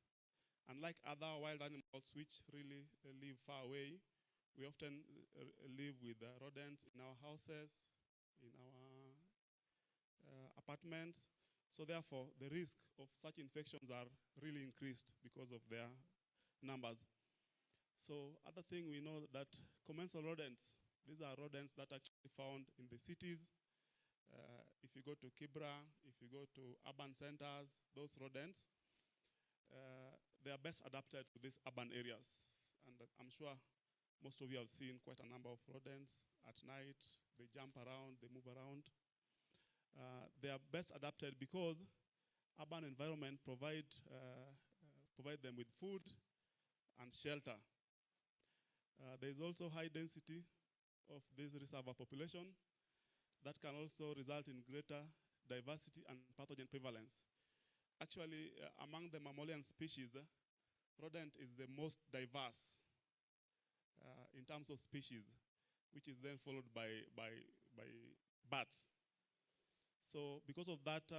Unlike other wild animals which really live far away, we often live with rodents in our houses, in our apartments. So therefore, the risk of such infections are really increased because of their numbers. So other thing, we know that commensal rodents, these are rodents that are actually found in the cities. If you go to Kibera, if you go to urban centers, those rodents, they are best adapted to these urban areas. And I'm sure most of you have seen quite a number of rodents at night. They jump around, they move around. They are best adapted because urban environment provide them with food and shelter. There is also high density of this reservoir population that can also result in greater diversity and pathogen prevalence. Actually, among the mammalian species, rodent is the most diverse in terms of species, which is then followed by bats. So because of that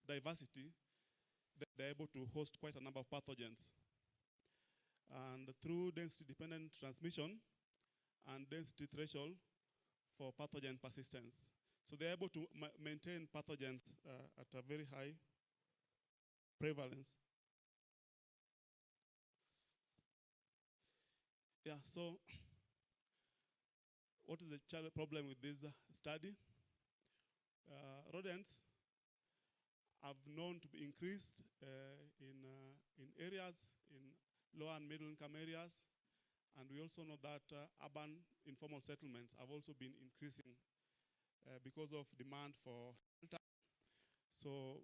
diversity, they're able to host quite a number of pathogens. And through density-dependent transmission and density threshold for pathogen persistence. So they're able to maintain pathogens at a very high prevalence. Yeah, so what is the problem with this study? Rodents have known to be increased in areas, in lower and middle income areas. And we also know that urban informal settlements have also been increasing because of demand for shelter. So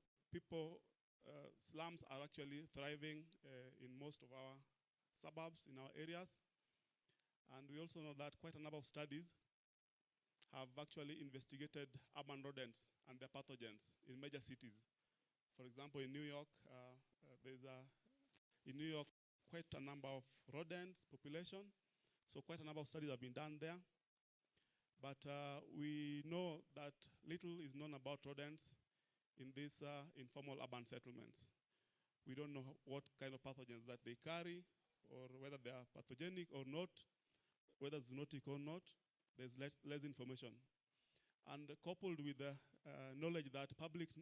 slums are actually thriving in most of our suburbs, in our areas. And we also know that quite a number of studies have actually investigated urban rodents and their pathogens in major cities. For example, in New York, quite a number of rodents population. So quite a number of studies have been done there. But we know that little is known about rodents in these informal urban settlements. We don't know what kind of pathogens that they carry, or whether they are pathogenic or not, whether zoonotic or not. There's less information. And coupled with the knowledge that public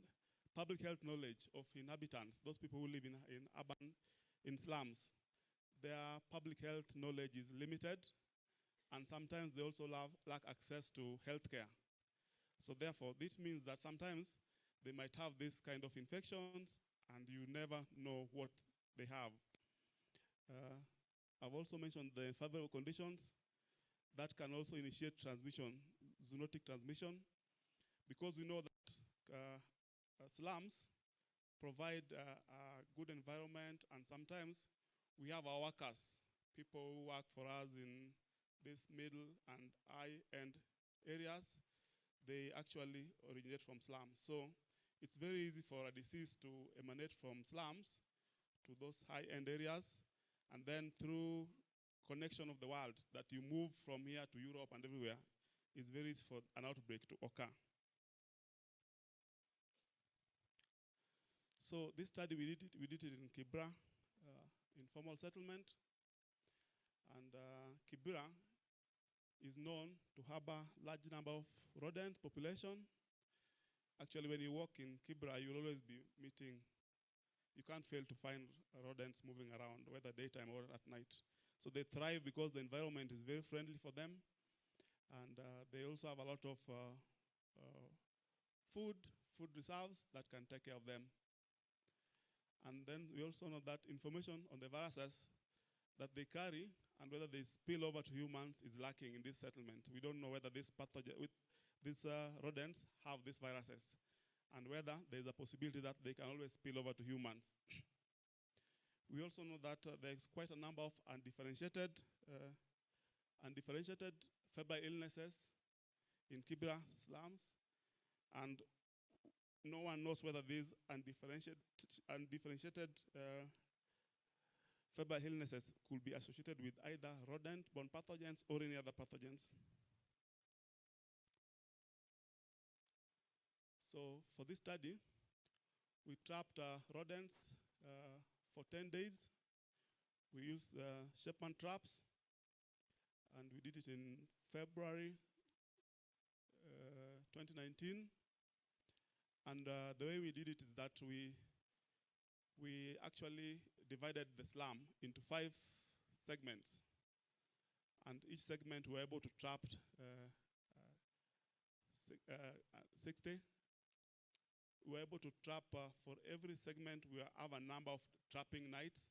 health knowledge of inhabitants, those people who live in slums, their public health knowledge is limited, and sometimes they also lack access to healthcare. So therefore, this means that sometimes they might have this kind of infections, and you never know what they have. I've also mentioned the favorable conditions that can also initiate transmission, zoonotic transmission, because we know that slums provide a good environment, and sometimes we have our workers, people who work for us in this middle and high-end areas. They actually originate from slums. So it's very easy for a disease to emanate from slums to those high-end areas, and then through connection of the world, that you move from here to Europe and everywhere, it's very easy for an outbreak to occur. So this study, we did it in Kibra, informal settlement. And Kibra is known to have a large number of rodent population. Actually, when you walk in Kibra, you'll always be meeting, you can't fail to find rodents moving around, whether daytime or at night. So they thrive because the environment is very friendly for them. And they also have a lot of food reserves that can take care of them. And then we also know that information on the viruses that they carry and whether they spill over to humans is lacking in this settlement. We don't know whether these rodents have these viruses and whether there's a possibility that they can always spill over to humans. We also know that there's quite a number of undifferentiated febrile illnesses in Kibra slums, and no one knows whether these undifferentiated febrile illnesses could be associated with either rodent-borne pathogens or any other pathogens. So for this study, we trapped rodents for 10 days. We used Shepherd traps, and we did it in February 2019. And the way we did it is that we actually divided the slum into 5 segments. And each segment we were able to trap 60. We were able to trap for every segment, we have a number of trapping nights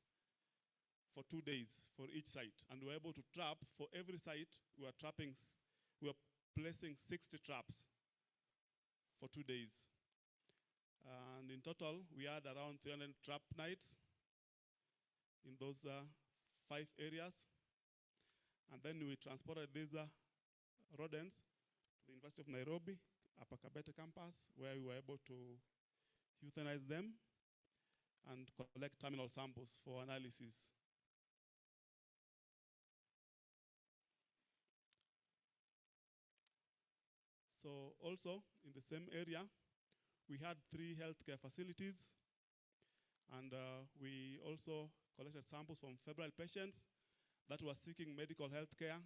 for 2 days for each site. And we were able to trap for every site, we were placing 60 traps for 2 days. And in total, we had around 300 trap nights in those 5 areas. And then we transported these rodents to the University of Nairobi, Upper Kabete campus, where we were able to euthanize them and collect terminal samples for analysis. So also, in the same area, we had 3 healthcare facilities, and we also collected samples from febrile patients that were seeking medical health care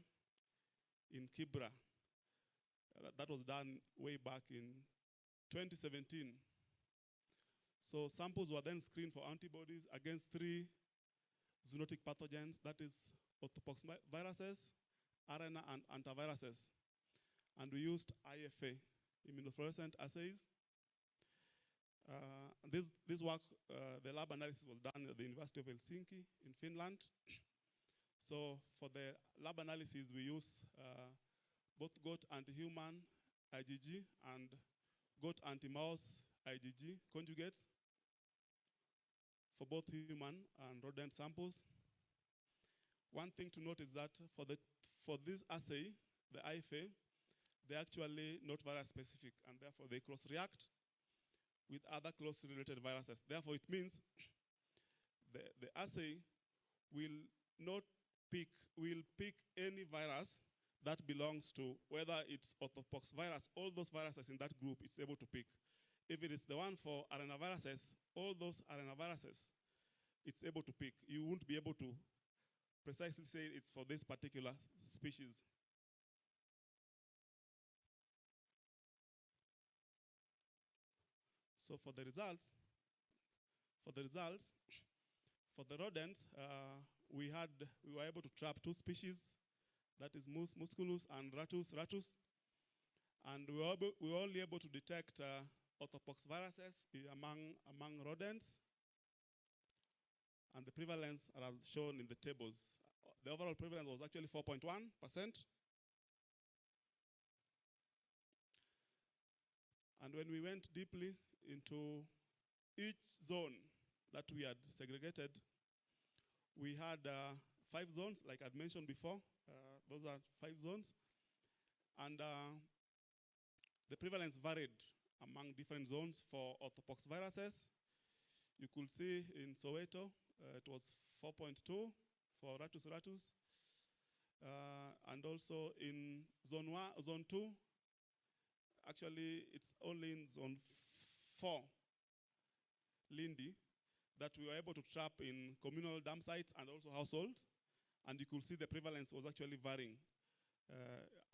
in Kibra. That was done way back in 2017. So samples were then screened for antibodies against 3 zoonotic pathogens, that is orthopox viruses, RNA, and antiviruses. And we used IFA, immunofluorescent assays. This work, the lab analysis was done at the University of Helsinki in Finland. So for the lab analysis, we use both goat anti-human IgG and goat anti-mouse IgG conjugates for both human and rodent samples. One thing to note is that for this assay, the IFA, they're actually not virus specific, and therefore they cross-react with other closely related viruses. Therefore, it means the assay will pick any virus that belongs to, whether it's orthopox virus, all those viruses in that group, it's able to pick. If it is the one for arenaviruses, all those arenaviruses, it's able to pick. You won't be able to precisely say it's for this particular species. So for the results, for the rodents, we were able to trap 2 species, that is Mus musculus and Ratus ratus, and we were only able to detect orthopox viruses among rodents, and the prevalence are shown in the tables. The overall prevalence was actually 4.1%. And when we went deeply into each zone that we had segregated, we had 5 zones, like I'd mentioned before. Those are 5 zones. And the prevalence varied among different zones for orthopox viruses. You could see in Soweto, it was 4.2 for Ratus ratus. And also in zone 2, actually it's only in zone 4, Lindi, that we were able to trap in communal dump sites and also households. And you could see the prevalence was actually varying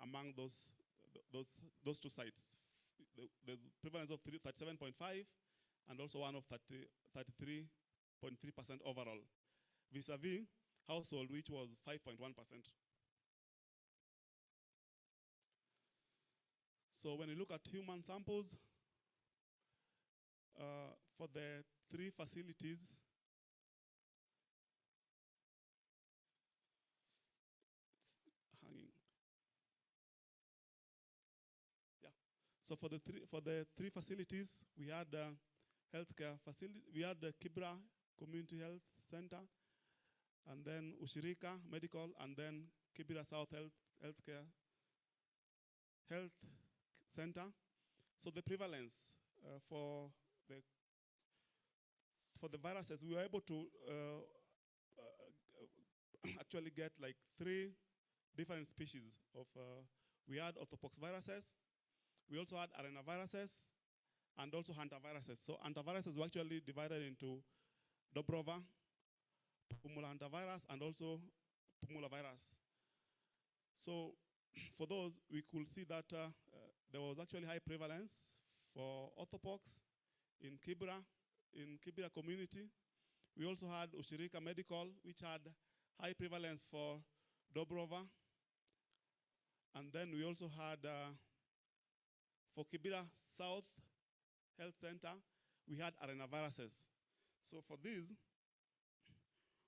among those 2 sites. There's prevalence of 37.5 and also one of 33.3% overall, vis-a-vis household, which was 5.1%. So when you look at human samples, for the 3 facilities, it's hanging. Yeah. So for the three facilities, we had healthcare facility. We had the Kibra Community Health Center, and then Ushirika Medical, and then Kibra South Healthcare Health Center. So the prevalence for the viruses, we were able to actually get like 3 different species of. We had orthopox viruses. We also had arenaviruses, and also hantaviruses. So hantaviruses were actually divided into Dobrova, Pumula hantavirus, and also Pumula virus. So for those, we could see that there was actually high prevalence for orthopox in Kibra community. We also had Ushirika Medical, which had high prevalence for Dobrova. And then we also had, for Kibra South Health Center, we had arenaviruses. So for these,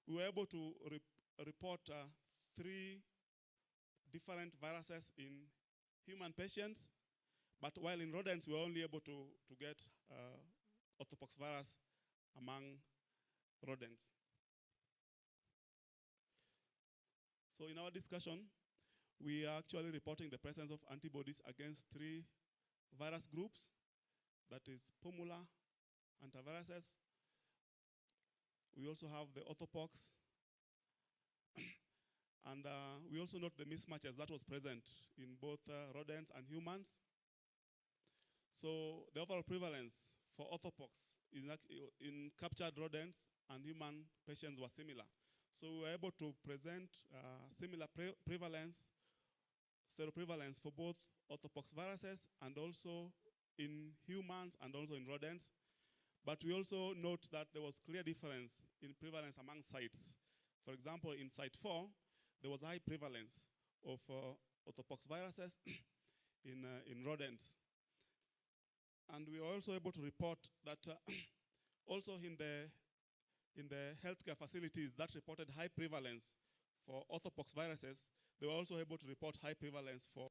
we were able to report 3 different viruses in human patients, but while in rodents, we were only able to get orthopox virus among rodents. So in our discussion, we are actually reporting the presence of antibodies against 3 virus groups. That is Pumula hantaviruses. We also have the orthopox. And we also note the mismatches that was present in both rodents and humans. So the overall prevalence for orthopox in captured rodents and human patients was similar. So we were able to present similar prevalence, seroprevalence for both orthopox viruses and also in humans and also in rodents. But we also note that there was clear difference in prevalence among sites. For example, in site 4, there was high prevalence of orthopox viruses in rodents. And we were also able to report that also in the healthcare facilities that reported high prevalence for orthopox viruses, they were also able to report high prevalence for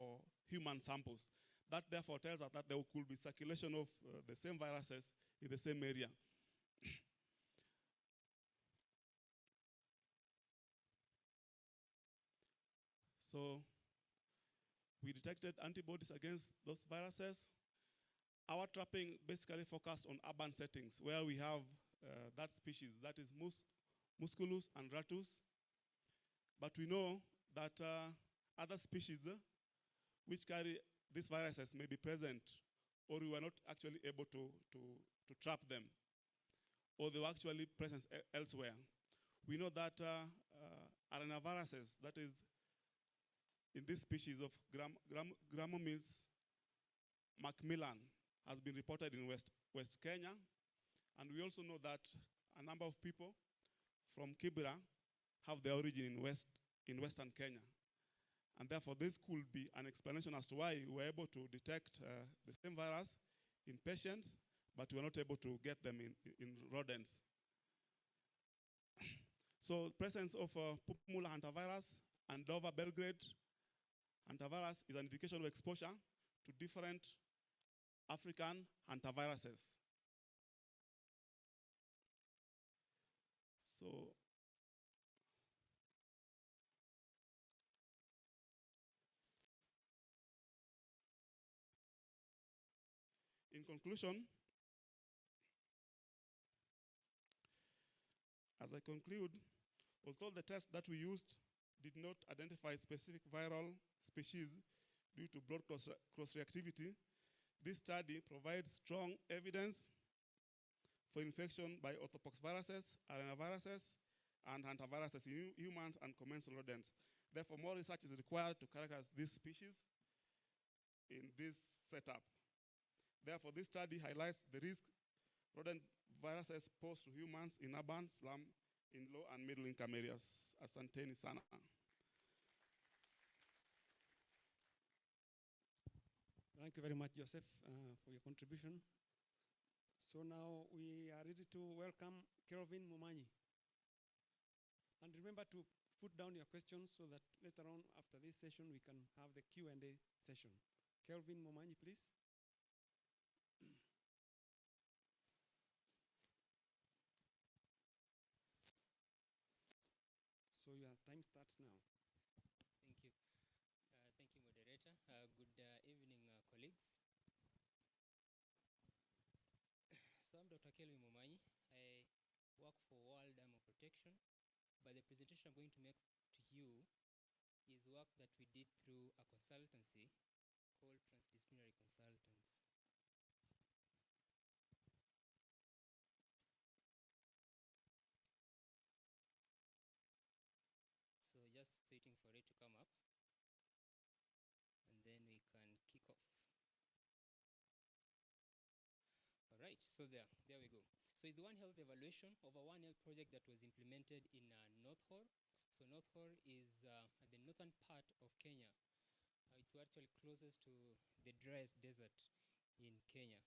human samples. That therefore tells us that there could be circulation of the same viruses in the same area. So we detected antibodies against those viruses. Our trapping basically focused on urban settings where we have that species, that is Musculus and Ratus. But we know that other species which carry these viruses may be present, or we were not actually able to trap them, or they were actually present elsewhere. We know that arenaviruses, that is in this species of Grammomeles macmillan, has been reported in West Kenya. And we also know that a number of people from Kibra have their origin in Western Kenya. And therefore, this could be an explanation as to why we were able to detect the same virus in patients, but we were not able to get them in rodents. So presence of Pumula hantavirus and Dover Belgrade hantavirus is an indication of exposure to different African hantaviruses. So In conclusion, as I conclude, although the test that we used did not identify specific viral species due to broad cross-reactivity, this study provides strong evidence for infection by orthopoxviruses, arenaviruses, and hantaviruses in humans and commensal rodents. Therefore, more research is required to characterize these species in this setup. Therefore, this study highlights the risk rodent viruses pose to humans in urban, slum, in low and middle income areas. Asanteni sana. Thank you very much, Joseph, for your contribution. So now we are ready to welcome Kelvin Momanyi. And remember to put down your questions so that later on after this session we can have the Q&A session. Kelvin Momanyi, please. So your time starts now. Thank you. Thank you, moderator. Good evening, colleagues. So I'm Dr. Kelvin Momanyi. I work for World Animal Protection, but the presentation I'm going to make to you is work that we did through a consultancy called Transdisciplinary Consultants. So just waiting for it to come up, and then we can kick off. All right, so there we go. So it's the One Health evaluation of a One Health project that was implemented in North Horr. So North Horr is at the northern part of Kenya. It's actually closest to the driest desert in Kenya.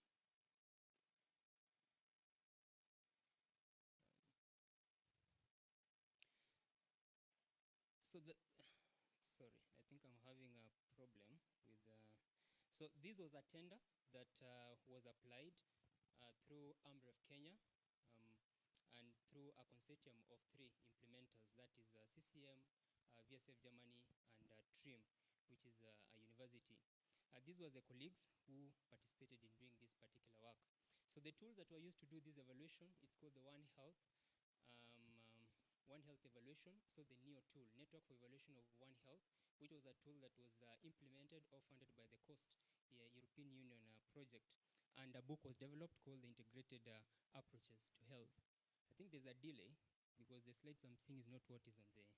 Sorry, I think I'm having a problem with, so this was a tender that was applied through AMREF Kenya and through a consortium of 3 implementers, that is CCM, VSF Germany, and TRIM, which is a university. These were the colleagues who participated in doing this particular work. So the tools that were used to do this evaluation, it's called the One Health evaluation, so the NEO tool, Network for Evaluation of One Health, which was a tool that was implemented or funded by the COST, European Union project. And a book was developed called the Integrated Approaches to Health. I think there's a delay because the slides I'm seeing is not what is on the,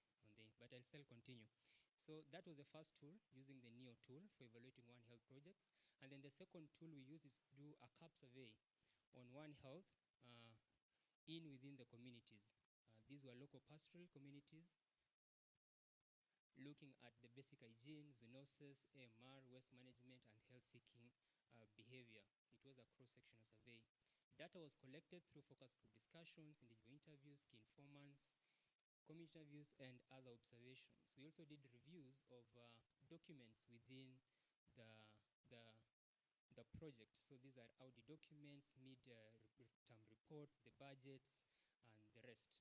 but I'll still continue. So that was the first tool, using the NEO tool for evaluating One Health projects. And then the second tool we use is to do a CAP survey on One Health within the communities. These were local pastoral communities looking at the basic hygiene, zoonosis, AMR, waste management, and health-seeking behavior. It was a cross-sectional survey. Data was collected through focus group discussions, individual interviews, key informants, community interviews, and other observations. We also did reviews of documents within the project. So these are Audi documents, mid-term reports, the budgets, and the rest.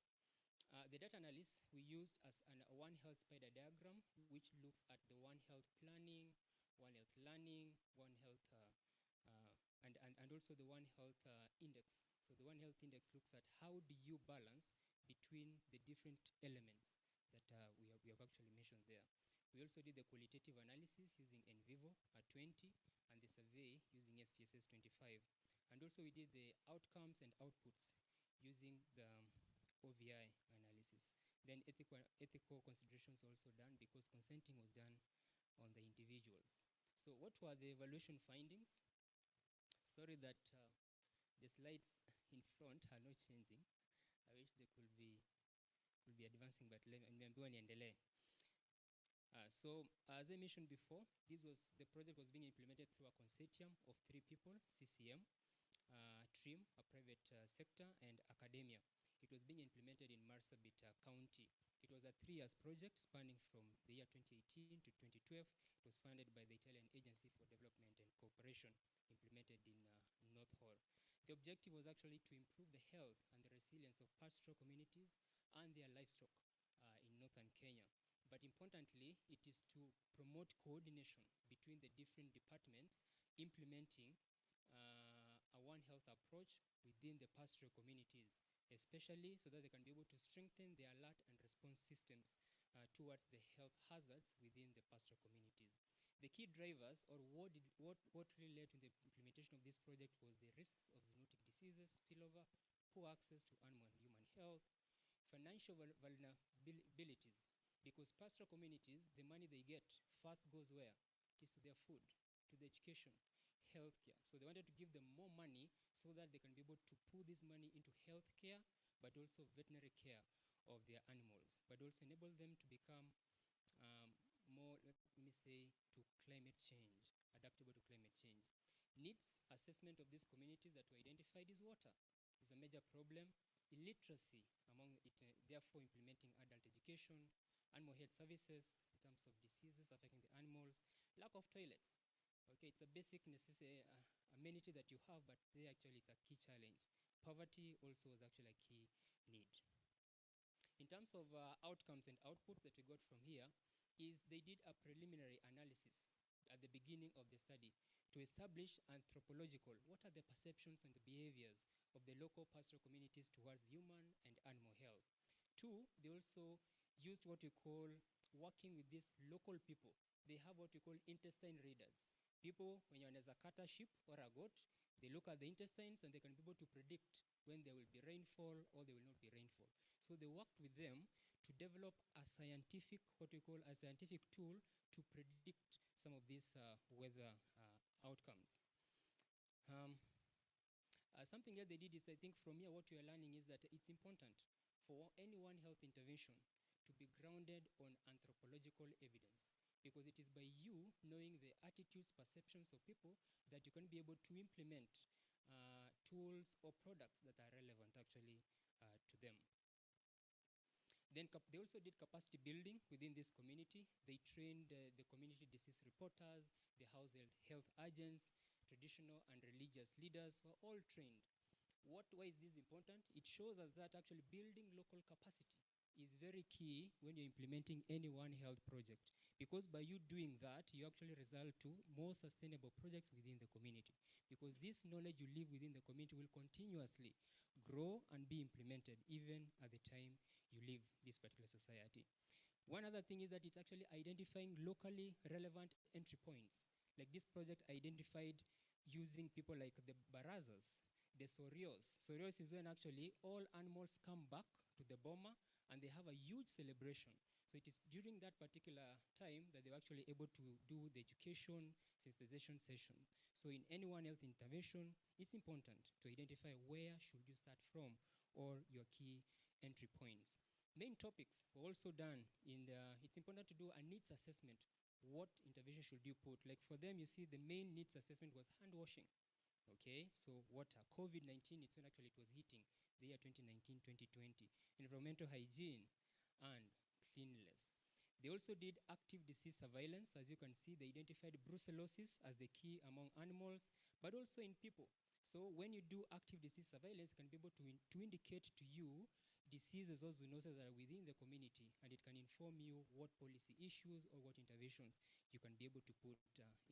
The data analysis we used as a One Health spider diagram, which looks at the One Health planning, One Health learning, One Health, and also the One Health index. So the One Health index looks at how do you balance between the different elements that we have actually mentioned there. We also did the qualitative analysis using NVivo at 20 and the survey using SPSS 25. And also we did the outcomes and outputs using the OVI analysis. Then ethical considerations also done because consenting was done on the individuals. So what were the evaluation findings? Sorry that the slides in front are not changing. I wish they could be advancing, but so as I mentioned before, the project was being implemented through a consortium of 3 people: CCM, TRIM, a private sector, and academia. It was being implemented in Marsabit County. It was a 3-year project spanning from the year 2018 to 2012. It was funded by the Italian Agency for Development and Cooperation, implemented in North Horr. The objective was actually to improve the health and the resilience of pastoral communities and their livestock in northern Kenya. But importantly, it is to promote coordination between the different departments implementing One Health approach within the pastoral communities, especially so that they can be able to strengthen their alert and response systems towards the health hazards within the pastoral communities. The key drivers, or what really led to the implementation of this project, was the risks of zoonotic diseases, spillover, poor access to animal and human health, financial vulnerabilities, because pastoral communities, the money they get first goes where? It is to their food, to the education, healthcare. So they wanted to give them more money so that they can be able to put this money into healthcare, but also veterinary care of their animals, but also enable them to become more, let me say, to climate change, adaptable to climate change. Needs assessment of these communities that were identified is water. Is a major problem. Illiteracy among it, therefore implementing adult education, animal health services in terms of diseases affecting the animals, lack of toilets. Okay, it's a basic necessity, amenity that you have, but there actually it's a key challenge. Poverty also was actually a key need. In terms of outcomes and output that we got from here, is they did a preliminary analysis at the beginning of the study to establish anthropological, what are the perceptions and the behaviors of the local pastoral communities towards human and animal health. Two, they also used what we call working with these local people. They have what we call intestine readers. People, when you're a cut a sheep or a goat, they look at the intestines and they can be able to predict when there will be rainfall or there will not be rainfall. So they worked with them to develop a scientific, what we call a scientific tool to predict some of these weather outcomes. Something else they did is, I think from here what we are learning is that it's important for any One Health intervention to be grounded on anthropological evidence, because it is by you knowing the attitudes, perceptions of people that you can be able to implement tools or products that are relevant actually to them. Then they also did capacity building within this community. They trained the community disease reporters, the household health agents, traditional and religious leaders were all trained. Why is this important? It shows us that actually building local capacity is very key when you're implementing any One Health project, because by you doing that, you actually result to more sustainable projects within the community, because this knowledge you live within the community will continuously grow and be implemented even at the time you leave this particular society. One other thing is that it's actually identifying locally relevant entry points. Like this project identified using people like the barazas, the sorios. Sorios is when actually all animals come back to the boma and they have a huge celebration. So it is during that particular time that they were actually able to do the education, sensitization session. So in any One Health intervention, it's important to identify where should you start from or your key entry points. Main topics were also done in it's important to do a needs assessment. What intervention should you put? Like for them, you see the main needs assessment was hand washing. Okay, so water, COVID-19, it's when actually it was hitting the year 2019, 2020. Environmental hygiene and cleanliness. They also did active disease surveillance. As you can see, they identified brucellosis as the key among animals, but also in people. So when you do active disease surveillance, it can be able to indicate to you diseases or zoonoses that are within the community, and it can inform you what policy issues or what interventions you can be able to put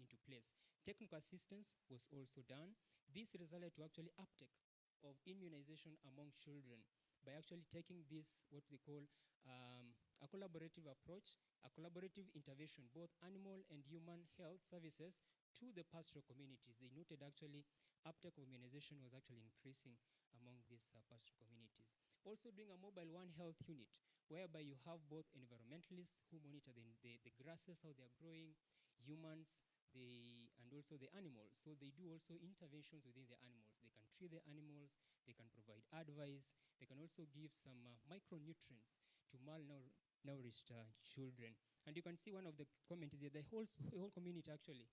into place. Technical assistance was also done. This resulted to actually uptake of immunization among children by actually taking this, what they call a collaborative approach, a collaborative intervention, both animal and human health services to the pastoral communities. They noted actually uptake of immunization was actually increasing among these pastoral communities. Also doing a mobile One Health unit, whereby you have both environmentalists who monitor the grasses, how they're growing, humans, and also the animals. So they do also interventions within the animals. They can treat the animals, they can provide advice, they can also give some micronutrients to malnourished children. And you can see one of the comments is that the whole community actually,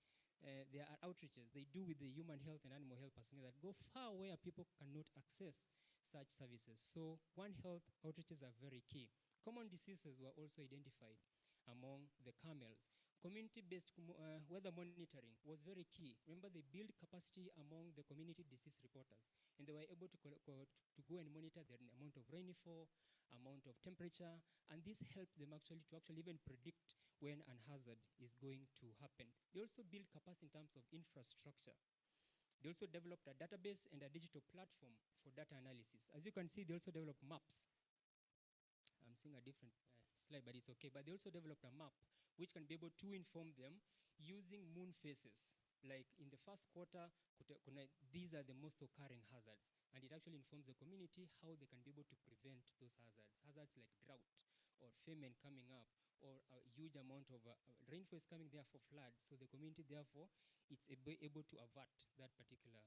there are outreaches they do with the human health and animal health personnel that go far where people cannot access such services. So One Health outreaches are very key. Common diseases were also identified among the camels. Community-based weather monitoring was very key. Remember, they build capacity among the community disease reporters, and they were able to go and monitor the amount of rainfall, amount of temperature, and this helped them actually to even predict when an hazard is going to happen. They also build capacity in terms of infrastructure. They also developed a database and a digital platform for data analysis. As you can see, they also developed maps. I'm seeing a different slide, but it's okay. But they also developed a map which can be able to inform them using moon phases. Like in the first quarter, these are the most occurring hazards. And it actually informs the community how they can be able to prevent those hazards. Hazards like drought or famine coming up, or a huge amount of rainfall is coming there for floods. So the community, therefore, it's able to avert that particular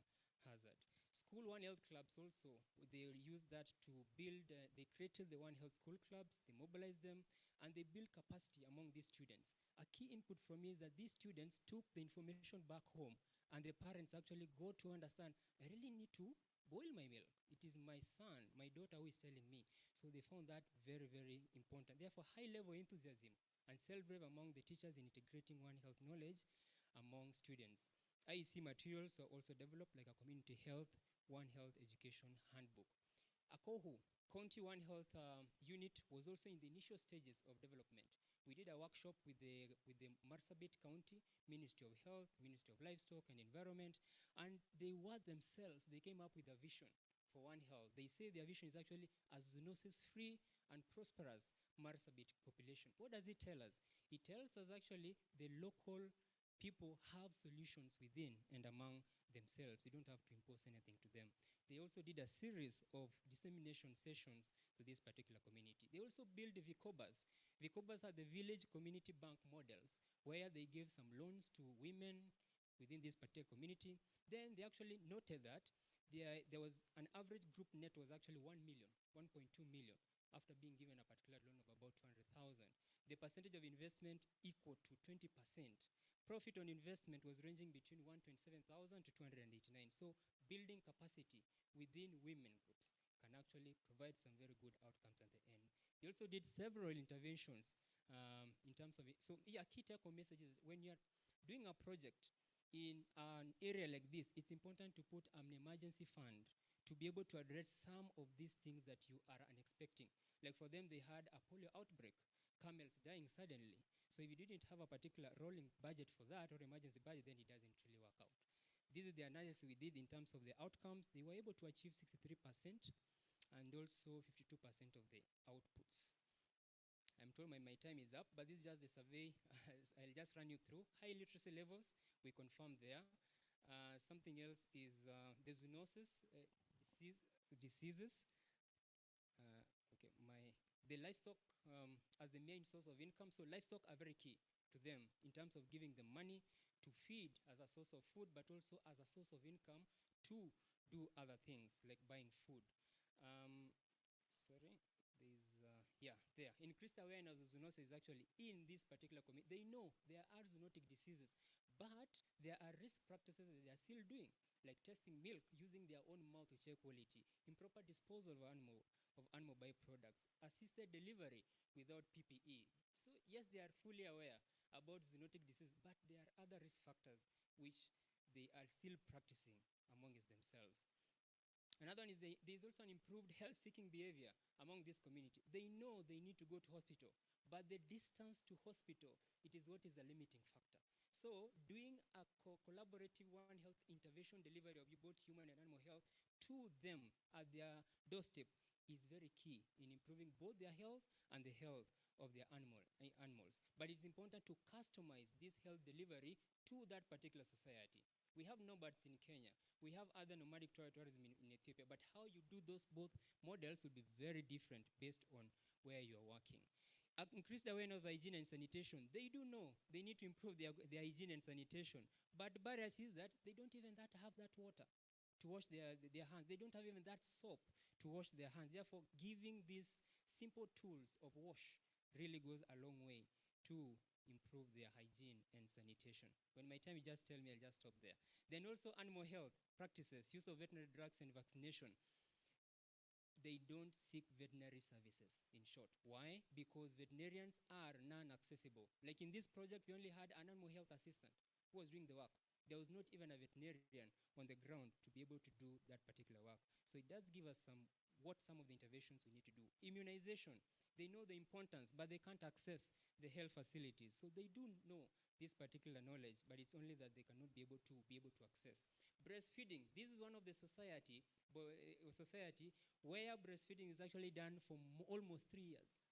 hazard. School One Health clubs also, they use that to build, they created the One Health school clubs, they mobilized them, and they build capacity among these students. A key input from me is that these students took the information back home, and the parents actually go to understand, I really need to boil my milk. It is my son, my daughter who is telling me. So they found that very, very important. Therefore, high-level enthusiasm and self-drive among the teachers in integrating One Health knowledge among students. IEC materials are also developed, like a community health, One Health education handbook. ACOHU, County One Health unit, was also in the initial stages of development. We did a workshop with the Marsabit County, Ministry of Health, Ministry of Livestock and Environment, and they were themselves, they came up with a vision for One Health. They say their vision is actually a zoonosis-free and prosperous Marsabit population. What does it tell us? It tells us actually the local people have solutions within and among themselves. You don't have to impose anything to them. They also did a series of dissemination sessions to this particular community. They also built VCOBAs. VCOBAs are the village community bank models, where they gave some loans to women within this particular community. Then they actually noted that there was an average group net was actually 1 million, 1.2 million, after being given a particular loan of about 200,000. The percentage of investment equal to 20%. Profit on investment was ranging between 127,000 to 289. So building capacity within women groups can actually provide some very good outcomes at the end. They also did several interventions in terms of it. So yeah, key take-home message is when you're doing a project in an area like this, it's important to put an emergency fund to be able to address some of these things that you are unexpecting. Like for them, they had a polio outbreak, camels dying suddenly. So if you didn't have a particular rolling budget for that or emergency budget, then it doesn't really work out. This is the analysis we did in terms of the outcomes. They were able to achieve 63% and also 52% of the outputs. I'm told my time is up, but this is just the survey. I'll just run you through. High literacy levels, we confirmed there. Something else is the zoonosis diseases. The livestock as the main source of income. So livestock are very key to them in terms of giving them money to feed as a source of food, but also as a source of income to do other things like buying food. There. Increased awareness of zoonosis is actually in this particular community. They know there are zoonotic diseases, but there are risk practices that they are still doing, like testing milk using their own mouth to check quality, improper disposal of animal byproducts, assisted delivery without PPE. So yes, they are fully aware about zoonotic disease, but there are other risk factors which they are still practicing amongst themselves. Another one is there is also an improved health-seeking behavior among this community. They know they need to go to hospital, but the distance to hospital, it is what is the limiting factor. So doing a collaborative One Health intervention delivery of both human and animal health to them at their doorstep is very key in improving both their health and the health of their animals. But it's important to customize this health delivery to that particular society. We have nomads in Kenya. We have other nomadic tourism in Ethiopia. But how you do those both models will be very different based on where you're working. Increased awareness of hygiene and sanitation. They do know they need to improve their hygiene and sanitation. But the barrier is that they don't even have that water to wash their hands. They don't have even that soap to wash their hands. Therefore, giving these simple tools of wash really goes a long way to improve their hygiene and sanitation. When my time, you just tell me, I'll just stop there. Then also animal health practices, use of veterinary drugs and vaccination. They don't seek veterinary services, in short. Why? Because veterinarians are non-accessible. Like in this project, we only had an animal health assistant who was doing the work. There was not even a veterinarian on the ground to be able to do that particular work. So it does give us some of the interventions we need to do. Immunization. They know the importance, but they can't access the health facilities. So they do know this particular knowledge, but it's only that they cannot be able to access. Breastfeeding, this is one of the society where breastfeeding is actually done for almost 3 years,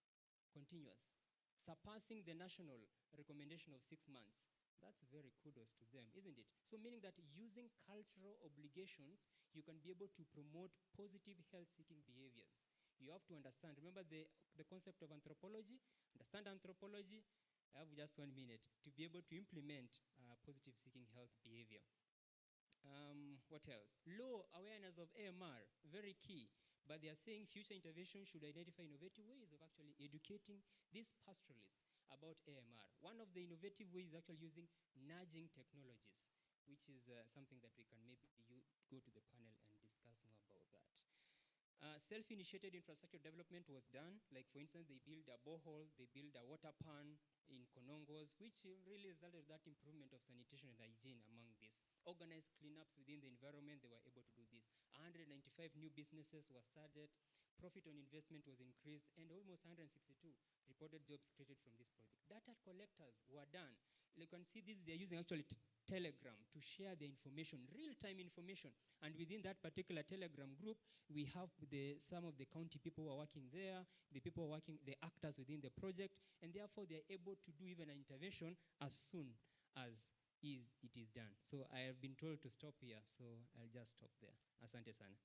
continuous, surpassing the national recommendation of 6 months. That's very kudos to them, isn't it? So meaning that using cultural obligations, you can be able to promote positive health-seeking behaviors. You have to understand, remember the concept of anthropology? Understand anthropology? I have just 1 minute to be able to implement positive seeking health behavior. What else? Low awareness of AMR, very key. But they are saying future intervention should identify innovative ways of actually educating these pastoralists about AMR. One of the innovative ways is actually using nudging technologies, which is something that we can maybe go to the panel and discuss more about that. Self-initiated infrastructure development was done. Like, for instance, they built a borehole, they built a water pan in Konongos, which really resulted in that improvement of sanitation and hygiene among this. Organized cleanups within the environment, they were able to do this. 195 new businesses were started, profit on investment was increased, and almost 162 reported jobs created from this project. Data collectors were done. You can see this, they're using actually Telegram to share the information, real-time information. And within that particular Telegram group, we have some of the county people who are working there, the people who are working, the actors within the project, and therefore they're able to do even an intervention as soon as it is done. So I have been told to stop here, so I'll just stop there. Asante sana.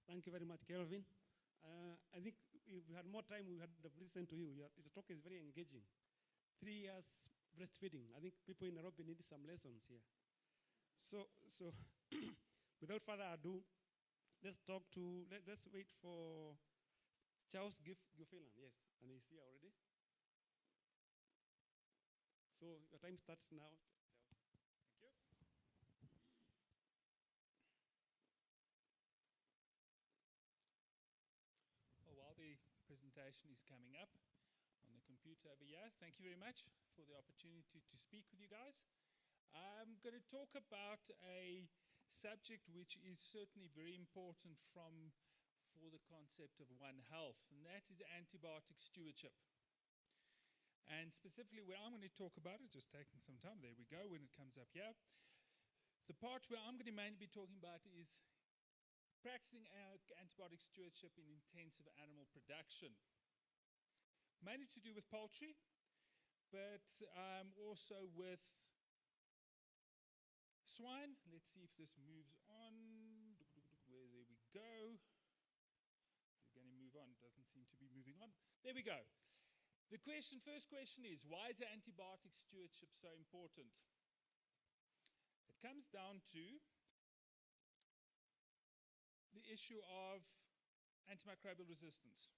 Thank you very much, Kelvin. I think if we had more time, we would have listened to you. Your talk is very engaging. 3 years breastfeeding. I think people in Nairobi need some lessons here. So without further ado, let's wait for Charles Gufilan. Yes, and he's here already. So your time starts now. Presentation is coming up on the computer over here. Thank you very much for the opportunity to speak with you guys. I'm going to talk about a subject which is certainly very important for the concept of One Health, and that is antibiotic stewardship. And specifically where I'm going to talk about it, just taking some time, there we go, when it comes up here. The part where I'm going to mainly be talking about is practicing antibiotic stewardship in intensive animal production. Mainly to do with poultry, but also with swine. Let's see if this moves on. There we go. Is it going to move on? It doesn't seem to be moving on. There we go. The first question is, why is antibiotic stewardship so important? It comes down to the issue of antimicrobial resistance.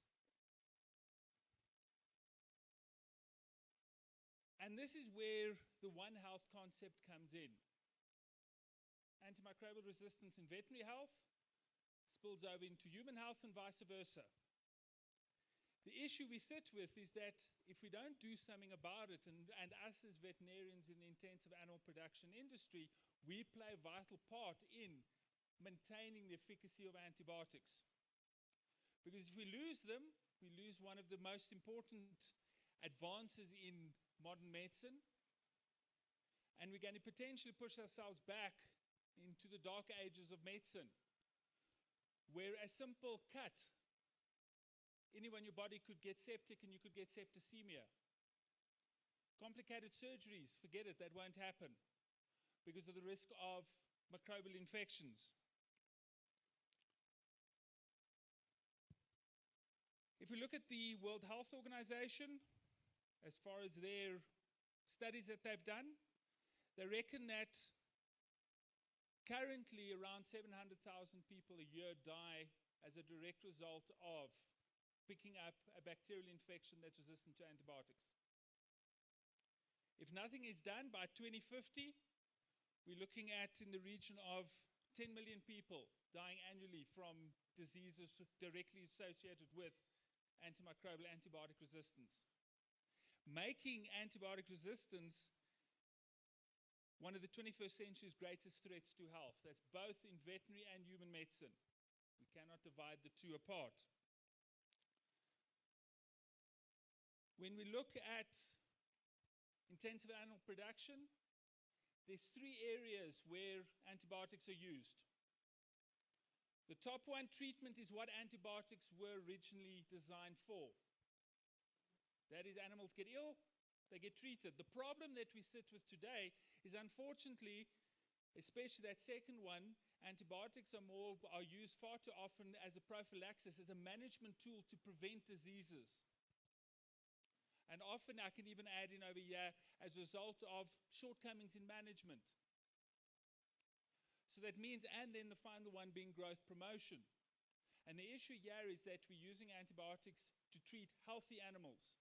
And this is where the One Health concept comes in. Antimicrobial resistance in veterinary health spills over into human health and vice versa. The issue we sit with is that if we don't do something about it, and us as veterinarians in the intensive animal production industry, we play a vital part in maintaining the efficacy of antibiotics. Because if we lose them, we lose one of the most important advances in modern medicine, and we're going to potentially push ourselves back into the dark ages of medicine, where a simple cut, anyone in your body could get septic and you could get septicemia. Complicated surgeries, forget it, that won't happen because of the risk of microbial infections. If we look at the World Health Organization, as far as their studies that they've done, they reckon that currently around 700,000 people a year die as a direct result of picking up a bacterial infection that's resistant to antibiotics. If nothing is done by 2050, we're looking at in the region of 10 million people dying annually from diseases directly associated with antimicrobial antibiotic resistance. Making antibiotic resistance one of the 21st century's greatest threats to health. That's both in veterinary and human medicine. We cannot divide the two apart. When we look at intensive animal production, there's 3 areas where antibiotics are used. The top one, treatment, is what antibiotics were originally designed for. That is, animals get ill, they get treated. The problem that we sit with today is, unfortunately, especially that second one, antibiotics are used far too often as a prophylaxis, as a management tool to prevent diseases. And often, I can even add in over here, as a result of shortcomings in management. So that means, and then the final one being growth promotion. And the issue here is that we're using antibiotics to treat healthy animals,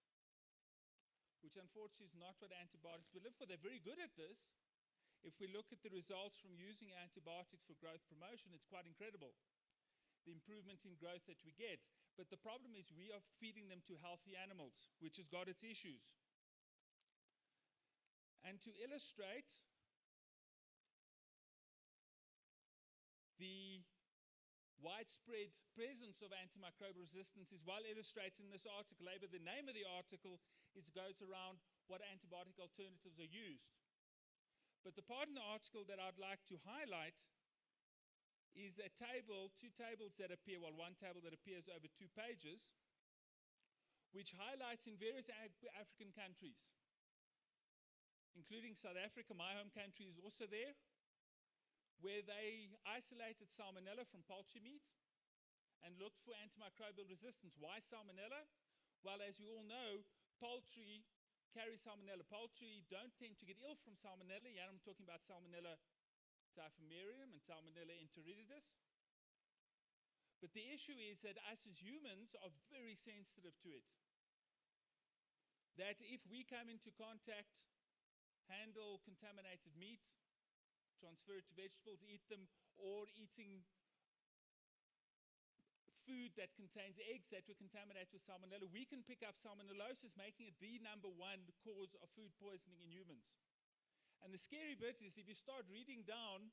which unfortunately is not what antibiotics will live for. They're very good at this. If we look at the results from using antibiotics for growth promotion, it's quite incredible, the improvement in growth that we get. But the problem is we are feeding them to healthy animals, which has got its issues. And to illustrate the widespread presence of antimicrobial resistance is well illustrated in this article. But the name of the article goes around what antibiotic alternatives are used. But the part in the article that I'd like to highlight is a table, 2 tables that appear, well, one table that appears over 2 pages, which highlights in various African countries, including South Africa, my home country is also there, where they isolated salmonella from poultry meat and looked for antimicrobial resistance. Why salmonella? Well, as we all know, poultry carry salmonella. Poultry don't tend to get ill from salmonella. Yeah, I'm talking about Salmonella typhimurium and Salmonella enteritidis. But the issue is that us as humans are very sensitive to it. That if we come into contact, handle contaminated meat, transfer it to vegetables, eat them, or eating food that contains eggs that were contaminated with salmonella, we can pick up salmonellosis, making it the #1 cause of food poisoning in humans. And the scary bit is if you start reading down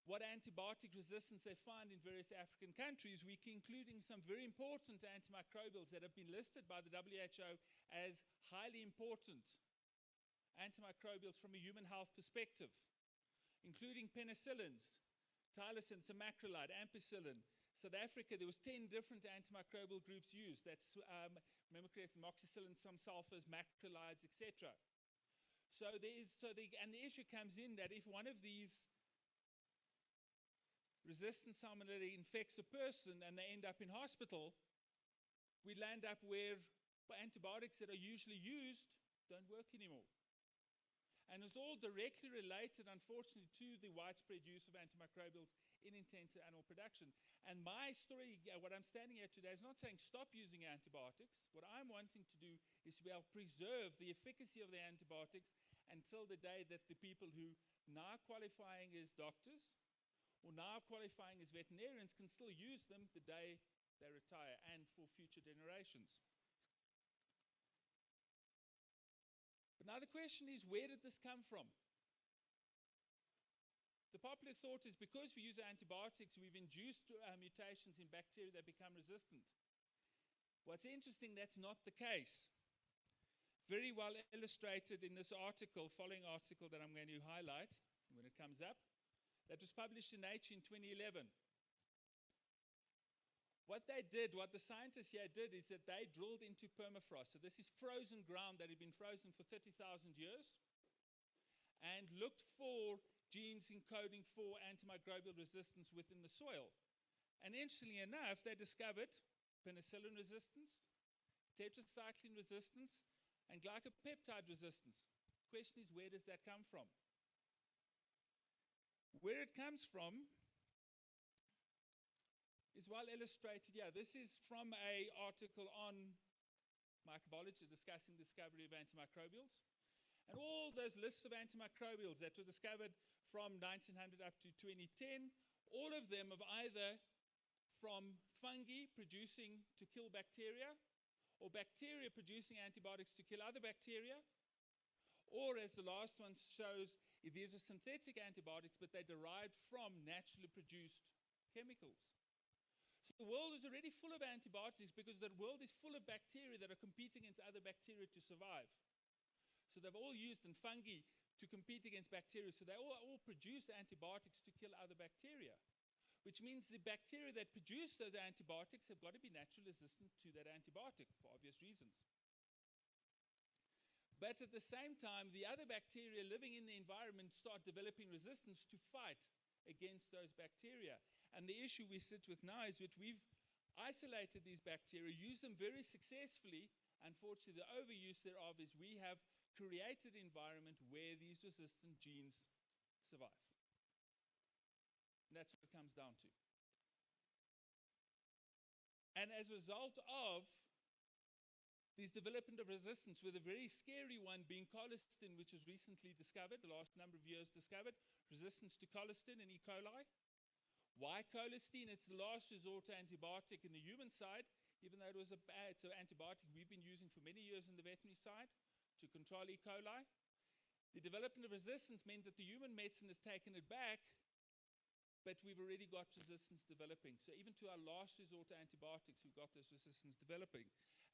what antibiotic resistance they find in various African countries, we're including some very important antimicrobials that have been listed by the WHO as highly important antimicrobials from a human health perspective, including penicillins, tylosin, macrolide, ampicillin. South Africa, there was 10 different antimicrobial groups used. That's, remember correctly, amoxicillin, some sulfurs, macrolides, etc. And the issue comes in that if one of these resistant salmonella infects a person and they end up in hospital, we land up where antibiotics that are usually used don't work anymore. And it's all directly related, unfortunately, to the widespread use of antimicrobials in intensive animal production. And my story, what I'm standing here today, is not saying stop using antibiotics. What I'm wanting to do is to be able to preserve the efficacy of the antibiotics until the day that the people who now qualifying as doctors or now qualifying as veterinarians can still use them the day they retire and for future generations. But now the question is, where did this come from? The popular thought is because we use antibiotics, we've induced mutations in bacteria that become resistant. What's interesting, that's not the case. Very well illustrated in this article, following article that I'm going to highlight when it comes up, that was published in Nature in 2011. What they did, what the scientists here did, is that they drilled into permafrost. So this is frozen ground that had been frozen for 30,000 years, and looked for genes encoding for antimicrobial resistance within the soil. And interestingly enough, they discovered penicillin resistance, tetracycline resistance, and glycopeptide resistance. The question is, where does that come from? Where it comes from is well illustrated here. This is from an article on microbiology discussing the discovery of antimicrobials. And all those lists of antimicrobials that were discovered from 1900 up to 2010, all of them have either from fungi producing to kill bacteria, or bacteria producing antibiotics to kill other bacteria, Or, as the last one shows, these are synthetic antibiotics, but they're derived from naturally produced chemicals. So the world is already full of antibiotics because the world is full of bacteria that are competing against other bacteria to survive. So they've all used in fungi to compete against bacteria. So they all produce antibiotics to kill other bacteria, which means the bacteria that produce those antibiotics have got to be naturally resistant to that antibiotic for obvious reasons. But at the same time, the other bacteria living in the environment start developing resistance to fight against those bacteria. And the issue we sit with now is that we've isolated these bacteria, used them very successfully. Unfortunately, the overuse thereof is we have created an environment where these resistant genes survive. And that's what it comes down to. And as a result of this development of resistance, with a very scary one being colistin, which was recently discovered, the last number of years discovered, resistance to colistin in E. coli. Why colistin? It's the last resort antibiotic in the human side, even though it's an antibiotic we've been using for many years in the veterinary side to control E. coli. The development of resistance meant that the human medicine has taken it back, but we've already got resistance developing. So even to our last resort antibiotics, we've got this resistance developing.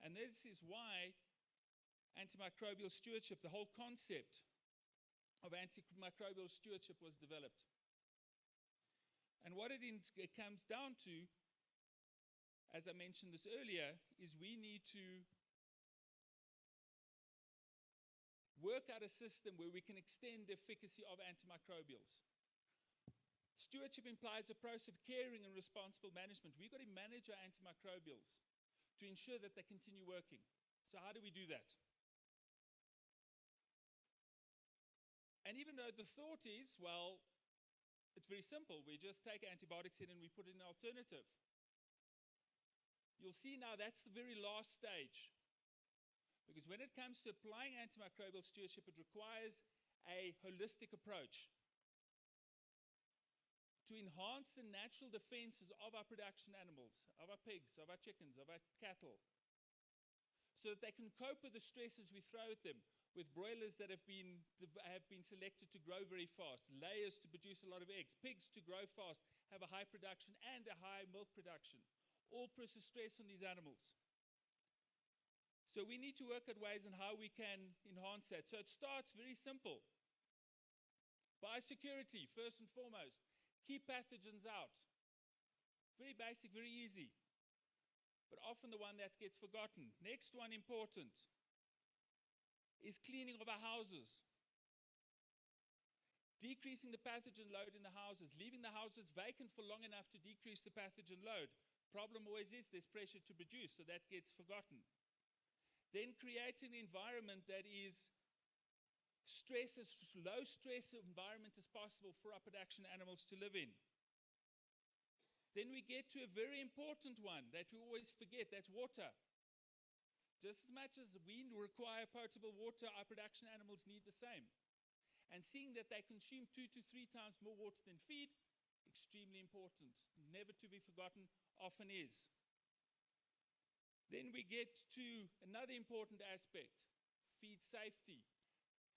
And this is why antimicrobial stewardship, the whole concept of antimicrobial stewardship was developed. And what it comes down to, as I mentioned this earlier, is we need to work out a system where we can extend the efficacy of antimicrobials. Stewardship implies a process of caring and responsible management. We've got to manage our antimicrobials to ensure that they continue working. So how do we do that? And even though the thought is, well, it's very simple. We just take antibiotics in and we put in an alternative. You'll see now that's the very last stage. Because when it comes to applying antimicrobial stewardship, it requires a holistic approach to enhance the natural defenses of our production animals, of our pigs, of our chickens, of our cattle, so that they can cope with the stresses we throw at them, with broilers that have been selected to grow very fast, layers to produce a lot of eggs, pigs to grow fast, have a high production and a high milk production. All puts a stress on these animals. So we need to work at ways on how we can enhance that. So it starts very simple. Biosecurity, first and foremost. Keep pathogens out. Very basic, very easy, but often the one that gets forgotten. Next one, important, is cleaning of our houses. Decreasing the pathogen load in the houses, leaving the houses vacant for long enough to decrease the pathogen load. Problem always is there's pressure to produce, so that gets forgotten. Then creating an environment that is low stress environment as possible for our production animals to live in. Then we get to a very important one that we always forget, that's water. Just as much as we require potable water, our production animals need the same. And seeing that they consume 2 to 3 times more water than feed, extremely important. Never to be forgotten, often is. Then we get to another important aspect, feed safety.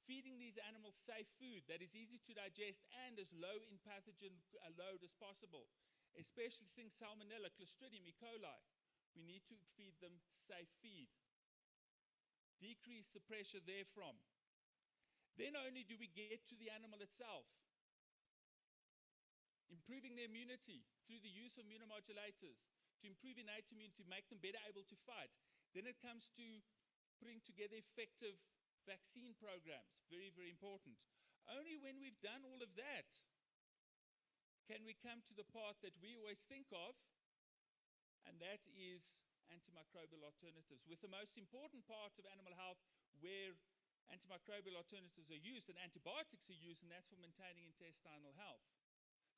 Feeding these animals safe food that is easy to digest and as low in pathogen load as possible, especially things Salmonella, Clostridium, E. coli. We need to feed them safe feed. Decrease the pressure therefrom. Then only do we get to the animal itself. Improving their immunity through the use of immunomodulators to improve innate immunity, make them better able to fight. Then it comes to putting together effective vaccine programs, very, very important. Only when we've done all of that can we come to the part that we always think of, and that is antimicrobial alternatives, with the most important part of animal health where antimicrobial alternatives are used and antibiotics are used, and that's for maintaining intestinal health.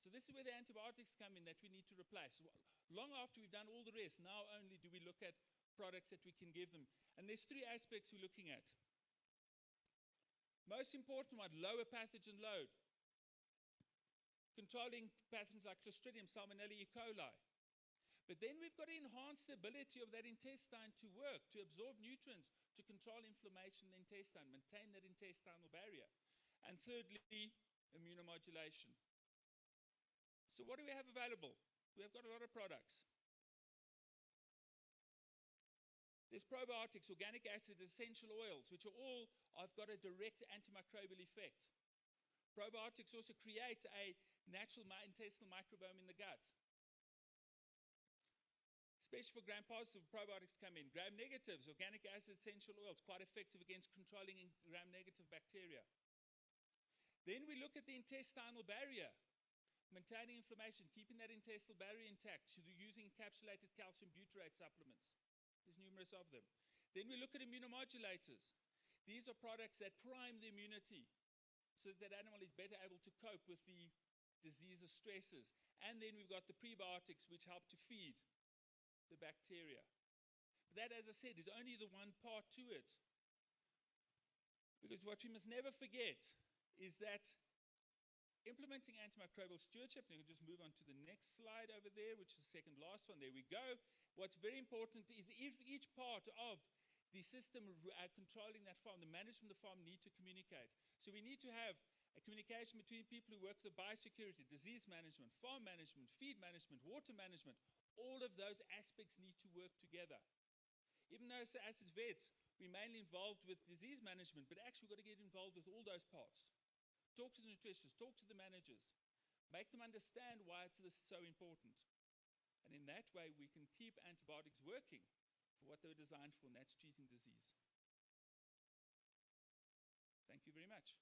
So this is where the antibiotics come in that we need to replace. Long after we've done all the rest, now only do we look at products that we can give them. And there's 3 aspects we're looking at. Most important one, lower pathogen load. Controlling pathogens like Clostridium, Salmonella, E. coli. But then we've got to enhance the ability of that intestine to work, to absorb nutrients, to control inflammation in the intestine, maintain that intestinal barrier. And thirdly, immunomodulation. So what do we have available? We've got a lot of products. There's probiotics, organic acids, essential oils, which are all have got a direct antimicrobial effect. Probiotics also create a natural intestinal microbiome in the gut. Especially for gram-positive, probiotics come in. Gram-negatives, organic acids, essential oils, quite effective against controlling gram-negative bacteria. Then we look at the intestinal barrier, maintaining inflammation, keeping that intestinal barrier intact, using encapsulated calcium butyrate supplements. There's numerous of them. Then we look at immunomodulators. These are products that prime the immunity so that that animal is better able to cope with the diseases, stresses. And then we've got the prebiotics, which help to feed the bacteria. But that, as I said, is only the one part to it. Because what we must never forget is that implementing antimicrobial stewardship, and you can just move on to the next slide over there, which is the second last one. There we go. What's very important is if each part of the system controlling that farm, the management of the farm, need to communicate. So we need to have a communication between people who work with biosecurity, disease management, farm management, feed management, water management. All of those aspects need to work together. Even though as vets, we're mainly involved with disease management, but actually we've got to get involved with all those parts. Talk to the nutritionists, talk to the managers, make them understand why this is so important. And in that way, we can keep antibiotics working for what they were designed for, and that's treating disease. Thank you very much.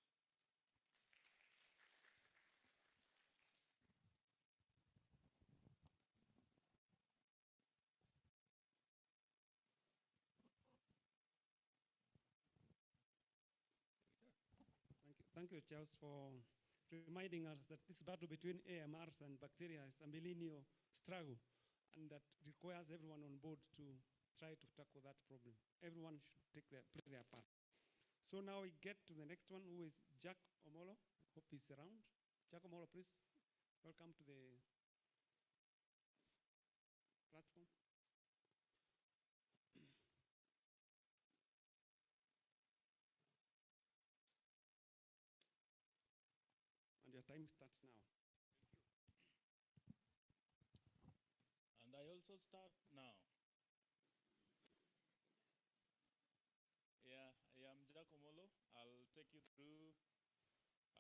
Thank you, Charles, for reminding us that this battle between AMRs and bacteria is a millennial struggle, and that requires everyone on board to try to tackle that problem. Everyone should play their part. So now we get to the next one, who is Jack Omolo. Hope he's around. Jack Omolo, please welcome to the platform. And your time starts now. And I also start now. Yeah, I am Jack Omolo. I'll take you through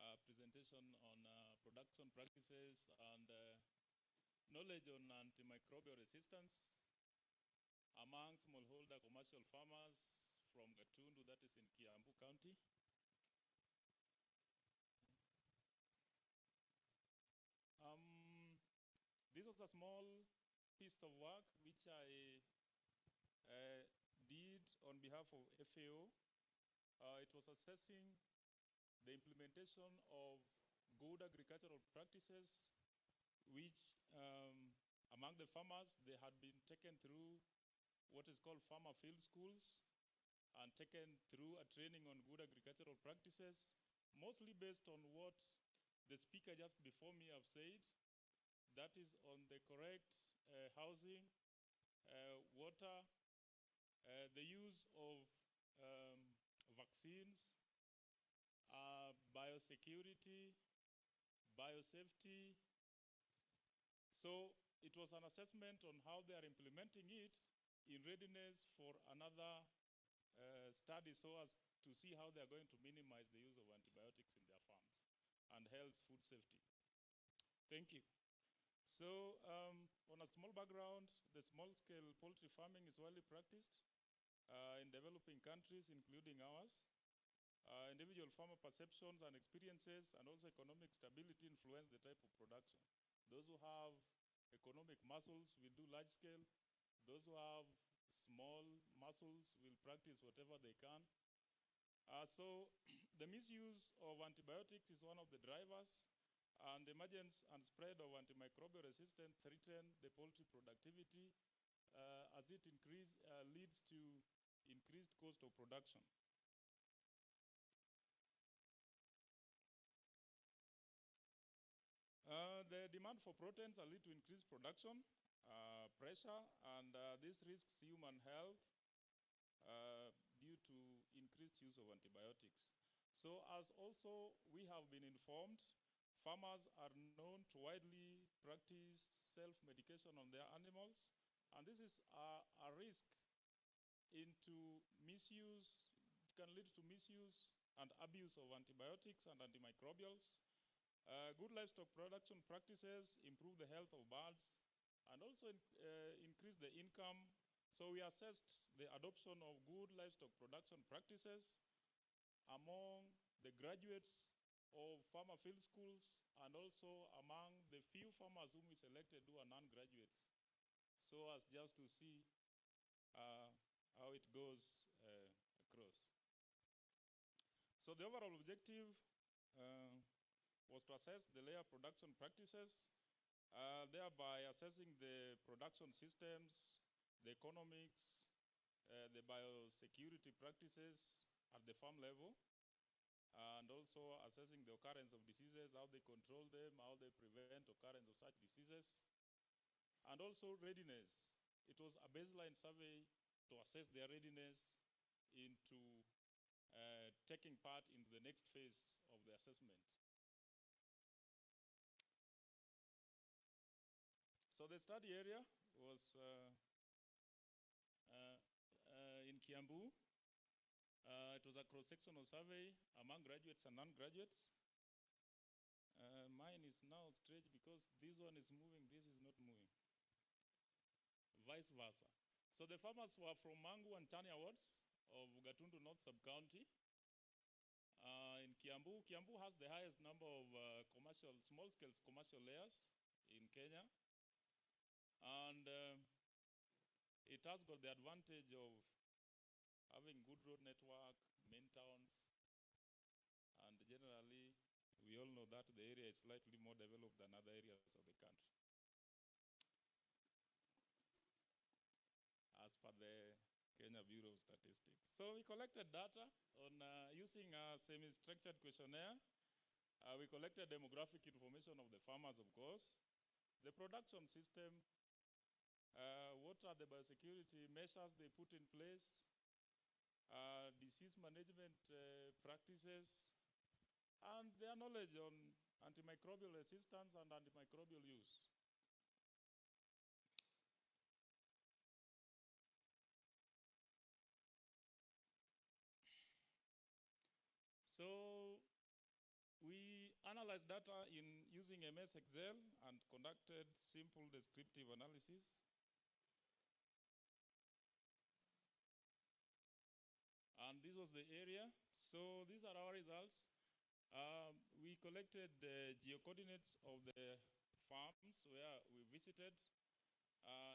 a presentation on production practices and knowledge on antimicrobial resistance among smallholder commercial farmers from Gatundu, that is in Kiambu County. This was a small piece of work which I did on behalf of FAO. It was assessing the implementation of good agricultural practices which among the farmers, they had been taken through what is called farmer field schools and taken through a training on good agricultural practices, mostly based on what the speaker just before me have said. That is on the correct housing, water, the use of vaccines, biosecurity, biosafety. So it was an assessment on how they are implementing it in readiness for another study so as to see how they are going to minimize the use of antibiotics in their farms and health food safety. Thank you. So on a small background, the small-scale poultry farming is widely practiced in developing countries, including ours. Individual farmer perceptions and experiences and also economic stability influence the type of production. Those who have economic muscles will do large scale. Those who have small muscles will practice whatever they can. So the misuse of antibiotics is one of the drivers, and emergence and spread of antimicrobial resistance threaten the poultry productivity as it leads to increased cost of production. The demand for proteins will lead to increased production, pressure, and this risks human health due to increased use of antibiotics. So as also we have been informed, farmers are known to widely practice self-medication on their animals, and this is a risk into misuse. It can lead to misuse and abuse of antibiotics and antimicrobials. Good livestock production practices improve the health of birds and also increase the income. So we assessed the adoption of good livestock production practices among the graduates of farmer field schools and also among the few farmers whom we selected who are non-graduates, so as just to see how it goes across. So the overall objective was to assess the layer production practices, thereby assessing the production systems, the economics, the biosecurity practices at the farm level, and also assessing the occurrence of diseases, how they control them, how they prevent occurrence of such diseases, and also readiness. It was a baseline survey to assess their readiness into taking part in the next phase of the assessment. So the study area was in Kiambu. It was a cross-sectional survey among graduates and non-graduates. Mine is now strange because this one is moving, this is not moving. Vice versa. So the farmers were from Mangu and Chania wards of Gatundu North Sub-County. In Kiambu, Kiambu has the highest number of small-scale commercial layers in Kenya. And it has got the advantage of having good road network, main towns, and generally, we all know that the area is slightly more developed than other areas of the country, as per the Kenya Bureau of Statistics. So we collected data on using a semi-structured questionnaire. We collected demographic information of the farmers, of course, the production system, what are the biosecurity measures they put in place, disease management practices, and their knowledge on antimicrobial resistance and antimicrobial use. So we analyzed data using MS Excel and conducted simple descriptive analysis. And this was the area. So these are our results. We collected the geocoordinates of the farms where we visited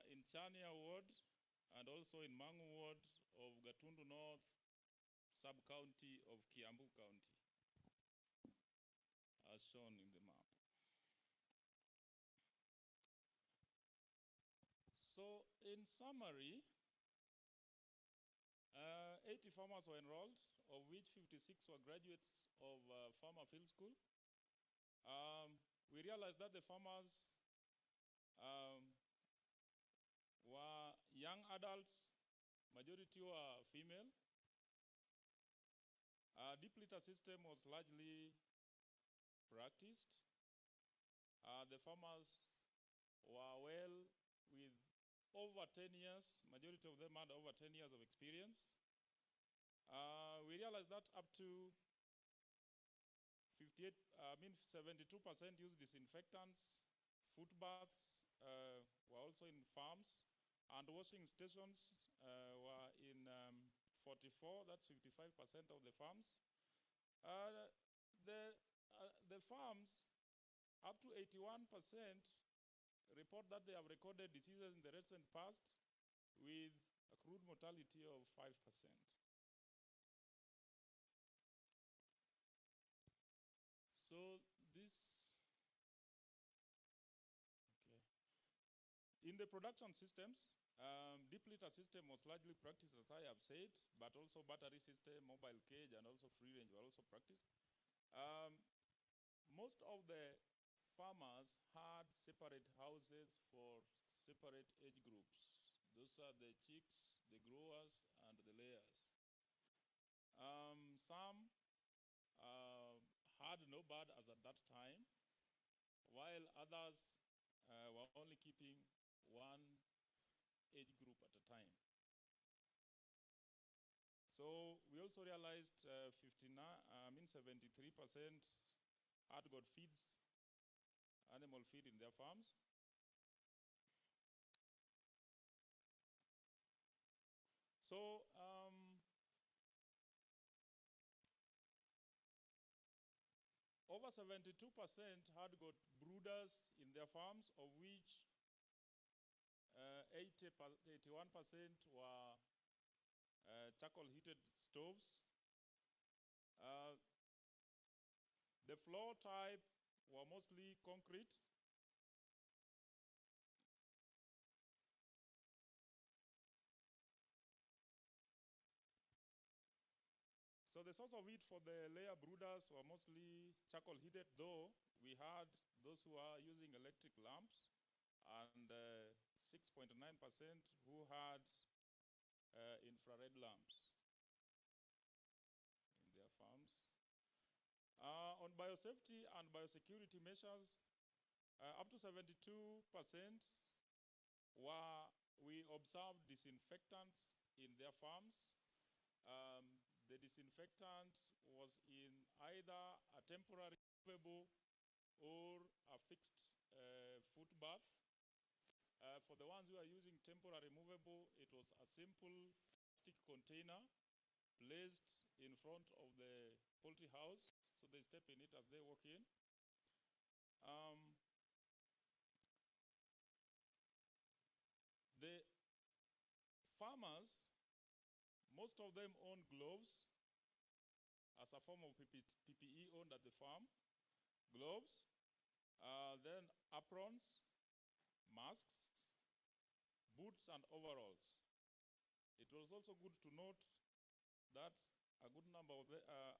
in Chania ward and also in Mangu ward of Gatundu North Sub-County of Kiambu County, as shown in the map. So in summary, 80 farmers were enrolled, of which 56 were graduates of farmer field school. We realized that the farmers were young adults, majority were female. Deep litter system was largely practiced. The farmers were well with over 10 years. Majority of them had over 10 years of experience. We realized that up to 72% used disinfectants. Foot baths were also in farms, and washing stations were in 44, that's 55% of the farms. The farms, up to 81%, report that they have recorded diseases in the recent past with a crude mortality of 5%. So this, in the production systems, deep litter system was largely practiced, as I have said, but also battery system, mobile cage, and also free range were also practiced. Most of the farmers had separate houses for separate age groups. Those are the chicks, the growers, and the layers. Some had no bird as at that time, while others were only keeping one age group at a time. So we also realized 73% had got animal feed in their farms. So over 72% had got brooders in their farms, of which 81% were charcoal heated stoves. The floor type were mostly concrete. So the source of heat for the layer brooders were mostly charcoal heated, though we had those who are using electric lamps, and 6.9% who had infrared lamps in their farms. On biosafety and biosecurity measures, up to 72% we observed disinfectants in their farms. The disinfectant was in either a temporary movable or a fixed foot bath. For the ones who are using temporary movable, it was a simple plastic container placed in front of the poultry house, so they step in it as they walk in. The farmers, most of them own gloves as a form of PPE owned at the farm. Gloves, then aprons, masks, boots, and overalls. It was also good to note that a good number of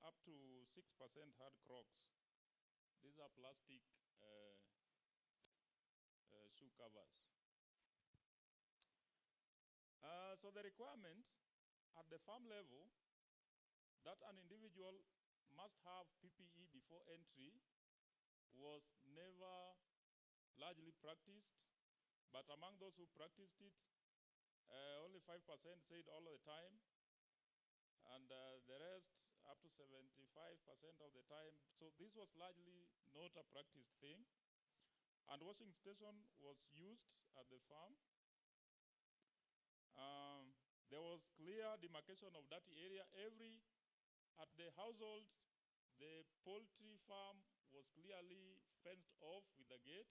up to 6% had Crocs. These are plastic shoe covers. So the requirement at the farm level that an individual must have PPE before entry was never largely practiced, but among those who practiced it, only 5% said all of the time, and the rest up to 75% of the time. So this was largely not a practiced thing. And washing station was used at the farm. There was clear demarcation of dirty area. At the household, the poultry farm was clearly fenced off with a gate,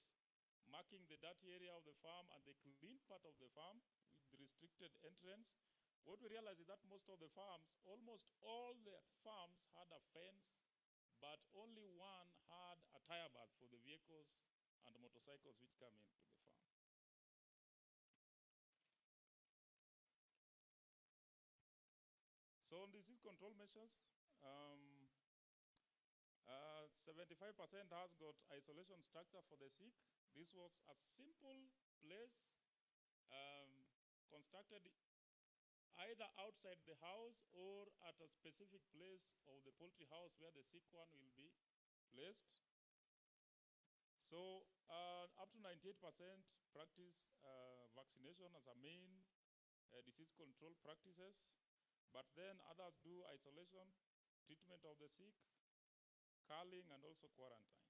marking the dirty area of the farm and the clean part of the farm with restricted entrance. What we realized is that most of the farms, almost all the farms had a fence, but only one had a tire bath for the vehicles and the motorcycles which come into the farm. So on disease control measures, 75% has got isolation structure for the sick. This was a simple place constructed either outside the house or at a specific place of the poultry house where the sick one will be placed. So up to 98% practice vaccination as a main disease control practices. But then others do isolation, treatment of the sick, culling, and also quarantine.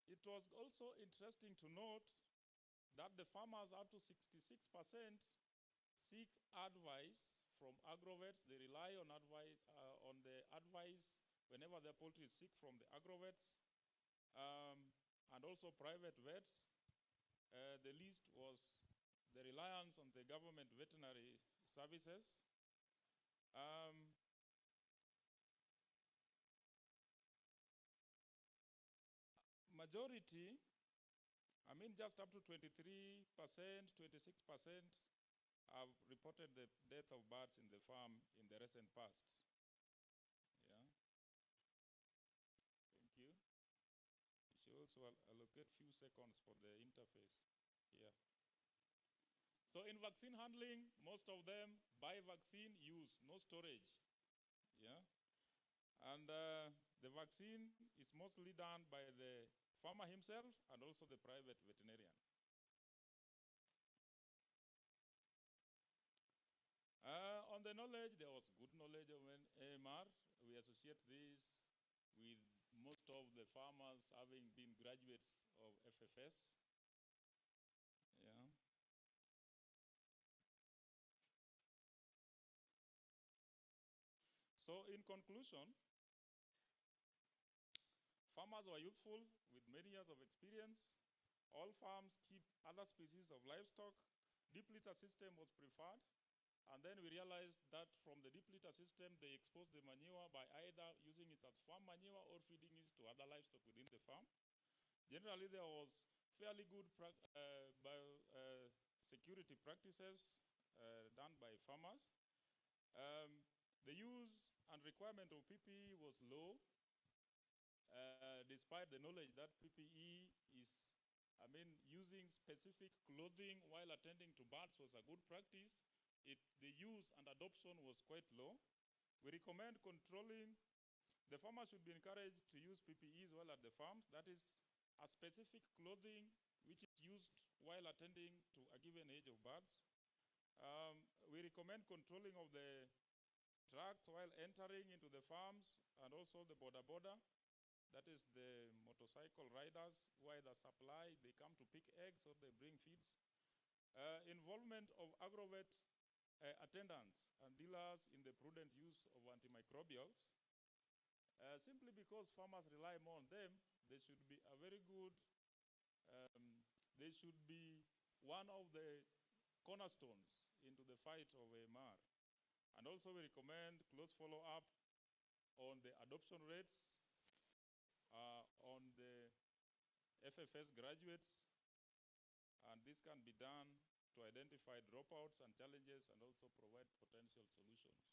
It was also interesting to note that the farmers up to 66% seek advice from agrovets. They rely on the advice whenever their poultry is sick from the agrovets. And also private vets. The least was the reliance on the government veterinary services. Majority, just up to 23%, 26% have reported the death of birds in the farm in the recent past. Yeah. Thank you. You should also allocate few seconds for the interface. Yeah. So in vaccine handling, most of them buy vaccine, use, no storage. Yeah. And the vaccine is mostly done by the farmer himself and also the private veterinarian. On the knowledge, there was good knowledge of an AMR. We associate this with most of the farmers having been graduates of FFS. Yeah. So in conclusion, farmers were youthful with many years of experience. All farms keep other species of livestock. Deep litter system was preferred. And then we realized that from the deep litter system, they exposed the manure by either using it as farm manure or feeding it to other livestock within the farm. Generally, there was fairly good security practices done by farmers. The use and requirement of PPE was low, despite the knowledge that PPE is, using specific clothing while attending to birds was a good practice. The use and adoption was quite low. We recommend controlling. The farmers should be encouraged to use PPEs while at the farms. That is a specific clothing which is used while attending to a given age of birds. We recommend controlling of the trucks while entering into the farms and also the border. That is the motorcycle riders, who either supply, they come to pick eggs or they bring feeds. Involvement of agrovet attendants and dealers in the prudent use of antimicrobials. Simply because farmers rely more on them, they should be a very good, they should be one of the cornerstones into the fight of AMR. And also we recommend close follow-up on the adoption rates, on the FFS graduates, and this can be done to identify dropouts and challenges and also provide potential solutions.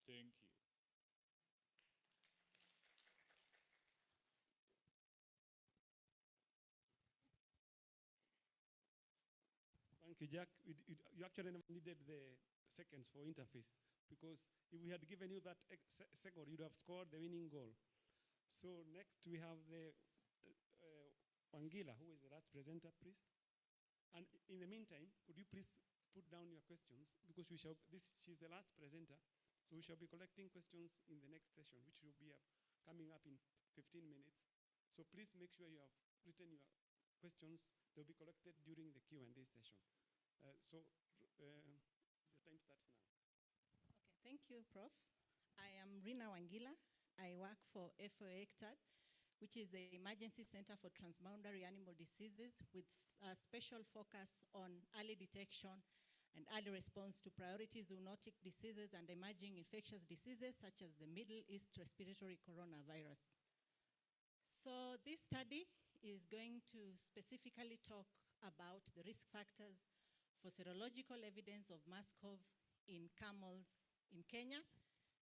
Thank you. Thank you, Jack. You actually needed the seconds for interface, because if we had given you that second, you'd have scored the winning goal. So next we have the Wangila, who is the last presenter, please. And in the meantime, could you please put down your questions, because she's the last presenter, so we shall be collecting questions in the next session, which will be coming up in 15 minutes. So please make sure you have written your questions. They'll be collected during the Q&A session. The time starts now. Okay, thank you, Prof. I am Rina Wangila. I work for FOA ECTAD, which is the Emergency Center for Transboundary Animal Diseases, with a special focus on early detection and early response to priority zoonotic diseases and emerging infectious diseases such as the Middle East respiratory coronavirus. So this study is going to specifically talk about the risk factors for serological evidence of MERS-CoV in camels in Kenya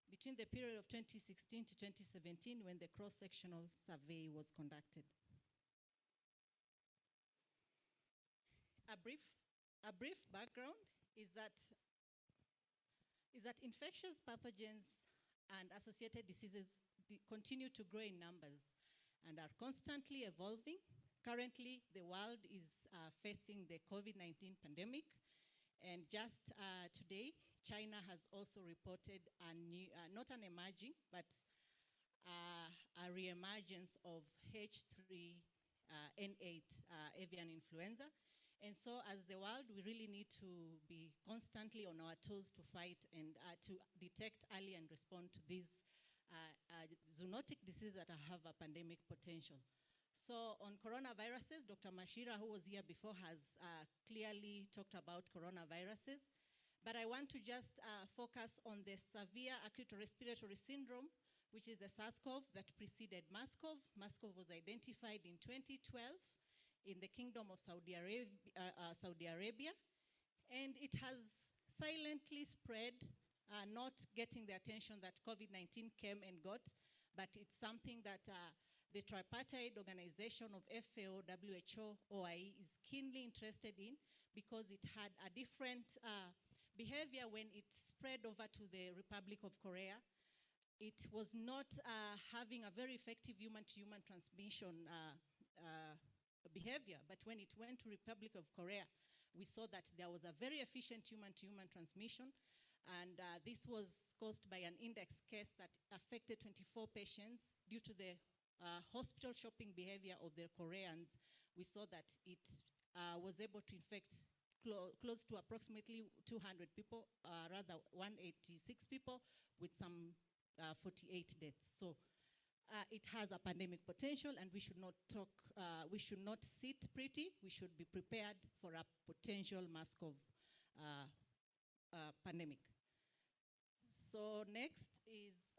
between the period of 2016 to 2017, when the cross-sectional survey was conducted. A brief background is that infectious pathogens and associated diseases continue to grow in numbers and are constantly evolving. Currently, the world is facing the COVID-19 pandemic, and just today, China has also reported a new, not an emerging, but a re-emergence of H3N8 avian influenza. And so as the world, we really need to be constantly on our toes to fight and to detect early and respond to these zoonotic diseases that have a pandemic potential. So on coronaviruses, Dr. Mashira, who was here before, has clearly talked about coronaviruses. But I want to just focus on the severe acute respiratory syndrome, which is a SARS-CoV that preceded MERS-CoV. MERS-CoV was identified in 2012 in the Kingdom of Saudi Arabia, and it has silently spread, not getting the attention that COVID-19 came and got, but it's something that the tripartite organization of FAO, WHO, OIE is keenly interested in, because it had a different behavior when it spread over to the Republic of Korea. It was not having a very effective human-to-human transmission behavior, but when it went to Republic of Korea, we saw that there was a very efficient human-to-human transmission, and this was caused by an index case that affected 24 patients due to the hospital shopping behavior of the Koreans. We saw that it was able to infect close to approximately 200 people, rather 186 people, with some 48 deaths. So it has a pandemic potential, and we should not sit pretty. We should be prepared for a potential MERS-CoV pandemic. So next is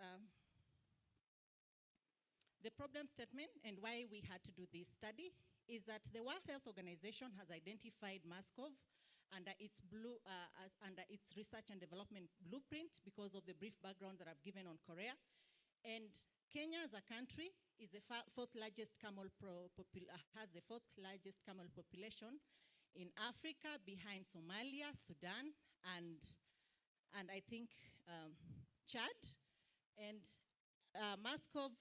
the problem statement, and why we had to do this study is that the World Health Organization has identified MERS-CoV under its research and development blueprint because of the brief background that I've given on Korea. And Kenya as a country is the fourth largest camel has the fourth largest camel population in Africa, behind Somalia, Sudan, and I think Chad. And MERS-CoV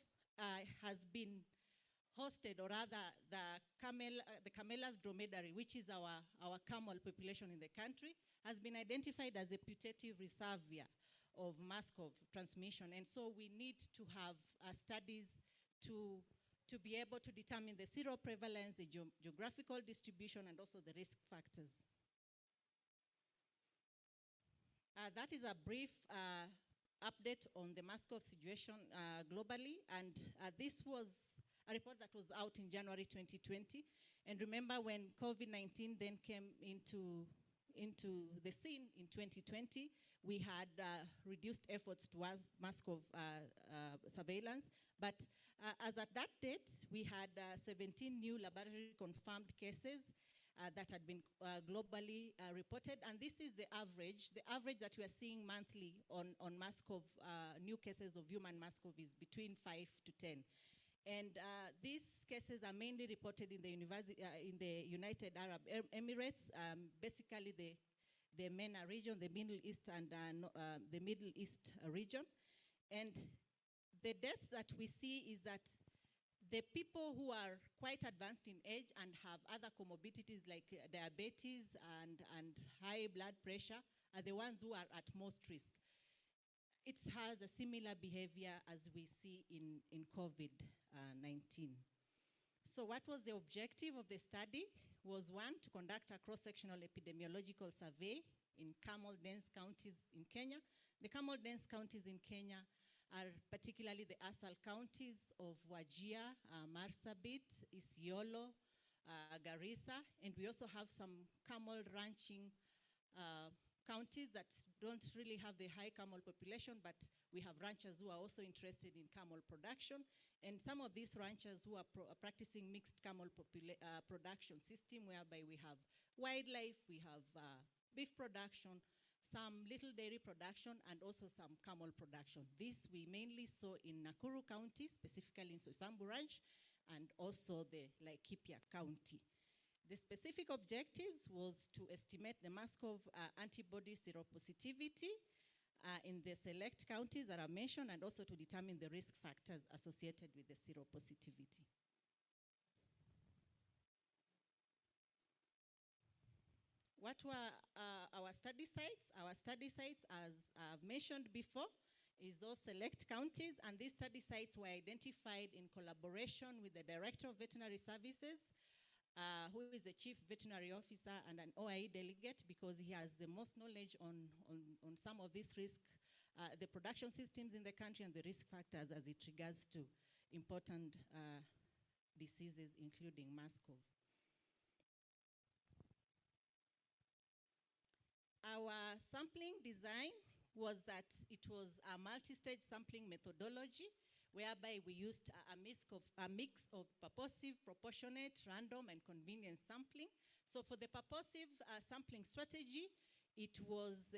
has been hosted, or rather the Camelus dromedary, which is our camel population in the country, has been identified as a putative reservoir of MERS-CoV transmission. And so we need to have studies to be able to determine the seroprevalence, the geographical distribution, and also the risk factors. That is a brief update on the MERS-CoV situation globally, and this was a report that was out in January 2020. And remember, when COVID-19 then came into the scene in 2020, we had reduced efforts towards MERS-CoV surveillance. But as at that date, we had 17 new laboratory confirmed cases that had been globally reported. And this is the average. The average that we are seeing monthly on MERS-CoV, new cases of human MERS-CoV, is between 5 to 10. And these cases are mainly reported in the United Arab Emirates, basically the MENA region, the Middle East, and the Middle East region. And the deaths that we see is that the people who are quite advanced in age and have other comorbidities like diabetes and high blood pressure are the ones who are at most risk. It has a similar behavior as we see in COVID-19. So what was the objective of the study? Was one, to conduct a cross-sectional epidemiological survey in camel-dense counties in Kenya. The camel-dense counties in Kenya are particularly the ASAL counties of Wajir, Marsabit, Isiolo, Garissa, and we also have some camel ranching counties that don't really have the high camel population, but we have ranchers who are also interested in camel production. And some of these ranchers who are practicing mixed camel production system, whereby we have wildlife, we have beef production, some little dairy production, and also some camel production. This we mainly saw in Nakuru County, specifically in Sosambu Ranch, and also the Laikipia County. The specific objectives was to estimate the MERS-CoV antibody seropositivity in the select counties that are mentioned, and also to determine the risk factors associated with the seropositivity. What were our study sites? Our study sites, as I've mentioned before, is those select counties, and these study sites were identified in collaboration with the Director of Veterinary Services, who is the Chief Veterinary Officer and an OIE delegate, because he has the most knowledge on some of these risks, the production systems in the country and the risk factors as it regards to important diseases, including MERS-CoV. Our sampling design was that it was a multi-stage sampling methodology, whereby we used a mix of purposive, proportionate, random, and convenience sampling. So for the purposive sampling strategy, it was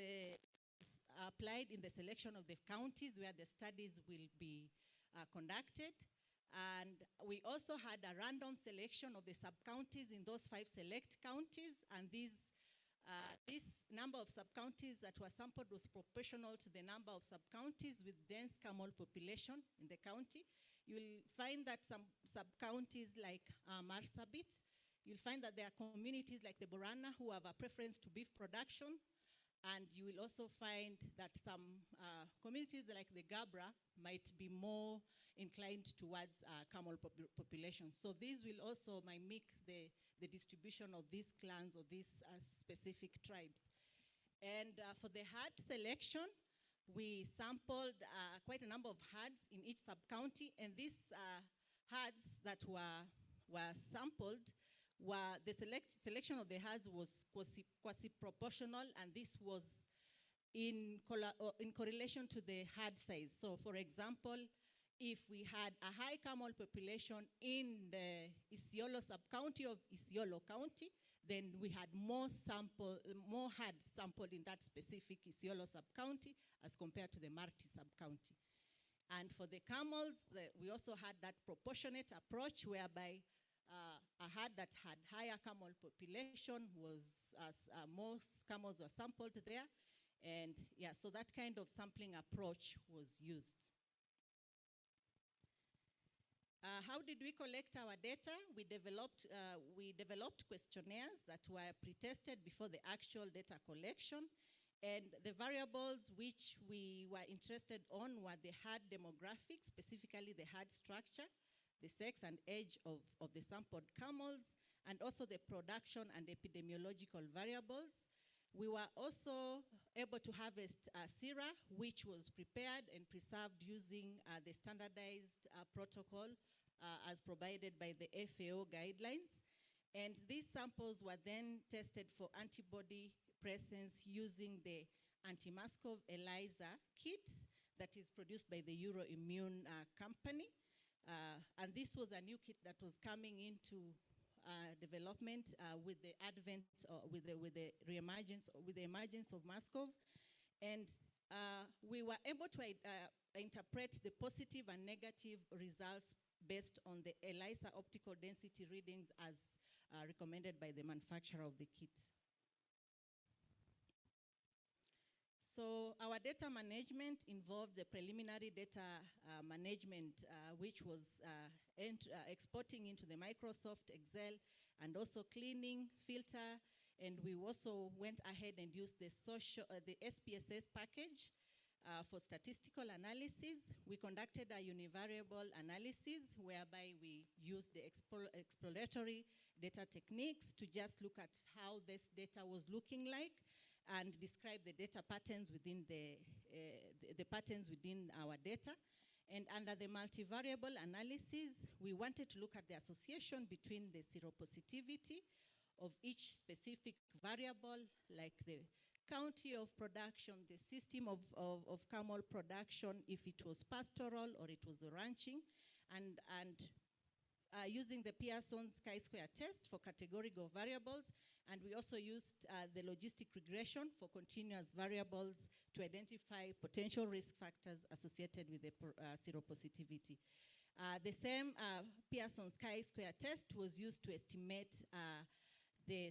applied in the selection of the counties where the studies will be conducted. And we also had a random selection of the sub-counties in those 5 select counties, and this number of sub-counties that were sampled was proportional to the number of sub-counties with dense camel population in the county. You'll find that some sub-counties like Marsabit, you'll find that there are communities like the Borana who have a preference to beef production, and you will also find that some communities like the Gabra might be more inclined towards camel population. So these will also mimic the distribution of these clans or these specific tribes. And for the herd selection, we sampled quite a number of herds in each sub-county, and these herds that were sampled the selection of the herds was quasi-proportional, and this was in correlation to the herd size. So for example, if we had a high camel population in the Isiolo sub-county of Isiolo County, then we had more herds sampled in that specific Isiolo sub-county as compared to the Marti sub-county. And for the camels, we also had that proportionate approach whereby a herd that had higher camel population was, more camels were sampled there. And yeah, so that kind of sampling approach was used. How did we collect our data? We developed questionnaires that were pre-tested before the actual data collection. And the variables which we were interested on were the herd demographics, specifically the herd structure, the sex and age of the sampled camels, and also the production and epidemiological variables. We were also able to harvest sera, which was prepared and preserved using the standardized protocol as provided by the FAO guidelines. And these samples were then tested for antibody presence using the anti-Muskov ELISA kit that is produced by the Euroimmune company. And this was a new kit that was coming into development with the advent, with the emergence of Muskov. And we were able to interpret the positive and negative results based on the ELISA optical density readings as recommended by the manufacturer of the kit. So our data management involved the preliminary data management, which was exporting into the Microsoft Excel and also cleaning, filter, and we also went ahead and used the SPSS package for statistical analysis. We conducted a univariable analysis whereby we used the exploratory data techniques to just look at how this data was looking like and describe the data patterns within the patterns within our data. And under the multivariable analysis, we wanted to look at the association between the seropositivity of each specific variable, like the county of production, the system of camel production, if it was pastoral or it was ranching, and using the Pearson's chi-square test for categorical variables. And we also used the logistic regression for continuous variables to identify potential risk factors associated with the seropositivity. The same Pearson's chi-square test was used to estimate the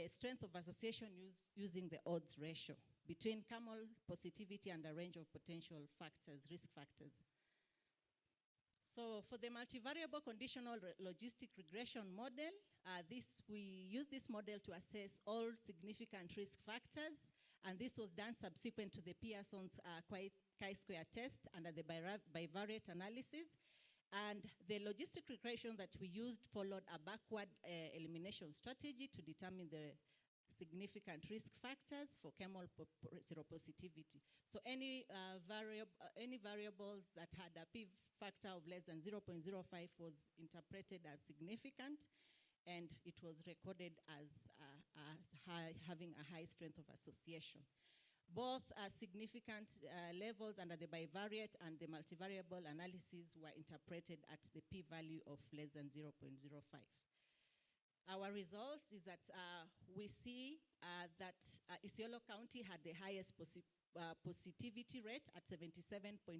strength of association using the odds ratio between camel positivity and a range of potential factors, risk factors. So for the multivariable conditional logistic regression model, we use this model to assess all significant risk factors, and this was done subsequent to the Pearson's chi-square test under the bivariate analysis. And the logistic regression that we used followed a backward elimination strategy to determine the significant risk factors for camel seropositivity. So any variables that had a P factor of less than 0.05 was interpreted as significant, and it was recorded as having a high strength of association. Both significant levels under the bivariate and the multivariable analysis were interpreted at the p-value of less than 0.05. Our results is that we see that Isiolo County had the highest positivity rate at 77.7,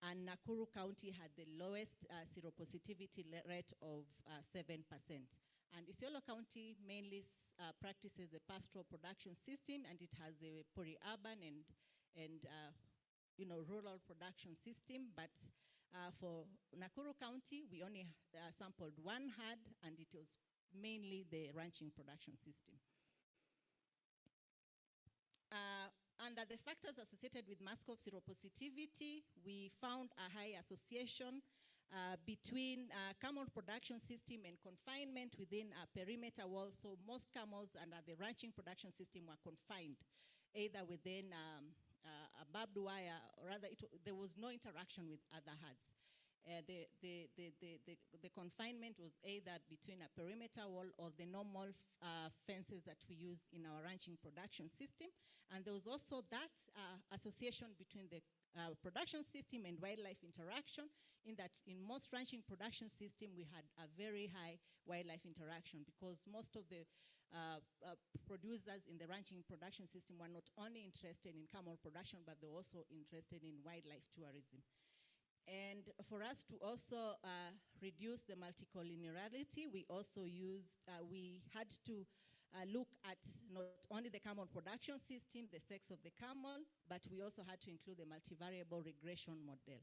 and Nakuru County had the lowest seropositivity rate of 7%. And Isiolo County mainly practices a pastoral production system, and it has a peri-urban and rural production system. But for Nakuru County, we only sampled one herd, and it was mainly the ranching production system. Under the factors associated with MASCOV seropositivity, we found a high association between camel production system and confinement within a perimeter wall. So most camels under the ranching production system were confined, either within a barbed wire, or rather there was no interaction with other herds. The confinement was either between a perimeter wall or the normal fences that we use in our ranching production system. And there was also that association between the production system and wildlife interaction, in that in most ranching production system we had a very high wildlife interaction, because most of the producers in the ranching production system were not only interested in camel production, but they were also interested in wildlife tourism. And for us to also reduce the multicollinearity, we also used, we had to look at not only the camel production system, the sex of the camel, but we also had to include the multivariable regression model.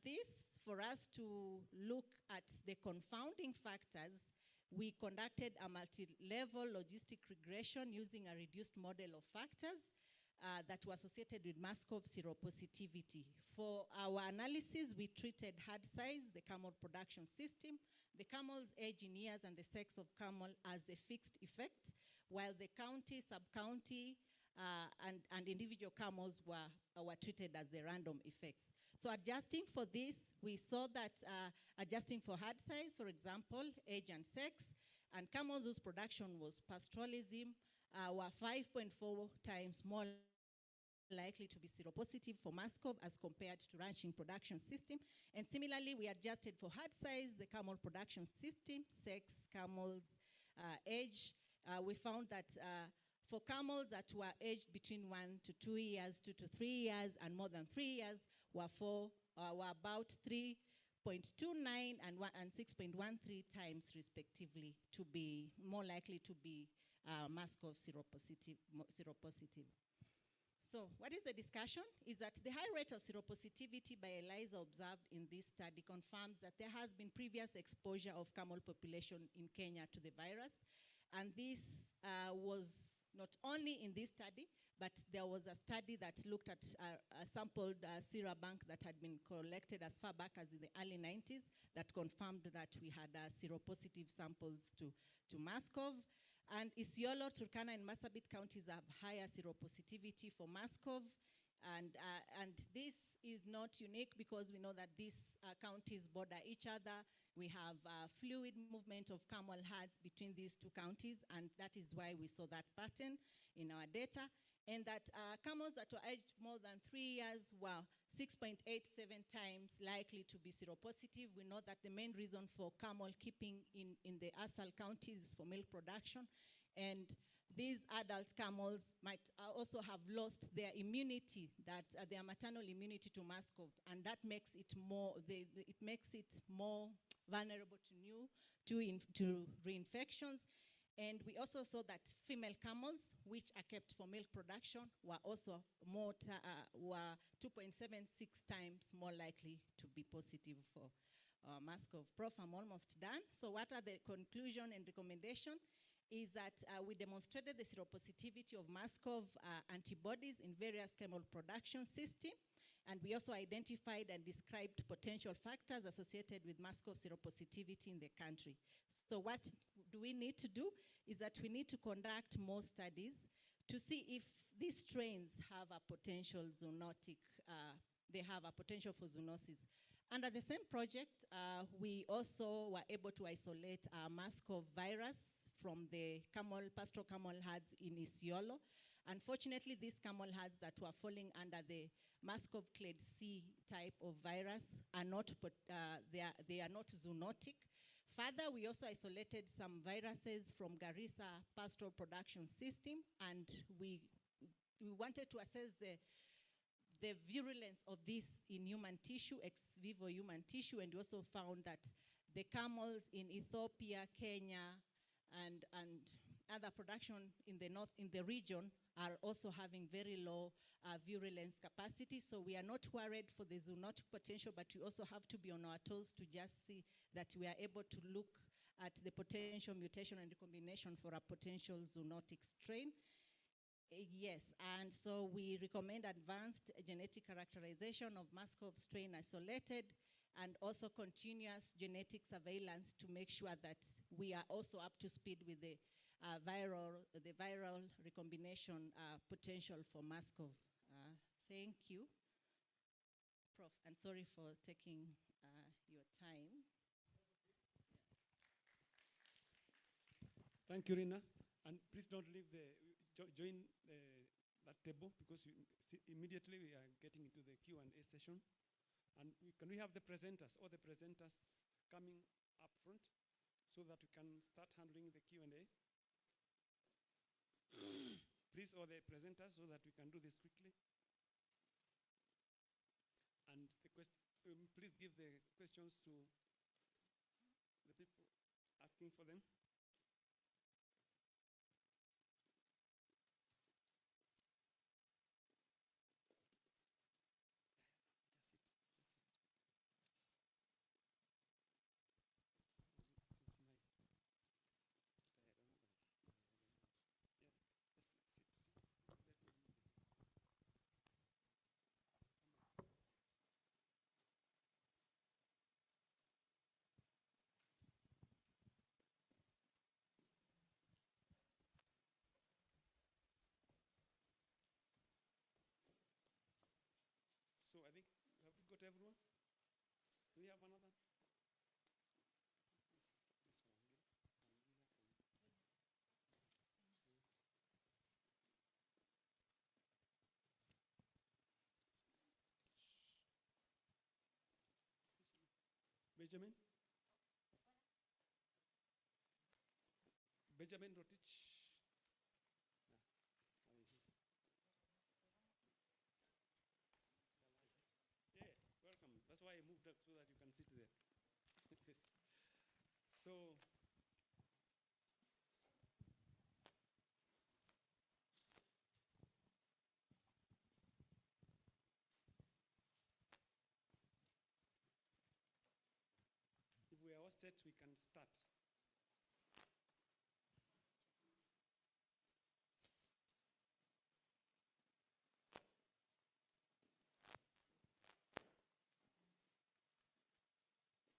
This, for us to look at the confounding factors, we conducted a multi-level logistic regression using a reduced model of factors that were associated with MASCOV seropositivity. For our analysis, we treated herd size, the camel production system, the camel's age in years, and the sex of camel as a fixed effect, while the county, sub-county, and individual camels were treated as the random effects. So adjusting for this, we saw that adjusting for herd size, for example, age and sex, and camels whose production was pastoralism were 5.4 times more likely to be seropositive for MASCOV as compared to ranching production system. And similarly, we adjusted for herd size, the camel production system, sex, camels, age. We found that for camels that were aged between 1 to 2 years, 2 to 3 years, and more than 3 years were about 3.29 and 6.13 times respectively to be more likely to be MASCOV seropositive. So what is the discussion? Is that the high rate of seropositivity by ELISA observed in this study confirms that there has been previous exposure of camel population in Kenya to the virus. And this was not only in this study, but there was a study that looked at a sampled sera bank that had been collected as far back as in the early 90s that confirmed that we had seropositive samples to MASCOV. And Isiolo, Turkana, and Marsabit counties have higher seropositivity for MASCOV. And this is not unique because we know that these counties border each other. We have fluid movement of camel herds between these two counties, and that is why we saw that pattern in our data. And that camels that were aged more than 3 years were 6.87 times likely to be seropositive. We know that the main reason for camel keeping in the ASAL counties is for milk production. And these adult camels might also have lost their immunity, their maternal immunity to MASCOV, and that makes it more, it makes it more vulnerable to reinfections. And we also saw that female camels, which are kept for milk production, were also more, were 2.76 times more likely to be positive for MASCOV. Prof, I'm almost done. So what are the conclusion and recommendation? Is that we demonstrated the seropositivity of MASCOV antibodies in various camel production system. And we also identified and described potential factors associated with MASCOV seropositivity in the country. So what do we need to do is that we need to conduct more studies to see if these strains have a potential zoonotic, they have a potential for zoonosis. Under the same project, we also were able to isolate MASCOV virus from the pastoral camel herds in Isiolo. Unfortunately, these camel herds that were falling under the MASCOV clade C type of virus are not, they are not zoonotic Further, we also isolated some viruses from Garissa pastoral production system, and we wanted to assess the virulence of this in human tissue, ex vivo human tissue, and we also found that the camels in Ethiopia, Kenya, and other production in the region are also having very low virulence capacity. So we are not worried for the zoonotic potential, but we also have to be on our toes to just see that we are able to look at the potential mutation and recombination for a potential zoonotic strain. Yes, and so we recommend advanced genetic characterization of Muscov strain isolated and also continuous genetic surveillance to make sure that we are also up to speed with the viral recombination potential for Muscov. Thank you, Prof. And sorry for taking your time. Thank you, Rina. And please don't leave join that table, because immediately we are getting into the Q&A session. And can we have the presenters, all the presenters coming up front so that we can start handling the Q&A? Please, all the presenters, so that we can do this quickly. And please give the questions to the people asking for them. So I think, have we got everyone? Do we have another? Benjamin? Benjamin Rotich? Yeah, welcome. That's why I moved up, so that you can sit there. Yes. So, if we are all set, we can start.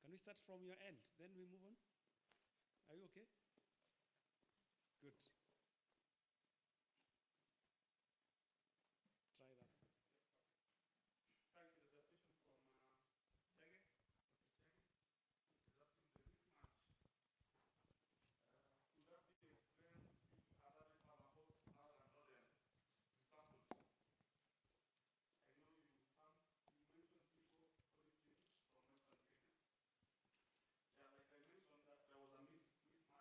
Can we start from your end, then we move on? Are you okay? Good. Try that. Thank you. There's a question from Chege. Could that be explained if others have a host other than rodents to samples? I know you mentioned people origin from Western Kenya. Yeah, like I mentioned, that there was a mismatch in the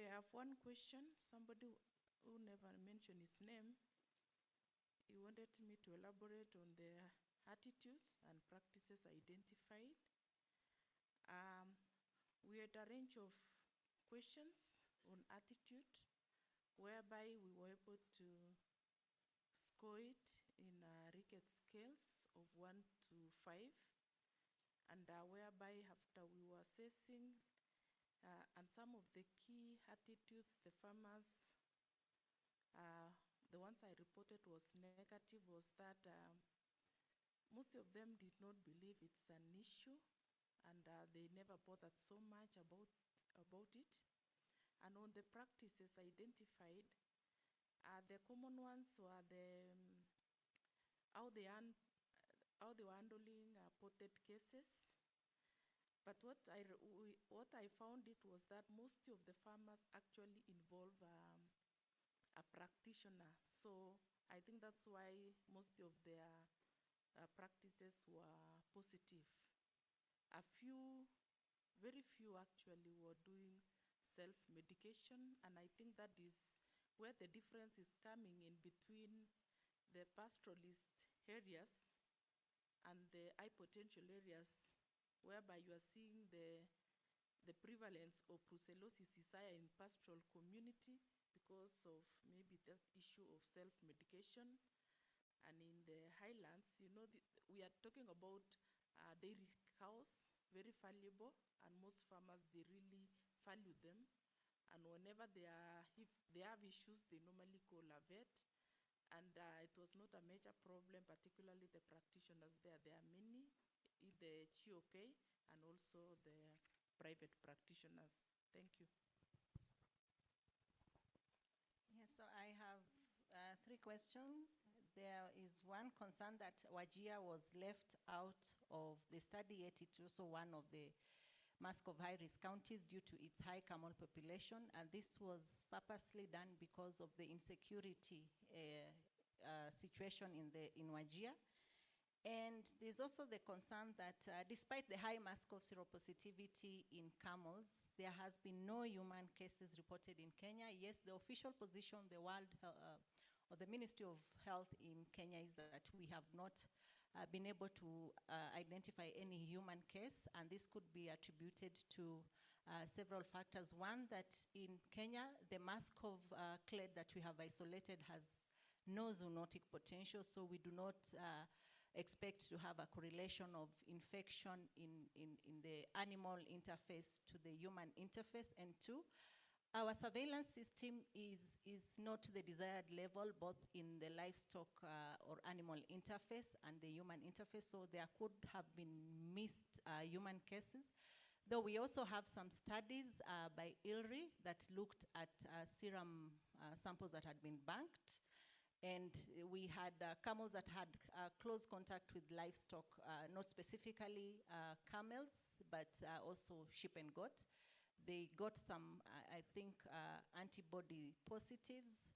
Okay, I have one question. Somebody who never mentioned his name, he wanted me to elaborate on the attitudes and practices identified. We had a range of questions on attitude, whereby we were able to score it in Rickett scales of 1 to 5, and whereby after we were assessing, and some of the key attitudes the farmers, the ones I reported was negative, was that most of them did not believe it's an issue, and they never bothered so much about it. And on the practices identified, the common ones were how they were handling potted cases. But what I found it was that most of the farmers actually involve a practitioner. So I think that's why most of their practices were positive. Very few actually were doing self-medication, and I think that is where the difference is coming in between the pastoralist areas and the high potential areas, whereby you are seeing the prevalence of brucellosis is higher in pastoral community because of maybe that issue of self-medication. And in the highlands, we are talking about dairy cows, very valuable, and most farmers, they really value them. And whenever if they have issues, they normally call a vet. And it was not a major problem, particularly the practitioners there. There are many in the GOK and also the private practitioners. Thank you. Yes, so I have 3 questions. There is one concern that Wajir was left out of the study, yet it's also one of the mask of high-risk counties due to its high camel population, and this was purposely done because of the insecurity situation in Wajir. And there's also the concern that despite the high mask of seropositivity in camels, there has been no human cases reported in Kenya. Yes, the official position, the or the Ministry of Health in Kenya is that we have not been able to identify any human case, and this could be attributed to several factors. One, that in Kenya, the mask of clade that we have isolated has no zoonotic potential, so we do not expect to have a correlation of infection in the animal interface to the human interface. And 2, our surveillance system is not to the desired level, both in the livestock or animal interface and the human interface, so there could have been missed human cases. Though we also have some studies by ILRI that looked at serum samples that had been banked, and we had camels that had close contact with livestock, not specifically camels, but also sheep and goat. They got some, I think, antibody positives.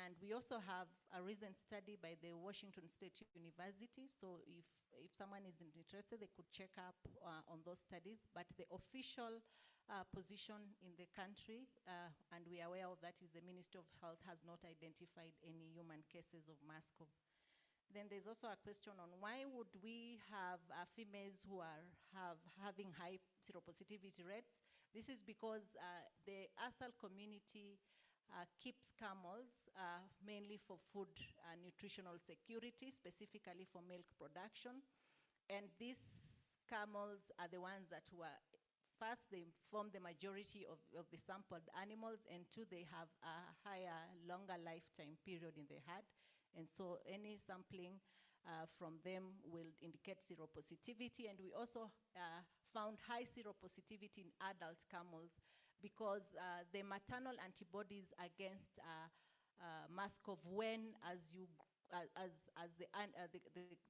And we also have a recent study by the Washington State University. So if someone is interested, they could check up on those studies. But the official position in the country, and we are aware of that, is the Ministry of Health has not identified any human cases of MASCOV. Then there's also a question on why would we have females who are having high seropositivity rates. This is because the ASAL community keeps camels mainly for food and nutritional security, specifically for milk production. And these camels are the ones that were, first, they form the majority of the sampled animals, and 2, they have a higher, longer lifetime period in the herd. And so any sampling from them will indicate seropositivity. And we also found high seropositivity in adult camels because the maternal antibodies against MASCOV wane as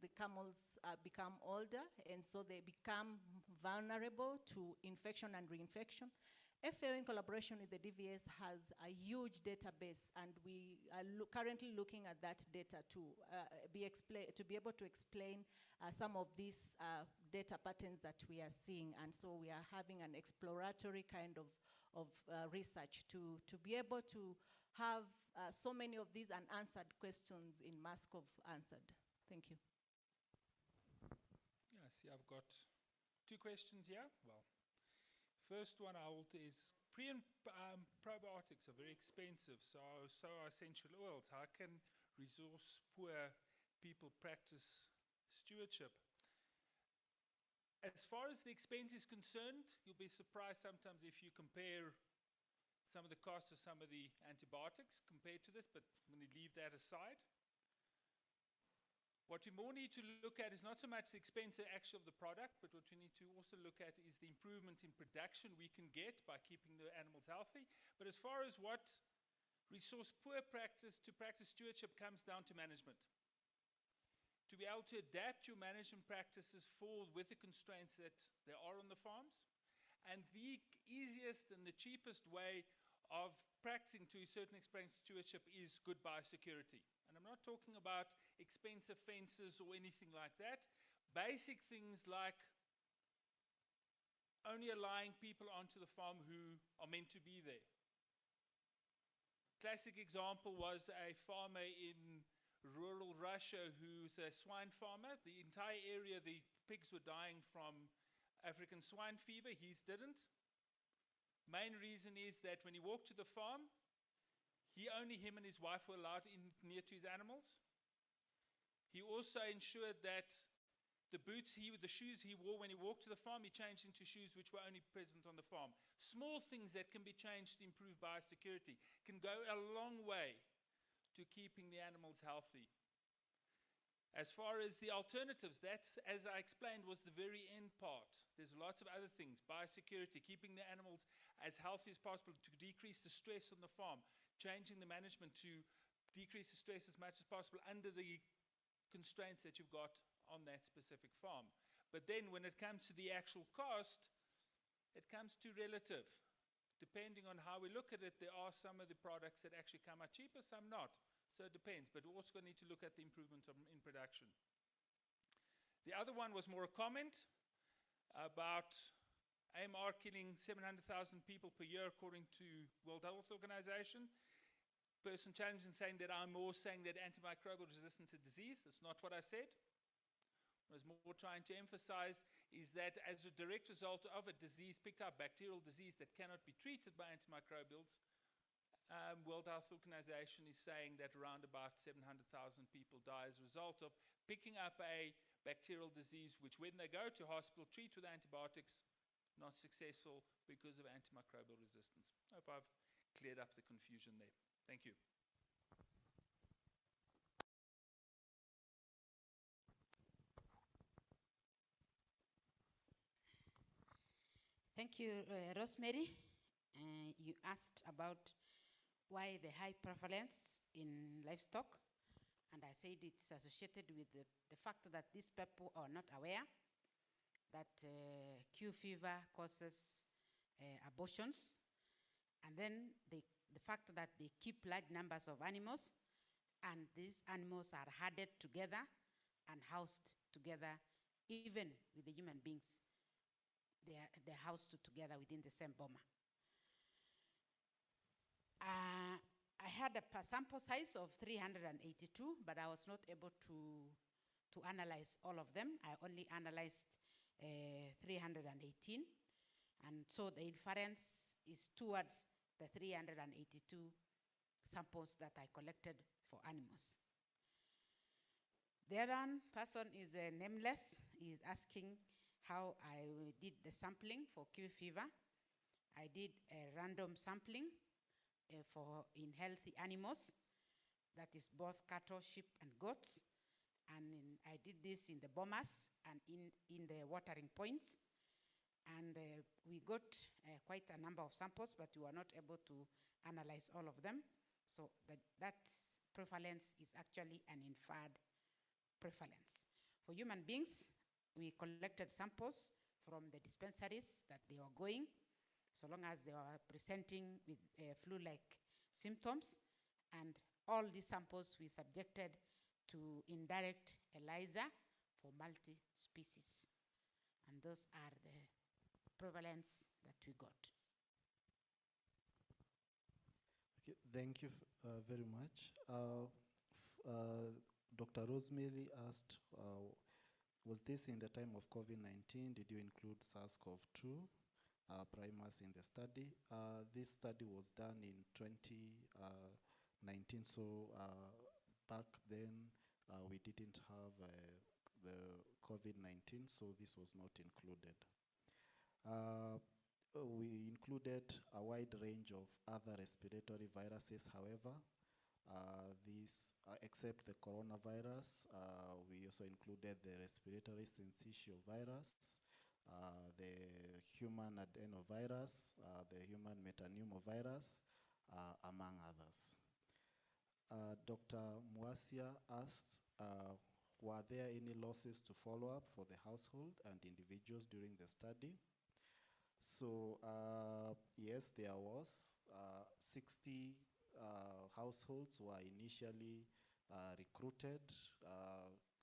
the camels become older, and so they become vulnerable to infection and reinfection. FAO, in collaboration with the DVS, has a huge database, and we are currently looking at that data to be able to explain some of these data patterns that we are seeing. And so we are having an exploratory kind of research to be able to have so many of these unanswered questions in MASCOV answered. Thank you. Yeah, see, I've got two questions here. Well, first one is pre and probiotics are very expensive, so are essential oils. How can resource poor people practice stewardship? As far as the expense is concerned, you'll be surprised sometimes if you compare some of the costs of some of the antibiotics compared to this, but when you leave that aside, what we more need to look at is not so much the expense actually of the product, but what we need to also look at is the improvement in production we can get by keeping the animals healthy. But as far as what resource poor practice to practice stewardship comes down to management. To be able to adapt your management practices forward with the constraints that there are on the farms. And the easiest and the cheapest way of practicing to a certain extent stewardship is good biosecurity. And I'm not talking about expensive fences or anything like that. Basic things like only allowing people onto the farm who are meant to be there. Classic example was a farmer in rural Russia who's a swine farmer. The entire area, the pigs were dying from African swine fever. His didn't. Main reason is that when he walked to the farm, only him and his wife were allowed in near to his animals. He also ensured that the shoes he wore when he walked to the farm, he changed into shoes which were only present on the farm. Small things that can be changed to improve biosecurity can go a long way to keeping the animals healthy. As far as the alternatives, that's, as I explained, was the very end part. There's lots of other things, biosecurity, keeping the animals as healthy as possible to decrease the stress on the farm, changing the management to decrease the stress as much as possible under the constraints that you've got on that specific farm. But then when it comes to the actual cost, it comes to relative. Depending on how we look at it, there are some of the products that actually come out cheaper, some not. So it depends, but we're also going to need to look at the improvement in production. The other one was more a comment about AMR killing 700,000 people per year according to World Health Organization. Person challenged in saying that I'm more saying that antimicrobial resistance is a disease. That's not what I said. What I was more trying to emphasize is that as a direct result of a disease, picked up bacterial disease that cannot be treated by antimicrobials, World Health Organization is saying that around about 700,000 people die as a result of picking up a bacterial disease which when they go to hospital, treat with antibiotics, not successful because of antimicrobial resistance. I hope I've cleared up the confusion there. Thank you. Thank you, Rosemary. You asked about why the high prevalence in livestock, and I said it's associated with the fact that these people are not aware that Q fever causes abortions, and then the fact that they keep large numbers of animals, and these animals are herded together and housed together, even with the human beings. They're housed together within the same boma. I had a sample size of 382, but I was not able to analyze all of them. I only analyzed 318. And so the inference is towards the 382 samples that I collected for animals. The other person is nameless. He is asking how I did the sampling for Q fever. I did a random sampling in healthy animals, that is both cattle, sheep, and goats. And I did this in the bomas and in the watering points. And we got quite a number of samples, but we were not able to analyze all of them. So that prevalence is actually an inferred prevalence. For human beings, we collected samples from the dispensaries that they were going, so long as they were presenting with flu-like symptoms. And all these samples we subjected to indirect ELISA for multi-species. And those are the prevalence that we got. Okay, thank you very much. Dr. Rosemary asked, was this in the time of COVID-19? Did you include SARS-CoV-2 primers in the study? This study was done in 2019, so back then we didn't have the COVID-19, so this was not included. We included a wide range of other respiratory viruses, however. Except the coronavirus, we also included the respiratory syncytial virus, the human adenovirus, the human metapneumovirus, among others. Dr. Mwasia asked, were there any losses to follow up for the household and individuals during the study? So yes, there was 60 households were initially recruited,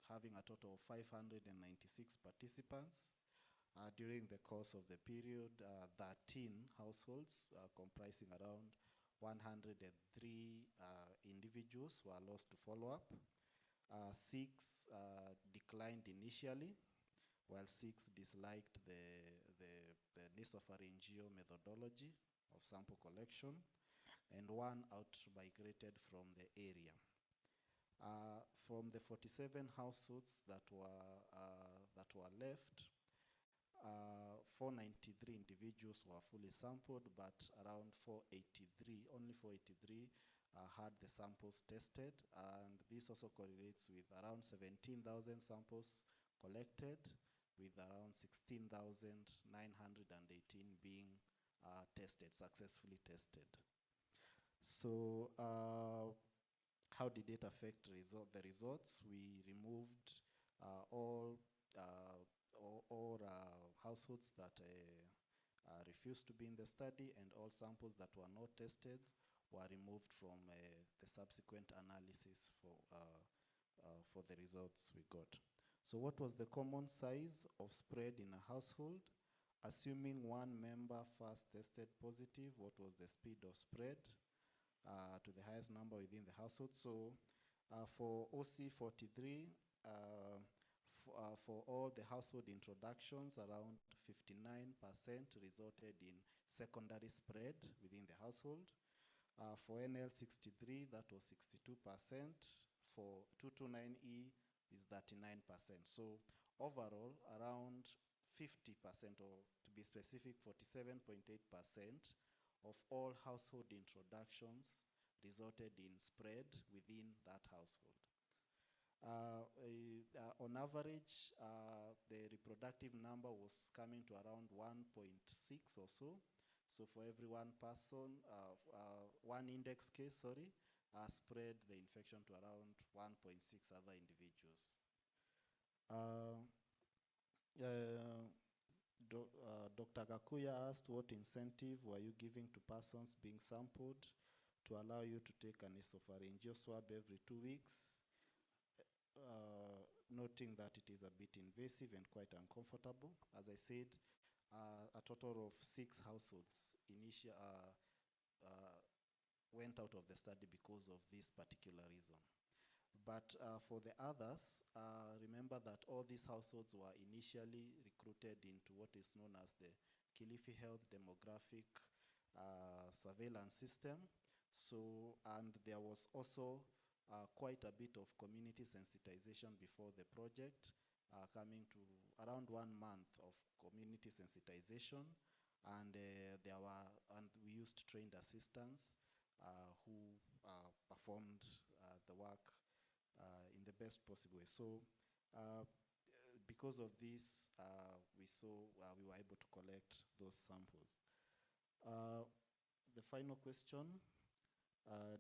having a total of 596 participants. During the course of the period, 13 households comprising around 103 individuals were lost to follow-up. 6 declined initially, while 6 disliked the nasopharyngeal methodology of sample collection, and 1 out-migrated from the area. From the 47 households that were left, 493 individuals were fully sampled, but around 483, only 483 had the samples tested, and this also correlates with around 17,000 samples collected, with around 16,918 being successfully tested. So how did it affect the results? We removed all households that refused to be in the study, and all samples that were not tested were removed from the subsequent analysis for the results we got. So what was the common size of spread in a household? Assuming one member first tested positive, what was the speed of spread to the highest number within the household? So for OC43, for all the household introductions, around 59% resulted in secondary spread within the household. For NL63, that was 62%. For 229E is 39%. So overall, around 50%, or to be specific, 47.8% of all household introductions resulted in spread within that household. On average, the reproductive number was coming to around 1.6 or so. So for every one person, one index case, spread the infection to around 1.6 other individuals. Dr. Gakuya asked, what incentive were you giving to persons being sampled to allow you to take an esopharyngeal swab every 2 weeks? Noting that it is a bit invasive and quite uncomfortable. As I said, a total of 6 households went out of the study because of this particular reason. But for the others, remember that all these households were initially recruited into what is known as the Kilifi Health Demographic Surveillance System. So, and there was also quite a bit of community sensitization before the project, coming to around 1 month of community sensitization, and we used trained assistants who performed the work in the best possible way. So because of this, we were able to collect those samples. The final question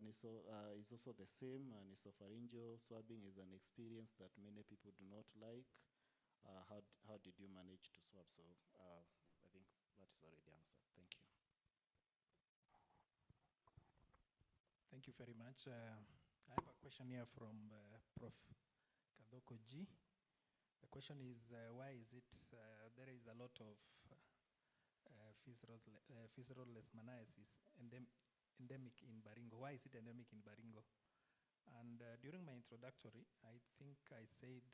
is also the same. Nasopharyngeal swabbing is an experience that many people do not like. How did you manage to swab? So I think that's already answered. Thank you. Thank you very much. I have a question here from Prof. Kadoko G. The question is, why is it there is a lot of visceral leishmaniasis endemic in Baringo. Why is it endemic in Baringo? And during my introductory, I think I said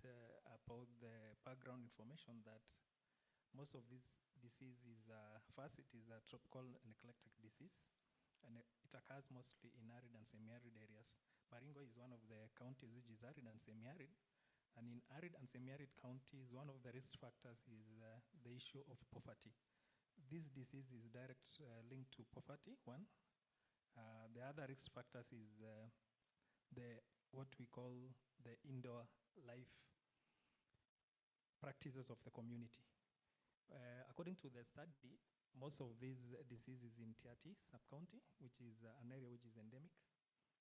about the background information that most of this disease is, first it is a tropical neglected disease, and it occurs mostly in arid and semi-arid areas. Baringo is one of the counties which is arid and semi-arid, and in arid and semi-arid counties, one of the risk factors is the issue of poverty. This disease is direct linked to poverty, one. The other risk factors is what we call the indoor life practices of the community. According to the study, most of these diseases in Tiati sub-county, which is an area which is endemic,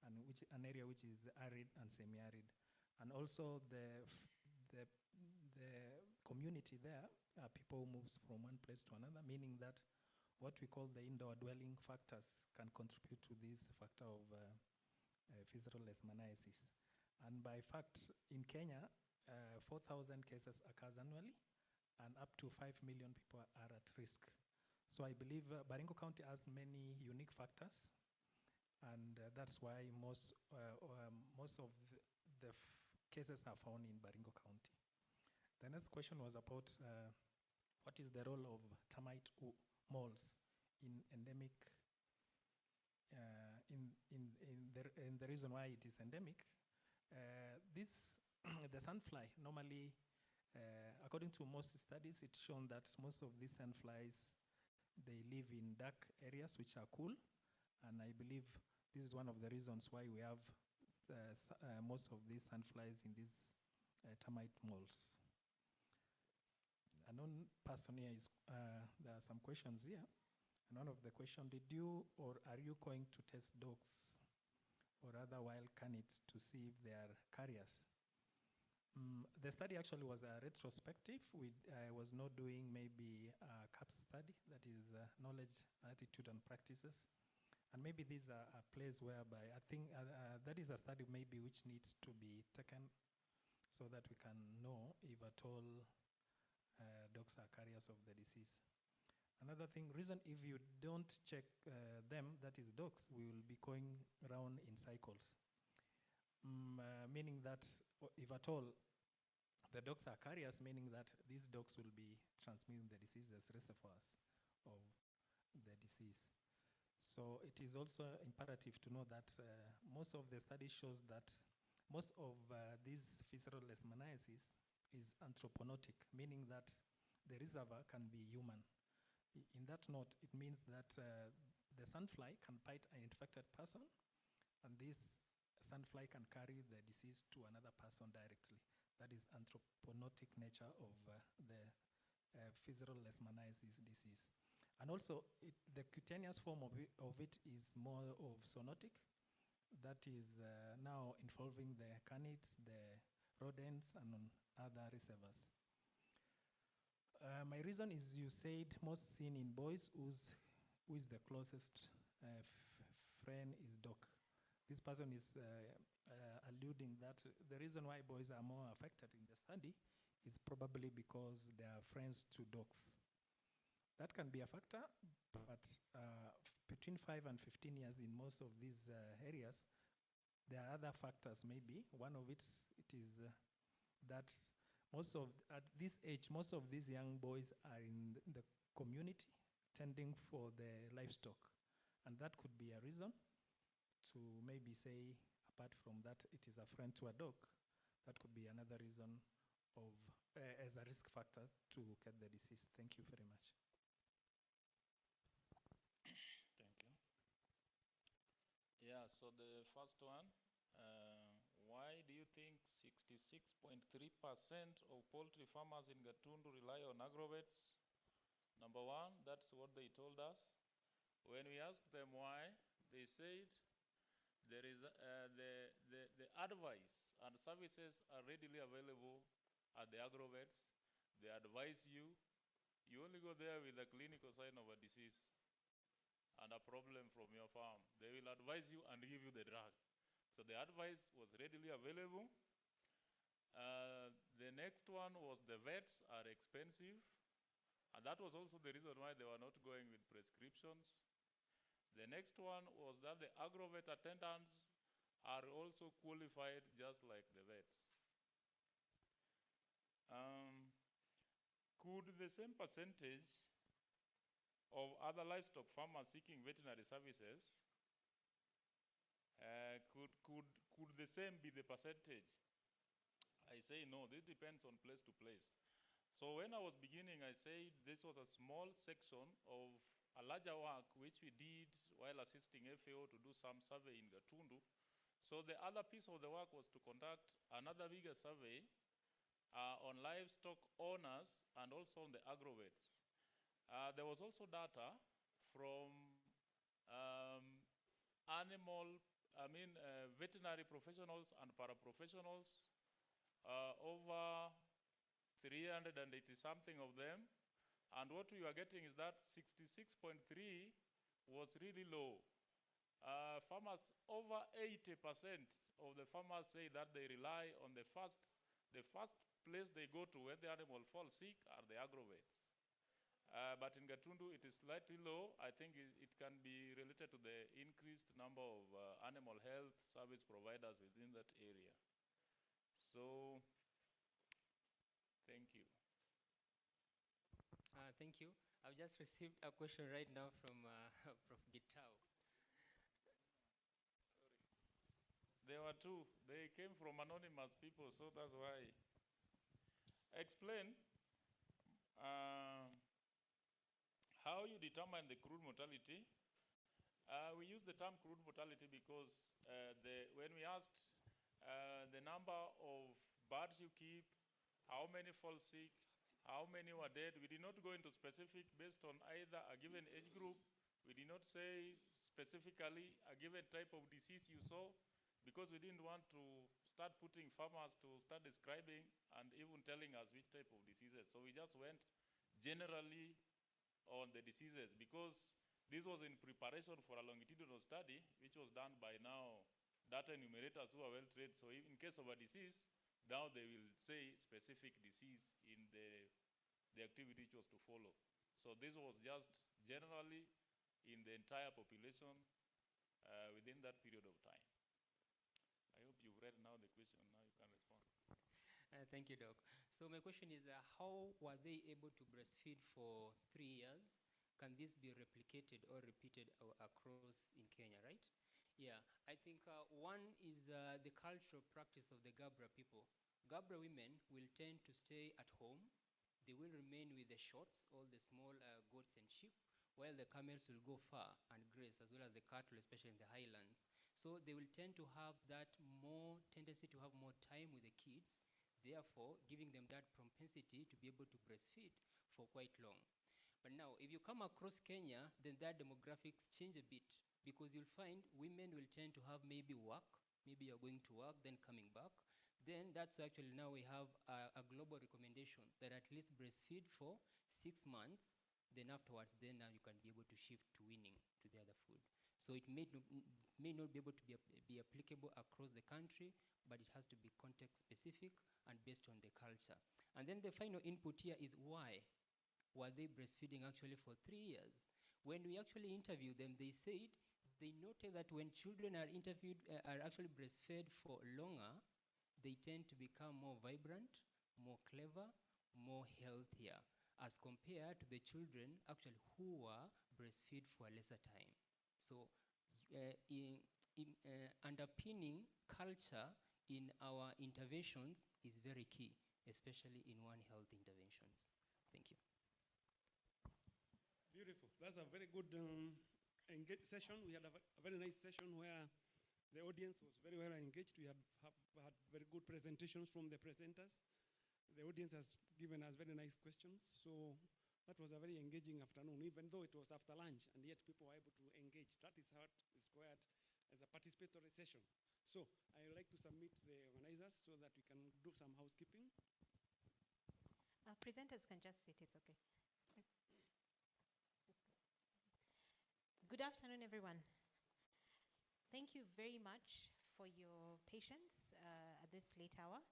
and an area which is arid and semi-arid. And also the community there, people moves from one place to another, meaning that what we call the indoor dwelling factors can contribute to this factor of visceral leishmaniasis. And by fact, in Kenya, 4,000 cases occurs annually, and up to 5 million people are at risk. So I believe Baringo County has many unique factors, and that's why most of the cases are found in Baringo County. The next question was about what is the role of termite moles in endemic, in the reason why it is endemic. The sandfly, normally, according to most studies, it's shown that most of these sandflies, they live in dark areas which are cool, and I believe this is one of the reasons why we have most of these sandflies in these termite moles. A known person here is, there are some questions here. And one of the questions, did you or are you going to test dogs or other wild canids to see if they are carriers? The study actually was a retrospective. I was not doing maybe a CAPS study, that is knowledge, attitude, and practices. And maybe these are a place whereby I think that is a study maybe which needs to be taken so that we can know if at all dogs are carriers of the disease. Another thing, reason if you don't check them, that is dogs, we will be going around in cycles. Meaning that if at all the dogs are carriers, meaning that these dogs will be transmitting the disease as reservoirs of the disease. So it is also imperative to know that most of the study shows that most of these visceral leishmaniasis is anthropogenic, meaning that the reservoir can be human. In that note, it means that the sandfly can bite an infected person, and this sandfly can carry the disease to another person directly. That is anthropogenic nature of the visceral leishmaniasis disease. And also, the cutaneous form of it is more of zoonotic. That is now involving the canids, the rodents, and other reservoirs. My reason is you said most seen in boys who is the closest friend is dog. This person is alluding that the reason why boys are more affected in the study is probably because they are friends to dogs. That can be a factor, but between 5 and 15 years in most of these areas, there are other factors maybe. One of it is that at this age, most of these young boys are in the community tending for the livestock. And that could be a reason to maybe say, apart from that, it is a friend to a dog. That could be another reason of as a risk factor to get the disease. Thank you very much. Thank you. Yeah, so the first one, why do you think 66.3% of poultry farmers in Gatundu rely on agrovets? Number one, that's what they told us. When we asked them why, they said there is the advice and services are readily available at the agrovets. They advise you. You only go there with a clinical sign of a disease and a problem from your farm. They will advise you and give you the drug. So the advice was readily available. The next one was the vets are expensive. And that was also the reason why they were not going with prescriptions. The next one was that the agrovet attendants are also qualified just like the vets. Could the same percentage of other livestock farmers seeking veterinary services, could the same be the percentage? I say no, this depends on place to place. So when I was beginning, I said this was a small section of a larger work which we did while assisting FAO to do some survey in Gatundu. So the other piece of the work was to conduct another bigger survey on livestock owners and also on the agrovets. There was also data from veterinary professionals and paraprofessionals, over 380 something of them. And what we were getting is that 66.3 was really low. Farmers, over 80% of the farmers say that they rely on the first place they go to where the animal falls sick are the agrovets. But in Gatundu, it is slightly low. I think it can be related to the increased number of animal health service providers within that area. So, thank you. Thank you. I've just received a question right now from Prof. Gitao. There were two. They came from anonymous people, so that's why. Explain how you determine the crude mortality. We use the term crude mortality because when we asked the number of birds you keep, how many fall sick, how many were dead, we did not go into specific based on either a given age group. We did not say specifically a given type of disease you saw, because we didn't want to start putting farmers to start describing and even telling us which type of diseases. So we just went generally on the diseases, because this was in preparation for a longitudinal study, which was done by now data enumerators who are well trained. So in case of a disease, now they will say specific disease in the activity which was to follow. So this was just generally in the entire population within that period of time. I hope you've read now the question, now you can respond. Thank you, Doc. So my question is, how were they able to breastfeed for 3 years? Can this be replicated or repeated across in Kenya, right? Yeah, I think one is the cultural practice of the Gabra people. Gabra women will tend to stay at home. They will remain with the shots, all the small goats and sheep, while the camels will go far and graze, as well as the cattle, especially in the highlands. So they will tend to have that more tendency to have more time with the kids, therefore giving them that propensity to be able to breastfeed for quite long. But now, if you come across Kenya, then that demographics change a bit, because you'll find women will tend to have maybe work, maybe you're going to work, then coming back. Then that's actually now we have a global recommendation that at least breastfeed for 6 months, then afterwards, then now you can be able to shift to weaning to the other food. So it may not be able to be applicable across the country, but it has to be context specific and based on the culture. And then the final input here is why were they breastfeeding actually for 3 years? When we actually interviewed them, they said they noted that when children are actually breastfed for longer, they tend to become more vibrant, more clever, more healthier, as compared to the children actually who were breastfed for a lesser time. So underpinning culture in our interventions is very key, especially in One Health interventions. Thank you. Beautiful. That's a very good engaged session. We had a very nice session where the audience was very well engaged. We had very good presentations from the presenters. The audience has given us very nice questions. So that was a very engaging afternoon, even though it was after lunch, and yet people were able to engage. That is how it is required as a participatory session. So I would like to submit the organizers so that we can do some housekeeping. Presenters can just sit, it's okay. Good afternoon, everyone. Thank you very much for your patience at this late hour.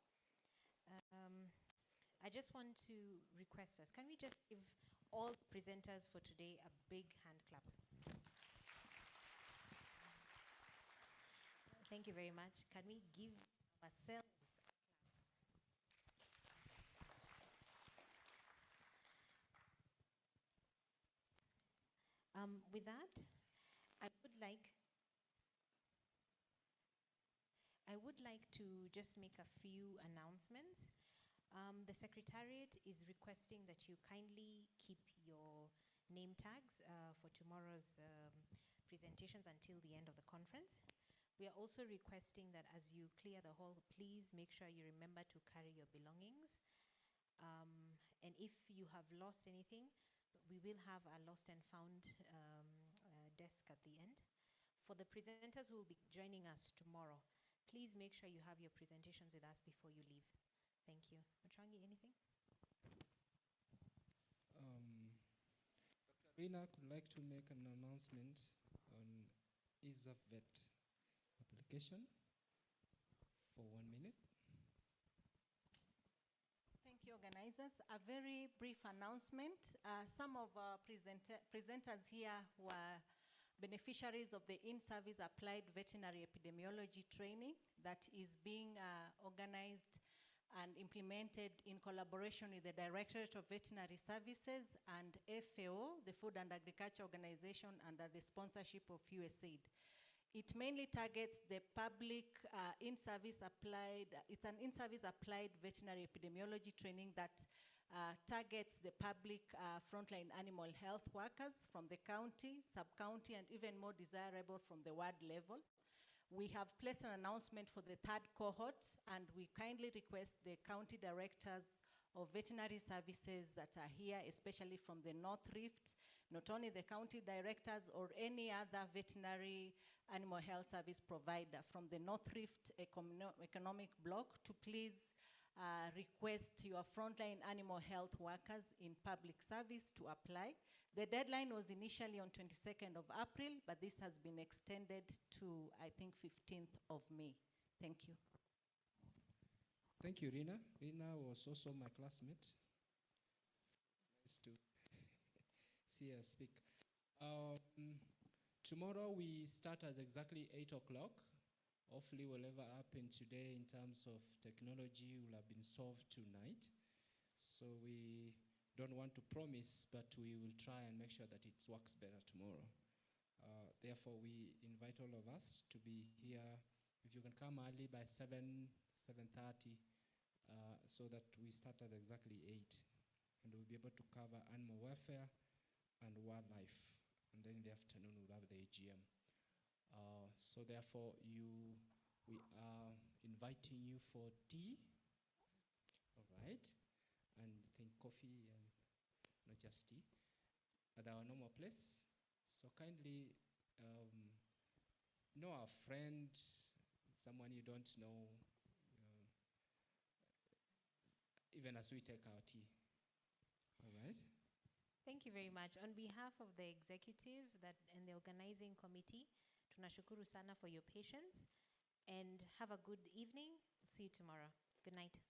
I just want to request us, can we just give all presenters for today a big hand clap? Thank you very much. Can we give ourselves with that, I would like to just make a few announcements. The Secretariat is requesting that you kindly keep your name tags for tomorrow's presentations until the end of the conference. We are also requesting that as you clear the hall, please make sure you remember to carry your belongings. And if you have lost anything, we will have a lost and found desk at the end. For the presenters who will be joining us tomorrow, please make sure you have your presentations with us before you leave. Thank you. Mutrangi, anything? Dr. Rina would like to make an announcement on ISAVET application for 1 minute. Thank you, organizers. A very brief announcement. Some of our presenters here were beneficiaries of the in-service applied veterinary epidemiology training that is being organized and implemented in collaboration with the Directorate of Veterinary Services and FAO, the Food and Agriculture Organization, under the sponsorship of USAID. It mainly targets the public in-service applied, it's an in-service applied veterinary epidemiology training that targets the public frontline animal health workers from the county, sub-county, and even more desirable from the ward level. We have placed an announcement for the third cohort, and we kindly request the county directors of veterinary services that are here, especially from the North Rift, not only the county directors or any other veterinary animal health service provider from the North Rift economic block to please request your frontline animal health workers in public service to apply. The deadline was initially on 22nd of April, but this has been extended to, I think, 15th of May. Thank you. Thank you, Rina. Rina was also my classmate. Nice to see her speak. Tomorrow we start at exactly 8 o'clock. Hopefully whatever happened today in terms of technology will have been solved tonight. So we don't want to promise, but we will try and make sure that it works better tomorrow. Therefore, we invite all of us to be here. If you can come early by 7:30, so that we start at exactly 8. And we'll be able to cover animal welfare and wildlife. And then in the afternoon, we'll have the AGM. So therefore, we are inviting you for tea, all right? And I think coffee and not just tea at our normal place. So kindly know our friend, someone you don't know, even as we take our tea, all right? Thank you very much. On behalf of the executive and the organizing committee, tunashukuru sana for your patience, and have a good evening. See you tomorrow. Good night.